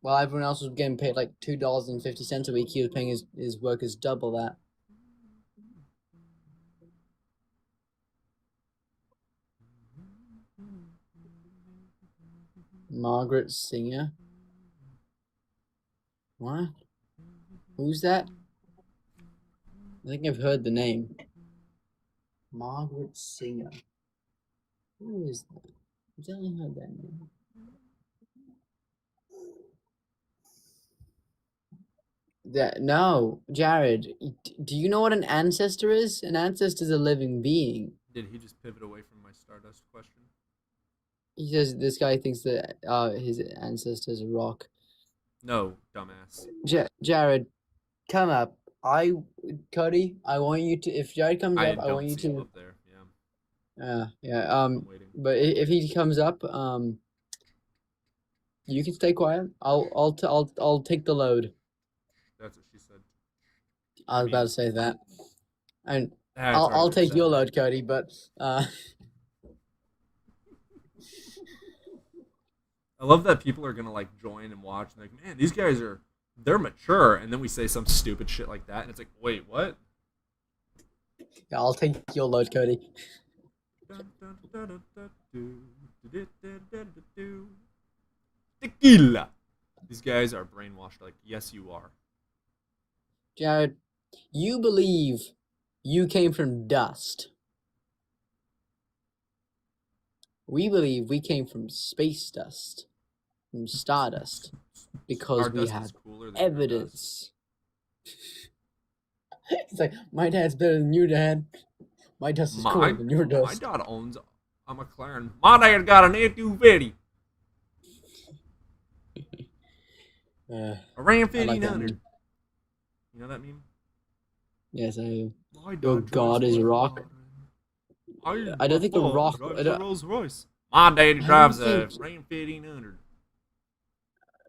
While everyone else was getting paid like $2.50 a week, he was paying his workers double that. Margaret Singer. What? Who's that? I think I've heard the name. Margaret Singer. Who is that? I've definitely heard that name. No, Jared. Do you know what an ancestor is? An ancestor is a living being. Did he just pivot away from my Stardust question? He says this guy thinks that his ancestor is a rock. No, dumbass. Jared, come up. Cody, I want you to. If Jared comes up, I want you to. Up there. Yeah. Yeah. But if he comes up, you can stay quiet. I'll take the load. That's what she said. I was about to say that. And That's already I'll take said. your load, Cody. But I love that people are gonna like join and watch and like, man, these guys they're mature, and then we say some stupid shit like that, and it's like, wait, what? yeah, I'll take your load, Cody. Tequila. These guys are brainwashed. Like, yes, you are. Jared, you believe you came from dust. We believe we came from space dust, from stardust, because we Stardust have is cooler than your dust. evidence. It's like, my dad's better than your dad. My dust is cooler than your My dust. dad owns a McLaren. My dad got an A250. A Ram I like that 1500. meme. You know that meme? Yes, I do. My Your dad God drives is a Rock. McLaren. I don't think the My Rock. father I drives a don't, Rolls Royce. My daddy I drives don't a think. Ram 1500.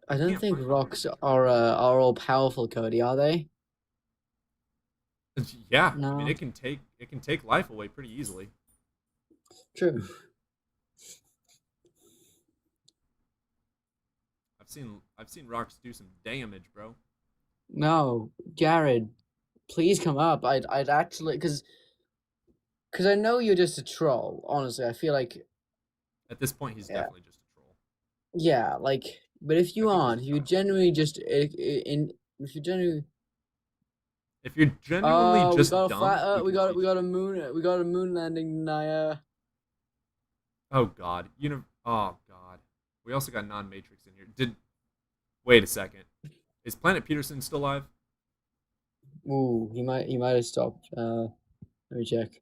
I don't Can't think find it. rocks are all powerful, Cody. Are they? Yeah, I mean No. it can take life away pretty easily. True. I've seen rocks do some damage, bro. No, Jared, please come up. I'd actually, because I know you're just a troll. Honestly, I feel like, At this point, he's yeah, definitely just a troll. yeah, like. But if you aren't, if you genuinely just if you genuinely. If you're genuinely We just got a dumb, flat Earth. we can teach We got a moon landing, Naya. Oh God, oh God. We also got non-matrix in here. Wait a second. Is Planet Peterson still alive? Ooh, he might have stopped. Let me check.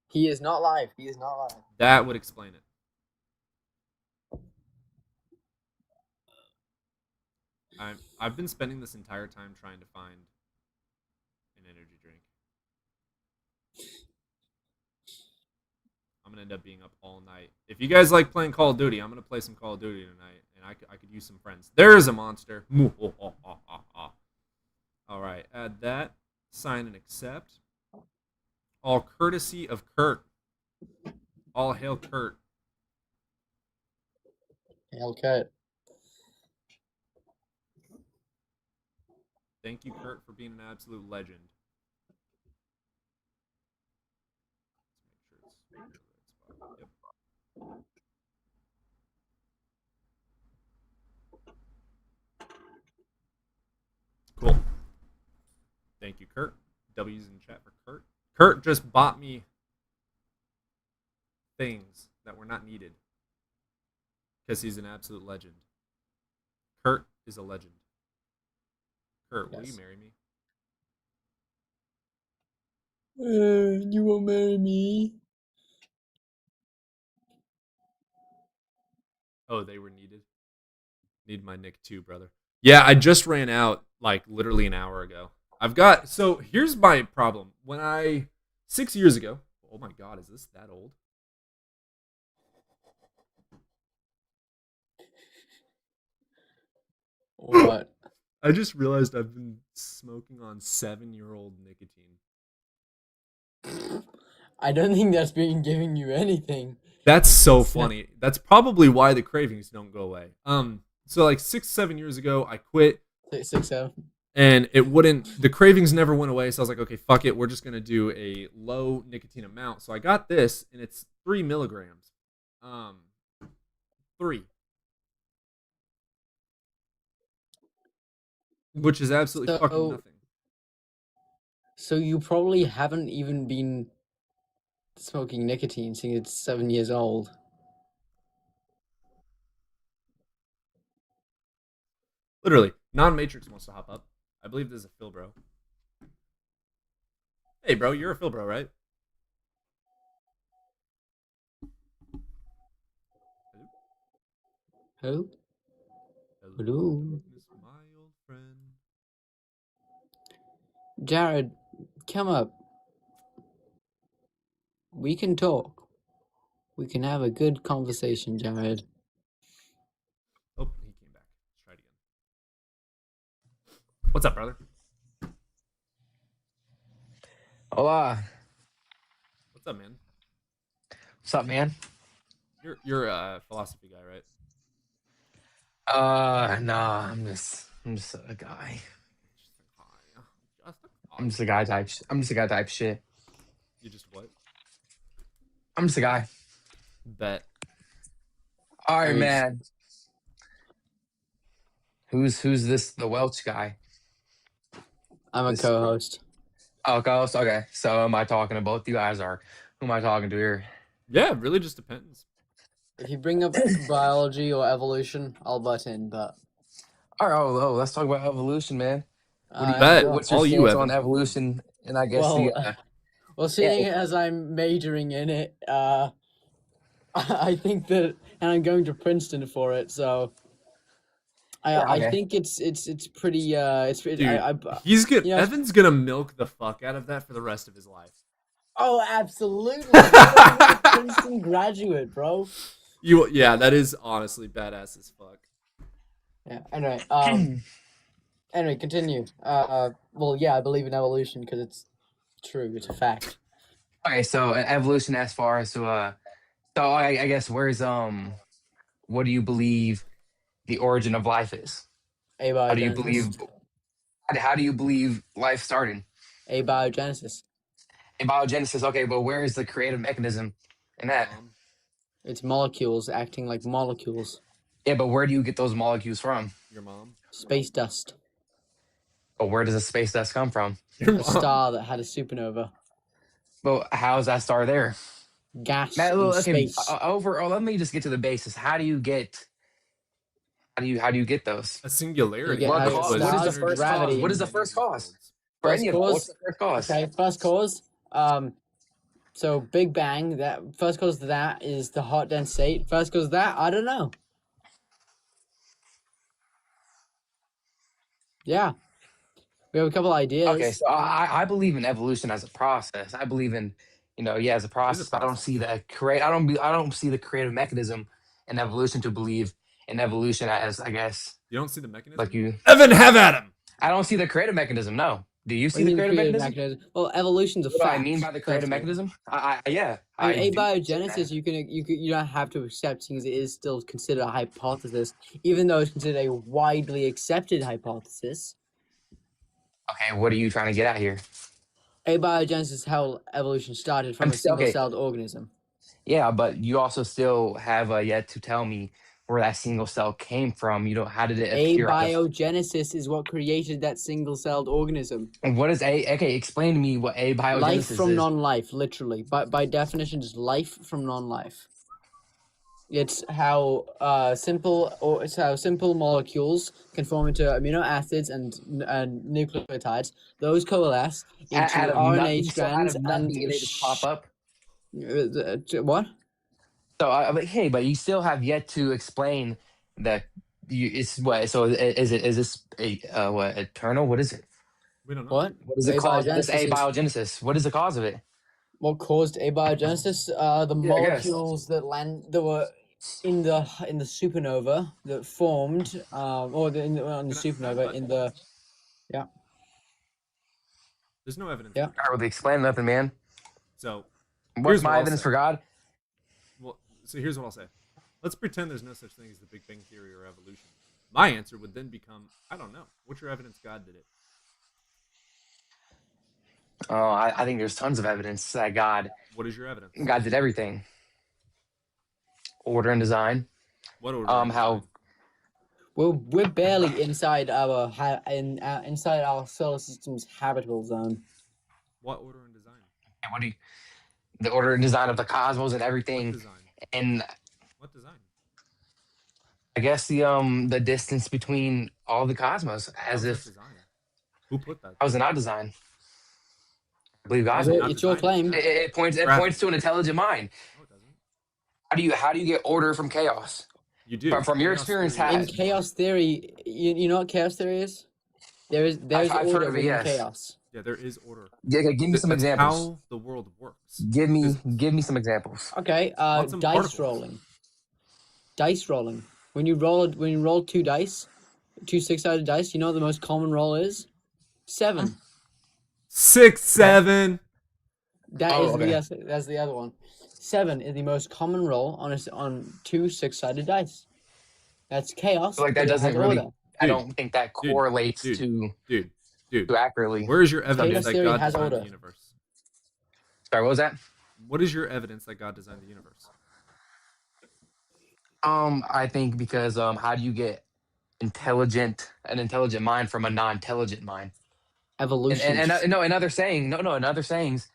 He is not live. He is not live. That would explain it. I've been spending this entire time trying to find an energy drink. I'm gonna end up being up all night. If you guys like playing Call of Duty, I'm gonna play some Call of Duty tonight, and I could use some friends. There's a monster. All right, add that. Sign and accept. All courtesy of Kurt. All hail Kurt. Hail Kurt. Thank you, Kurt, for being an absolute legend. Yep. Cool. Thank you, Kurt. W's in chat for Kurt. Kurt just bought me things that were not needed because he's an absolute legend. Kurt is a legend. Kurt, will you marry me? You won't marry me. Oh, they were needed. Need my nick too, brother. Yeah, I just ran out like literally an hour ago. So here's my problem. 6 years ago, oh my God, is this that old? What? I just realized I've been smoking on 7-year-old nicotine. I don't think that's been giving you anything. That's so funny. That's probably why the cravings don't go away. So like 6-7 years ago, I quit. 6-7. And the cravings never went away. So I was like, okay, fuck it. We're just going to do a low nicotine amount. So I got this, and it's 3 milligrams. 3. Which is absolutely fucking nothing. So you probably haven't even been smoking nicotine since it's 7 years old. Literally. Non-Matrix wants to hop up. I believe this is a Phil bro. Hey bro, you're a Phil bro, right? Who? Hello. Jared, come up. We can talk. We can have a good conversation, Jared. Oh, he came back. Let's try it again. What's up, brother? Hola. What's up, man? What's up, man? You're a philosophy guy, right? Nah, I'm just a guy. I'm just a guy type shit. You just what? I'm just a guy. Bet. All right, man. Who's this? The Welch guy. I'm a co-host. Okay. So am I talking to both you guys, or who am I talking to here? Yeah, it really just depends. If you bring up biology or evolution, I'll butt in. But All right. Let's talk about evolution, man. Bet. What's your All you, stance on Evan. evolution? And I guess well, seeing as I'm majoring in it, I think that, and I'm going to Princeton for it, so I think it's pretty Dude, he's good. you know, Evan's gonna milk the fuck out of that for the rest of his life. Oh, absolutely! I'm a Princeton graduate, bro. Yeah, that is honestly badass as fuck. Yeah. Anyway, continue. Well, yeah, I believe in evolution because it's true. It's a fact. Okay, so evolution as far as so I guess where's what do you believe the origin of life is? How do you believe life started? Abiogenesis. Abiogenesis, okay, but where is the creative mechanism in that? It's molecules acting like molecules. Yeah, but where do you get those molecules from? Your mom. Space dust. But where does the space dust come from? A star that had a supernova. But how is that star there? Gas Matt, in okay, space. let me just get to the basis. How do you get those? A singularity. What is the first cause? What is the first cause? For any of them, what's the first cause? Okay, first cause. So Big Bang. That first cause of that is the hot dense state. First cause of that, I don't know. Yeah, we have a couple ideas. Okay, so I believe in evolution as a process. I believe in, as a process. But I don't see I don't see the creative mechanism in evolution to believe in evolution as, I guess. You don't see the mechanism. Like you, Evan, have at him. I don't see the creative mechanism. No. Do you see the creative mechanism? Well, evolution's a fact. fact. What I mean by the creative mechanism? Yeah. I mean, abiogenesis, you don't have to accept since it is still considered a hypothesis, even though it's considered a widely accepted hypothesis. Okay, what are you trying to get at here? Abiogenesis is how evolution started from a single-celled organism. Yeah, but you also still have yet to tell me where that single cell came from. How did it appear? Abiogenesis is what created that single-celled organism. What is okay, explain to me what abiogenesis life from is. non-life, literally. By definition, just life from non-life. It's how simple molecules can form into amino acids and nucleotides. Those coalesce into RNA strands and they just pop up. What? So, but you still have yet to explain that. It's what? So is this eternal? What is it? We don't know. What is it called? This abiogenesis. What is the cause of it? What caused abiogenesis? The molecules that were in the supernova that formed, on the supernova yeah. There's no evidence. Yeah. I really explain nothing, man. So, what's my evidence for God? Well, so here's what I'll say. Let's pretend there's no such thing as the Big Bang Theory or evolution. My answer would then become, I don't know. What's your evidence God did it? Oh, I think there's tons of evidence that God. What is your evidence? God did everything. Order and design. What order? How? We're barely inside our inside our solar system's habitable zone. What order and design? And what do you? The order and design of the cosmos and everything. What design? And what design? I guess the distance between all the cosmos, as if. Design? Who put that? How was it not designed? I believe God. It's your claim. It points to an intelligent mind. No, it doesn't. How do you get order from chaos? You do. From your experience, in chaos theory, you know what chaos theory is? There's I've order heard of it, within yes. chaos. Yeah, there is order. Yeah, give me some That's examples. how the world works. Give me some examples. Okay, Quantum dice particles. rolling. Dice rolling. When you roll two dice, two six-sided dice, you know what the most common roll is? 7. 6, 7. That's the other one. 7 is the most common roll on two six-sided dice. That's chaos. So, like, that but it doesn't has really. order. I don't think that correlates dude. to accurately. Where is your evidence Chaos that theory God has designed order. the universe? Sorry, what was that? What is your evidence that God designed the universe? I think because how do you get an intelligent mind from a non-intelligent mind? Evolution. Another saying. No, another sayings.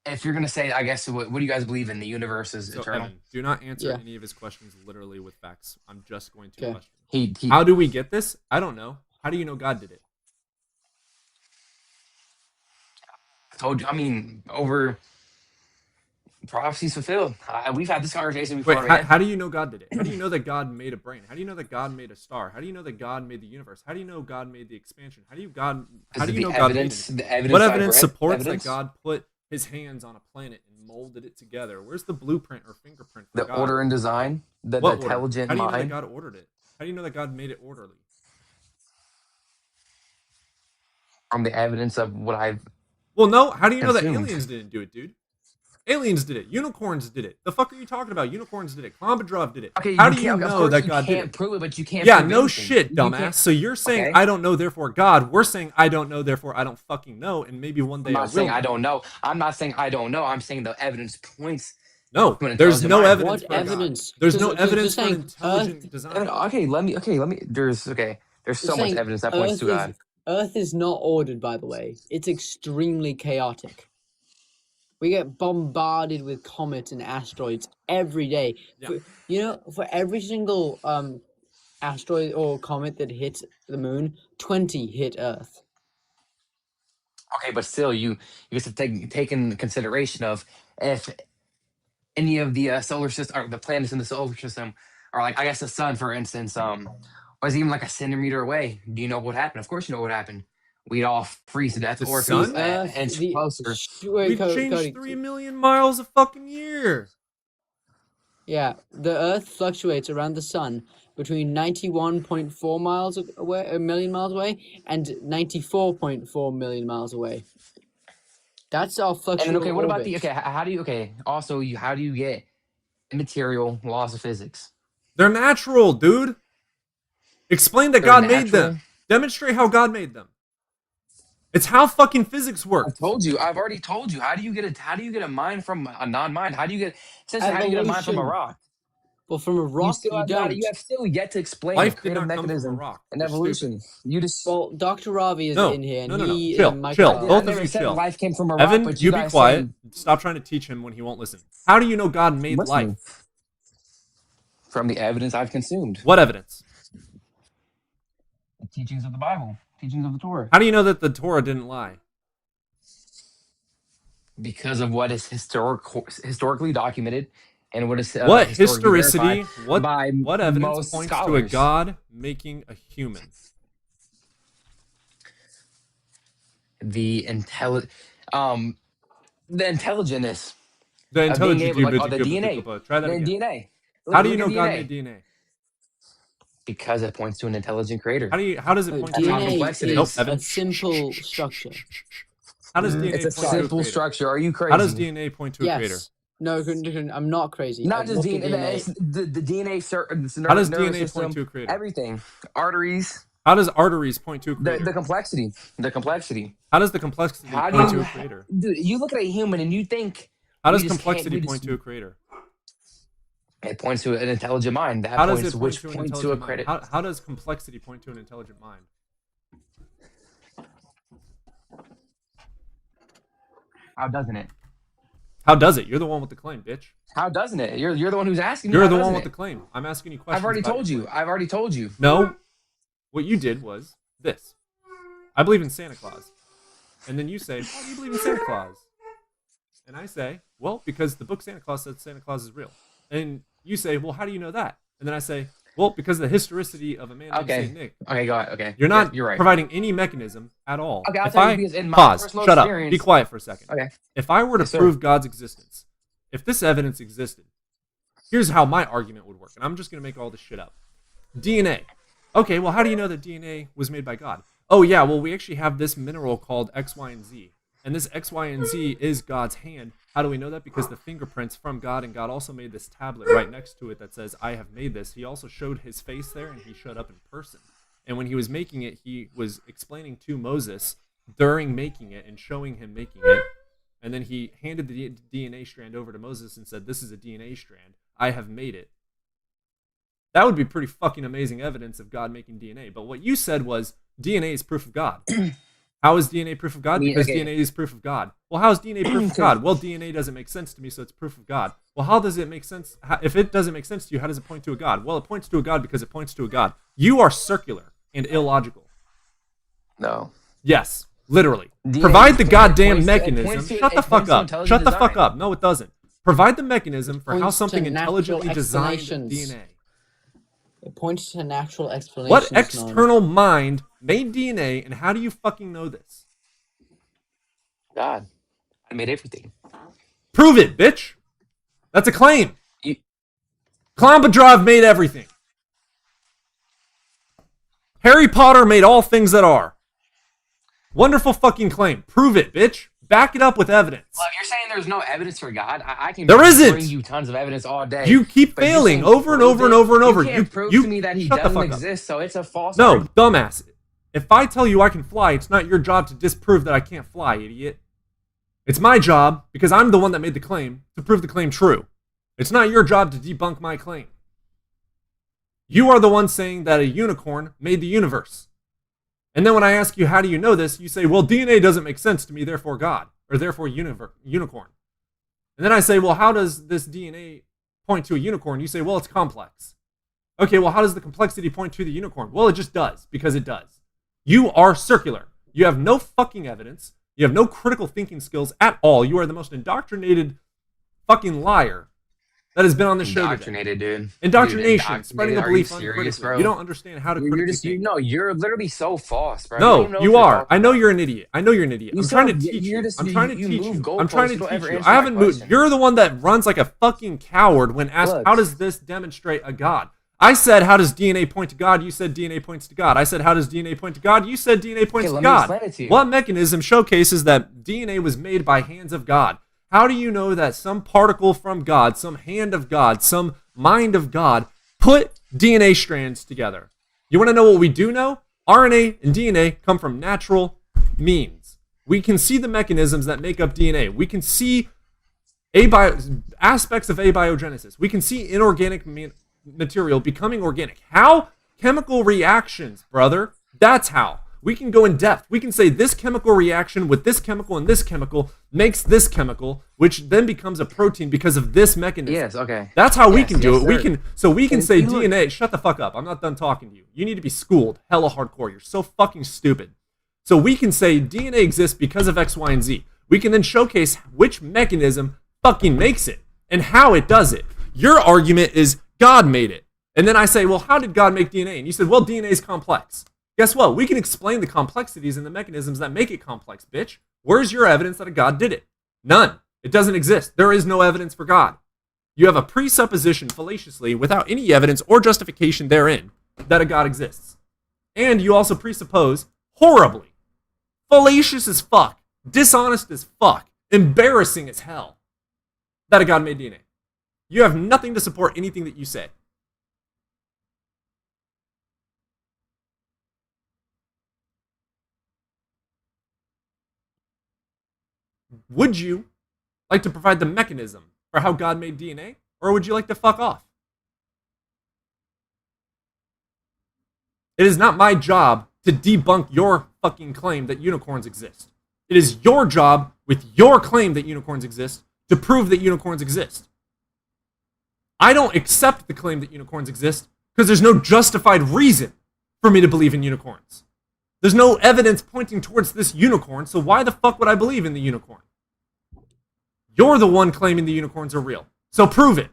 If you're gonna say, I guess, what do you guys believe in? The universe is So, eternal. Evan, do not answer Yeah. any of his questions literally with facts. I'm just going to Okay. question. He How do we get this? I don't know. How do you know God did it? told you. I mean, over prophecies fulfilled. We've had this conversation before. Wait, man. how do you know God did it? How do you know that God made a brain? How do you know that God made a star? How do you know that God made the universe? How do you know God made the expansion? How do you know God made it? The evidence What I've evidence read- supports evidence? that God put his hands on a planet and molded it together? Where's the blueprint or fingerprint for The God? order and design, the What order? intelligent How do you know that mind. God ordered it? How do you know that God made it orderly? From the evidence of what I've Well, no. How do you know that consumed. aliens didn't do it, dude? Aliens did it. Unicorns did it. The fuck are you talking about? Unicorns did it. Klombadrov did it. Okay, How you do you can't- of know course that you God did can't it? prove it, but you can't Yeah, prove no anything. shit, You dumbass. can't- So you're saying Okay. I don't know, therefore God. We're saying I don't know, therefore I don't fucking know, and maybe one day I'm I not will. saying I don't know. I'm not saying I don't know. I'm saying the evidence points. No, to an there's intelligent no mind. evidence for God. There's no evidence for an intelligent design. Okay, let me. There's so much saying evidence that points to God. Earth is not ordered, by the way. It's extremely chaotic. We get bombarded with comets and asteroids every day. For every single asteroid or comet that hits the moon, 20 hit Earth. Okay, but still, you have to take in consideration of if any of the solar system or the planets in the solar system are like, I guess the sun, for instance, was even like a centimeter away. Do you know what happened? Of course, you know what happened. We'd all freeze to death, The or sun? freeze an inch closer. We've changed 3 million miles a fucking year. Yeah, the Earth fluctuates around the sun between 91.4 miles away, a million miles away, and 94.4 million miles away. That's our And fluctuating then, okay, what about orbit. how do you also how do you get immaterial laws of physics? They're natural, dude. Explain that They're God made natural? them. Demonstrate how God made them. It's how fucking physics works. I've already told you. How do you get a mind from a non-mind? How do you get a mind from a Evolution. rock? Well, from a rock, you don't. You have still yet to explain Life the did creative not come from a mechanism rock. and You're evolution. You just Well, Dr. Ravi is No, in here, and no. he Chill, and Michael. chill. I Both of never you said chill. life came from a rock, Evan, but you be guys quiet. said- Stop trying to teach him when he won't listen. How do you know God made Listening. life? From the evidence I've consumed. What evidence? The teachings of the Bible, teachings of the Torah. How do you know that the Torah didn't lie? Because of what is historically documented and what is What historically historicity? verified by What evidence most points to a scholars. God making a human? The intelligentness. The of being intelligent able, you like, bit the to DNA. Try that The again. DNA. How do you Look know at God DNA. made DNA? Because it points to an intelligent creator. How does it point to how DNA complex it is is. Evan. a simple structure. How does DNA It's a point to a simple creator? structure. Are you crazy? How does DNA point to a creator? Yes. No, I'm not crazy. Not I've just looked at DNA. It's the DNA. How does nervous DNA system, point to a creator? Everything. Arteries. How does arteries point to a The creator? complexity. The complexity. How does the complexity How do point to you, a creator? dude? You look at a human and you think. How we does just can't- complexity we point just- to a creator? It points to an intelligent mind. That How does points it point which to an points to a intelligent mind? credit. How does complexity point to an intelligent mind? How doesn't it? How does it? You're the one with the claim, bitch. How doesn't it? You're the one who's asking me. You're how the one doesn't with it? the claim. I'm asking you questions. I've already about told your you. claim. I've already told you. No. What you did was this. I believe in Santa Claus. And then you say, why do you believe in Santa Claus? And I say, well, because the book Santa Claus says Santa Claus is real. And you say, well, how do you know that? And then I say, well, because of the historicity of a man named Okay. Saint Nick. Okay, go ahead. Okay. You're not You're right. providing any mechanism at all. Okay, I'll if tell you I because in my pause, personal shut up, experience- be quiet for a second. Okay. If I were to Yes, sir. prove God's existence, if this evidence existed, here's how my argument would work. And I'm just going to make all this shit up. DNA. Okay, well, how do you know that DNA was made by God? Oh, yeah, well, we actually have this mineral called X, Y, and Z. And this X, Y, and Z is God's hand. How do we know that? Because the fingerprints from God, and God also made this tablet right next to it that says, I have made this. He also showed his face there, and he showed up in person. And when he was making it, he was explaining to Moses during making it and showing him making it. And then he handed the DNA strand over to Moses and said, this is a DNA strand. I have made it. That would be pretty fucking amazing evidence of God making DNA. But what you said was DNA is proof of God. How is DNA proof of God? mean, Because okay. DNA is proof of God. Well, how is DNA proof of God? Well, DNA doesn't make sense to me, so it's proof of God. Well, how does it make sense? If it doesn't make sense to you, how does it point to a God? Well, it points to a God because it points to a God. You are circular and illogical. No. Yes, literally. DNA Provide the goddamn points mechanism. to- Shut the it fuck points to up. intelligent Shut the fuck design. up. No, it doesn't. Provide the mechanism for how Points to something natural intelligently designed explanations. DNA. It points to natural explanations. What Noam. external mind made DNA, and how do you fucking know this? God. I made everything. Prove it, bitch. That's a claim. You- Klombadrov made everything. Harry Potter made all things that are. Wonderful fucking claim. Prove it, bitch. Back it up with evidence. Well, if you're saying there's no evidence for God, I can There isn't. bring you tons of evidence all day. You keep but you're failing saying over and prove over and it. over and over. You can't prove to me that he shut the doesn't fuck up. exist, so it's a false No, argument. dumbass. If I tell you I can fly, it's not your job to disprove that I can't fly, idiot. It's my job, because I'm the one that made the claim, to prove the claim true. It's not your job to debunk my claim. You are the one saying that a unicorn made the universe. And then when I ask you, how do you know this? You say, well, DNA doesn't make sense to me, therefore God, or therefore unicorn. And then I say, well, how does this DNA point to a unicorn? You say, well, it's complex. Okay, well, how does the complexity point to the unicorn? Well, it just does, because it does. You are circular. You have no fucking evidence. You have no critical thinking skills at all. You are the most indoctrinated fucking liar that has been on this show today. Indoctrinated, dude. Indoctrination, Dude, spreading a are you belief serious, uncritically. bro? You don't understand how to You're critically just, think. no, you're literally so false, bro. don't even No, know you what you're are. talking I know about. you're an idiot. I know you're an idiot. You I'm trying to sound- teach you're you. just- I'm trying to you teach move you. I'm trying to goalposts. You don't teach ever you. answer I my haven't moved. question. You're the one that runs like a fucking coward when asked, Look. how does this demonstrate a God? I said, how does DNA point to God? You said DNA points to God. I said, how does DNA point to God? You said DNA points to let me God. explain it to you. What mechanism showcases that DNA was made by hands of God? How do you know that some particle from God, some hand of God, some mind of God put DNA strands together? You want to know what we do know? RNA and DNA come from natural means. We can see the mechanisms that make up DNA. We can see aspects of abiogenesis. We can see inorganic material becoming organic. How? Chemical reactions, brother. That's how. We can go in depth. We can say this chemical reaction with this chemical and this chemical makes this chemical, which then becomes a protein because of this mechanism. Yes, okay. That's how we Yes, can do yes, it. We sir. can we can And say you look- DNA. Shut the fuck up. I'm not done talking to you. You need to be schooled hella hardcore. You're so fucking stupid. So we can say DNA exists because of X, Y, and Z. We can then showcase which mechanism fucking makes it and how it does it. Your argument is God made it. And then I say, well, how did God make DNA? And you said, well, DNA is complex. Guess what? We can explain the complexities and the mechanisms that make it complex, bitch. Where's your evidence that a God did it? None. It doesn't exist. There is no evidence for God. You have a presupposition fallaciously without any evidence or justification therein that a God exists. And you also presuppose horribly, fallacious as fuck, dishonest as fuck, embarrassing as hell, that a God made DNA. You have nothing to support anything that you say. Would you like to provide the mechanism for how God made DNA? Or would you like to fuck off? It is not my job to debunk your fucking claim that unicorns exist. It is your job, with your claim that unicorns exist, to prove that unicorns exist. I don't accept the claim that unicorns exist because there's no justified reason for me to believe in unicorns. There's no evidence pointing towards this unicorn, so why the fuck would I believe in the unicorn? You're the one claiming the unicorns are real, so prove it.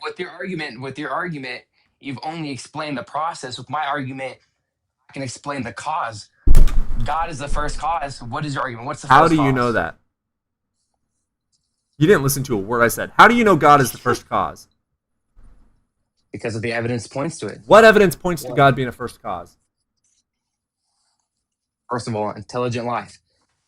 With your argument, you've only explained the process. With my argument, I can explain the cause. God is the first cause. What is your argument? What's the How first do cause? you know that? You didn't listen to a word I said. How do you know God is the first cause? Because of the evidence points to it. What evidence points to God being a first cause? First of all, intelligent life.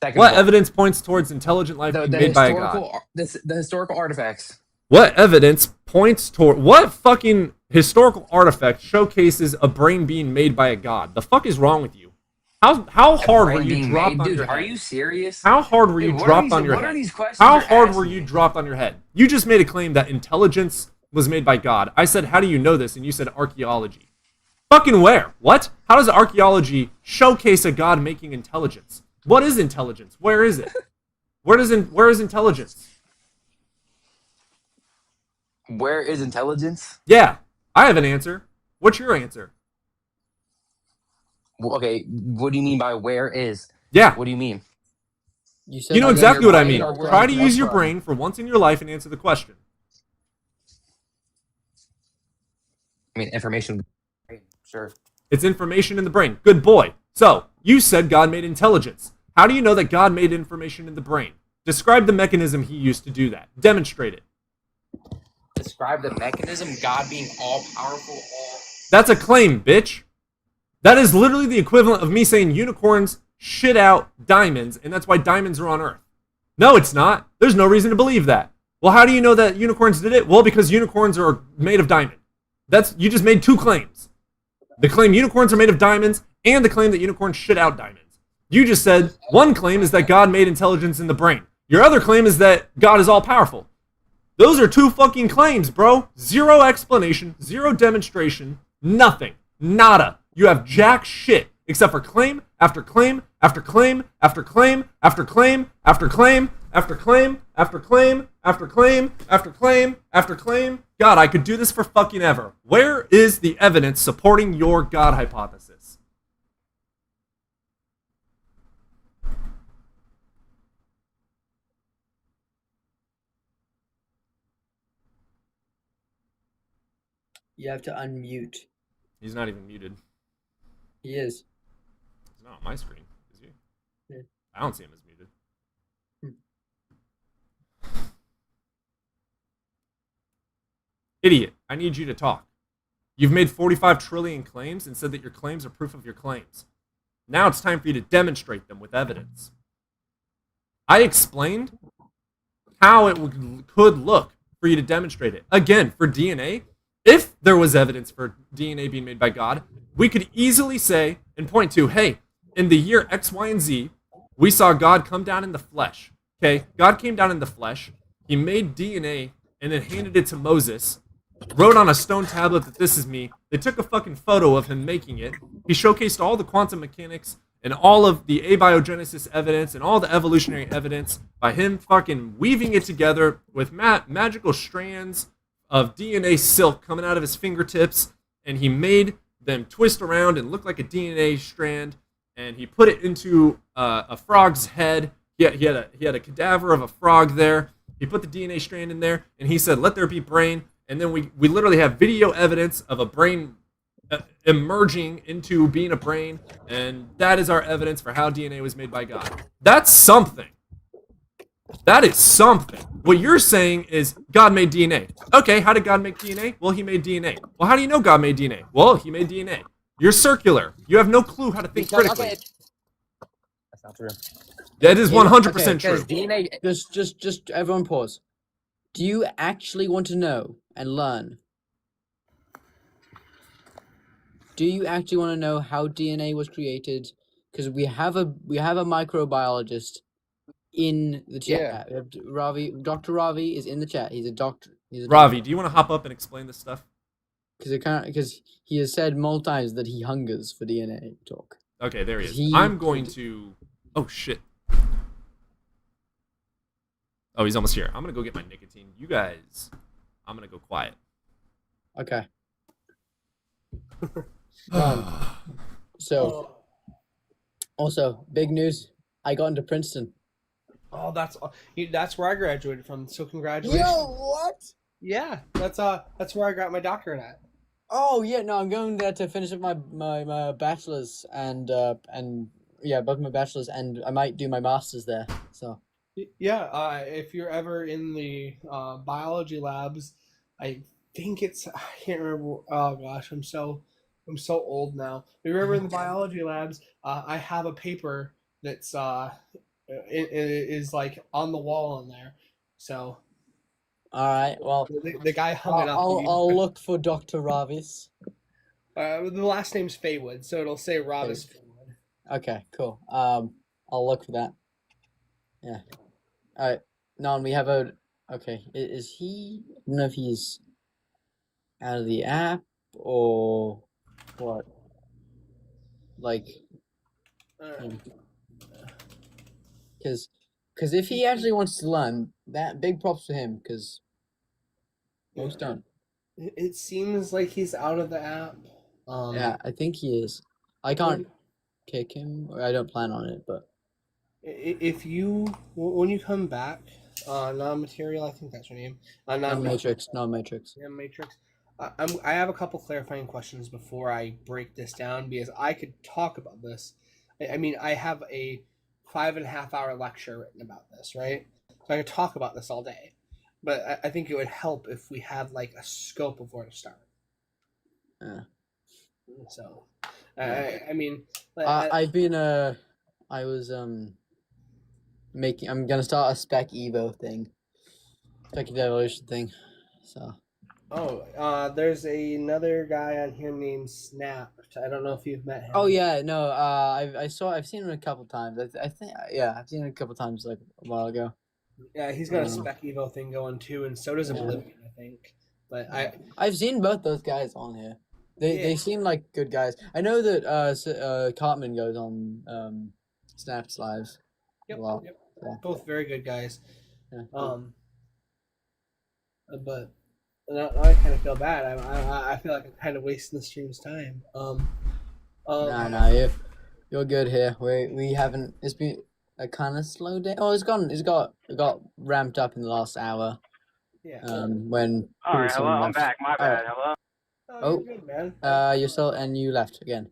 Second What of all, evidence points towards intelligent life being made by a God? the historical artifacts. What evidence points toward what fucking historical artifact showcases a brain being made by a God? The fuck is wrong with you? How hard were brain you being dropped made? on Dude, your are head? you serious? How hard were Dude, you what are dropped these- on your what head? are these questions How you're hard were asking you me? dropped on your head? You just made a claim that intelligence was made by God. I said, how do you know this? And you said archaeology. Fucking where? What? How does archaeology showcase a God making intelligence? What is intelligence? Where is it? Where is intelligence? Where is intelligence? Yeah, I have an answer. What's your answer? Well, okay, what do you mean by where is? Yeah. What do you mean? You know exactly what I mean. Try to use your brain for once in your life and answer the question. I mean, information. Sure. It's information in the brain. Good boy. So, you said God made intelligence. How do you know that God made information in the brain? Describe the mechanism he used to do that. Demonstrate it. Describe the mechanism. God being all powerful. That's a claim, bitch. That is literally the equivalent of me saying unicorns shit out diamonds, and that's why diamonds are on Earth. No, it's not. There's no reason to believe that. Well, how do you know that unicorns did it? Well, because unicorns are made of diamond. You just made two claims. The claim unicorns are made of diamonds, and the claim that unicorns shit out diamonds. You just said one claim is that God made intelligence in the brain. Your other claim is that God is all powerful. Those are two fucking claims, bro. Zero explanation, zero demonstration, nothing. Nada. You have jack shit except for claim after claim after claim after claim after claim after claim after claim after claim after claim after claim after claim. God, I could do this for fucking ever. Where is the evidence supporting your God hypothesis? You have to unmute. He's not even muted. He is. He's not on my screen, is he? Yeah. I don't see him as muted. Idiot, I need you to talk. You've made 45 trillion claims and said that your claims are proof of your claims. Now it's time for you to demonstrate them with evidence. I explained how it could look for you to demonstrate it. Again, for DNA, if there was evidence for DNA being made by God, we could easily say and point to, hey, in the year X, Y, and Z, we saw God come down in the flesh. Okay, God came down in the flesh. He made DNA and then handed it to Moses. Wrote on a stone tablet that this is me. They took a fucking photo of him making it. He showcased all the quantum mechanics and all of the abiogenesis evidence and all the evolutionary evidence by him fucking weaving it together with magical strands of DNA silk coming out of his fingertips, and he made them twist around and look like a DNA strand, and he put it into a frog's head. He had a cadaver of a frog there. He put the DNA strand in there, and he said, "Let there be brain." And then we literally have video evidence of a brain emerging into being a brain, and that is our evidence for how DNA was made by God. That's something. That is something. What you're saying is God made DNA. Okay, how did God make DNA? Well, he made DNA. Well, how do you know God made DNA? Well, he made DNA. You're circular. You have no clue how to think critically. That's not true. That is 100% Okay, true. DNA. Just everyone pause. Do you actually want to know and learn? Do you actually want to know how DNA was created? Because we have a microbiologist in the chat. Ravi, Dr. Ravi is in the chat. He's a doctor. Ravi, do you want to hop up and explain this stuff? Because he has said multiple times that he hungers for DNA talk. Okay, there he is. I'm going to... Oh, shit. Oh, he's almost here. I'm going to go get my nicotine. You guys, I'm going to go quiet. Okay. So, also, big news. I got into Princeton. Oh, that's where I graduated from. So congratulations. Yo, what? Yeah, that's where I got my doctorate at. Oh yeah, no, I'm going there to finish up my bachelor's and yeah, both my bachelor's, and I might do my master's there. So Yeah, if you're ever in the biology labs, I think I can't remember. Oh gosh, I'm so old now. If you're ever in the biology labs, I have a paper that's it is like on the wall in there. So. All right. Well, the guy hung it up. I'll look for Dr. Ravis. The last name's Faywood, so it'll say Ravis Faywood. Okay, cool. I'll look for that. Yeah. All right. Non, we have a. Okay, is he? I don't know if he's out of the app or what. Like, because if he actually wants to learn, that big props to him. Because most don't. It seems like he's out of the app. Yeah, I think he is. I can't kick him, or I don't plan on it. But if you when you come back, non-material, I think that's your name. non-matrix. Yeah, Matrix. I have a couple clarifying questions before I break this down because I could talk about this. I mean, I have a 5.5 hour lecture written about this, right? So I could talk about this all day, but I think it would help if we had like a scope of where to start. Yeah. So, I mean, I've been I was making. I'm gonna start a Spec Evo thing, Spec Evolution thing. So. Oh, there's another guy on here named Snap. I don't know if you've met him. Oh yeah, no. I've seen him a couple times. I think I've seen him a couple times like a while ago. Yeah, he's got a Spec Evo thing going too, and so does Oblivion, I think. But I've seen both those guys on here. They seem like good guys. I know that Cartman goes on Snap's live a lot. Yep. Yeah. Both very good guys. Yeah. But now I kind of feel bad. I feel like I'm kind of wasting the stream's time. No, you're good here. We haven't. It's been a kind of slow day. Oh, it got ramped up in the last hour. Yeah. When. All right. Hello. I'm back. My bad. Hello. Oh, you're good, man. You're still and you left again.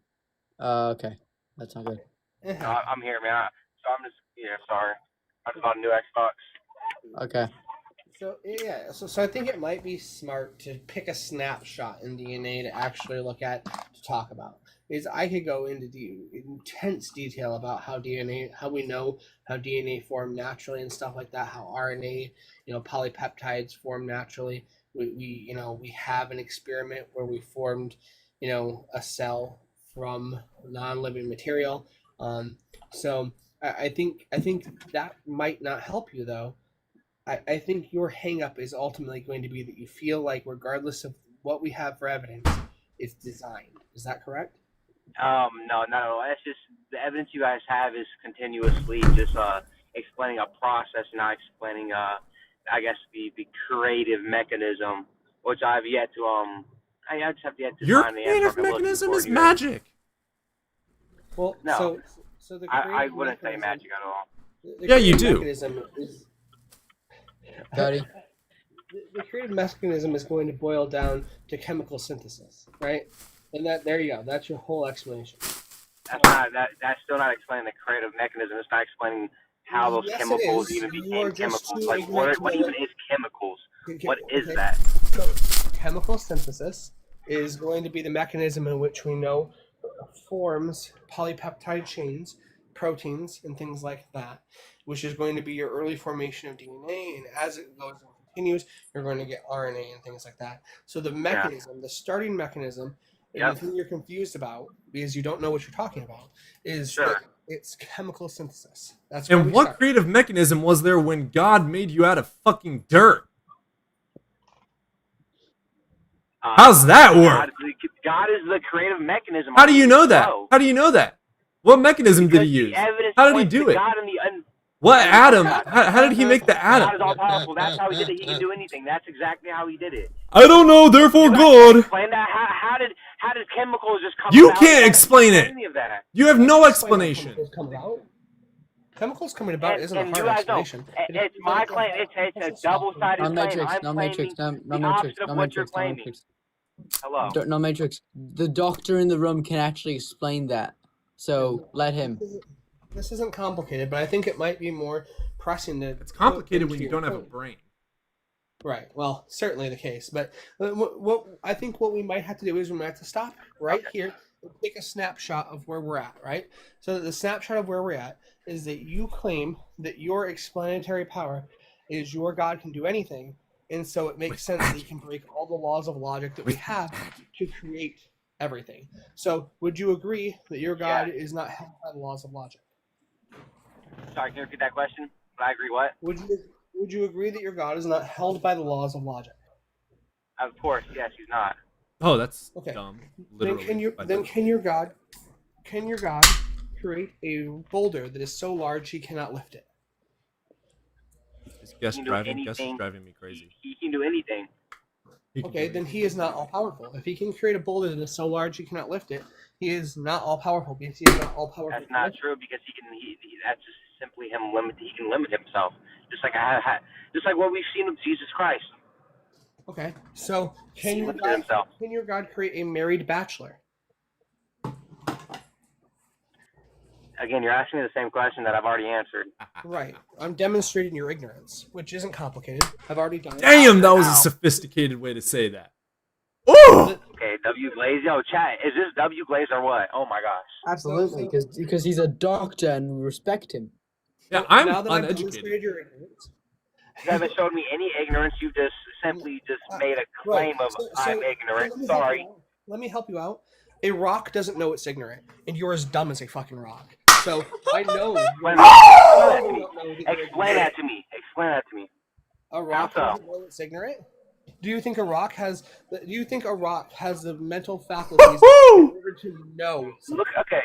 Okay, that's not good. No, I'm here, man. So I'm just sorry. I just bought a new Xbox. Okay. So yeah, so I think it might be smart to pick a snapshot in DNA to actually look at to talk about. Because I could go into intense detail about how we know how DNA formed naturally and stuff like that. How RNA, polypeptides form naturally. We have an experiment where we formed, a cell from non-living material. So I think that might not help you though. I think your hang-up is ultimately going to be that you feel like regardless of what we have for evidence, it's designed. Is that correct? No. That's just the evidence you guys have is continuously just explaining a process, not explaining I guess the creative mechanism, which I've yet to I just have yet to Your find the answer. creative mechanism is magic. Well, no. So the I wouldn't say magic at all. The Yeah, you creative do. mechanism is, Daddy. the creative mechanism is going to boil down to chemical synthesis, right? And there you go. That's your whole explanation. That's still not explaining the creative mechanism. It's not explaining how those Yes, it chemicals is. even You became are just chemicals. too Like ignorant what to even know is chemicals? Okay, What is okay. that? So, chemical synthesis is going to be the mechanism in which we know forms polypeptide chains, proteins, and things like that, which is going to be your early formation of DNA. And as it goes and continues, you're going to get RNA and things like that. So the mechanism, the starting mechanism, and the thing you're confused about because you don't know what you're talking about is that it's chemical synthesis. That's where And we what start. creative mechanism was there when God made you out of fucking dirt? How's that work? God is the creative mechanism. How do you know that? Bro. How do you know that? What mechanism did he use? Evidence How did he points do to it? God in the What Adam? How did he make the God atom? is all powerful. That's how he did it. He can do anything. That's exactly how he did it. I don't know, therefore God. Explain that. How did chemicals just come You about? can't explain it. Any of that. You have no explanation. Chemicals coming about isn't a And hard you guys know, explanation. it's my claim. It's a double-sided claim. Non-matrix. I'm Non-matrix. claiming the Non-matrix. opposite of what you're claiming. Non-matrix. Hello. Non-matrix. The doctor in the room can actually explain that. So let him. This isn't complicated, but I think it might be more pressing to. It's complicated when you don't have a brain. Right. Well, certainly the case. But what I think what we might have to do is we might have to stop right here and take a snapshot of where we're at. Right. So the snapshot of where we're at is that you claim that your explanatory power is your God can do anything, and so it makes sense that you can break all the laws of logic that we have to create everything. So, would you agree that your God is not held by the laws of logic? Sorry, can you repeat that question? I agree. What? Would you agree that your God is not held by the laws of logic? Of course, yes, he's not. Oh, that's Okay. dumb. Then Literally. can your God create a boulder that is so large he cannot lift it? Is Gus He can do driving? Gus is anything. driving me crazy. He can do anything. Okay, then he is not all powerful. If he can create a boulder that is so large he cannot lift it, he is not all powerful because he is not all powerful. That's not true because he can. That's just simply him limit. He can limit himself, just like what we've seen with Jesus Christ. Okay, so can He your limited himself. God create a married bachelor? Again, you're asking me the same question that I've already answered. Right. I'm demonstrating your ignorance, which isn't complicated. I've already done it. Damn, that was a sophisticated way to say that. Oh! Okay, W Glaze. Yo, chat. Is this W Glaze or what? Oh my gosh. Absolutely, because he's a doctor and we respect him. Yeah, Now that I've demonstrated your ignorance. You haven't showed me any ignorance. You just simply made a claim of I'm ignorant. Sorry. Let me help you out. A rock doesn't know it's ignorant, and you're as dumb as a fucking rock. So I know. Explain that to me. Explain that to me. A rock How so? doesn't know it's ignorant. Do you think a rock has? Do you think a rock has the mental faculties in order to know? Look, okay.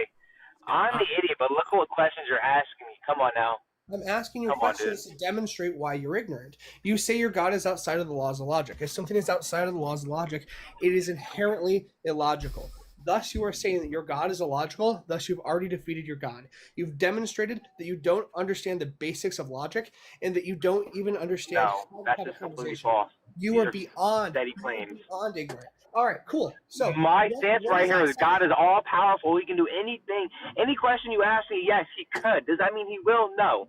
I'm the idiot, but look what questions you're asking me. Come on now. I'm asking you Come on, questions to demonstrate why you're ignorant. You say your God is outside of the laws of logic. If something is outside of the laws of logic, it is inherently illogical. Thus, you are saying that your God is illogical. Thus, you've already defeated your God. You've demonstrated that you don't understand the basics of logic and that you don't even understand how to That's have a just completely conversation. false. You These are beyond steady claims. beyond ignorant. All right, cool. So My stance what right is here is outside- God is all powerful. He can do anything. Any question you ask me, yes, he could. Does that mean he will? No.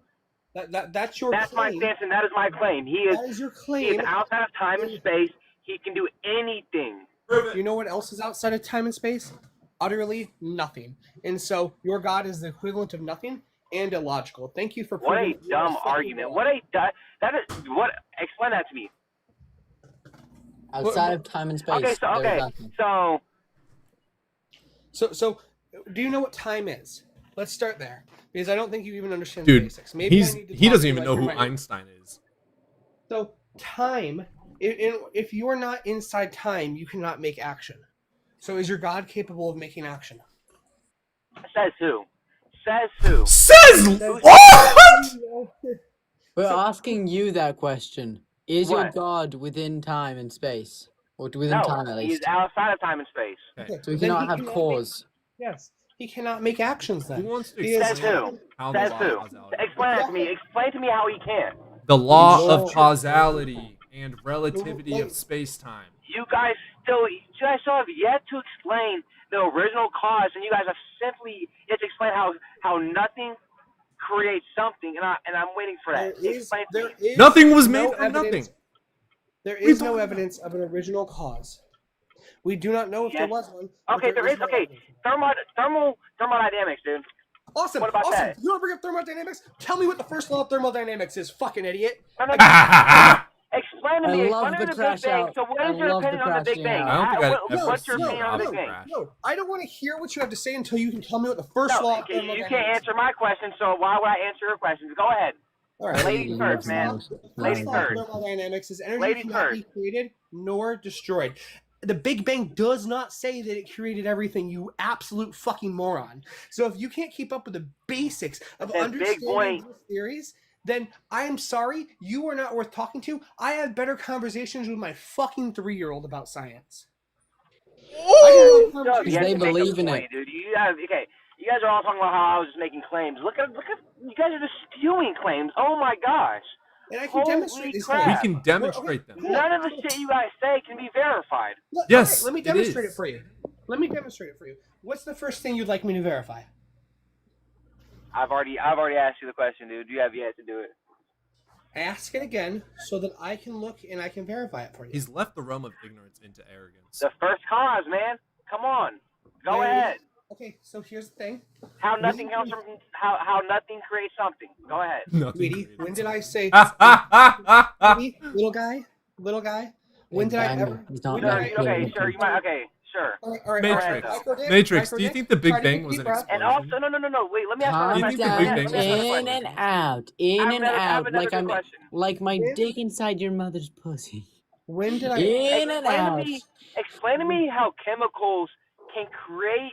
That's your That's claim. my stance, and that is my claim. He is. That is your He claim. is outside of time and space. He can do anything. Do you know what else is outside of time and space? Utterly nothing. And so your God is the equivalent of nothing and illogical. Thank you for What a proving that you are dumb fucking argument. wrong. What a that is what. Explain that to me. Outside of time and space, Okay, so there's okay, nothing. So do you know what time is? Let's start there because I don't think you even understand Dude, the basics. Maybe I need to he talk doesn't to you even like know you're who my- Einstein is. So time, if you are not inside time, you cannot make action. So is your God capable of making action? Says who? Says who? Says what? We're asking you that question. Is your What? God within time and space? Or within No, time at he's least? outside of time and space. So he Then cannot he have cannot cause. Yes. He cannot make actions then. Who wants to Because- Says who? How the Says law who? of causality. Explain that to me. Explain to me how he can. The law Law. of causality and relativity of space-time. You guys still have yet to explain the original cause, and you guys have simply yet to explain how nothing creates something, and I'm waiting for that. Explain to me. Nothing was no made from evidence- nothing. There is no evidence of an original cause. We do not know if there Yes. was one. but Okay, there is. no Okay, evidence. thermodynamics, dude. Awesome. What about awesome. that? You want to bring up thermodynamics? Tell me what the first law of thermodynamics is, fucking idiot. Explain to I me. love Explain the to the crash Big Bang. out. So what I is your love the opinion on the Big crashing Bang? out. I don't think I've What's ever your seen opinion on the Big a Bang? crash. No, I don't want to hear what you have to say until you can tell me what the first No, law of you thermodynamics can't answer my question, so why would I answer your questions? Go ahead. All right. Ladies first, man. Ladies First law of first. thermodynamics is energy Ladies cannot be first. created nor destroyed. The Big Bang does not say that it created everything, you absolute fucking moron. So if you can't keep up with the basics of That big boy- understanding these theories, then I am sorry, you are not worth talking to. I have better conversations with my fucking 3-year-old about science. Doug, you have they to make a believe in point, it. dude. You guys are all talking about how I was just making claims. Look at, you guys are just spewing claims. Oh my gosh. And I can Holy demonstrate these crap. We claims. can demonstrate them. None of the shit you guys say can be verified. Look, Yes, all right, let me it demonstrate it, is. for you. Let me demonstrate it for you. What's the first thing you'd like me to verify? I've already asked you the question, dude. You have yet to do it. Ask it again so that I can look and I can verify it for you. He's left the realm of ignorance into arrogance. The first cause, man. Come on. Go There it ahead. is. Okay, so here's the thing. How nothing comes from how nothing creates something. Go ahead. Sweetie, when did I say Sweetie, little guy? When did I Bang. ever He's not when did I bang. Okay, sure. You might. Okay, Sure. All right. Matrix. Micro-dick, Matrix, do you micro-dick, think the Big try to Bang take a was deep an breath. And explosion? also, no. Wait, let me ask Do you another think question. the Big Bang was an Let me ask in another and question. out, in I and have out, another like good I'm question. like my When, dick inside your mother's pussy. when did I? In and out. Explain to me how chemicals can create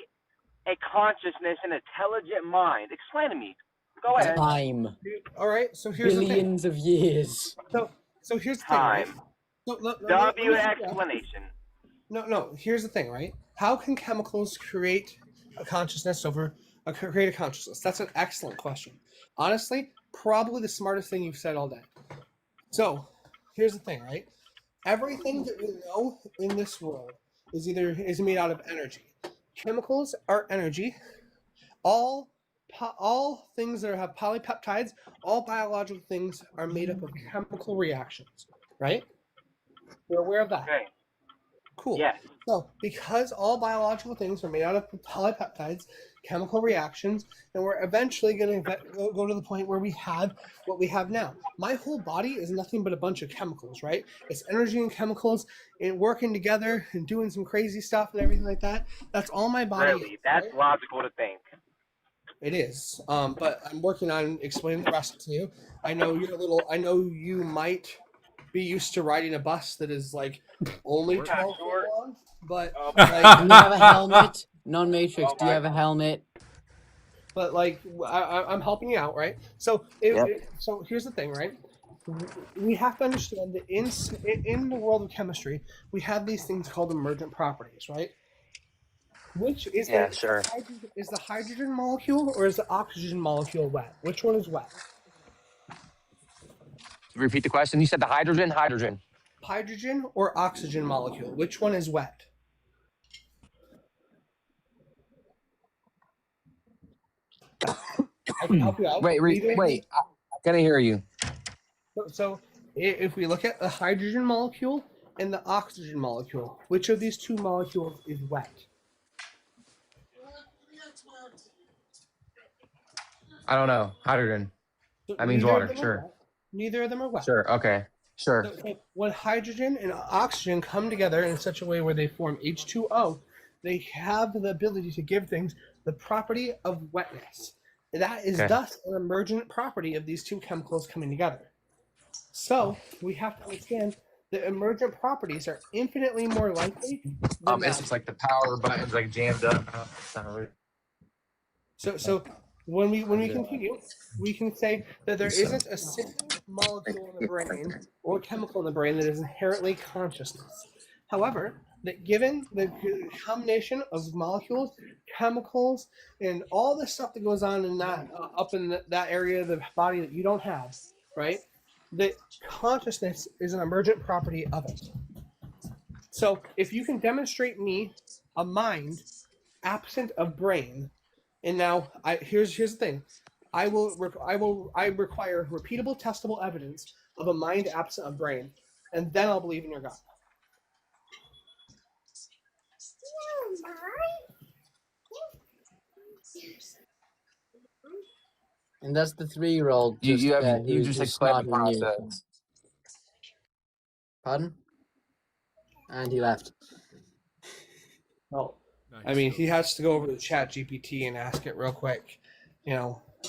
a consciousness, an intelligent mind. Explain to me. Go ahead. Time. All right. So here's Billions the of years. thing. So here's the thing, right? Time. So, W explanation. No. Here's the thing, right? How can chemicals create a consciousness create a consciousness? That's an excellent question. Honestly, probably the smartest thing you've said all day. So, here's the thing, right? Everything that we know in this world is made out of energy. Chemicals are energy. All things that have polypeptides, all biological things are made up of chemical reactions, right? You're aware of that? Okay. Cool. Yes. So, because all biological things are made out of polypeptides, chemical reactions, and we're eventually going to go to the point where we have what we have now. My whole body is nothing but a bunch of chemicals, right? It's energy and chemicals and working together and doing some crazy stuff and everything like that. That's all my body Really, is, that's right? logical to think. It is. But I'm working on explaining the rest to you. I know you might be used to riding a bus that is like only 12 feet long, but like, Do you have a helmet? Non-Matrix. Do you have a helmet? But like, I'm helping you out, right? So, so here's the thing, right? We have to understand that in the world of chemistry, we have these things called emergent properties, right? Which is is the hydrogen molecule or is the oxygen molecule wet? Which one is wet? Repeat the question. You said the hydrogen. Hydrogen or oxygen molecule? Which one is wet? I can help you out. Wait. I couldn't hear you. So, if we look at the hydrogen molecule and the oxygen molecule, which of these two molecules is wet? I don't know. Hydrogen. So That means neither of water. them are Sure. wet. Neither of them are wet. Sure. Okay. Sure. So when hydrogen and oxygen come together in such a way where they form H2O, they have the ability to give things the property of wetness. That is thus an emergent property of these two chemicals coming together. So we have to understand that emergent properties are infinitely more likely than It's just like the power button's like jammed up. It's not really... So when we continue, we can say that there isn't a single molecule in the brain or chemical in the brain that is inherently consciousness. However, that given the combination of molecules, chemicals, and all the stuff that goes on in that up in that area of the body that you don't have, right? That consciousness is an emergent property of it. So if you can demonstrate me a mind absent of brain, and now here's the thing, I require repeatable, testable evidence of a mind absent of brain, and then I'll believe in your God. And that's the 3-year-old. You who's just explained the snotting you. process. Pardon? And he left. No. I mean, he has to go over to Chat GPT and ask it real quick,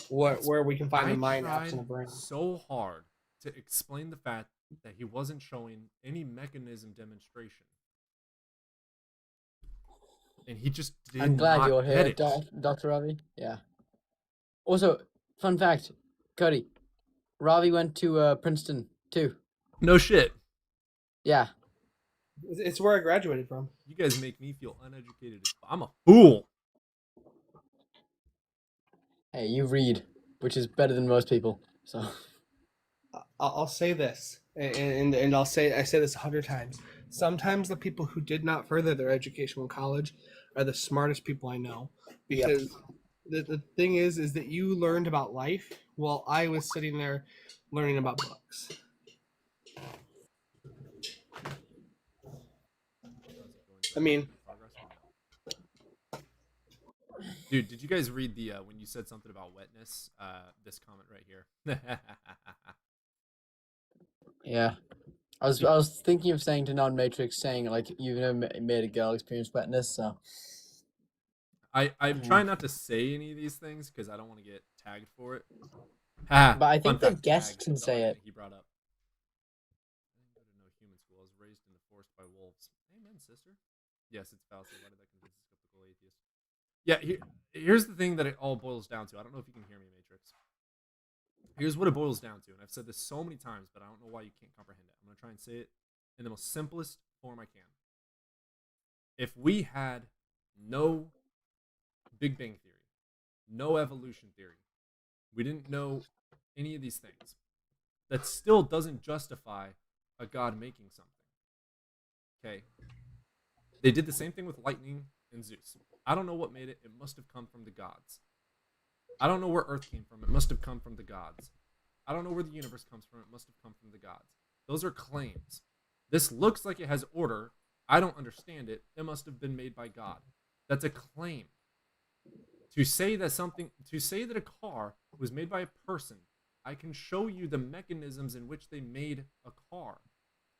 where we can find the mind absent of brain. So hard to explain the fact that he wasn't showing any mechanism demonstration, and he just did I'm glad not you're get here, it. Dr. Ravi. Yeah. Also, fun fact, Cody, Ravi went to Princeton too. No shit. Yeah. It's where I graduated from. You guys make me feel uneducated. I'm a fool. Hey, you read, which is better than most people. So I'll say this, and I say this 100 times. Sometimes the people who did not further their education in college are the smartest people I know, because the thing is that you learned about life while I was sitting there learning about books. I mean, dude, did you guys read the when you said something about wetness? This comment right here. Yeah. I was thinking of saying to non-Matrix, saying like you've never made a girl experience wetness, so. I'm trying not to say any of these things because I don't want to get tagged for it. Ha! But I fun think the fact, guest tagged can was the say argument it. He brought up. I didn't go to no human school. I was raised in the forest by wolves. Amen, sister. Yes, it's fallacy. Why did that convince a skeptical atheist? Yeah, here's the thing that it all boils down to. I don't know if you can hear me, Matrix. Here's what it boils down to, and I've said this so many times, but I don't know why you can't comprehend it. I'm going to try and say it in the most simplest form I can. If we had no Big Bang Theory, no evolution theory, we didn't know any of these things, that still doesn't justify a God making something. Okay? They did the same thing with lightning and Zeus. I don't know what made it. It must have come from the gods. I don't know where Earth came from. It must have come from the gods. I don't know where the universe comes from. It must have come from the gods. Those are claims. This looks like it has order. I don't understand it. It must have been made by God. That's a claim. To say that a car was made by a person, I can show you the mechanisms in which they made a car.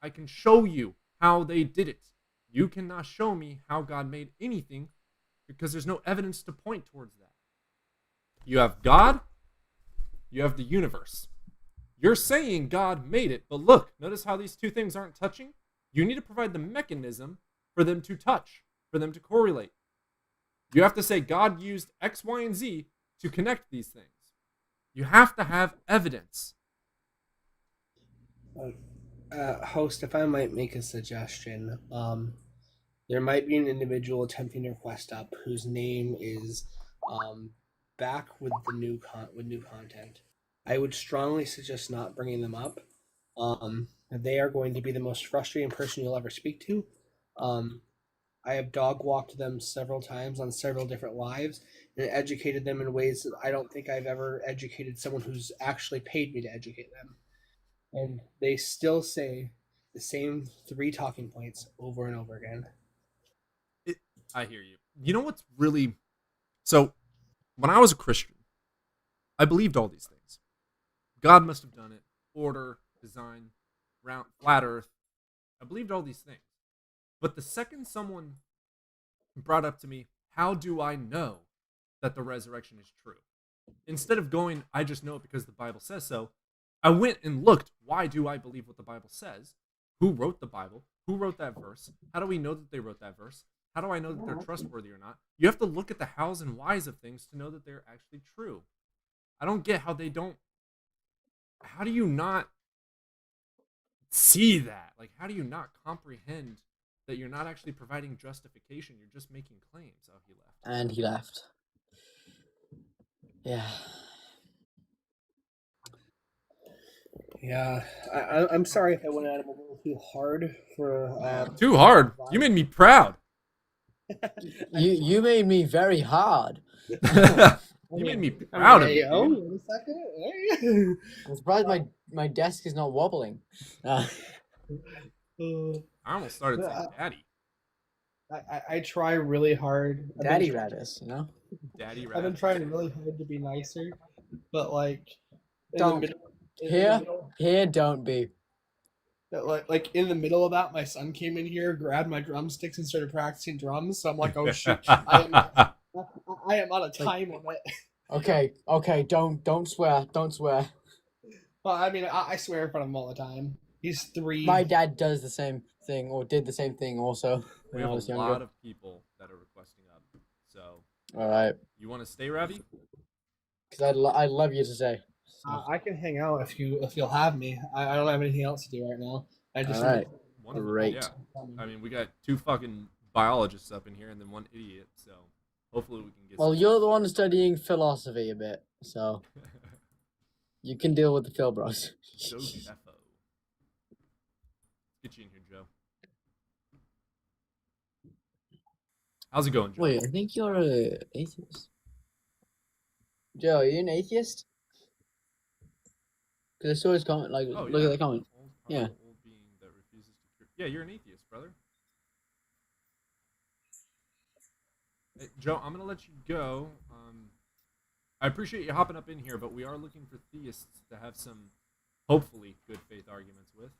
I can show you how they did it. You cannot show me how God made anything because there's no evidence to point towards that. You have God, you have the universe. You're saying God made it, but look, notice how these two things aren't touching? You need to provide the mechanism for them to touch, for them to correlate. You have to say God used X, Y, and Z to connect these things. You have to have evidence. Host, if I might make a suggestion, there might be an individual attempting to request up whose name is back with the new content. I would strongly suggest not bringing them up. They are going to be the most frustrating person you'll ever speak to. I have dog walked them several times on several different lives and educated them in ways that I don't think I've ever educated someone who's actually paid me to educate them. And they still say the same 3 talking points over and over again. I hear you. You know what's really... So, when I was a Christian, I believed all these things. God must have done it. Order, design, round, flat earth. I believed all these things. But the second someone brought up to me, how do I know that the resurrection is true? Instead of going, I just know it because the Bible says so, I went and looked, why do I believe what the Bible says? Who wrote the Bible? Who wrote that verse? How do we know that they wrote that verse? How do I know that they're trustworthy or not? You have to look at the hows and whys of things to know that they're actually true. I don't get how they don't... How do you not see that? Like, how do you not comprehend that you're not actually providing justification? You're just making claims. Oh, he left. And he left. Yeah. Yeah, I'm sorry if I went at him a little too hard for... Too hard? You made me proud. You made me very hard. You made me proud of you. Wait a second. I'm surprised my desk is not wobbling. I almost started saying daddy. I try really hard. Daddy Radis, you know? Daddy Radis. I've been trying really hard to be nicer, but like... Don't be. Like in the middle of that, my son came in here, grabbed my drumsticks, and started practicing drums. So I'm like, oh shit, I am out of time on it. Okay, don't swear. Well, I mean, I swear in front of him all the time. He's 3. My dad does the same thing, or did the same thing also. We have a lot of people that are requesting up. So, all right. You want to stay, Ravi? Because I'd love you to say. I can hang out if you'll have me. I don't have anything else to do right now. I just all right. Great. Yeah. I mean, we got 2 fucking biologists up in here and then 1 idiot. So hopefully we can get. Well, you're the one studying philosophy a bit, so you can deal with the Phil bros. Joe Jeffo. Get you in here, Joe. How's it going, Joe? Wait, I think you're an atheist. Joe, are you an atheist? Because I saw his comment, like, look at that comment. Yeah. Old being that refuses to... Yeah, you're an atheist, brother. Hey, Joe, I'm going to let you go. I appreciate you hopping up in here, but we are looking for theists to have some, hopefully, good faith arguments with.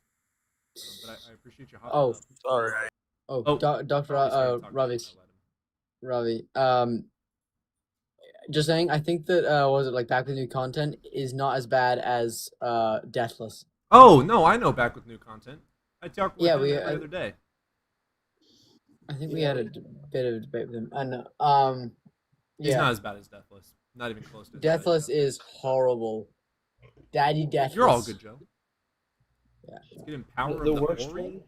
But I appreciate you hopping Oh, up. Sorry. oh, Dr. Ravi. Just saying, I think that was it like Back with New Content is not as bad as Deathless. Oh no, I know Back with New Content. I talked with him the other day. I think we had a bit of a debate with him. And He's not as bad as Deathless. Not even close to. Deathless is horrible. Daddy Deathless. You're all good, Joe. Yeah. Let's get in Power The of the worst Ori. one.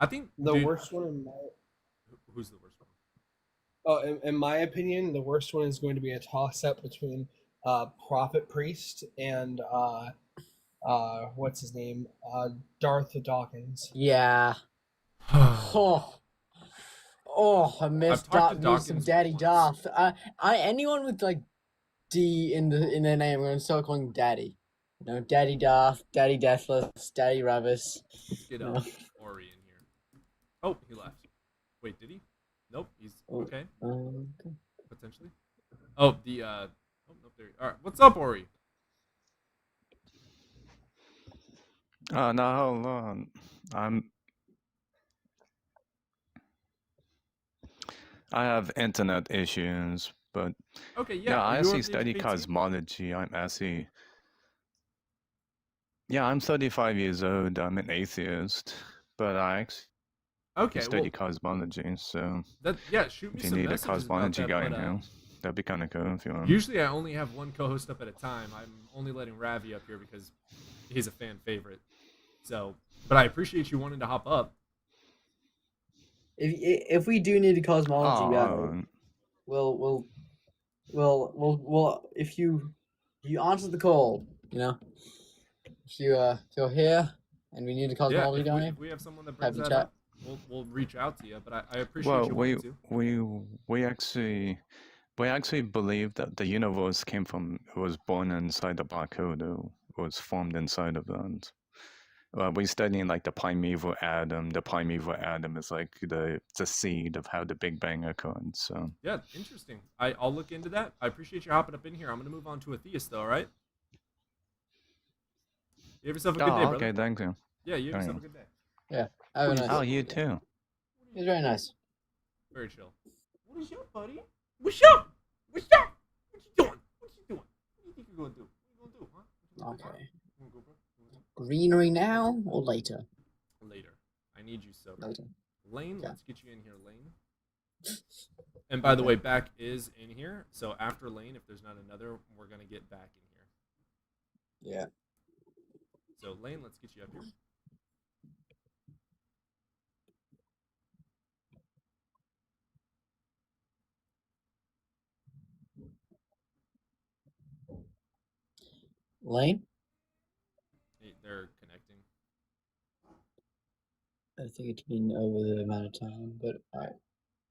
I think The worst one in my who's the worst one? Oh, in my opinion, the worst one is going to be a toss-up between Prophet Priest and what's his name? Darth Dawkins. Yeah. I miss some Daddy Darth. Anyone with like D in their name, I'm gonna start calling Daddy. You know, Daddy Darth, Daddy Deathless, Daddy Ravis. Let's get Ori in here. Oh, he left. Wait, did he? Nope, he's okay. Potentially. Oh, the oh nope, there. All right, what's up, Ori? No, hold on. I have internet issues, but okay, yeah. I actually study cosmology. I'm 35 years old. I'm an atheist, but I actually study cosmology. So shoot me if you some need a messages about cosmology that, guy but, now, that'd be kind of cool if you want. Usually, I only have one co-host up at a time. I'm only letting Ravi up here because he's a fan favorite. So, but I appreciate you wanting to hop up. If we do need a cosmology guy, we'll if you answer the call, you know, if you're here and we need a cosmology guy, if we have someone that brings that up, we'll reach out to you. But I appreciate you wanting to. We actually believe that the universe was born inside the black hole, or was formed inside of that. We're studying like the primeval atom. The primeval atom is like the seed of how the Big Bang occurred. So yeah, interesting. I'll look into that. I appreciate you hopping up in here. I'm gonna move on to a theist though. All right. You have yourself a good day, brother. Okay, thank you. Yeah, you have yourself a good day. Yeah. Have a nice Oh, you too. He's very nice. Very chill. What is up, buddy? What's up? What's up? What you doing? What you doing? What do you think you're gonna do? What you gonna do, huh? Okay. Greenery now or later? Later. I need you so. Later. Lane, let's get you in here, Lane. And by the way, Back is in here. So after Lane, if there's not another, we're gonna get Back in here. Yeah. So Lane, let's get you up here. Lane? They're connecting. I think it's been over the amount of time, but alright.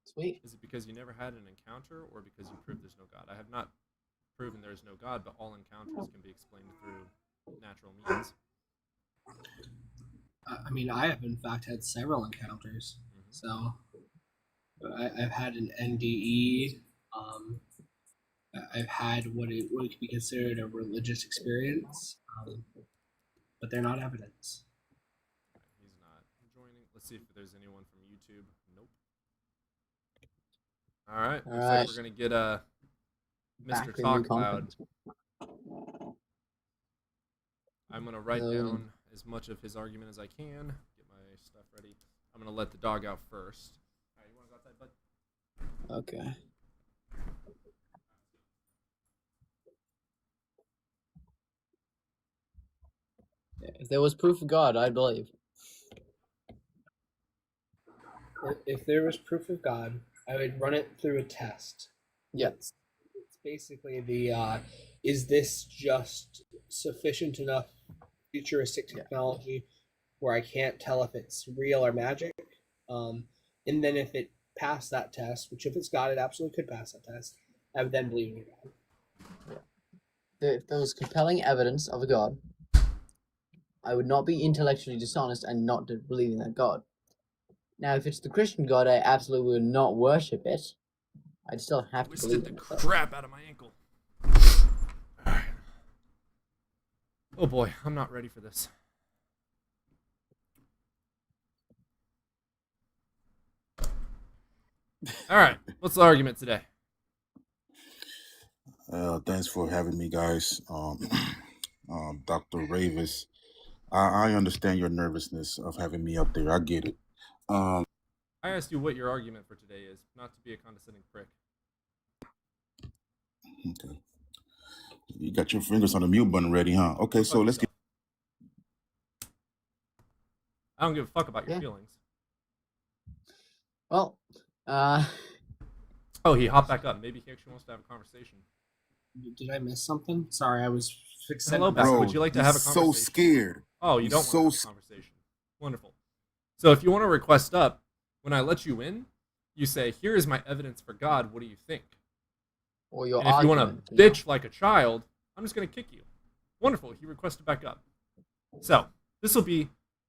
Sweet. Is it because you never had an encounter or because you proved there's no God? I have not proven there is no God, but all encounters can be explained through natural means. I mean, I have in fact had several encounters. So I've had an NDE. I've had what could be considered a religious experience, but they're not evidence. He's not joining. Let's see if there's anyone from YouTube. Nope. All right. Looks like we're gonna get Mr. Talk Loud. I'm gonna write down as much of his argument as I can. Get my stuff ready. I'm gonna let the dog out first. All right, you wanna go outside, bud? Okay. If there was proof of God, I'd believe. If there was proof of God, I would run it through a test. Yeah. It's basically is this just sufficient enough futuristic technology where I can't tell if it's real or magic? And then if it passed that test, which if it's God, it absolutely could pass that test, I would then believe in God. Yeah. If there was compelling evidence of a God, I would not be intellectually dishonest and not believe in that God. Now, if it's the Christian God, I absolutely would not worship it. I'd still have to believe in it. Twisted the crap out of my ankle. Alright. Oh boy, I'm not ready for this. All right. What's the argument today? Thanks for having me, guys. Dr. Ravis, I understand your nervousness of having me up there. I get it. I asked you what your argument for today is, not to be a condescending prick. Okay. You got your fingers on the mute button ready, huh? Okay, so let's get. I don't give a fuck about your feelings. Well, Oh, he hopped back up. Maybe he actually wants to have a conversation. Did I miss something? Sorry, I was fixing. Hello, Beck. Would you like to have a conversation? So scared. Oh, you He's don't so want to have a conversation. Wonderful. So if you want to request up, when I let you in, you say, "Here is my evidence for God. What do you think?" Or your and if you want argument, to bitch like a child, I'm just going to kick you. Wonderful. He requested back up. So this will be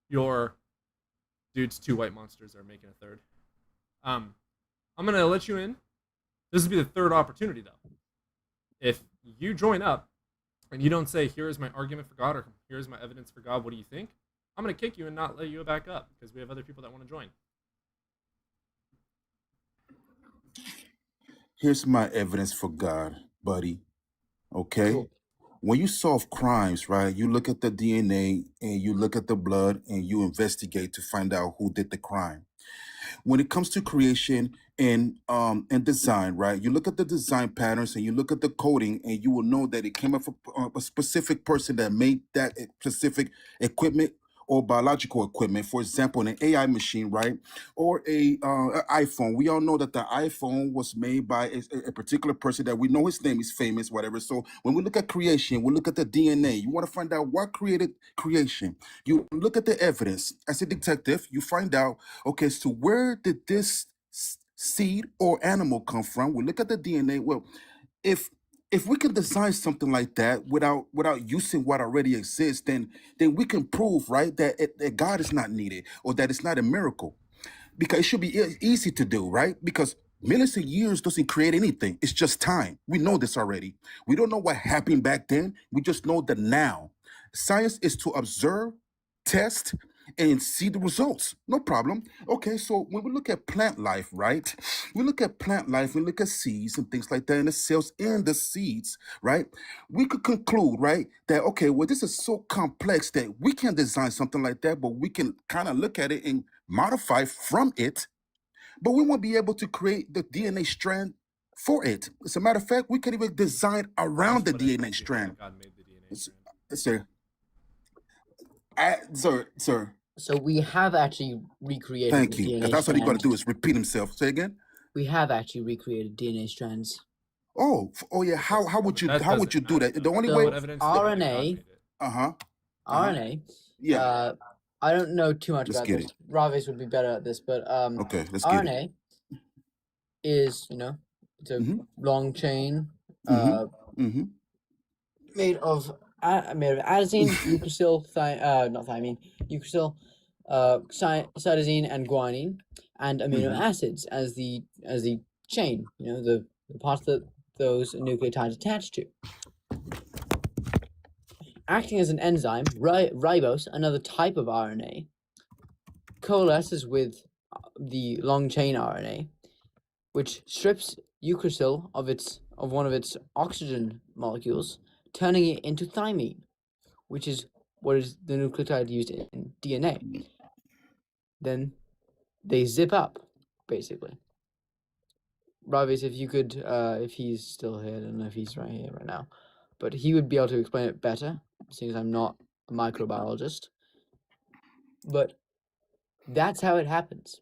your dudes. Two white monsters are making a third. I'm going to let you in. This will be the third opportunity, though. If you join up and you don't say, "Here is my argument for God," or "Here is my evidence for God, what do you think?" I'm going to kick you and not let you back up because we have other people that want to join. Here's my evidence for God, buddy. Okay? Cool. When you solve crimes, right, you look at the DNA and you look at the blood and you investigate to find out who did the crime. When it comes to creation and design, right, you look at the design patterns and you look at the coding and you will know that it came from a specific person that made that specific equipment or biological equipment. For example, an AI machine, right, or a iPhone. We all know that the iPhone was made by a particular person that we know his name is famous, whatever. So when we look at creation, we look at the DNA. You want to find out what created creation. You look at the evidence. As a detective, you find out, okay, so where did this seed or animal come from? We look at the DNA. Well, if we can design something like that without using what already exists, then we can prove, right, that God is not needed or that it's not a miracle, because it should be easy to do, right? Because millions of years doesn't create anything. It's just time. We know this already. We don't know what happened back then. We just know the now. Science is to observe, test, and see the results. No problem. Okay, so when we look at plant life, right? We look at plant life, we look at seeds and things like that, and the cells in the seeds, right? We could conclude, right, that, okay, well, this is so complex that we can't design something like that, but we can kind of look at it and modify from it, but we won't be able to create the DNA strand for it. As a matter of fact, we can even design around the DNA strand. God made the DNA strand. Sir. So we have actually recreated Thank the you. DNA That's what he's going to strands. do is repeat himself. Say again. We have actually recreated DNA strands. Oh yeah. How would you do that? The only So way. RNA, RNA. Yeah. I don't know too much Let's about get this. Ravis would be better at this, but Okay, let's get it. RNA is, it's a long chain made of adenosine, eucrosyl, not thymine, eucrosyl, cytosine, and guanine, and amino acids as the chain. The parts that those nucleotides attach to. Acting as an enzyme, ribose, another type of RNA, coalesces with the long chain RNA, which strips eucrosyl of one of its oxygen molecules, turning it into thymine, which is what is the nucleotide used in DNA. Then they zip up, basically. Ravis, if you could, if he's still here, I don't know if he's right here right now, but he would be able to explain it better, since I'm not a microbiologist. But that's how it happens.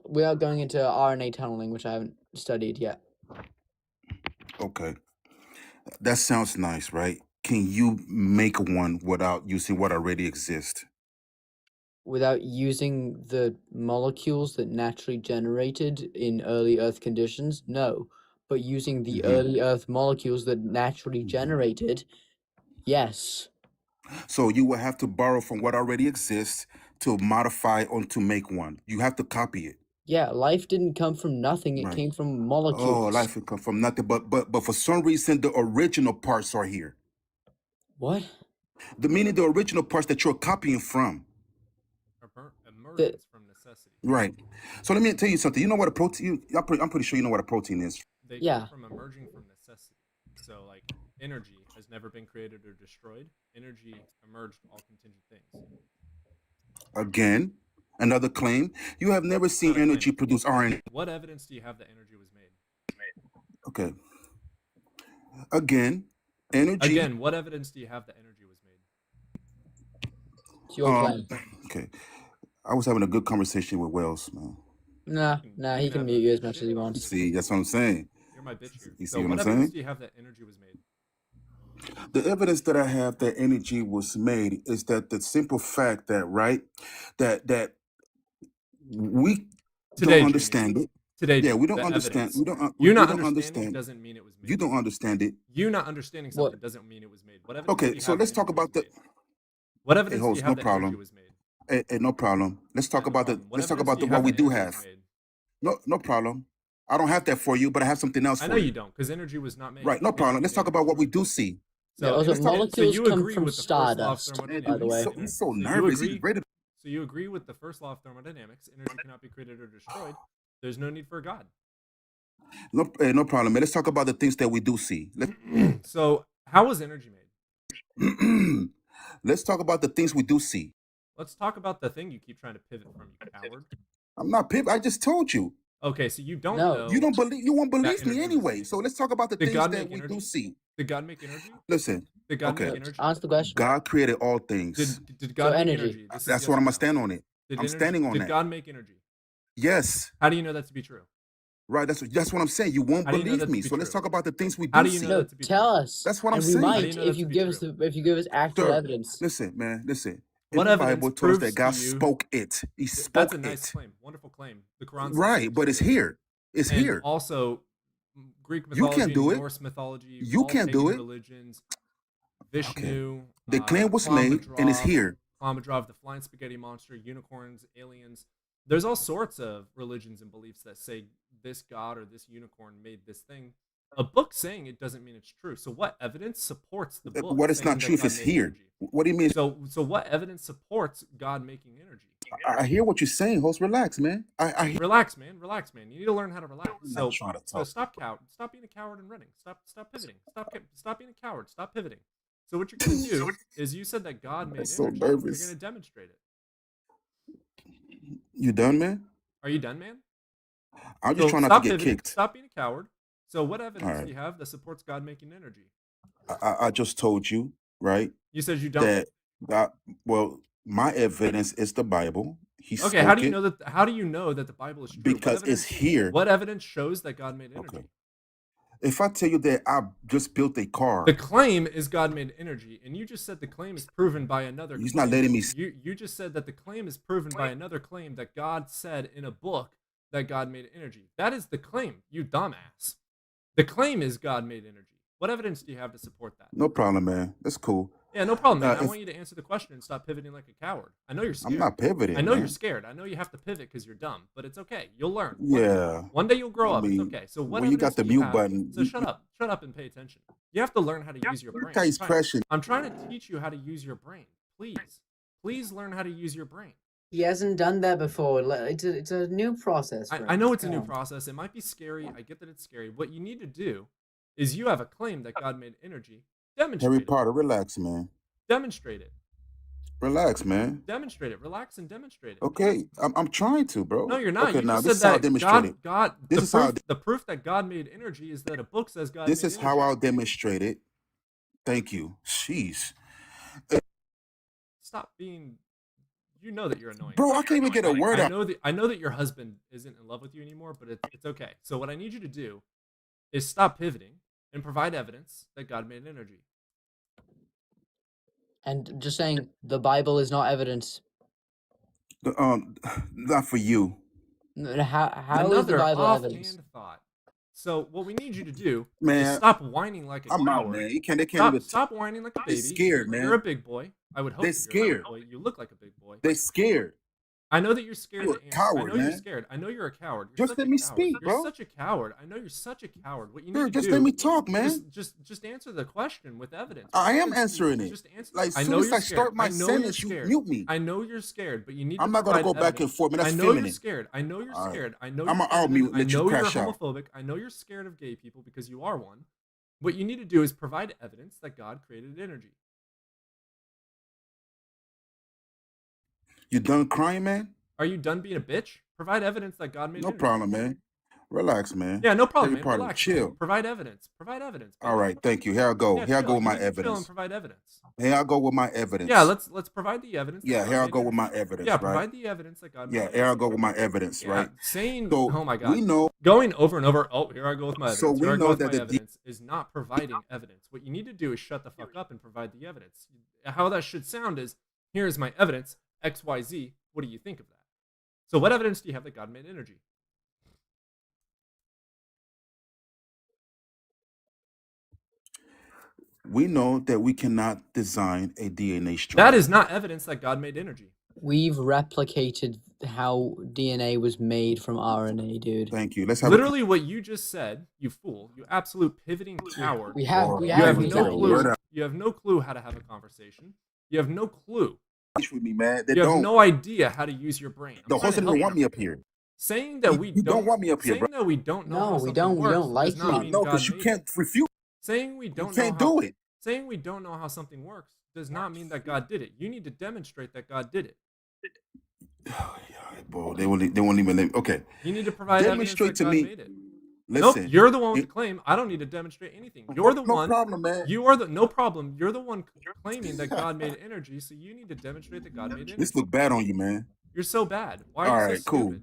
We are going into RNA tunneling, which I haven't studied yet. Okay. That sounds nice, right? Can you make one without using what already exists? Without using the molecules that naturally generated in early Earth conditions? No. But using the early Earth molecules that naturally generated, yes. So you will have to borrow from what already exists to modify or to make one. You have to copy it. Yeah, life didn't come from nothing. It came from molecules. Oh, life would come from nothing, but for some reason the original parts are here. What? Meaning the original parts that you're copying from. Emergence from necessity. Right. So let me tell you something. You know what a protein? I'm pretty sure you know what a protein is. They Yeah. come from emerging from necessity. So, like, energy has never been created or destroyed. Energy emerged all contingent things. Again, another claim. You have never seen Not a claim. energy produce RNA. What evidence do you have that energy was made? Okay. Again, energy. Again, what evidence do you have that energy was made? It's your claim. Okay. I was having a good conversation with Wells, man. Nah, he can mute you as much as he wants. See, that's what I'm saying. You're my bitch here. You see So what what I'm evidence saying? do you have that energy was made? The evidence that I have that energy was made is that the simple fact that, right, that we Today, don't Junior. understand it. Today, Yeah, we the don't understand. evidence. We don't. You We not don't understanding understand. doesn't mean it was made. You don't understand it. You not understanding What? something doesn't mean it was made. What evidence do Okay, you so have let's that talk energy was about the. made? What Hey, evidence do you host, have no that energy problem. was made? Hey, no problem. Let's Yeah, talk no about the. problem. What Let's talk evidence about do the you what have we that do energy was have. made? No problem. I don't have that for you, but I have something else I for know you. you don't, because energy was not made. Right, no problem. Energy Let's made talk or about what we destroyed. do see. Yeah, So, also, so molecules you come agree from with the first law of stardust, thermodynamics? by the way. He's so So you nervous. He's agree. ready. So you agree with the first law of thermodynamics? Energy cannot be created or destroyed. There's no need for a god. No problem, man. Let's talk about the things that we do see. So how was energy made? Let's talk about the things we do see. Let's talk about the thing you keep trying to pivot from, you coward. I'm not pivot. I just told you. Okay, so you don't No. know. You don't believe. You won't that believe me energy was anyway. made. So let's talk about the Did things God that make we energy? do see. Did God make energy? Listen. Did God Okay. make energy? Answer the question. God created all things. Did So God make energy. energy? This is That's yes what or I'm no. gonna stand on it. Did I'm energy, standing on did that. God make energy? Yes. How do you know that to be true? Right. That's what I'm saying. You won't How do you know believe that to me. be So let's true? talk about the things we How do do you see. know No, that to be tell true? us, That's what I'm and we saying. How do might you know that if to you be give us true? if you give us actual Sir, evidence. listen, man. Listen. In What the evidence Bible, it told us proves that God to you? spoke it. He That's spoke a nice it. claim. Wonderful claim. The Quran says Right, he but it's spoke. here. It's And here. also, Greek You mythology, can't do it. Norse mythology, You all can't do pagan it. religions, Okay. Vishnu, The claim was made and it's here. Klamadrov, the flying spaghetti monster, unicorns, aliens. There's all sorts of religions and beliefs that say this god or this unicorn made this thing. A book saying it doesn't mean it's true. So what evidence supports the book What is saying not that truth God is made here. energy? What do you mean? So what evidence supports God making energy? I hear what you're saying, host. Relax, man. I hear. Relax, man. Relax, man. You need to learn how to relax. I'm not trying to So talk. stop being a coward and running. Stop pivoting. Stop being a coward. Stop pivoting. So what you're gonna do is you said that God made I'm so energy. nervous. You're gonna demonstrate it. You done, man? Are you done, man? I'm just So trying not to stop get pivoting. kicked. Stop being a coward. So what All evidence do right. you have that supports God making energy? I just told you, right? You said you don't. That God. Well, my evidence is the Bible. He Okay, how spoke do you it know that? How do you know that the Bible is true? because it's here. What evidence shows that God made energy? Okay. If I tell you that I just built a car, The claim is God made energy, and you just said the claim is proven by another. He's claim. not letting me. You just said that the claim is proven by another claim that God said in a book that God made energy. That is the claim, you dumbass. The claim is God made energy. What evidence do you have to support that? No problem, man. That's cool. Yeah, no problem, man. I if- want you to answer the question and stop pivoting like a coward. I know you're scared. I'm not pivoting. I know man. you're scared. I know you have to pivot because you're dumb, but it's okay. You'll learn. Yeah. One day you'll grow I up. mean, It's okay. So what when you got evidence the do you mute have? button, So shut up and pay attention. You have to learn how to use your brain. Look how he's crashing. I'm trying to teach you how to use your brain. Please learn how to use your brain. He hasn't done that before. It's a new process. For I him. know it's a new Come on. process. It might be scary. I get that it's scary. What you need to do is you have a claim that God made energy. Demonstrate Harry it. Potter, relax, man. Demonstrate it. Relax, man. Demonstrate it. Relax and demonstrate it. Okay, I'm trying to, bro. No, you're not. Okay, You now just this is said how I that demonstrate it. God. This is how I The proof that God made energy is that a book says God. This made is how energy. I'll demonstrate it. Thank you. Jeez, Stop being. You know that you're annoying, bro, I can't even get a word out. I know that your husband isn't in love with you anymore, but it's okay. So what I need you to do is stop pivoting and provide evidence that God made energy. And just saying, the Bible is not evidence. Not for you. How is the Another Bible offhand evidence? thought. So what we need you to do is Man, stop whining like a I'm out, coward. man. They can't even. Stop whining like a They baby. scared, man. You're a big boy. I would hope They that you're a big scared. boy. You look like a big boy. They scared. I know that you're scared You're to a answer. I coward, know you're man. scared. I know you're a coward. You're Just such let a me coward. speak, You're bro. such a coward. I know you're such a coward. What you need Sure, to just do let me talk, man. just answer the question with evidence. I am Evidence do you- answering it. Just answer. Like, as I soon know as you're I scared. start my I know you're sentence, you scared. mute me. I know you're scared, but you need I'm to not gonna provide go back and evidence. forth, man. That's I know you're feminine. scared. I know you're All right. scared. I know I'll you're mute, feminine. I let you know you're crash out. homophobic. I know you're scared of gay people because you are one. What you need to do is provide evidence that God created energy. You done crying, man? Are you done being a bitch? Provide evidence that God made No energy. problem, man. Relax, man. Yeah, no problem, Harry man. Potter, Relax. chill. Provide evidence. Provide evidence. All baby. right, thank you. Here I go. Yeah, Here I chill. go with You my need to chill and evidence. provide evidence. Here I go with my evidence. Yeah, let's provide the evidence. That Yeah, God here I made go with energy. my evidence, Yeah, right? provide the evidence that God made Yeah, energy. here I go with my evidence, Yeah, right? saying, So oh my we God, know. going over and over, oh, here I go with my So evidence. Here we I go know with that my the evidence is not providing evidence. What you need to do is shut the fuck up and provide the evidence. How that should sound is, here's my evidence, XYZ. What do you think of that? So what evidence do you have that God made energy? We know that we cannot design a DNA strand. That is not evidence that God made energy. We've replicated how DNA was made from RNA, dude. Thank you. Let's have Literally what you just said, you fool, you absolute pivoting coward. We have Lord, we You have have we no can- clue. You have no clue how to have a conversation. You have no clue. with me, man. They You have don't. no idea how to use your brain. I'm The trying host to doesn't help even want you. me up here. Saying that we You don't want me up here, saying bro. that we don't know No, how we something don't- we works don't like does not you. mean No, God because you made can't it. refute. Saying we You don't can't know how, do it. Saying we don't know how something works does not mean that God did it. You need to demonstrate that God did it. Bro, they won't even let me. Okay. You need to provide Demonstrate evidence to that God me. made it. Listen. Nope, you're the one with the claim. I don't need to demonstrate anything. You're the No one. problem, man. You are the no problem. You're the one claiming that God made energy, so you need to demonstrate that God made energy. This look bad on you, man. You're so bad. Why All are you right, so cool. stupid?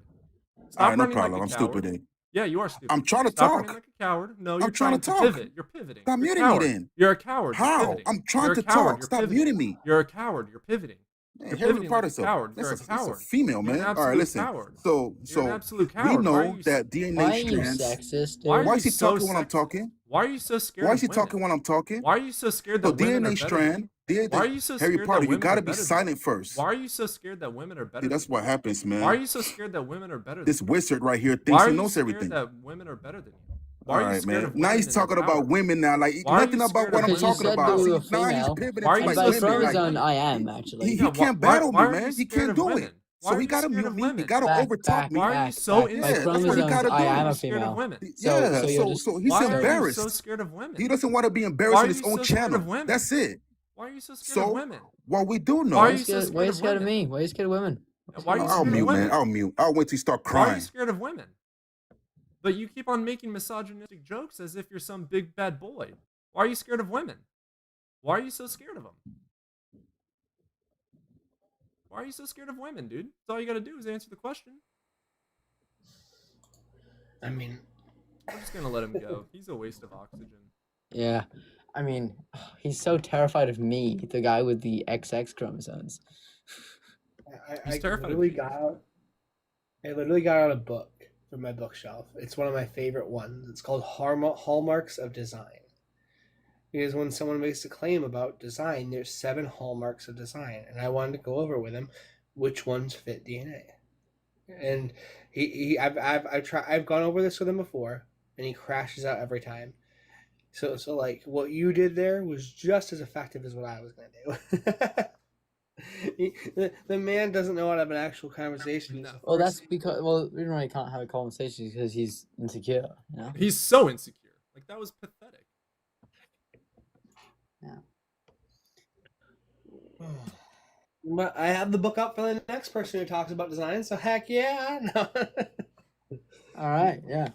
Stop All right, no running problem. like a I'm coward. stupid then. Yeah, you are stupid. I'm trying to Stop talk. running like a coward. No, you're I'm trying to talk. pivot. You're pivoting. Stop You're a muting me coward. then. You're a coward. You're How? pivoting. I'm trying You're a to coward. talk. You're Stop pivoting. muting me. You're a coward. You're pivoting. Man, You're Harry pivoting like Potter's a coward. You're a that's a coward. female, You're an man. All right, absolute listen. coward. So You're an absolute we coward. know that Why DNA are you strands. sexist, dude? Why are Why you is he so talking when I'm sexist? talking? Why are you so scared Why of is he women? talking when I'm talking? Why are you so scared So that women are DNA better strand. than Why are you so Harry scared Potter, that you women gotta are be better than silent first. Why are you so scared that women are better See, that's than what happens, man. Why are you so scared that women are better than This wizard right here Why thinks are he you knows scared everything. that women are better than you? All Why are you right, scared man. of Now women he's and talking about power? women now, like Why are nothing you about scared what of I'm Because you women talking said about. that we See, were now he's female. pivoting Why are to you And like by so women. scared of Like chromosome, I women? am actually. he Yeah, can't why battle are me, you man. He scared can't of do it. women? Why So are he you gotta scared mute of me. He women? gotta overtalk me. Why are you so By Yeah, that's what he chromosomes, gotta I do. am You're a scared of female. women. Yeah, So you're just so he's Why are you embarrassed. so scared of women? He doesn't want to be Why embarrassed are on his you own so scared of channel. women? That's it. Why are you so scared of So women? what we do Why are know. why you so why are scared you of scared of women? me? Why are you scared of women? Why are you I'll scared of mute, man. women? I'll mute. I'll wait till you start Why are you crying. scared of women? But you keep on making misogynistic jokes as if you're some big bad boy. Why are you scared of women? Why are you so scared of them? Why are you so scared of women, dude? That's all you gotta do is answer the question. I mean, I'm just gonna let him go. He's a waste of oxygen. Yeah. I mean, he's so terrified of me, the guy with the XX chromosomes. He's I terrified of literally Jesus. got out. I literally got out a book from my bookshelf. It's one of my favorite ones. It's called Hallmarks of Design. Because when someone makes a claim about design, there's 7 hallmarks of design, and I wanted to go over with him which ones fit DNA. And I've gone over this with him before, and he crashes out every time. So like what you did there was just as effective as what I was gonna do. The man doesn't know how to have an actual conversation. He's the Well, first- that's because the reason why he can't have a conversation is because he's insecure. You know. He's so insecure. Like that was pathetic. Yeah. But I have the book up for the next person who talks about design, so heck yeah. No. All right. Yeah.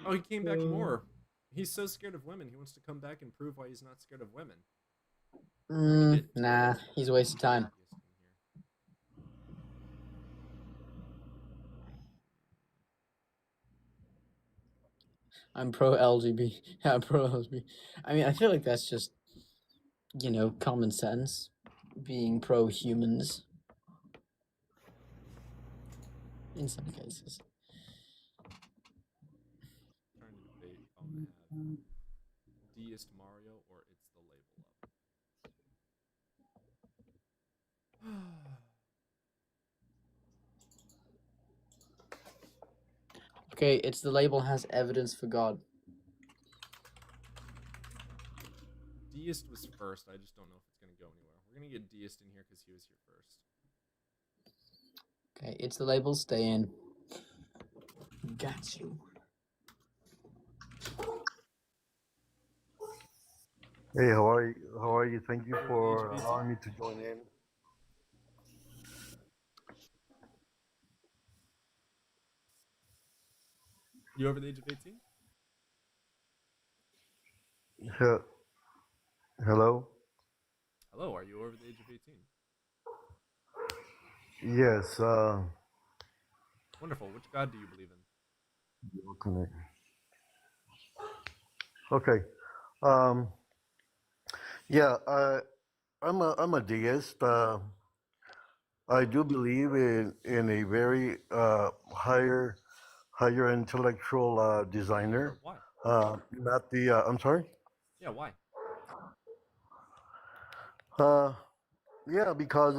Oh, he came back more. He's so scared of women. He wants to come back and prove why he's not scared of women. Nah, he's a waste of time. I'm pro LGBT. Yeah, I'm pro LGBT. I mean, I feel like that's just, common sense. Being pro humans. In some cases. Trying to debate if I'm gonna have Deist Mario or it's the label up. Okay, it's the label has evidence for God. Deist was first. I just don't know if it's gonna go anywhere. We're gonna get Deist in here because he was here first. Okay, it's the label stand. Got you. Hey, how are you? How are you? Thank you for allowing me to join in. You over the age of 18? Hello? Hello, are you over the age of 18? Yes, Wonderful. Which god do you believe in? welcome. Okay. Um, yeah, I'm a deist. I do believe in a very higher intellectual designer. Why? Not the I'm sorry. Yeah, why? Yeah, because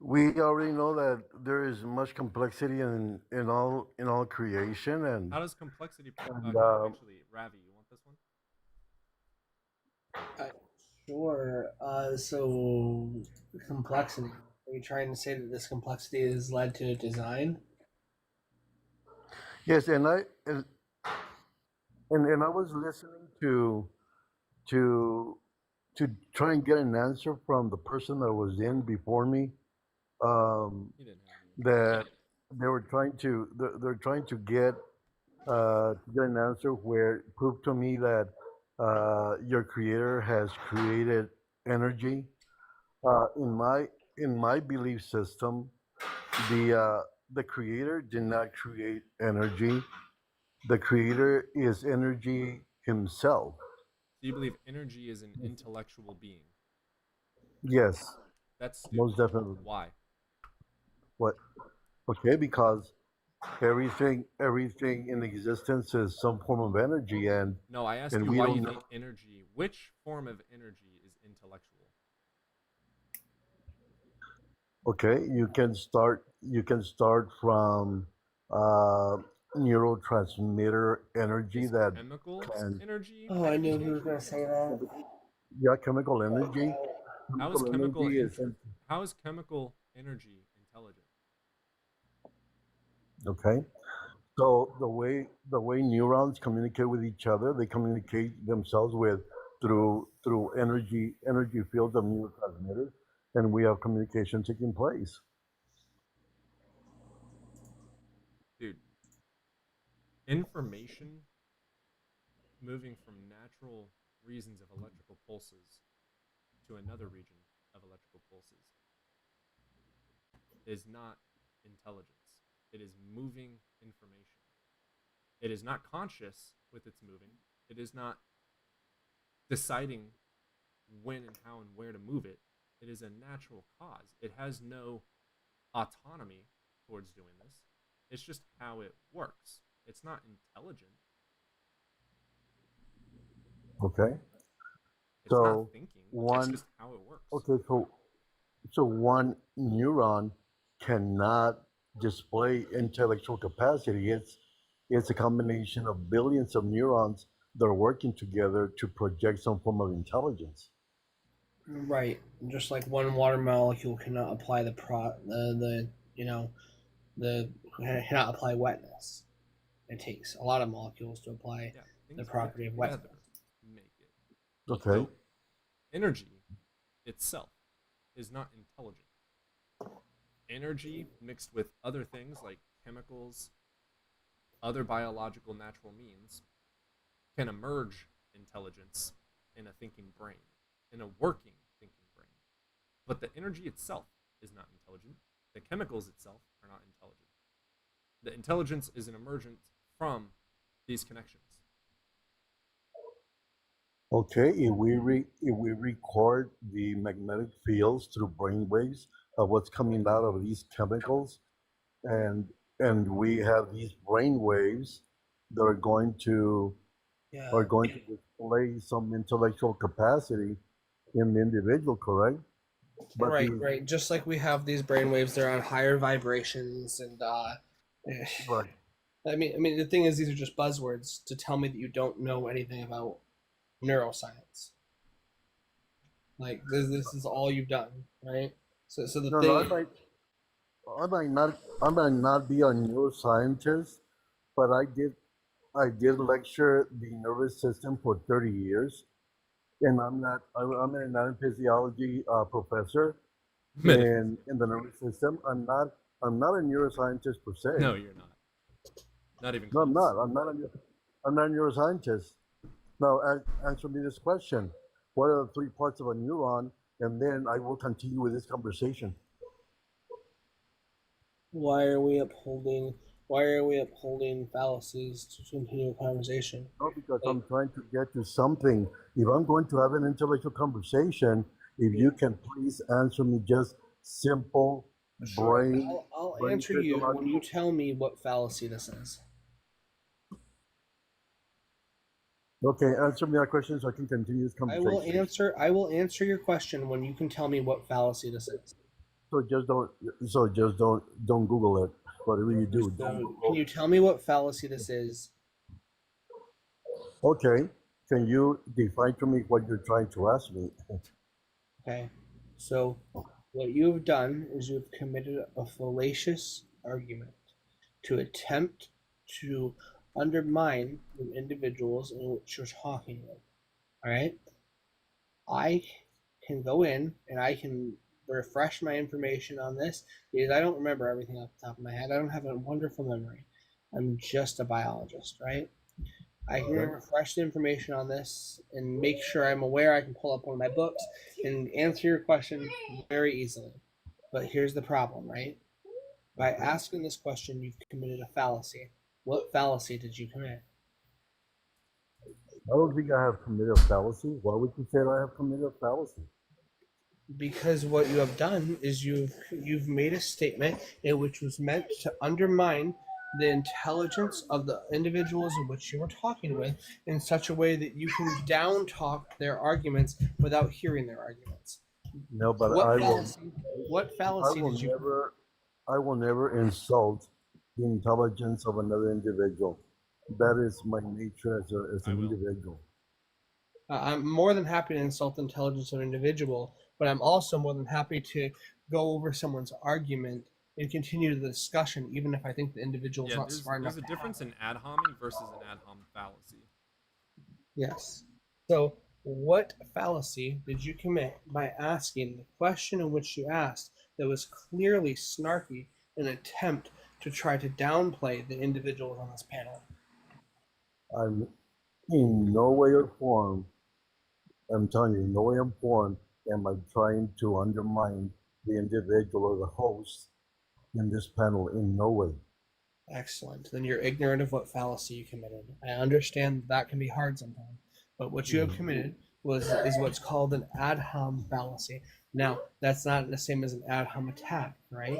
we already know that there is much complexity in all creation, and How does complexity and actually, Ravi, you want this one? Sure. So complexity. Are you trying to say that this complexity has led to design? yes, and I was listening to try and get an answer from the person that was in before me. That they were trying to they're trying to get an answer where it proved to me that your creator has created energy. In my belief system, the creator did not create energy. The creator is energy himself. Do you believe energy is an intellectual being? Yes, That's stupid. most definitely. Why? What? Okay, because everything in existence is some form of energy, and No, I asked and you we why don't you know. think energy, which form of energy is intellectual? Okay, you can start from uh, neurotransmitter energy that Chemicals can energy? Oh, I knew he was gonna say that. yeah, chemical energy. How is chemical energy is how is chemical energy intelligent? okay. So the way neurons communicate with each other, they communicate themselves with through energy fields of neurotransmitters, and we have communication taking place. Dude, information moving from natural reasons of electrical pulses to another region of electrical pulses is not intelligence. It is moving information. It is not conscious with its moving. It is not deciding when and how and where to move it. It is a natural cause. It has no autonomy towards doing this. It's just how it works. It's not intelligent. Okay. It's not So thinking. It's one just how it works. okay, so one neuron cannot display intellectual capacity. It's a combination of billions of neurons that are working together to project some form of intelligence. Right. Just like one water molecule cannot apply the cannot apply wetness. It takes a lot of molecules to apply the property of wetness. Make it. Okay. So, energy itself is not intelligent. Energy mixed with other things like chemicals, other biological natural means, can emerge intelligence in a thinking brain, in a working thinking brain. But the energy itself is not intelligent. The chemicals itself are not intelligent. The intelligence is an emergence from these connections. Okay, if we record the magnetic fields through brain waves of what's coming out of these chemicals, and we have these brain waves that are going to display some intellectual capacity in the individual, correct? But Right, these, right. Just like we have these brainwaves, they're on higher vibrations, and right. I mean, the thing is, these are just buzzwords to tell me that you don't know anything about neuroscience. Like this is all you've done, right? So the No, thing. I might not be a neuroscientist, but I did lecture the nervous system for 30 years, and I'm an anesthesiology professor in the nervous system. I'm not a neuroscientist per se. No, you're not. Not even No, close. I'm not. I'm not a neuroscientist. Now, answer me this question: what are the 3 parts of a neuron? And then I will continue with this conversation. Why are we upholding fallacies to continue a conversation? No, because I'm trying to get to something. If I'm going to have an intellectual conversation, if you can please answer me just simple brain. I'll brain answer you when physiological- you tell me what fallacy this is. Okay, answer me that question so I can continue this I conversation. will answer your question when you can tell me what fallacy this is. So just don't Google it. Whatever you do, don't So, Google. can you tell me what fallacy this is? Okay, can you define to me what you're trying to ask me? Okay, so what you've done is you've committed a fallacious argument to attempt to undermine the individuals in which you're talking with. All right, I can go in and I can refresh my information on this because I don't remember everything off the top of my head. I don't have a wonderful memory. I'm just a biologist, right? I can refresh the information on this and make sure I'm aware. I can pull up one of my books and answer your question very easily. But here's the problem, right? By asking this question, you've committed a fallacy. What fallacy did you commit? I don't think I have committed a fallacy. Why would you say that I have committed a fallacy? Because what you have done is you've made a statement in which was meant to undermine the intelligence of the individuals in which you were talking with in such a way that you can down talk their arguments without hearing their arguments. No, but What fallacy did you? I will never insult the intelligence of another individual. That is my nature as an individual. I'm more than happy to insult the intelligence of an individual, but I'm also more than happy to go over someone's argument and continue the discussion, even if I think the individual is not smart enough. There's a difference in ad homing versus an ad hom fallacy. Yes. So, what fallacy did you commit by asking the question in which you asked that was clearly snarky, an attempt to try to downplay the individuals on this panel? I'm in no way or form, I'm telling you, in no way or form am I trying to undermine the individual or the host in this panel, in no way. Excellent. Then you're ignorant of what fallacy you committed. I understand that can be hard sometimes, but what you have committed is what's called an ad hom fallacy. Now, that's not the same as an ad hom attack, right?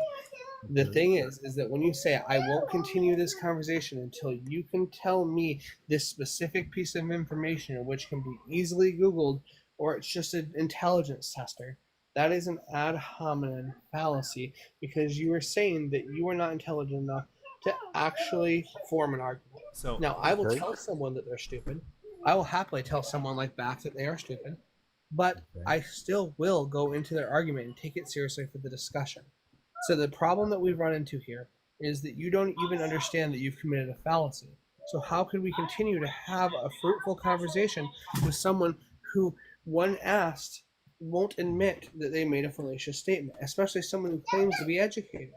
The thing is that when you say, I won't continue this conversation until you can tell me this specific piece of information, which can be easily Googled, or it's just an intelligence tester, that is an ad hominem fallacy because you are saying that you are not intelligent enough to actually form an argument. So now, I will tell someone that they're stupid. I will happily tell someone like Back that they are stupid, but I still will go into their argument and take it seriously for the discussion. So the problem that we've run into here is that you don't even understand that you've committed a fallacy. So how could we continue to have a fruitful conversation with someone who, when asked, won't admit that they made a fallacious statement, especially someone who claims to be educated?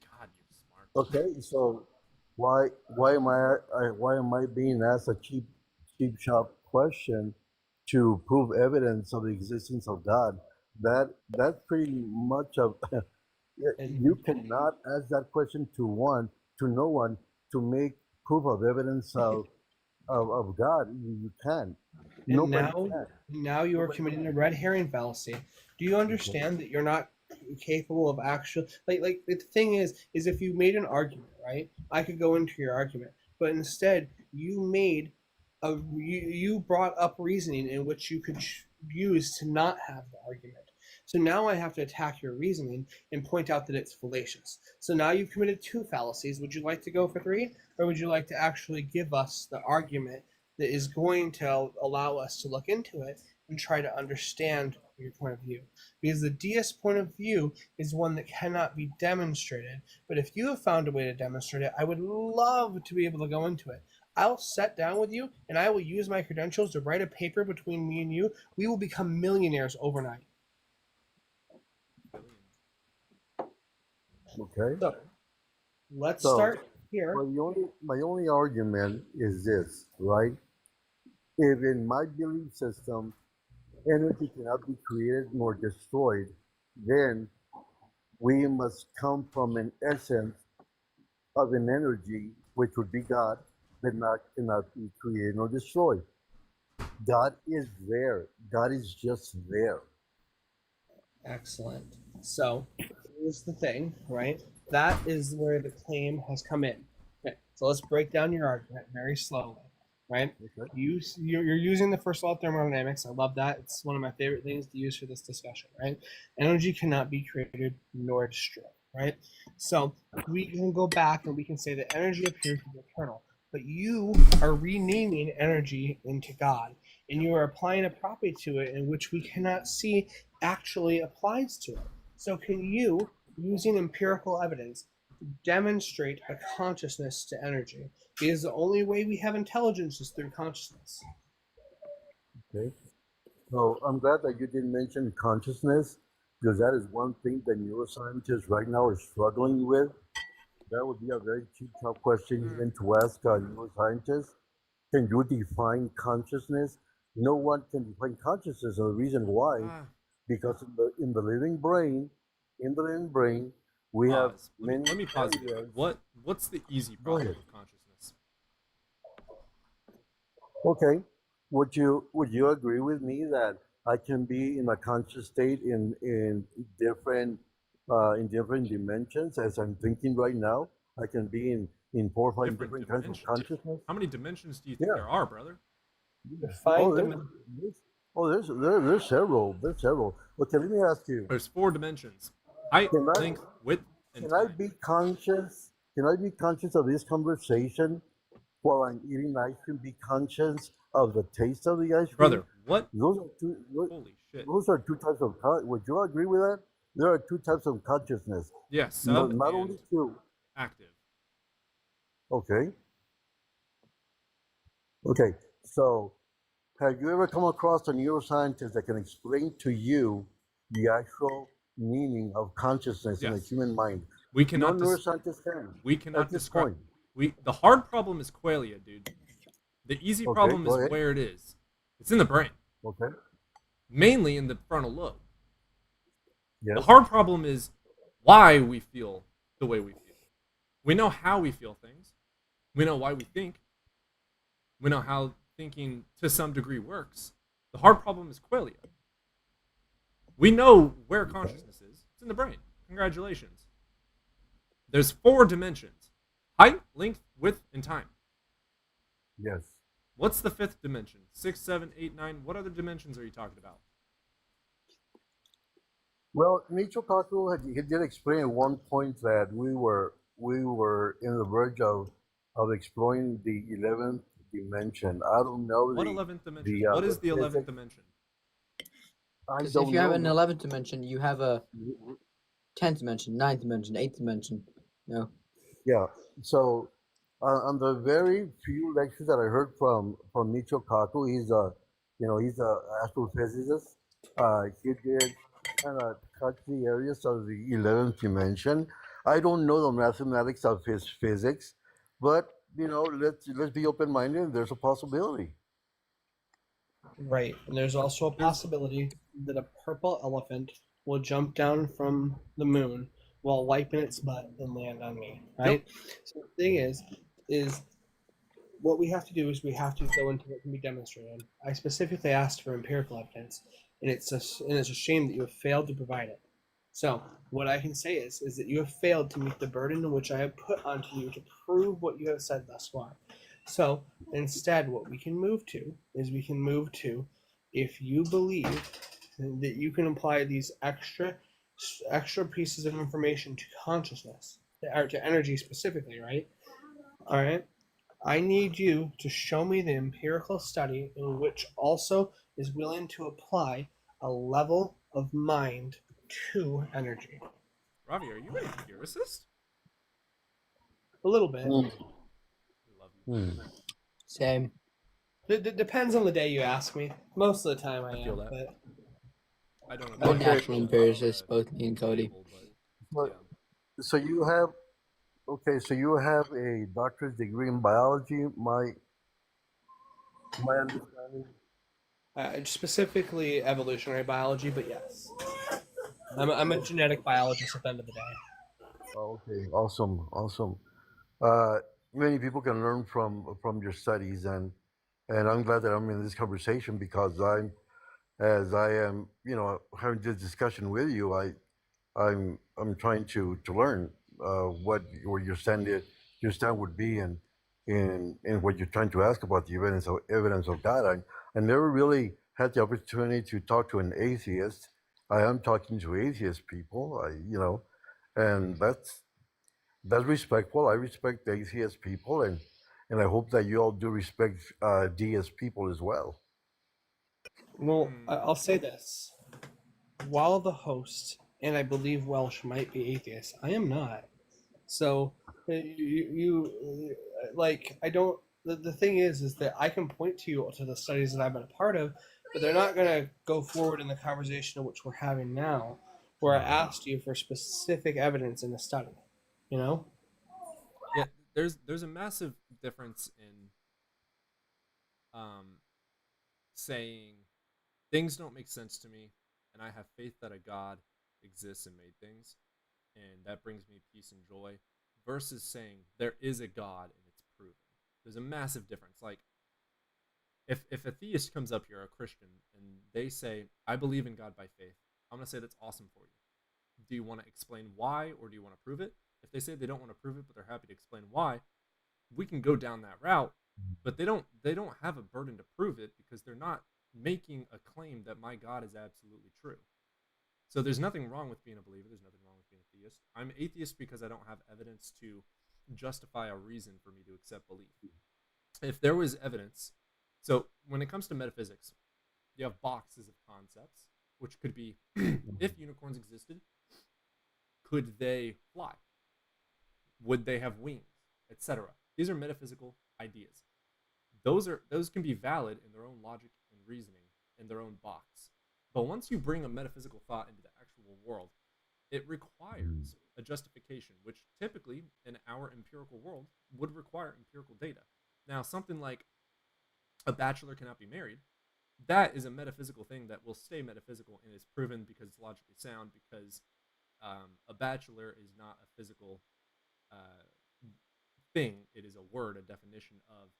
God, you're smart. Okay, so why am I being asked a cheap shot question to prove evidence of the existence of God? That's pretty much of you cannot ask that question to no one to make proof of evidence of God. You can't. Now you are committing a red herring fallacy. Do you understand that you're not capable of actual like the thing is if you made an argument, right? I could go into your argument, but instead you brought up reasoning in which you could use to not have the argument. So now I have to attack your reasoning and point out that it's fallacious. So now you've committed 2 fallacies. Would you like to go for 3, or would you like to actually give us the argument that is going to allow us to look into it and try to understand your point of view? Because the deist point of view is one that cannot be demonstrated. But if you have found a way to demonstrate it, I would love to be able to go into it. I'll sit down with you and I will use my credentials to write a paper between me and you. We will become millionaires overnight. Okay. So let's So start here. my only argument is this, right? If in my belief system energy cannot be created nor destroyed, then we must come from an essence of an energy, which would be God, that cannot be created nor destroyed. God is there. God is just there. Excellent. So here's the thing, right? That is where the claim has come in. Okay. So let's break down your argument very slowly, right? Okay. You're using the first law of thermodynamics. I love that. It's one of my favorite things to use for this discussion, right? Energy cannot be created nor destroyed, right? So we can go back and we can say that energy appears to be eternal, but you are renaming energy into God, and you are applying a property to it in which we cannot see actually applies to it. So can you, using empirical evidence, demonstrate a consciousness to energy? Because the only way we have intelligence is through consciousness. Okay. So I'm glad that you didn't mention consciousness, because that is one thing that neuroscientists right now are struggling with. That would be a very cheap top question even to ask neuroscientists. Can you define consciousness? No one can define consciousness, and the reason why, because in the living brain, we have Pause. many Let me pause there. areas. What's the easy Go problem ahead. with consciousness? Okay. Would you agree with me that I can be in a conscious state in different dimensions as I'm thinking right now? I can be in 4 or 5 different kinds of consciousness. How many dimensions do you think Yeah. there are, brother? Oh, there's several. There's several. Okay, let me ask you. There's 4 dimensions: height, Can I- length, width, and Can I be conscious? Can I be conscious of this conversation while I'm eating ice cream? Be conscious of the taste of the ice cream, brother. What? Those are two. Holy shit! Those are 2 types of. Would you agree with that? There are 2 types of consciousness. Yes, sub Not and only 2. active. Okay. Okay. So, have you ever come across a neuroscientist that can explain to you the actual meaning of consciousness in the Yes. human mind? We cannot. No neuroscientist can. We cannot At this describe. point. The hard problem is qualia, dude. The easy Okay, problem go is ahead. where it is. It's in the brain, Okay. mainly in the frontal lobe. Yes. The hard problem is why we feel the way we feel. We know how we feel things. We know why we think. We know how thinking to some degree works. The hard problem is qualia. We know where consciousness is. It's in the brain. Congratulations. There's 4 dimensions: height, length, width, and time. Yes. What's the 5th dimension? 6, 7, 8, 9. What other dimensions are you talking about? Well, Michio Kaku he did explain at one point that we were in the verge of exploring the 11th dimension. I don't know What the 11th dimension? the What is the 11th physics. dimension? I Because don't if you have know. an 11th dimension, you have a 10th dimension, 9th dimension, 8th dimension. No. Yeah. So on the very few lectures that I heard from Michio Kaku, he's a astrophysicist. He did kind of touch the areas of the 11th dimension. I don't know the mathematics of his physics, but let's be open minded. There's a possibility. Right. And there's also a possibility that a purple elephant will jump down from the moon while wiping its butt and land on me. Right? So the thing is what we have to do is we have to go into what can be demonstrated. I specifically asked for empirical evidence, and it's a shame that you have failed to provide it. So what I can say is that you have failed to meet the burden which I have put onto you to prove what you have said thus far. So instead, what we can move to is if you believe that you can apply these extra pieces of information to consciousness, or to energy specifically, right? All right. I need you to show me the empirical study in which also is willing to apply a level of mind to energy. Ravi, are you an empiricist? A little bit. Same. It depends on the day you ask me. Most of the time I feel am, that. but I don't We're agree. natural empiricists, both me and Cody. So you have, okay, so you have a doctorate degree in biology. My understanding. specifically evolutionary biology, but yes. I'm a genetic biologist at the end of the day. Oh, okay, awesome. Many people can learn from your studies, and I'm glad that I'm in this conversation because as I am, having this discussion with you, I'm trying to learn what your stand would be, and in what you're trying to ask about the evidence of God. I never really had the opportunity to talk to an atheist. I am talking to atheist people, and that's respectful. I respect atheist people, and I hope that you all do respect deist people as well. Well, I'll say this. While the host, and I believe Welsh might be atheist, I am not. So, I don't. The thing is that I can point to you to the studies that I've been a part of, but they're not going to go forward in the conversation of which we're having now, where I asked you for specific evidence in the study. Yeah, there's a massive difference in saying things don't make sense to me, and I have faith that a God exists and made things, and that brings me peace and joy, versus saying there is a God and it's proven. There's a massive difference. Like, if a theist comes up here, a Christian, and they say, I believe in God by faith, I'm going to say that's awesome for you. Do you want to explain why, or do you want to prove it? If they say they don't want to prove it, but they're happy to explain why, we can go down that route. But they don't have a burden to prove it, because they're not making a claim that my God is absolutely true. So there's nothing wrong with being a believer. There's nothing wrong with being a theist. I'm atheist because I don't have evidence to justify a reason for me to accept belief. If there was evidence, so when it comes to metaphysics, you have boxes of concepts, which could be if unicorns existed, could they fly? Would they have wings, etc.? These are metaphysical ideas. Those can be valid in their own logic and reasoning in their own box. But once you bring a metaphysical thought into the actual world, it requires a justification, which typically in our empirical world would require empirical data. Now, something like a bachelor cannot be married, that is a metaphysical thing that will stay metaphysical and is proven because it's logically sound, because a bachelor is not a physical thing. It is a word, a definition of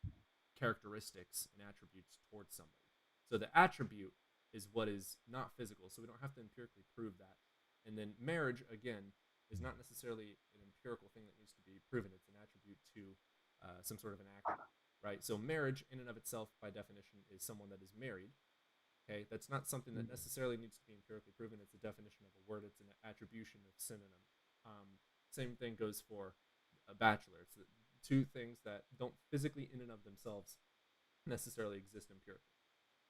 characteristics and attributes towards somebody. So the attribute is what is not physical, so we don't have to empirically prove that. And then marriage, again, is not necessarily an empirical thing that needs to be proven. It's an attribute to some sort of an action, right? So marriage in and of itself, by definition, is someone that is married. Okay, that's not something that necessarily needs to be empirically proven. It's a definition of a word. It's an attribution of synonym. Same thing goes for a bachelor. It's two things that don't physically in and of themselves necessarily exist empirically.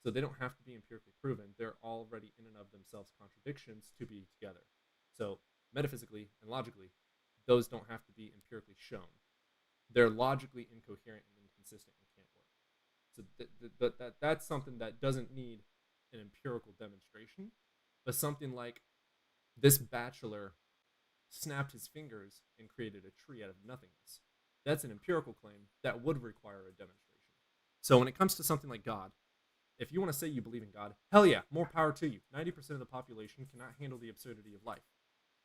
So they don't have to be empirically proven. They're already in and of themselves contradictions to be together. So metaphysically and logically, those don't have to be empirically shown. They're logically incoherent and inconsistent and can't work. So that's something that doesn't need an empirical demonstration, but something like this bachelor snapped his fingers and created a tree out of nothingness. That's an empirical claim that would require a demonstration. So when it comes to something like God, if you want to say you believe in God, hell yeah, more power to you. 90% of the population cannot handle the absurdity of life.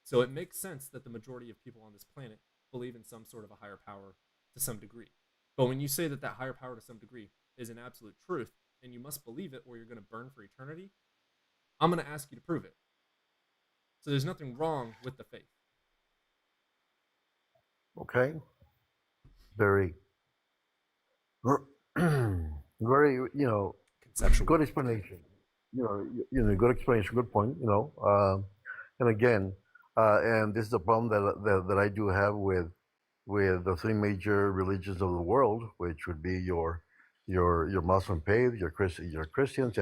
So it makes sense that the majority of people on this planet believe in some sort of a higher power to some degree. But when you say that higher power to some degree is an absolute truth, and you must believe it or you're going to burn for eternity, I'm going to ask you to prove it. So there's nothing wrong with the faith. Okay. Very, very, conceptual. good explanation. good explanation, good point. And again, and this is a problem that I do have with the three major religions of the world, which would be your Muslim faith, your Christians,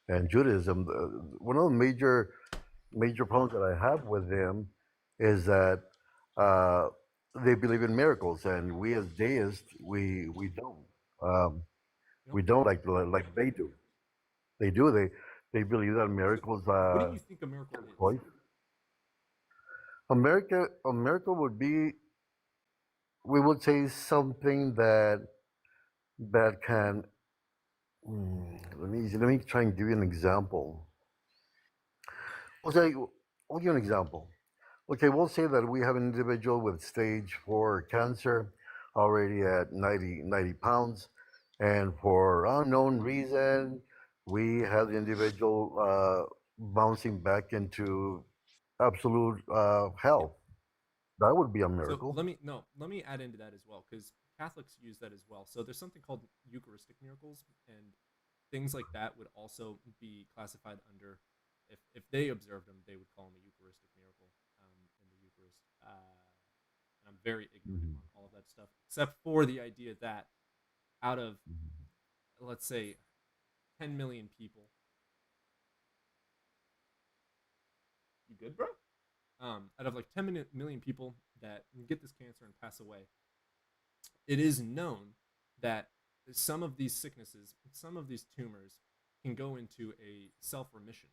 and Judaism. One of the major problems that I have with them is that uh, they believe in miracles, and we as deists we don't. Um, we don't like they do. They do. They believe that miracles. What do you think a miracle is? Life. America would be, we would say something that can. Let me try and give you an example. I'll give you an example. Okay, we'll say that we have an individual with stage 4 cancer, already at 90 pounds, and for unknown reason, we have the individual bouncing back into absolute health. That would be a So miracle. let me add into that as well, because Catholics use that as well. So there's something called Eucharistic miracles, and things like that would also be classified under, if they observed them, they would call them a Eucharistic miracle in the Eucharist. And I'm very ignorant on all of that stuff, except for the idea that out of, let's say, 10 million people, you good, bro? Out of like 10 million people that get this cancer and pass away, it is known that some of these sicknesses, some of these tumors can go into a self-remission.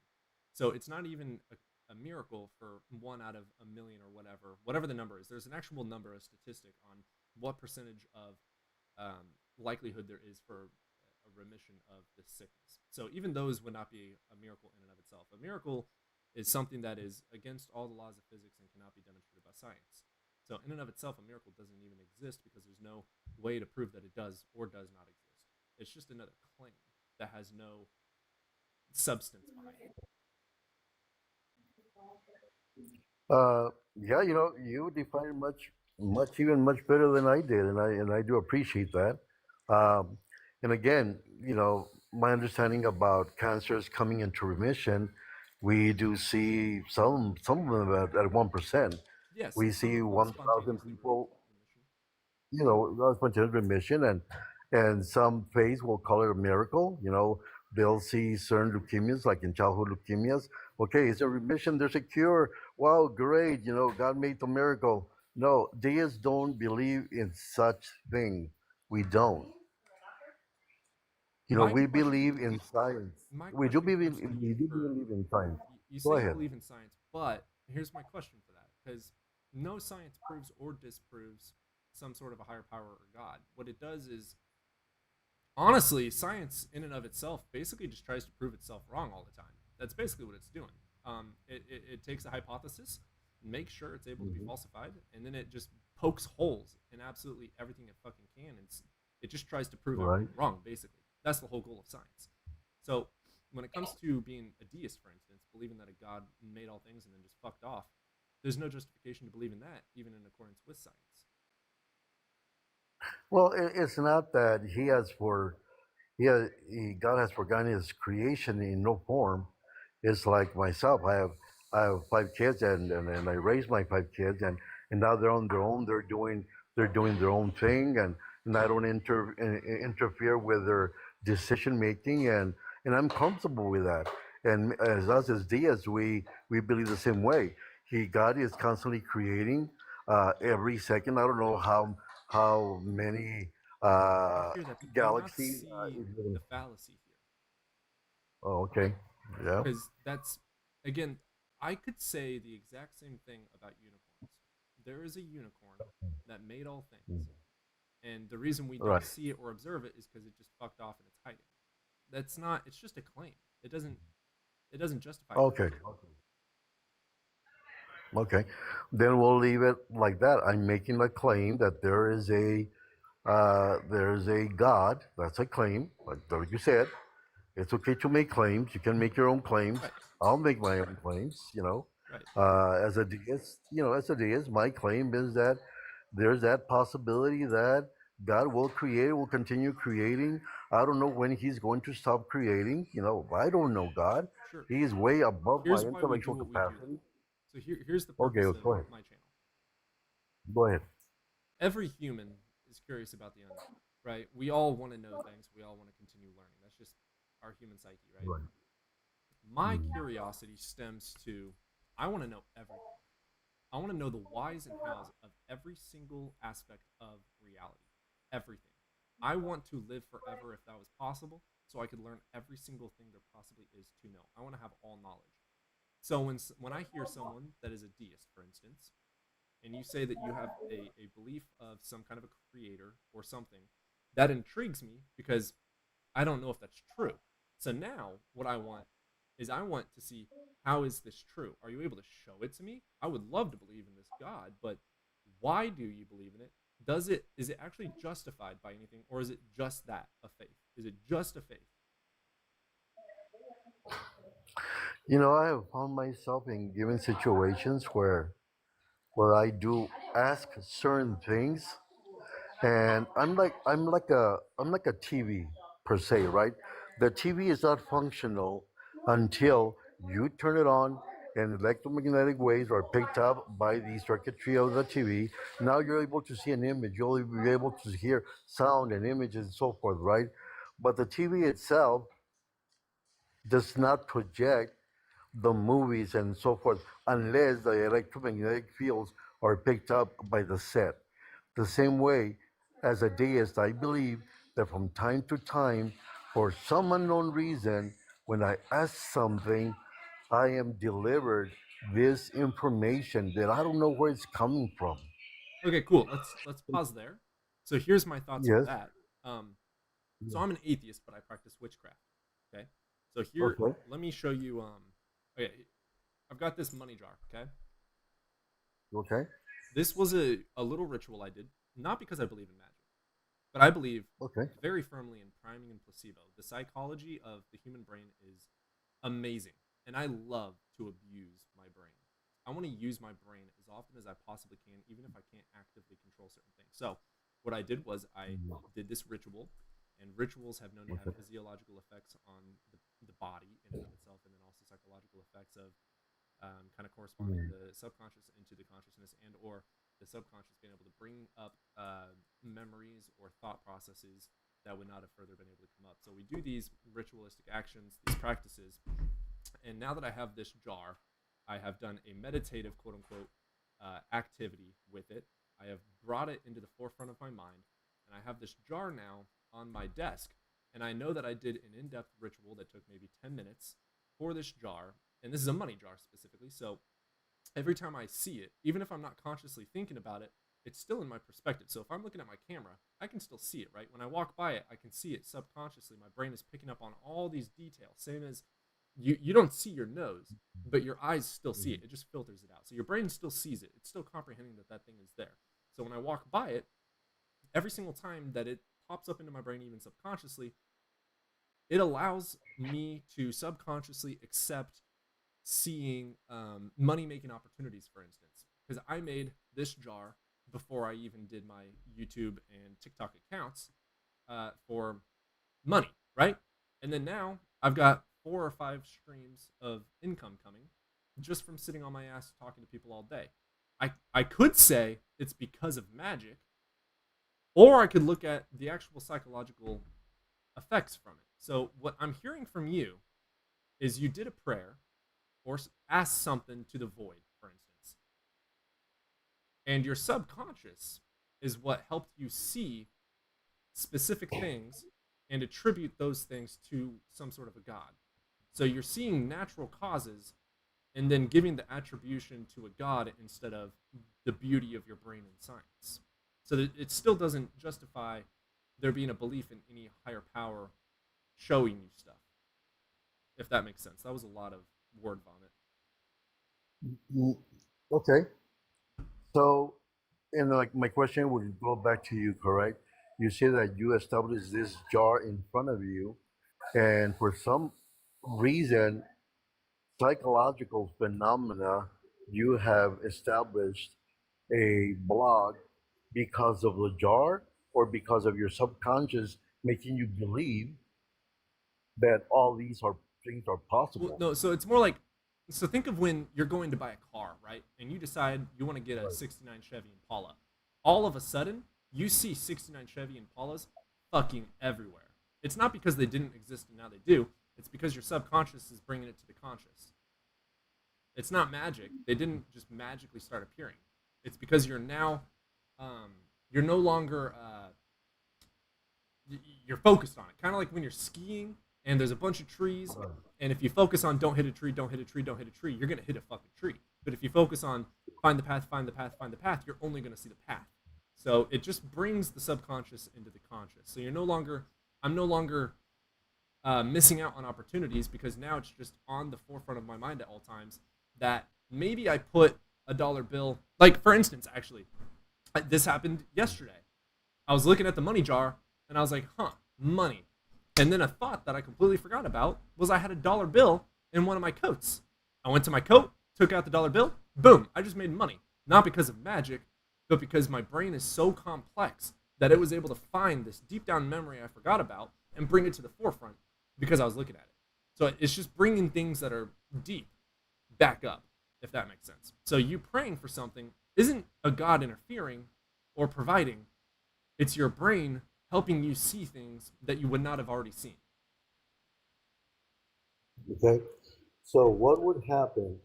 So it's not even a miracle for 1 out of a million or whatever the number is. There's an actual number, a statistic on what percentage of likelihood there is for a remission of this sickness. So even those would not be a miracle in and of itself. A miracle is something that is against all the laws of physics and cannot be demonstrated by science. So in and of itself, a miracle doesn't even exist because there's no way to prove that it does or does not exist. It's just another claim that has no substance behind it. Yeah, you define it much better than I did, and I do appreciate that. Um, and again, my understanding about cancers coming into remission, we do see some of them at 1%. Yes, We some see are called 1,000 spontaneously people, spontaneous remission, and some faiths will call it a miracle. They'll see certain leukemias, like in childhood leukemias. Okay, it's a remission. There's a cure. Wow, great! God made the miracle. No, deists don't believe in such thing. We don't. My We question, believe in science. my We do question believe comes to in, you we do for, believe in science. you Go say you ahead. believe in science, but here's my question for that, because no science proves or disproves some sort of a higher power or God. What it does is, honestly, science in and of itself basically just tries to prove itself wrong all the time. That's basically what it's doing. It takes a hypothesis, makes sure it's able to be falsified, and then it just pokes holes in absolutely everything it fucking can, and it just tries to prove Right. everything wrong, basically. That's the whole goal of science. So when it comes to being a deist, for instance, believing that a God made all things and then just fucked off, there's no justification to believe in that, even in accordance with science. Well, it's not that God has forgotten His creation in no form. It's like myself. I have 5 kids, and I raised my 5 kids, and now they're on their own. They're doing their own thing, and I don't interfere with their decision making, and I'm comfortable with that. And as us as deists, we believe the same way. God is constantly creating every second. I don't know how many I hear that, but do you not galaxies. see the fallacy here? Oh, okay. Yeah. Because that's, again, I could say the exact same thing about unicorns. There is a unicorn that made all things, and the reason we don't Right. see it or observe it is because it just fucked off and it's hiding. That's not. It's just a claim. It doesn't justify Okay. anything. Okay. Then we'll leave it like that. I'm making a claim that there's a God. That's a claim, like you said. It's okay to make claims. You can make your own claims. Right. I'll make my own claims. Right. As a deist, my claim is that there's that possibility that God will continue creating I don't know when he's going to stop creating. I don't know God. Sure. He is way above my Here's why we do intellectual what we do. capacity. So here's the Okay, purpose go of ahead. my channel. Go ahead. Every human is curious about the unknown, right? We all want to know things. We all want to continue learning. That's just our human psyche, right? Right. My curiosity stems to I want to know everything. I want to know the whys and hows of every single aspect of reality. Everything. I want to live forever if that was possible, so I could learn every single thing there possibly is to know. I want to have all knowledge. So when I hear someone that is a deist, for instance, and you say that you have a belief of some kind of a creator or something, that intrigues me because I don't know if that's true. So now what I want is I want to see, how is this true? Are you able to show it to me? I would love to believe in this God, but why do you believe in it? Is it actually justified by anything, or is it just that, a faith? Is it just a faith? I have found myself in given situations where I do ask certain things, and I'm like a TV per se, right? The TV is not functional until you turn it on and electromagnetic waves are picked up by the circuitry of the TV. Now you're able to see an image, you'll be able to hear sound and images and so forth, right? But the TV itself does not project the movies and so forth unless the electromagnetic fields are picked up by the set. The same way, as a deist, I believe that from time to time, for some unknown reason, when I ask something, I am delivered this information that I don't know where it's coming from. Okay, cool. Let's pause there. So here's my thoughts on Yes. that. So I'm an atheist, but I practice witchcraft. Okay. So here, Okay. let me show you. Okay, I've got this money jar. Okay. Okay. This was a little ritual I did, not because I believe in magic, but I believe Okay. very firmly in priming and placebo. The psychology of the human brain is amazing, and I love to abuse my brain. I want to use my brain as often as I possibly can, even if I can't actively control certain things. So, what I did was I did this ritual, and rituals have known to have physiological effects on the body in and of itself, and then also psychological effects of kind of corresponding the subconscious into the consciousness, and or the subconscious being able to bring up memories or thought processes that would not have further been able to come up. So we do these ritualistic actions, these practices, and now that I have this jar, I have done a meditative, quote unquote, activity with it. I have brought it into the forefront of my mind, and I have this jar now on my desk. And I know that I did an in-depth ritual that took maybe 10 minutes for this jar, and this is a money jar specifically. So every time I see it, even if I'm not consciously thinking about it, it's still in my perspective. So if I'm looking at my camera, I can still see it, right? When I walk by it, I can see it subconsciously. My brain is picking up on all these details, same as you don't see your nose, but your eyes still see it. It just filters it out. So your brain still sees it. It's still comprehending that that thing is there. So when I walk by it, every single time that it pops up into my brain, even subconsciously, it allows me to subconsciously accept seeing money-making opportunities, for instance. Because I made this jar before I even did my YouTube and TikTok accounts for money, right? And then now I've got 4 or 5 streams of income coming just from sitting on my ass talking to people all day. I could say it's because of magic, or I could look at the actual psychological effects from it. So what I'm hearing from you is you did a prayer or asked something to the void, for instance. And your subconscious is what helped you see specific things and attribute those things to some sort of a god. So you're seeing natural causes and then giving the attribution to a god instead of the beauty of your brain and science. So that it still doesn't justify there being a belief in any higher power showing you stuff. If that makes sense. That was a lot of word vomit. Okay. So, and like my question would go back to you, correct? You say that you established this jar in front of you, and for some reason, psychological phenomena, you have established a blog because of the jar or because of your subconscious making you believe that all these are things are Well, possible. no, so it's more like, so think of when you're going to buy a car, right? And you decide you want to get a 69 Chevy Impala. All of a sudden, you see 69 Chevy Impalas fucking everywhere. It's not because they didn't exist and now they do. It's because your subconscious is bringing it to the conscious. It's not magic. They didn't just magically start appearing. It's because you're now, you're no longer, you're focused on it. Kind of like when you're skiing and there's a bunch of trees, and if you focus on don't hit a tree, don't hit a tree, don't hit a tree, you're gonna hit a fucking tree. But if you focus on find the path, find the path, find the path, you're only gonna see the path. So it just brings the subconscious into the conscious. So I'm no longer missing out on opportunities because now it's just on the forefront of my mind at all times that maybe I put a dollar bill, like for instance, actually, this happened yesterday. I was looking at the money jar and I was like, money. And then a thought that I completely forgot about was I had a dollar bill in one of my coats. I went to my coat, took out the dollar bill, boom, I just made money. Not because of magic, but because my brain is so complex that it was able to find this deep down memory I forgot about and bring it to the forefront because I was looking at it. So it's just bringing things that are deep back up, if that makes sense. So you praying for something isn't a God interfering or providing. It's your brain helping you see things that you would not have already seen. Okay, so what would happen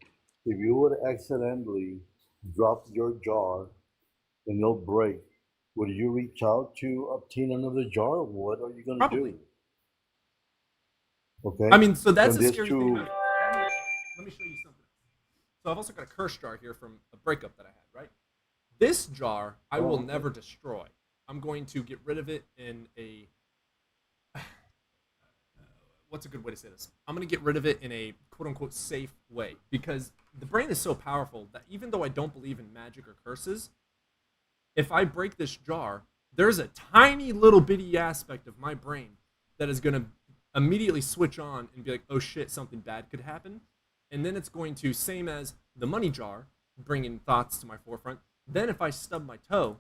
if you would accidentally drop your jar and it'll break? Would you reach out to obtain another jar? What are you going to do? Okay. I mean, so that's And a this scary to- thing. Let me show you something. So I've also got a curse jar here from a breakup that I had, right? This jar I will never destroy. I'm going to get rid of it in a what's a good way to say this? I'm going to get rid of it in a quote-unquote safe way because the brain is so powerful that even though I don't believe in magic or curses, if I break this jar, there's a tiny little bitty aspect of my brain that is going to immediately switch on and be like, oh shit, something bad could happen. And then it's going to, same as the money jar, bring in thoughts to my forefront. Then if I stub my toe,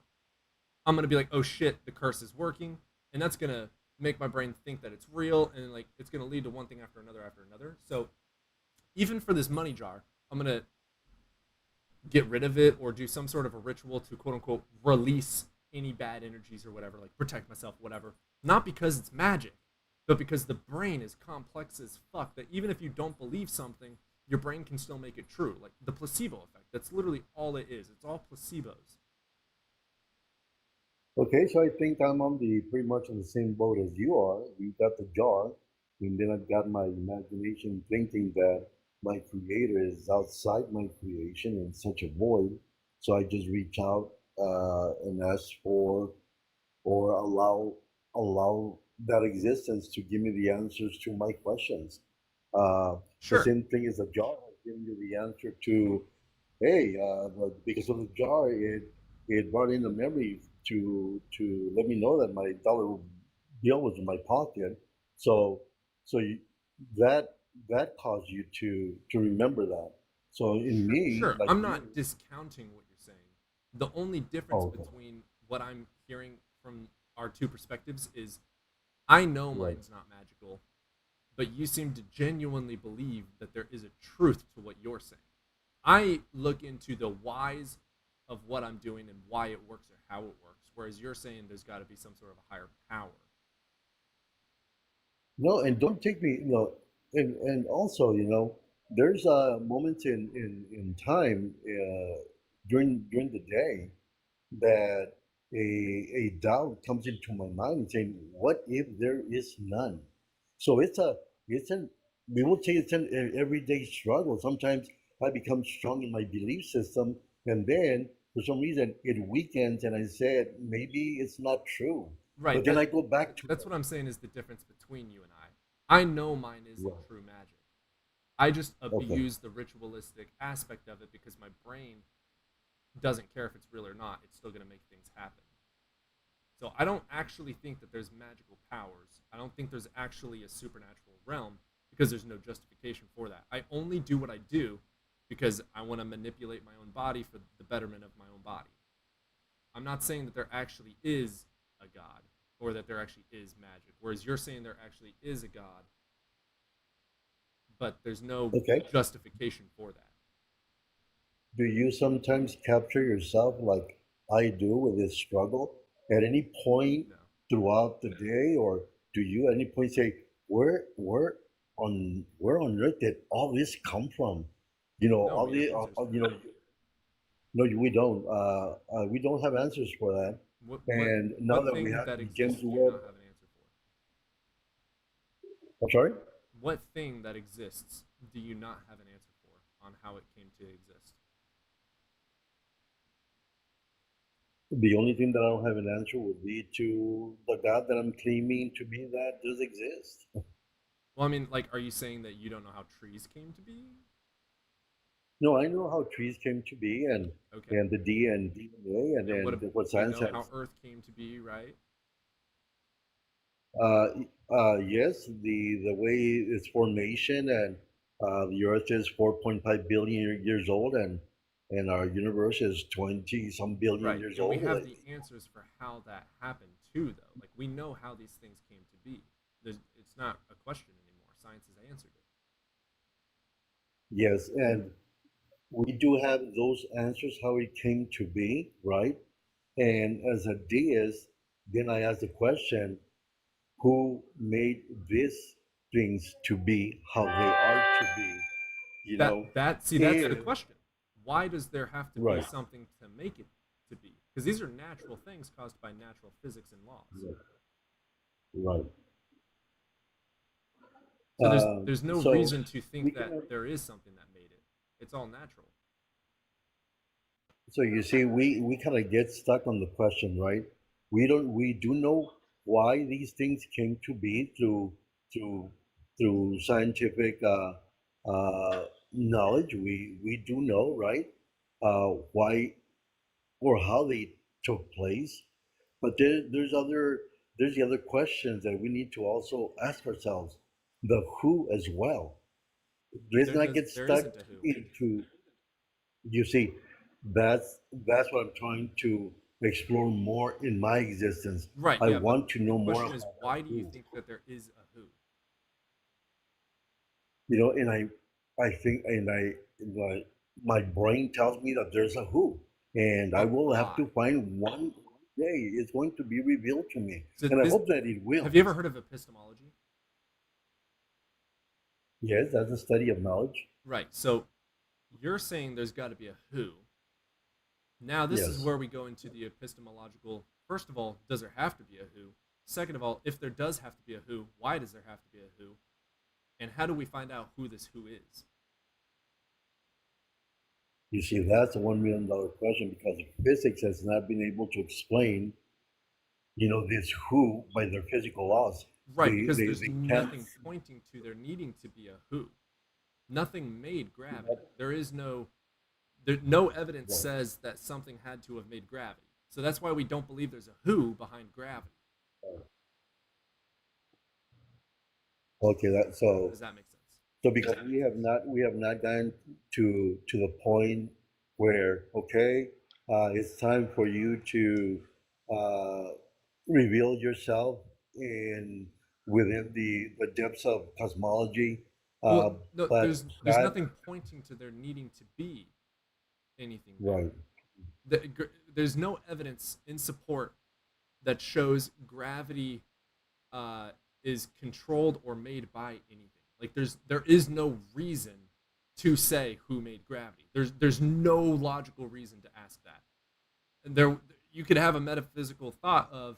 I'm going to be like, oh shit, the curse is working. And that's going to make my brain think that it's real. And like, it's going to lead to one thing after another after another. So even for this money jar, I'm going to get rid of it or do some sort of a ritual to quote unquote release any bad energies or whatever, like protect myself, whatever. Not because it's magic, but because the brain is complex as fuck that even if you don't believe something, your brain can still make it true. Like the placebo effect. That's literally all it is. It's all placebos. Okay, so I think I'm pretty much on the same boat as you are. You got the jar, and then I've got my imagination thinking that my creator is outside my creation in such a void. So I just reach out and ask for or allow that existence to give me the answers to my questions. Sure. The same thing as a jar has given you the answer to, hey, because of the jar, it brought in a memory to let me know that my dollar bill was in my pocket. So that caused you to remember that. So in me, Sure, like I'm you, not discounting what you're saying. The only difference between what I'm hearing from our two perspectives is I know mine's not magical, but you seem to genuinely believe that there is a truth to what you're saying. I look into the whys of what I'm doing and why it works or how it works, whereas you're saying there's got to be some sort of a higher power. no, and don't take me, and also, there's moments in time during the day that a doubt comes into my mind saying, what if there is none? So it's an we will say it's an everyday struggle. Sometimes I become strong in my belief system, and then for some reason it weakens, and I said maybe it's not true. Right. But then I go back to That's what I'm saying is the difference between you and I. I know mine isn't true magic. I just abuse the ritualistic aspect of it because my brain doesn't care if it's real or not. It's still going to make things happen. So I don't actually think that there's magical powers. I don't think there's actually a supernatural realm because there's no justification for that. I only do what I do because I want to manipulate my own body for the betterment of my own body. I'm not saying that there actually is a God. or that there actually is magic. Whereas you're saying there actually is a God, but there's no Okay. justification for that. Do you sometimes capture yourself like I do with this struggle at any point throughout the day, or do you at any point say, where on earth did all this come from? You know, No, all we have the answers for you know, no, we don't. We don't have answers for that. What And now what that we thing have that the exists James do you Webb, not have an answer for? I'm sorry. What thing that exists do you not have an answer for on how it came to exist? The only thing that I don't have an answer would be to the God that I'm claiming to be that does exist. Well, I mean, like, are you saying that you don't know how trees came to be? No, I know how trees came to be, and Okay. and the DNA, and And what then what you science know has. how Earth came to be, right? Yes, the way its formation, and the Earth is 4.5 billion years old, and our universe is 20 some billion Right. years And we old. have the answers for how that happened too, though. Like, we know how these things came to be. It's not a question anymore. Science has answered it. Yes, and we do have those answers how it came to be, right? And as a deist, then I ask the question, who made these things to be how they are to be? You know, That's the if question. Why does there have to be right, something to make it to be? Because these are natural things caused by natural physics and laws. right. So there's no So reason to we think can, that there is something that made it. It's all natural. so you see, we kind of get stuck on the question, right? We do know why these things came to be through through scientific knowledge. We do know, right? Why or how they took place. But there's the other questions that we need to also ask ourselves. The who as well. Let's not get There stuck isn't a who. into, you see, that's what I'm trying to explore more in my existence. Right, I yeah, but want to the know more question about is, that why do you who. think that there is a who? You know, and I think, and my brain tells me that there's a who, and I But will have why? to find one day it's going to be revealed to me, So and I this, hope that it will. have you ever heard of epistemology? Yes, that's a study of knowledge. Right. So you're saying there's got to be a who. Now this is Yes. where we go into the epistemological. First of all, does there have to be a who? Second of all, if there does have to be a who, why does there have to be a who? And how do we find out who this who is? You see, that's a $1 million question because physics has not been able to explain, you know, this who by their physical laws. Right, because They there's can't. nothing pointing to there needing to be a who. Nothing made gravity. There is no evidence Right. says that something had to have made gravity. So that's why we don't believe there's a who behind gravity. Okay, Does that make sense? so because we have not gotten to the point where okay, it's time for you to uh, reveal yourself in within the depths of cosmology. Well, no, But there's that nothing pointing to there needing to be anything there. right, There's no evidence in support that shows gravity is controlled or made by anything. Like there is no reason to say who made gravity. There's no logical reason to ask that. And you could have a metaphysical thought of,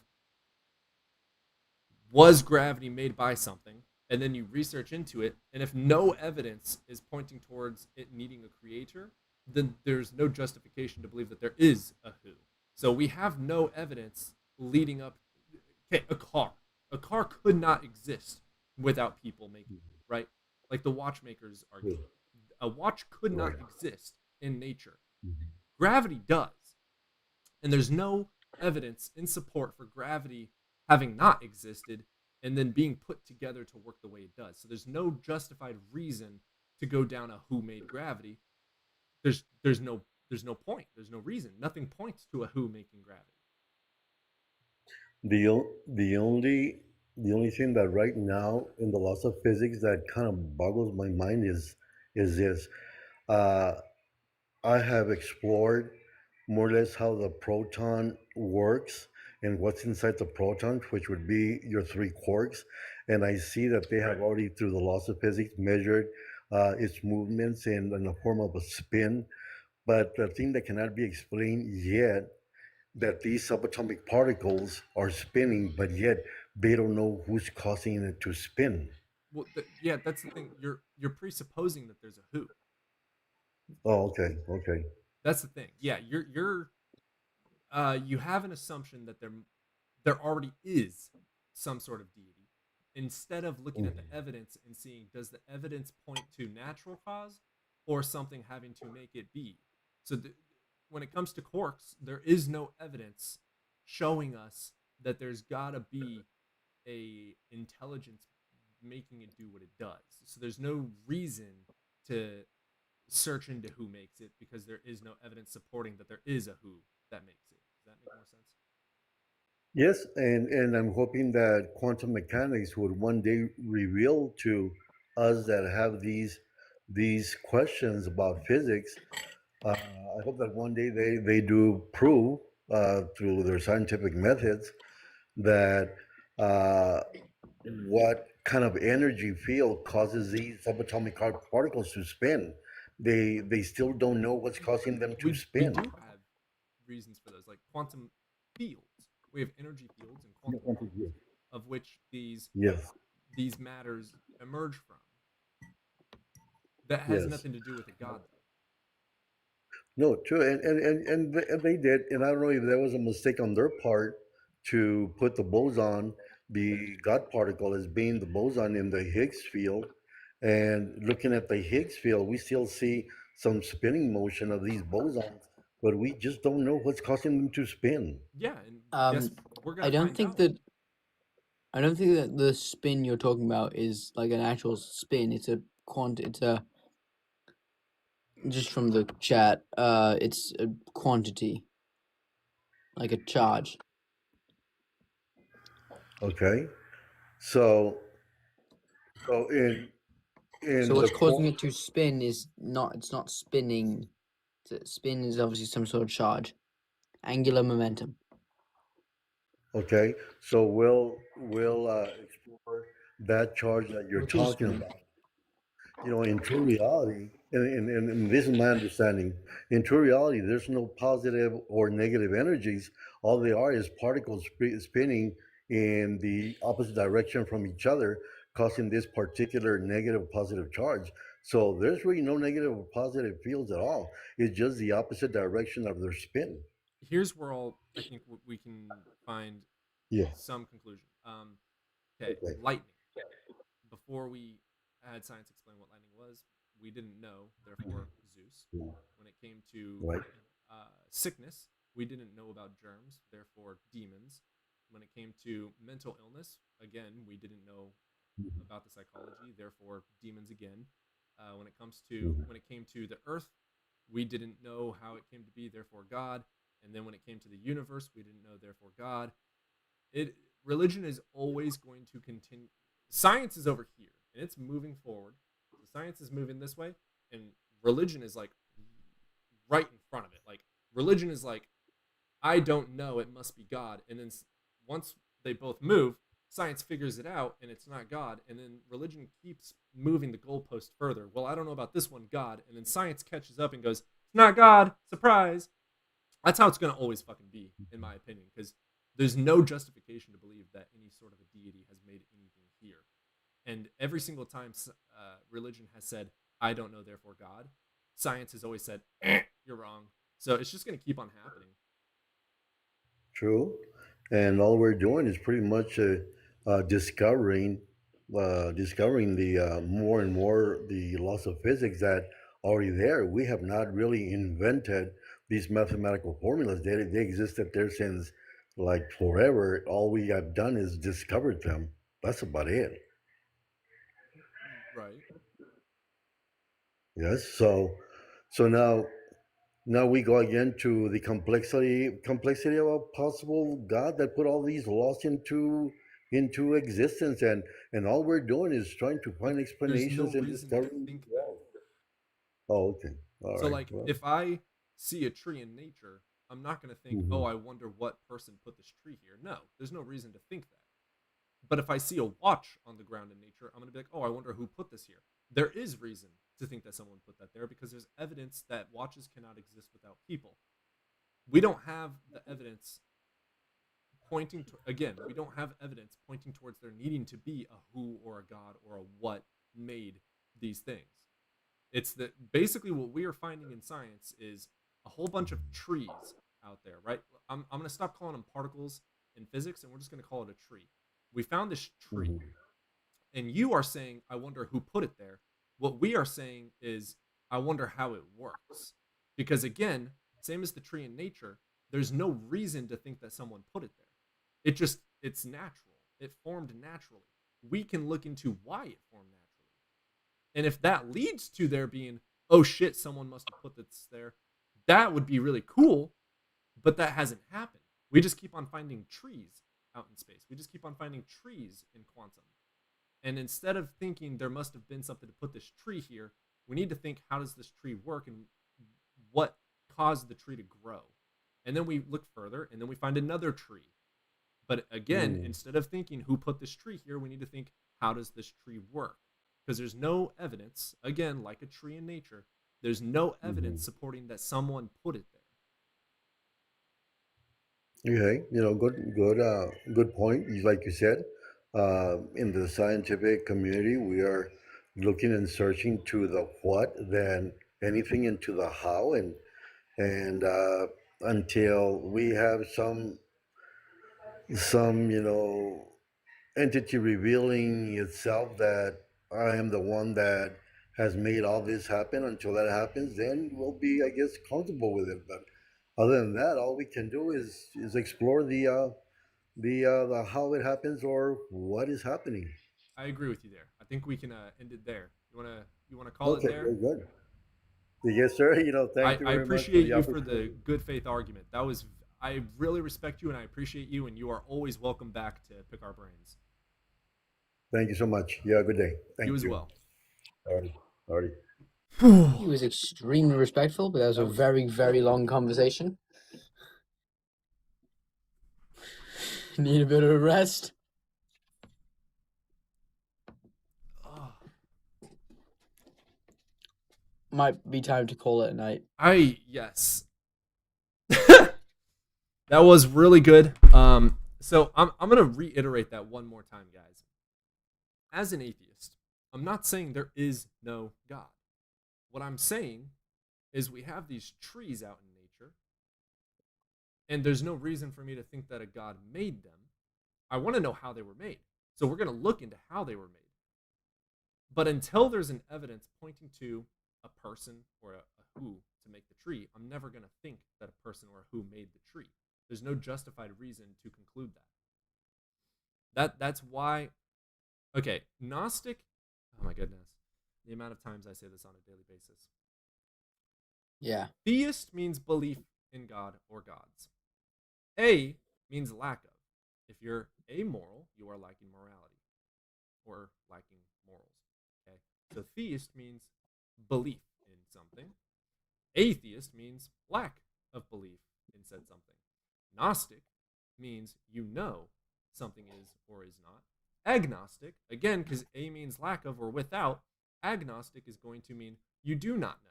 was gravity made by something? And then you research into it, and if no evidence is pointing towards it needing a creator, then there's no justification to believe that there is a who. So we have no evidence leading up. Okay, a car. A car could not exist without people making it, right? Like the watchmakers argue. A watch could not exist in nature. Gravity does. And there's no evidence in support for gravity having not existed and then being put together to work the way it does. So there's no justified reason to go down a who made gravity. There's no point. There's no reason. Nothing points to a who making gravity. The only thing that right now in the laws of physics that kind of boggles my mind is this. Uh, I have explored more or less how the proton works and what's inside the proton, which would be your three quarks. And I see that they have already, through the laws of physics, measured its movements in the form of a spin. But the thing that cannot be explained yet, that these subatomic particles are spinning, but yet they don't know who's causing it to spin. Well, yeah, that's the thing. You're presupposing that there's a who. Oh, okay, okay. That's the thing. Yeah, you have an assumption that there already is some sort of deity, instead of looking at the evidence and seeing, does the evidence point to natural cause or something having to make it be. So when it comes to quarks, there is no evidence showing us that there's got to be a intelligence making it do what it does. So there's no reason to search into who makes it, because there is no evidence supporting that there is a who that makes it. Does that make more sense? Yes, and I'm hoping that quantum mechanics would one day reveal to us that have these questions about physics. I hope that one day they do prove through their scientific methods that what kind of energy field causes these subatomic particles to spin. They still don't know what's causing them to We spin. do have reasons for those, like quantum fields. We have energy fields and quantum Quantum fields, field. of which these Yes, matters emerge from. That has yes. nothing to do with a god, though. No, true, and they did, and I don't know if there was a mistake on their part to put the boson, the God particle, as being the boson in the Higgs field. And looking at the Higgs field, we still see some spinning motion of these bosons, but we just don't know what's causing them to spin. Yeah, and yes, we're I gonna don't find think out. that I don't think that the spin you're talking about is like an actual spin. It's a just from the chat. It's a quantity, like a charge. Okay, so in So the what's causing it to spin is not. It's not spinning. Spin is obviously some sort of charge, angular momentum. okay, so we'll explore that charge that you're Which is talking about. You know, in true reality, and this is my understanding, in true reality, there's no positive or negative energies. All they are is particles spinning in the opposite direction from each other, causing this particular negative positive charge. So there's really no negative or positive fields at all. It's just the opposite direction of their spin. Here's where I think we can find Yeah. some conclusion. Okay, Okay. lightning. Before we had science explain what lightning was, we didn't know. Therefore, Zeus. Yeah. When it came to Right. sickness, we didn't know about germs. Therefore, demons. When it came to mental illness, again, we didn't know about the psychology. Therefore, demons again. When it came to the earth, we didn't know how it came to be. Therefore, God. And then when it came to the universe, we didn't know. Therefore, God. Religion is always going to continue. Science is over here and it's moving forward. So science is moving this way, and religion is like right in front of it. Like religion is like, I don't know, it must be God. And then once they both move, science figures it out and it's not God. And then religion keeps moving the goalpost further. Well, I don't know about this one, God. And then science catches up and goes, it's not God, surprise. That's how it's going to always fucking be, in my opinion, because there's no justification to believe that any sort of a deity has made anything here. And every single time religion has said, I don't know, therefore God, science has always said, you're wrong. So it's just going to keep on happening. True, and all we're doing is pretty much discovering the more and more the laws of physics that are already there. We have not really invented these mathematical formulas. They existed there since like forever. All we have done is discovered them. That's about it. Right. Yes. So now now we go again to the complexity of a possible God that put all these laws into existence, and all we're doing is trying to find There's no explanations and reason to discovering. think that. Oh, okay, all So right. like Well, if I see a tree in nature, I'm not going to think, "Oh, mhm. I wonder what person put this tree here." No, there's no reason to think that. But if I see a watch on the ground in nature, I'm going to be like, "Oh, I wonder who put this here." There is reason to think that someone put that there because there's evidence that watches cannot exist without people. We don't have the evidence pointing to, again, we don't have evidence pointing towards there needing to be a who or a god or a what made these things. It's that basically what we are finding in science is a whole bunch of trees out there, right? I'm going to stop calling them particles in physics and we're just going to call it a tree. We found this tree, Mhm. and you are saying, I wonder who put it there. What we are saying is, I wonder how it works. Because again, same as the tree in nature, there's no reason to think that someone put it there. It's natural. It formed naturally. We can look into why it formed naturally. And if that leads to there being, oh shit, someone must have put this there, that would be really cool, but that hasn't happened. We just keep on finding trees out in space. We just keep on finding trees in quantum. And instead of thinking there must have been something to put this tree here, we need to think, how does this tree work and what caused the tree to grow? And then we look further and then we find another tree. But again, Mm. instead of thinking who put this tree here, we need to think, how does this tree work? Because there's no evidence, again, like a tree in nature, there's no evidence Mhm. supporting that someone put it there. Okay, good point. Like you said, in the scientific community, we are looking and searching to the what than anything into the how, and until we have some entity revealing itself that I am the one that has made all this happen. Until that happens, then we'll be, I guess, comfortable with it. But other than that, all we can do is explore the how it happens or what is happening. I agree with you there. I think we can end it there. You wanna call it Okay, there? very good. Yes, sir. I, Thank you I very much for appreciate the you for the opportunity. good faith argument. I really respect you and I appreciate you, and you are always welcome back to pick our brains. Thank you so much. You have a good day. You Thank as you. well. Alrighty. Alrighty. He was extremely respectful, but that was a very, very long conversation. Need a bit of a rest. Might be time to call it a night. Yes. That was really good. So I'm gonna reiterate that one more time, guys. As an atheist, I'm not saying there is no God. What I'm saying is we have these trees out in nature, and there's no reason for me to think that a God made them. I want to know how they were made. So we're gonna look into how they were made. But until there's an evidence pointing to a person or a who to make the tree, I'm never going to think that a person or a who made the tree. There's no justified reason to conclude that. That's why. Okay, Gnostic. Oh my goodness, the amount of times I say this on a daily basis. Yeah. Theist means belief in God or gods. A means lack of. If you're amoral, you are lacking morality or lacking morals. Okay, so theist means belief in something. Atheist means lack of belief in said something. Gnostic means you know something is or is not. Agnostic, again, because A means lack of or without, agnostic is going to mean you do not know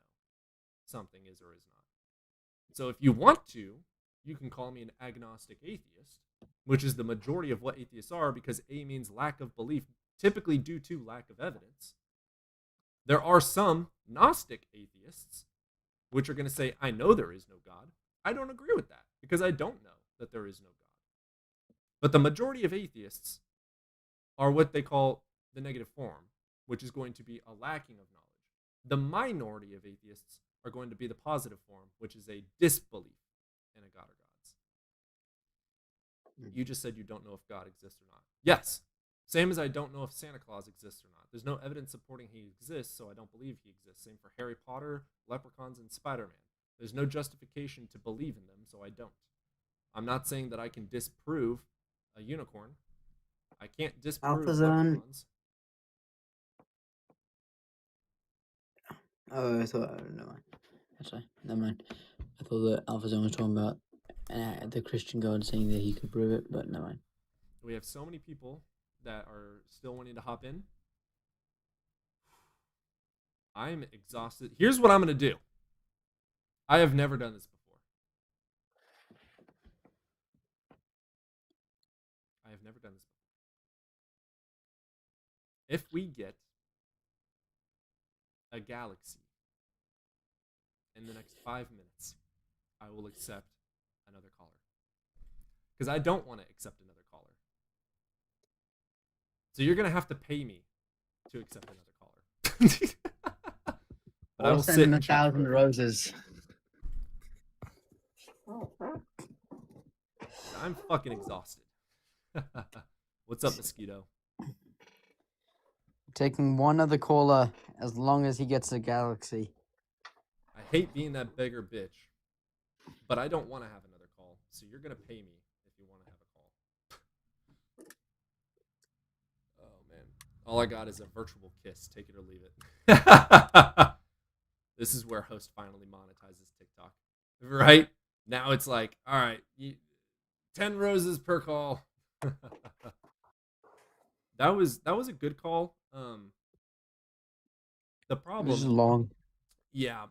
something is or is not. So if you want to, you can call me an agnostic atheist, which is the majority of what atheists are, because A means lack of belief, typically due to lack of evidence. There are some Gnostic atheists which are going to say, I know there is no God. I don't agree with that because I don't know that there is no God. But the majority of atheists are what they call the negative form, which is going to be a lacking of knowledge. The minority of atheists are going to be the positive form, which is a disbelief in a God or gods. You just said you don't know if God exists or not. Yes. Same as I don't know if Santa Claus exists or not. There's no evidence supporting he exists, so I don't believe he exists. Same for Harry Potter, Leprechauns, and Spider-Man. There's no justification to believe in them, so I don't. I'm not saying that I can disprove a unicorn. I can't disprove AlphaZone. leprechauns. Oh, I thought. Oh, never mind. Actually, never mind. I thought that AlphaZone was talking about the Christian God saying that he could prove it, but never mind. We have so many people that are still wanting to hop in. I'm exhausted. Here's what I'm going to do. I have never done this before. I have never done this before. If we get a galaxy in the next 5 minutes, I will accept another caller. Because I don't want to accept another caller. So you're going to have to pay me to accept another caller. But I will send sit him and chat 1,000 for it. roses. I'm fucking exhausted. What's up, Mosquito? Taking one other caller as long as he gets a galaxy. I hate being that beggar bitch, but I don't want to have another call. So you're going to pay me if you want to have a call. Oh, man. All I got is a virtual kiss. Take it or leave it. This is where host finally monetizes TikTok. Right? Now it's like, all right, 10 roses per call. That was a good call. The problem, This is long. yeah,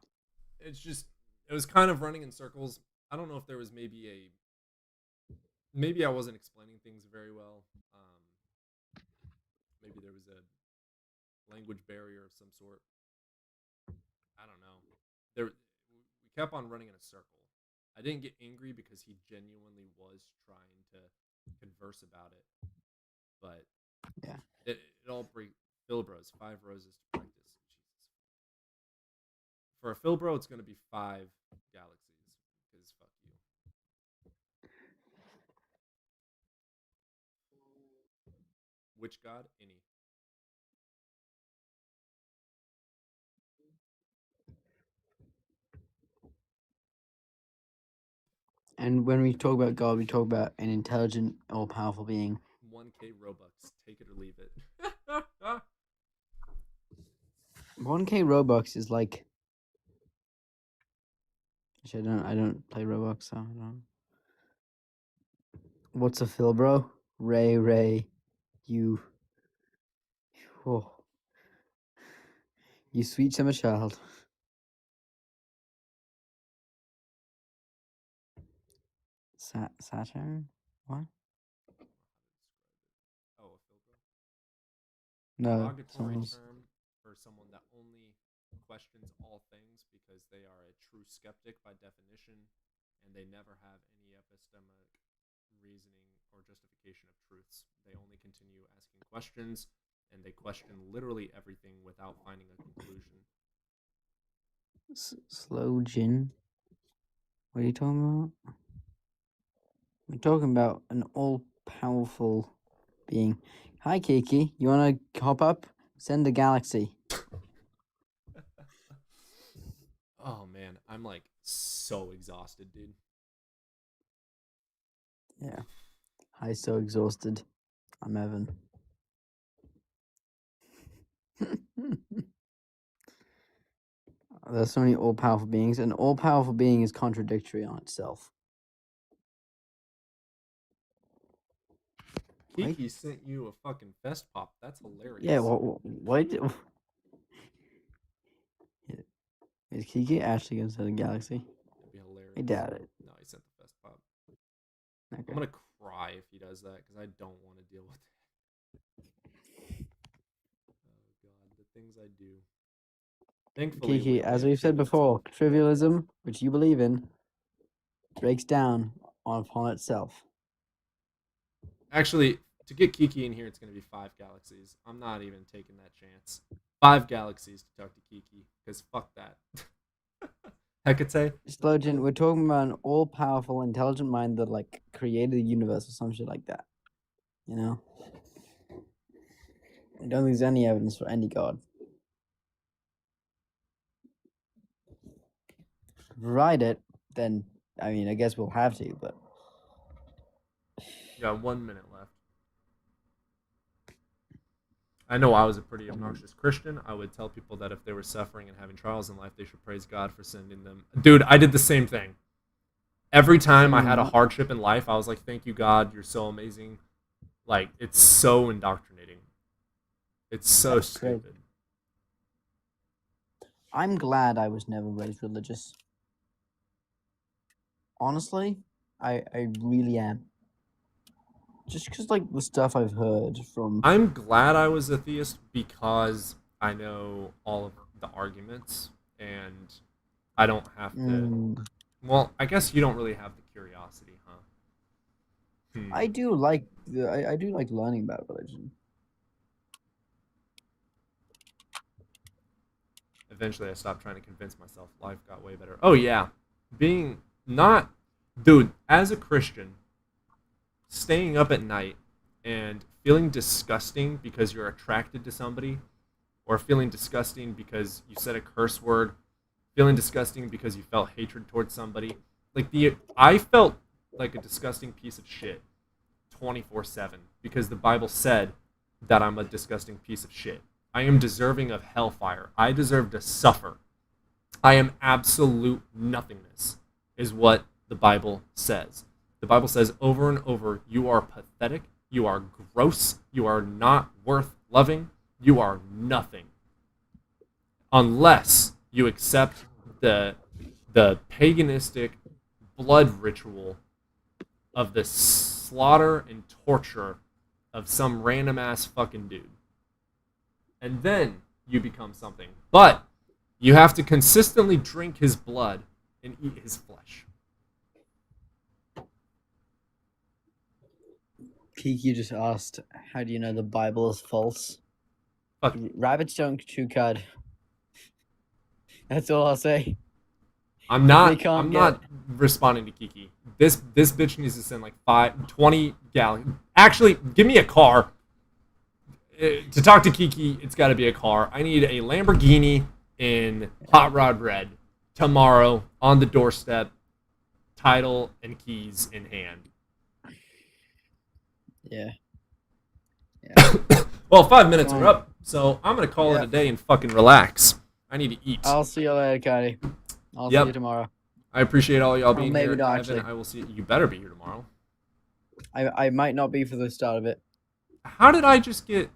it was kind of running in circles. I don't know if there was maybe I wasn't explaining things very well. Maybe there was a language barrier of some sort. I don't know. We kept on running in a circle. I didn't get angry because he genuinely was trying to converse about it, but yeah, it all brings Philbros 5 roses to practice. Jesus. For a Philbro, it's going to be 5 galaxies because fuck you. Which god? Any. And when we talk about God, we talk about an intelligent, all-powerful being. 1K Robux. Take it or leave it. 1K Robux is like. Actually, I don't play Robux, so I don't. What's a Philbro? Ray, you. Oh, you sweet summer child. Saturn? What? Oh, a Philbro? No. Derogatory someone's- term for someone that only questions all things because they are a true skeptic by definition and they never have any epistemic reasoning or justification of truths. They only continue asking questions and they question literally everything without finding a conclusion. Slow Jin? What are you talking about? We're talking about an all-powerful being. Hi, Kiki. You want to hop up? Send the galaxy. Oh man, I'm like so exhausted, dude. Yeah. Hi, so exhausted. I'm Evan. There's so many all-powerful beings. An all-powerful being is contradictory on itself. Kiki sent you a fucking fest pop. That's hilarious. Yeah, what? Is Kiki actually going to send a galaxy? That'd be hilarious. I doubt it. No, he sent the fest pop. Okay. I'm gonna cry if he does that because I don't want to deal with it. Oh god, the things I do. Thankfully, Kiki, we as only we've said have 2 minutes before, left. trivialism, which you believe in, breaks down upon itself. Actually, to get Kiki in here, it's gonna be 5 galaxies. I'm not even taking that chance. 5 galaxies to talk to Kiki because fuck that. Hecate. Slogan, we're talking about an all-powerful, intelligent mind that like created the universe or some shit like that. You know, I don't think there's any evidence for any god. provide it, then I mean, I guess we'll have to. But You got 1 minute left. I know I was a pretty obnoxious Christian. I would tell people that if they were suffering and having trials in life, they should praise God for sending them. Dude, I did the same thing. Every time I had a hardship in life, I was like, thank you, God. You're so amazing. Like, it's so indoctrinating. It's so That's great. stupid. I'm glad I was never raised religious. Honestly, I really am. Just because, like, the stuff I've heard from... I'm glad I was a theist because I know all of the arguments and I don't have to... Well, I guess you don't really have the curiosity, huh? I do like I do like learning about religion. Eventually I stopped trying to convince myself. Life got way better. Oh yeah. Being not... Dude, as a Christian, staying up at night and feeling disgusting because you're attracted to somebody, or feeling disgusting because you said a curse word, feeling disgusting because you felt hatred towards somebody. Like, I felt like a disgusting piece of shit 24/7 because the Bible said that I'm a disgusting piece of shit. I am deserving of hellfire. I deserve to suffer. I am absolute nothingness, is what the Bible says. The Bible says over and over, you are pathetic, you are gross, you are not worth loving, you are nothing. Unless you accept the paganistic blood ritual of the slaughter and torture of some random ass fucking dude. And then you become something. But you have to consistently drink his blood and eat his flesh. Kiki just asked, how do you know the Bible is false? Fuck. Rabbits don't chew cud. That's all I'll say. I'm not responding to Kiki. This bitch needs to send like 20 gallons. Actually, give me a car. To talk to Kiki, it's got to be a car. I need a Lamborghini in hot rod red tomorrow on the doorstep, title and keys in hand. Yeah. Well, 5 minutes are up, so I'm gonna call it a day and fucking relax. I need to eat. I'll see you later, Cody. I'll see you tomorrow. I appreciate all y'all Or being maybe here. not, Evan, actually. I will see you. Better be here tomorrow. I might not be for the start of it. How did I just get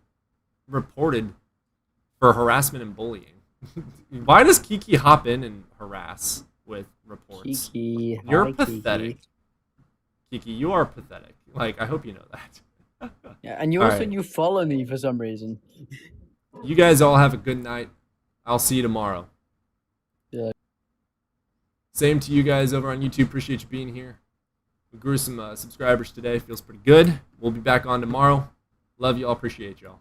reported for harassment and bullying? Why does Kiki hop in and harass with reports? Kiki, You're hi, pathetic. Kiki, you are pathetic. Like, I hope you know that. Yeah, and you All also right. you follow me for some reason. You guys all have a good night. I'll see you tomorrow. Yeah. Same to you guys over on YouTube. Appreciate you being here. We grew some subscribers today. Feels pretty good. We'll be back on tomorrow. Love you all. Appreciate y'all.